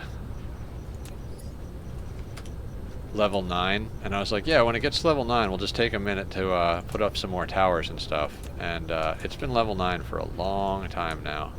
9, and I was like, yeah, when it gets to level 9, we'll just take a minute to put up some more towers and stuff, and it's been level 9 for a long time now.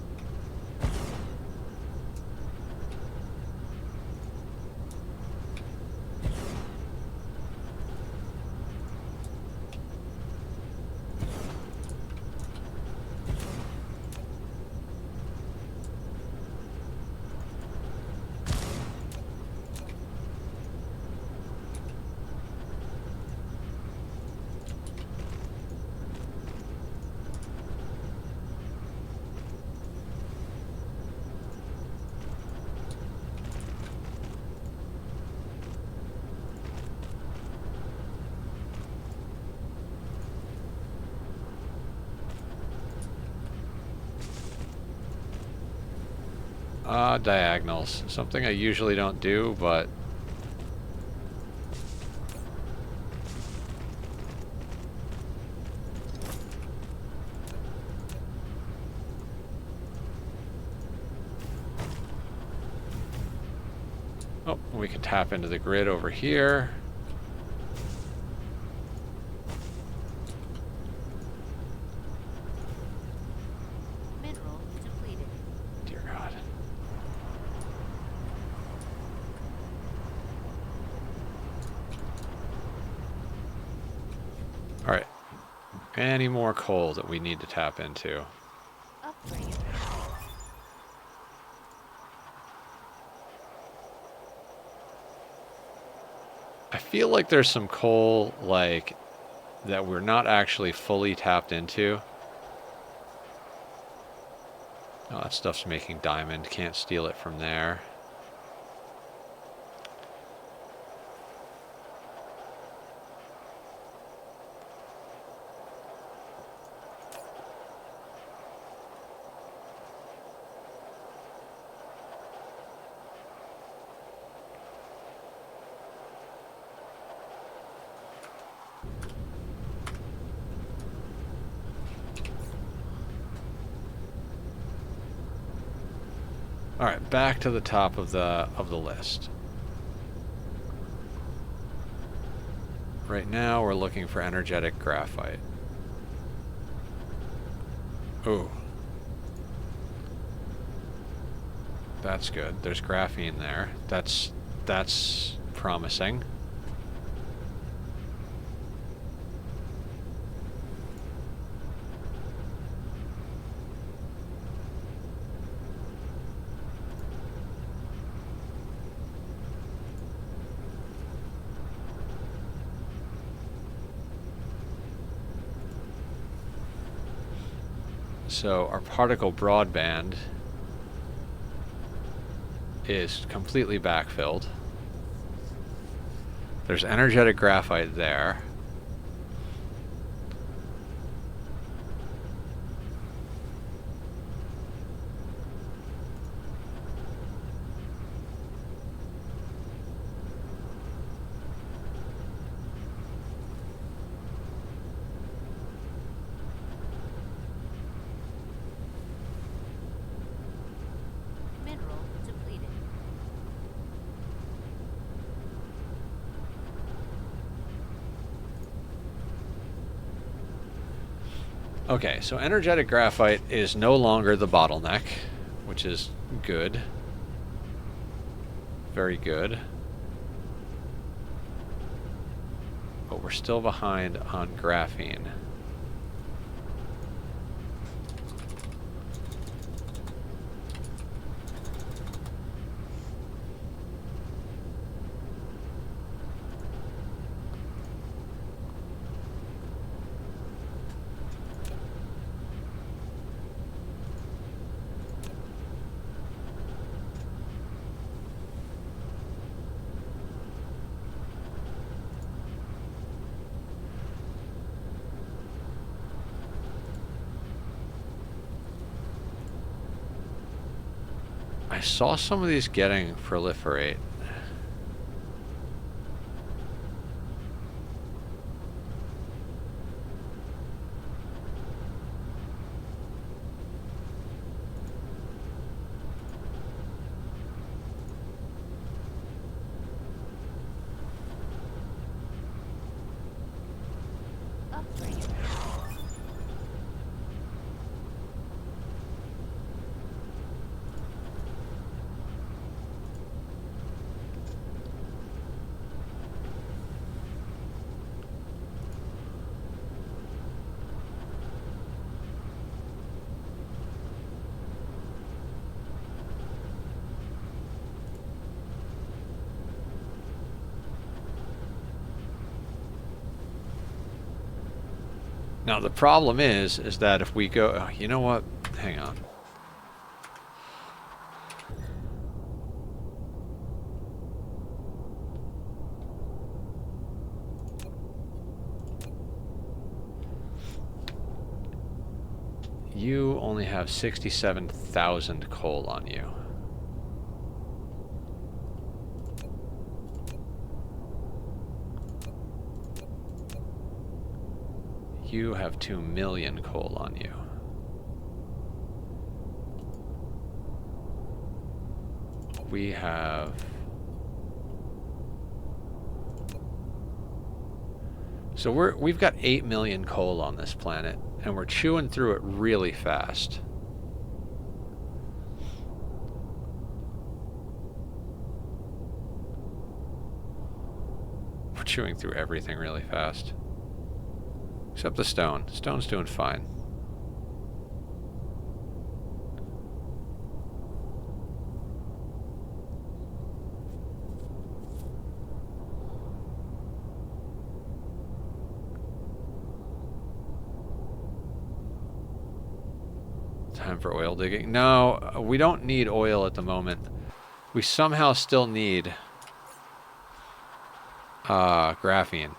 Diagonals. Something I usually don't do, but... Oh, we can tap into the grid over here. Mineral depleted. Dear God. Alright. Any more coal that we need to tap into? Upgrade. I feel like there's some coal, like, that we're not actually fully tapped into. Oh, that stuff's making diamond. Can't steal it from there. All right, back to the top of the list. Right now, we're looking for energetic graphite. Oh, that's good. There's graphene there. That's promising. So our particle broadband is completely backfilled. There's energetic graphite there. Okay, so energetic graphite is no longer the bottleneck, which is good. Very good. But we're still behind on graphene. I saw some of these getting proliferate. Upgrade. Now the problem is that if we go, oh, you know what? Hang on. You only have 67,000 coal on you. You have 2 million coal on you. We have... So we've got 8 million coal on this planet, and we're chewing through it really fast. We're chewing through everything really fast. Except the stone. Stone's doing fine. Time for oil digging. No, we don't need oil at the moment. We somehow still need graphene.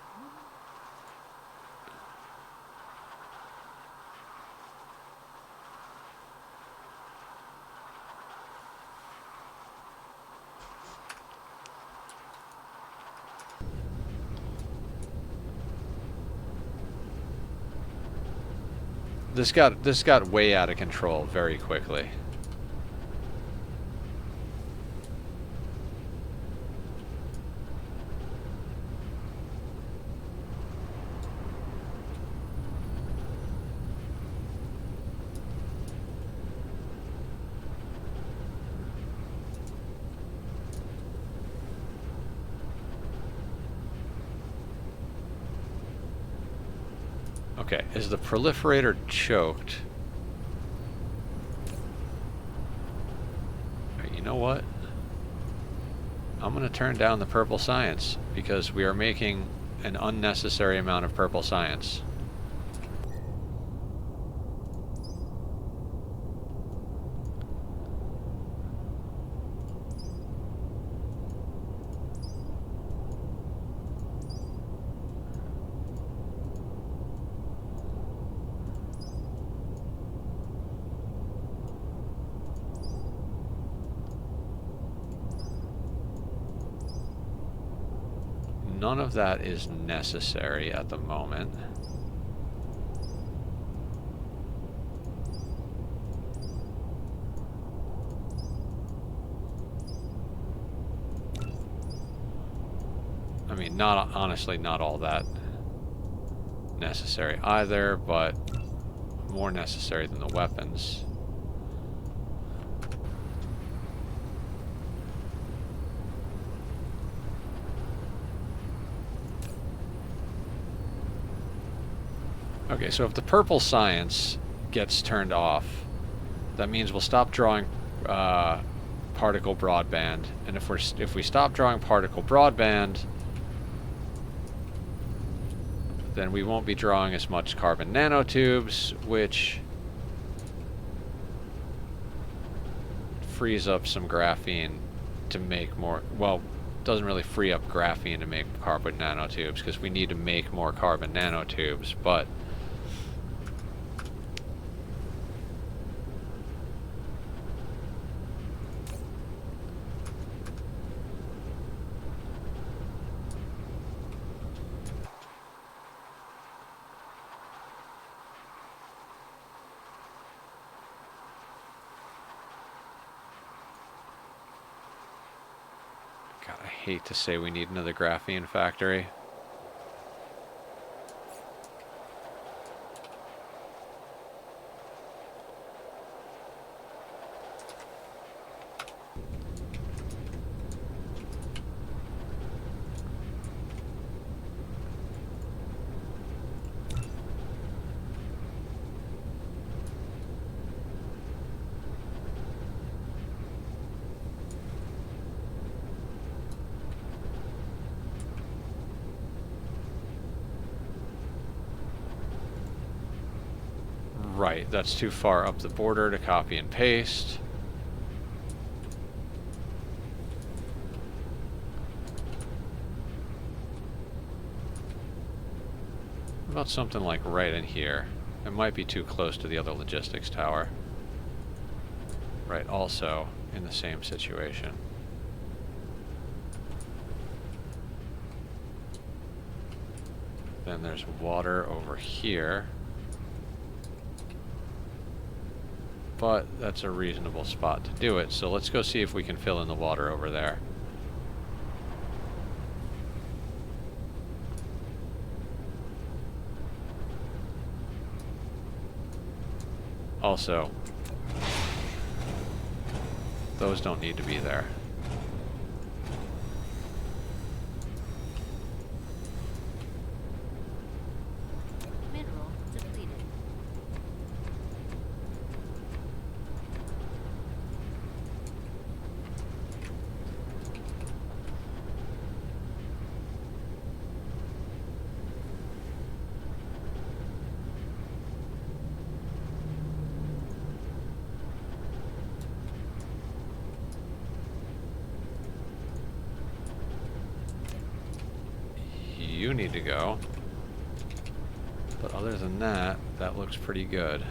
This got way out of control very quickly. Okay, is the proliferator choked? Right, you know what? I'm going to turn down the purple science because we are making an unnecessary amount of purple science. None of that is necessary at the moment. I mean, honestly, not all that necessary either, but more necessary than the weapons. Okay, so if the purple science gets turned off, that means we'll stop drawing particle broadband, and if we stop drawing particle broadband, then we won't be drawing as much carbon nanotubes, which frees up some graphene to make more, well, doesn't really free up graphene to make carbon nanotubes, because we need to make more carbon nanotubes, but God, I hate to say we need another graphene factory. Right, that's too far up the border to copy and paste. What about something like right in here? It might be too close to the other logistics tower. Right, also in the same situation. Then there's water over here. But that's a reasonable spot to do it, so let's go see if we can fill in the water over there. Also, those don't need to be there. Mineral depleted. You need to go. But other than that, that looks pretty good.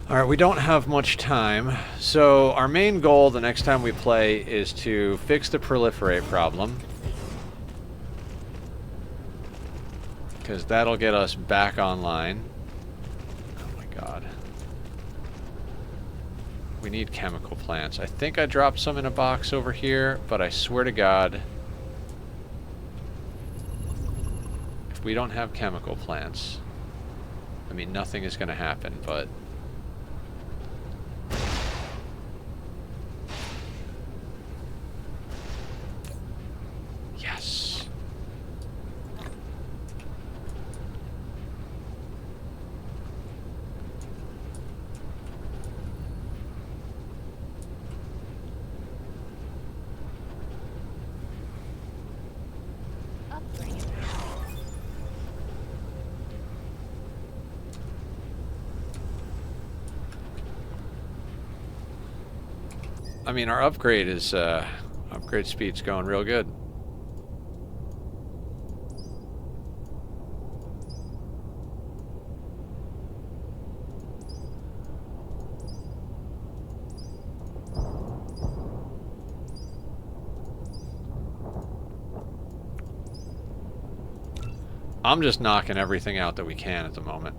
Alright, we don't have much time, so our main goal the next time we play is to fix the proliferate problem. Because that'll get us back online. Oh my god. We need chemical plants. I think I dropped some in a box over here, but I swear to God, if we don't have chemical plants, I mean, nothing is going to happen, but yes. Upgrade. I mean, our upgrade is, upgrade speed's going real good. I'm just knocking everything out that we can at the moment.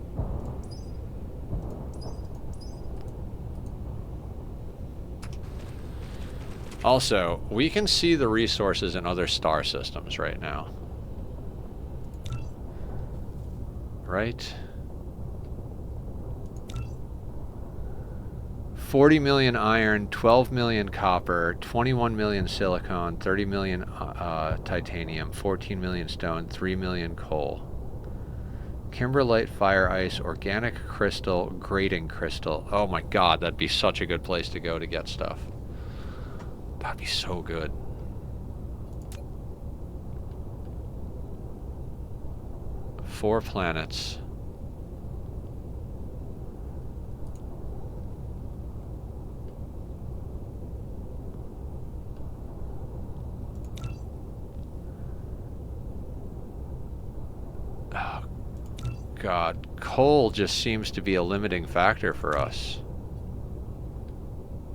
Also, we can see the resources in other star systems right now. Right? 40 million iron, 12 million copper, 21 million silicon, 30 million titanium, 14 million stone, 3 million coal. Kimberlite, fire ice, organic crystal, grating crystal. Oh my god, that'd be such a good place to go to get stuff. That'd be so good. Four planets. Oh, God. Coal just seems to be a limiting factor for us.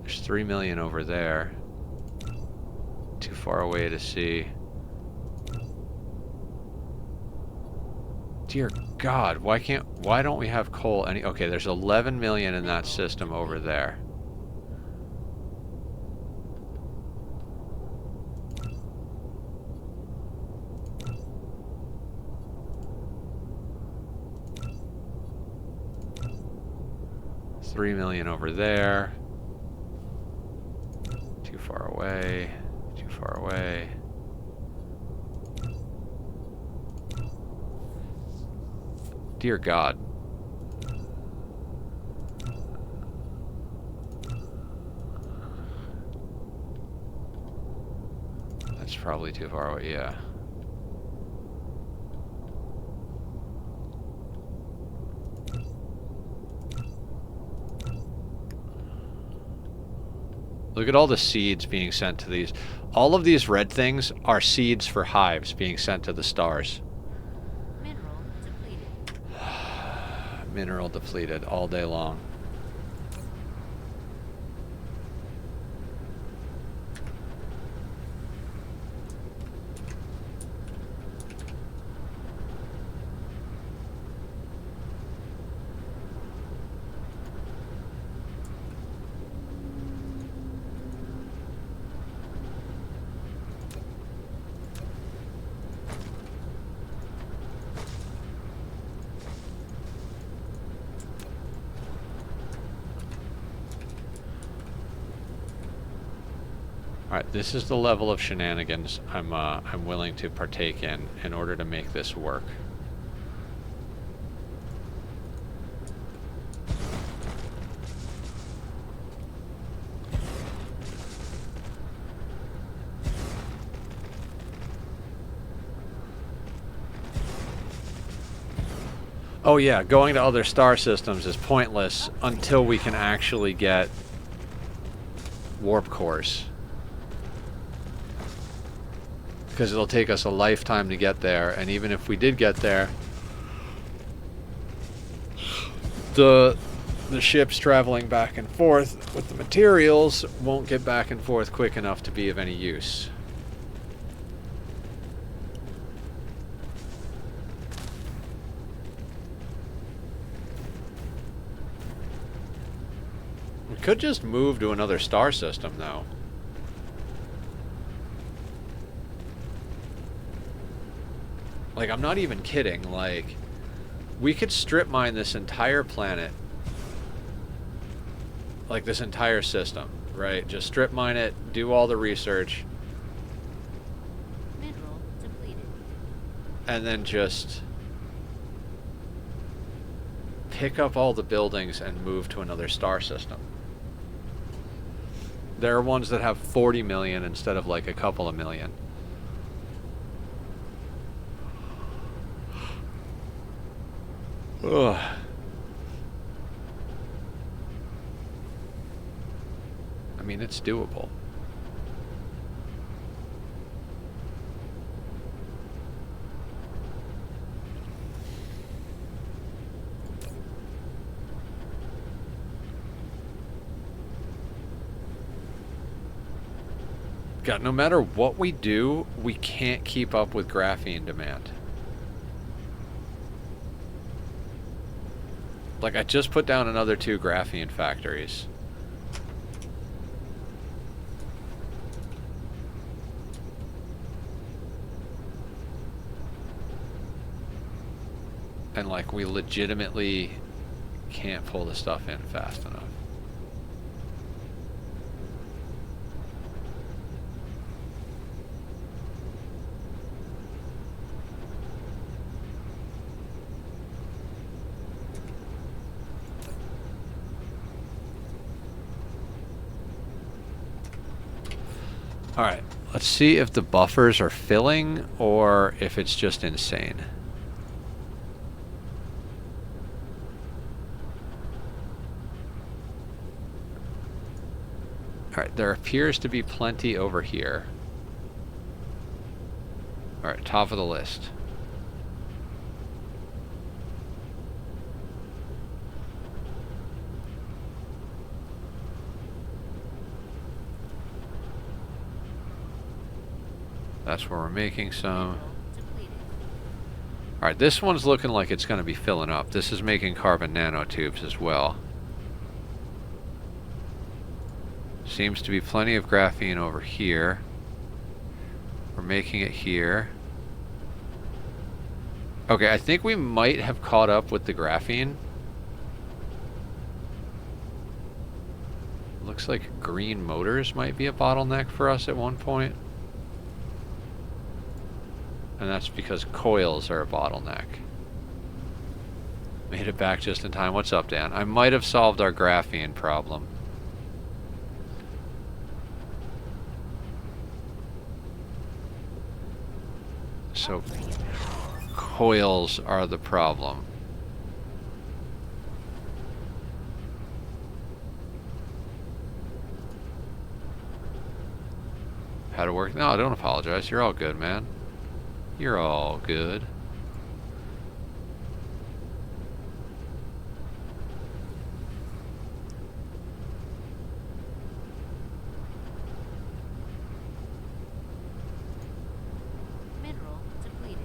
There's 3 million over there. Too far away to see. Dear God, why don't we have coal any? Okay, there's 11 million in that system over there. $3 million over there. Too far away. Too far away. Dear God. That's probably too far away, yeah. Look at all the seeds being sent to these. All of these red things are seeds for hives being sent to the stars. Mineral depleted. Mineral depleted all day long. Alright, this is the level of shenanigans I'm willing to partake in order to make this work. Oh yeah, going to other star systems is pointless until we can actually get warp cores. Because it'll take us a lifetime to get there, and even if we did get there, the ships traveling back and forth with the materials won't get back and forth quick enough to be of any use. We could just move to another star system, though. Like, I'm not even kidding. Like, we could strip mine this entire planet. Like, this entire system, right? Just strip mine it, do all the research. Mineral depleted. And then just pick up all the buildings and move to another star system. There are ones that have 40 million instead of like a couple of million. Ugh. I mean, it's doable. God, no matter what we do, we can't keep up with graphene demand. Like, I just put down another 2 graphene factories. And like we legitimately can't pull the stuff in fast enough. All right, let's see if the buffers are filling or if it's just insane. All right, there appears to be plenty over here. All right, top of the list. That's where we're making some. Alright, this one's looking like it's going to be filling up. This is making carbon nanotubes as well. Seems to be plenty of graphene over here. We're making it here. Okay, I think we might have caught up with the graphene. Looks like green motors might be a bottleneck for us at one point. And that's because coils are a bottleneck. Made it back just in time. What's up, Dan? I might have solved our graphene problem. So, coils are the problem. How to work? No, don't apologize. You're all good, man. You're all good. Mineral depleted.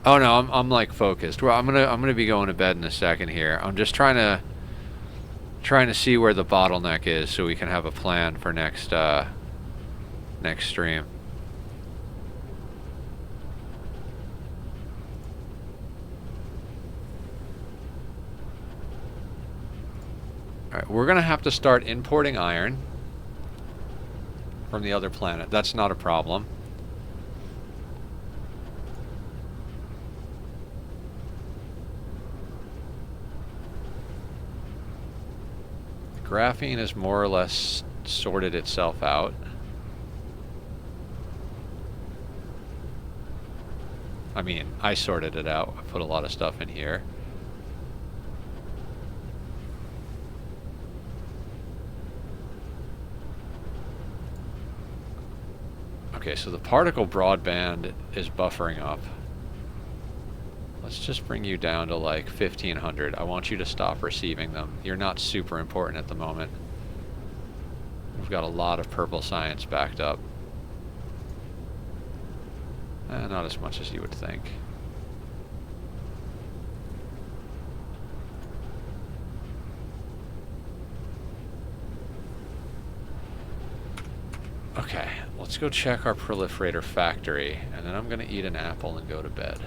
Oh no, I'm like focused. Well, I'm gonna be going to bed in a second here. I'm just trying to see where the bottleneck is so we can have a plan for next next stream. Alright, we're gonna have to start importing iron from the other planet. That's not a problem. Graphene has more or less sorted itself out. I mean, I sorted it out. I put a lot of stuff in here. Okay, so the particle broadband is buffering up. Let's just bring you down to like 1500. I want you to stop receiving them. You're not super important at the moment. We've got a lot of purple science backed up. Not as much as you would think. Okay, let's go check our proliferator factory, and then I'm gonna eat an apple and go to bed.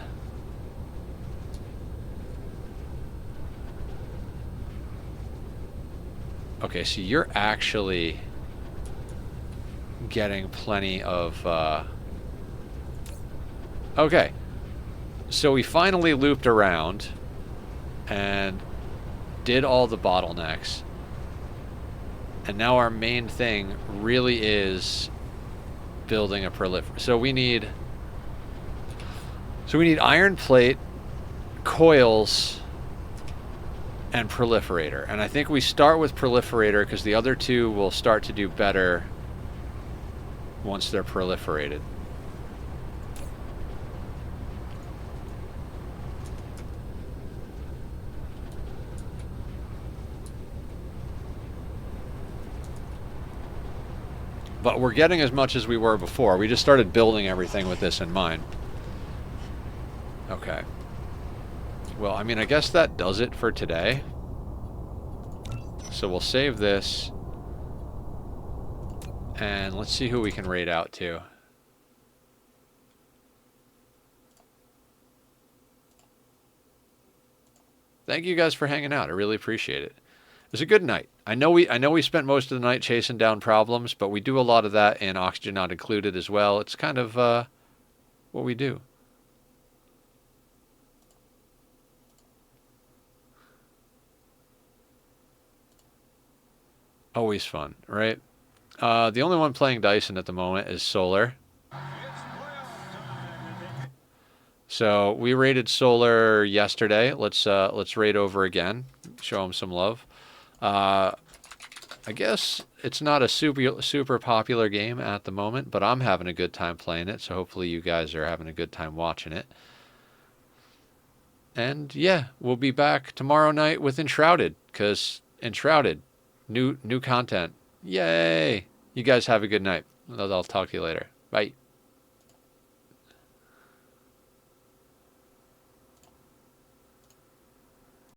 Okay, so you're actually getting plenty of, okay. So we finally looped around and did all the bottlenecks. And now our main thing really is building a proliferator. So we need iron plate, coils, and proliferator. And I think we start with proliferator because the other two will start to do better once they're proliferated. But we're getting as much as we were before. We just started building everything with this in mind. Okay. Well, I mean, I guess that does it for today. So we'll save this. And let's see who we can raid out to. Thank you guys for hanging out. I really appreciate it. It was a good night. I know we spent most of the night chasing down problems, but we do a lot of that in Oxygen Not Included as well. It's kind of what we do. Always fun, right? The only one playing Dyson at the moment is Solar. So we raided Solar yesterday. Let's raid over again. Show him some love. Uh, I guess it's not a super popular game at the moment, but I'm having a good time playing it. So hopefully you guys are having a good time watching it. And yeah, we'll be back tomorrow night with Enshrouded, cause Enshrouded, new content. Yay! You guys have a good night. I'll talk to you later. Bye.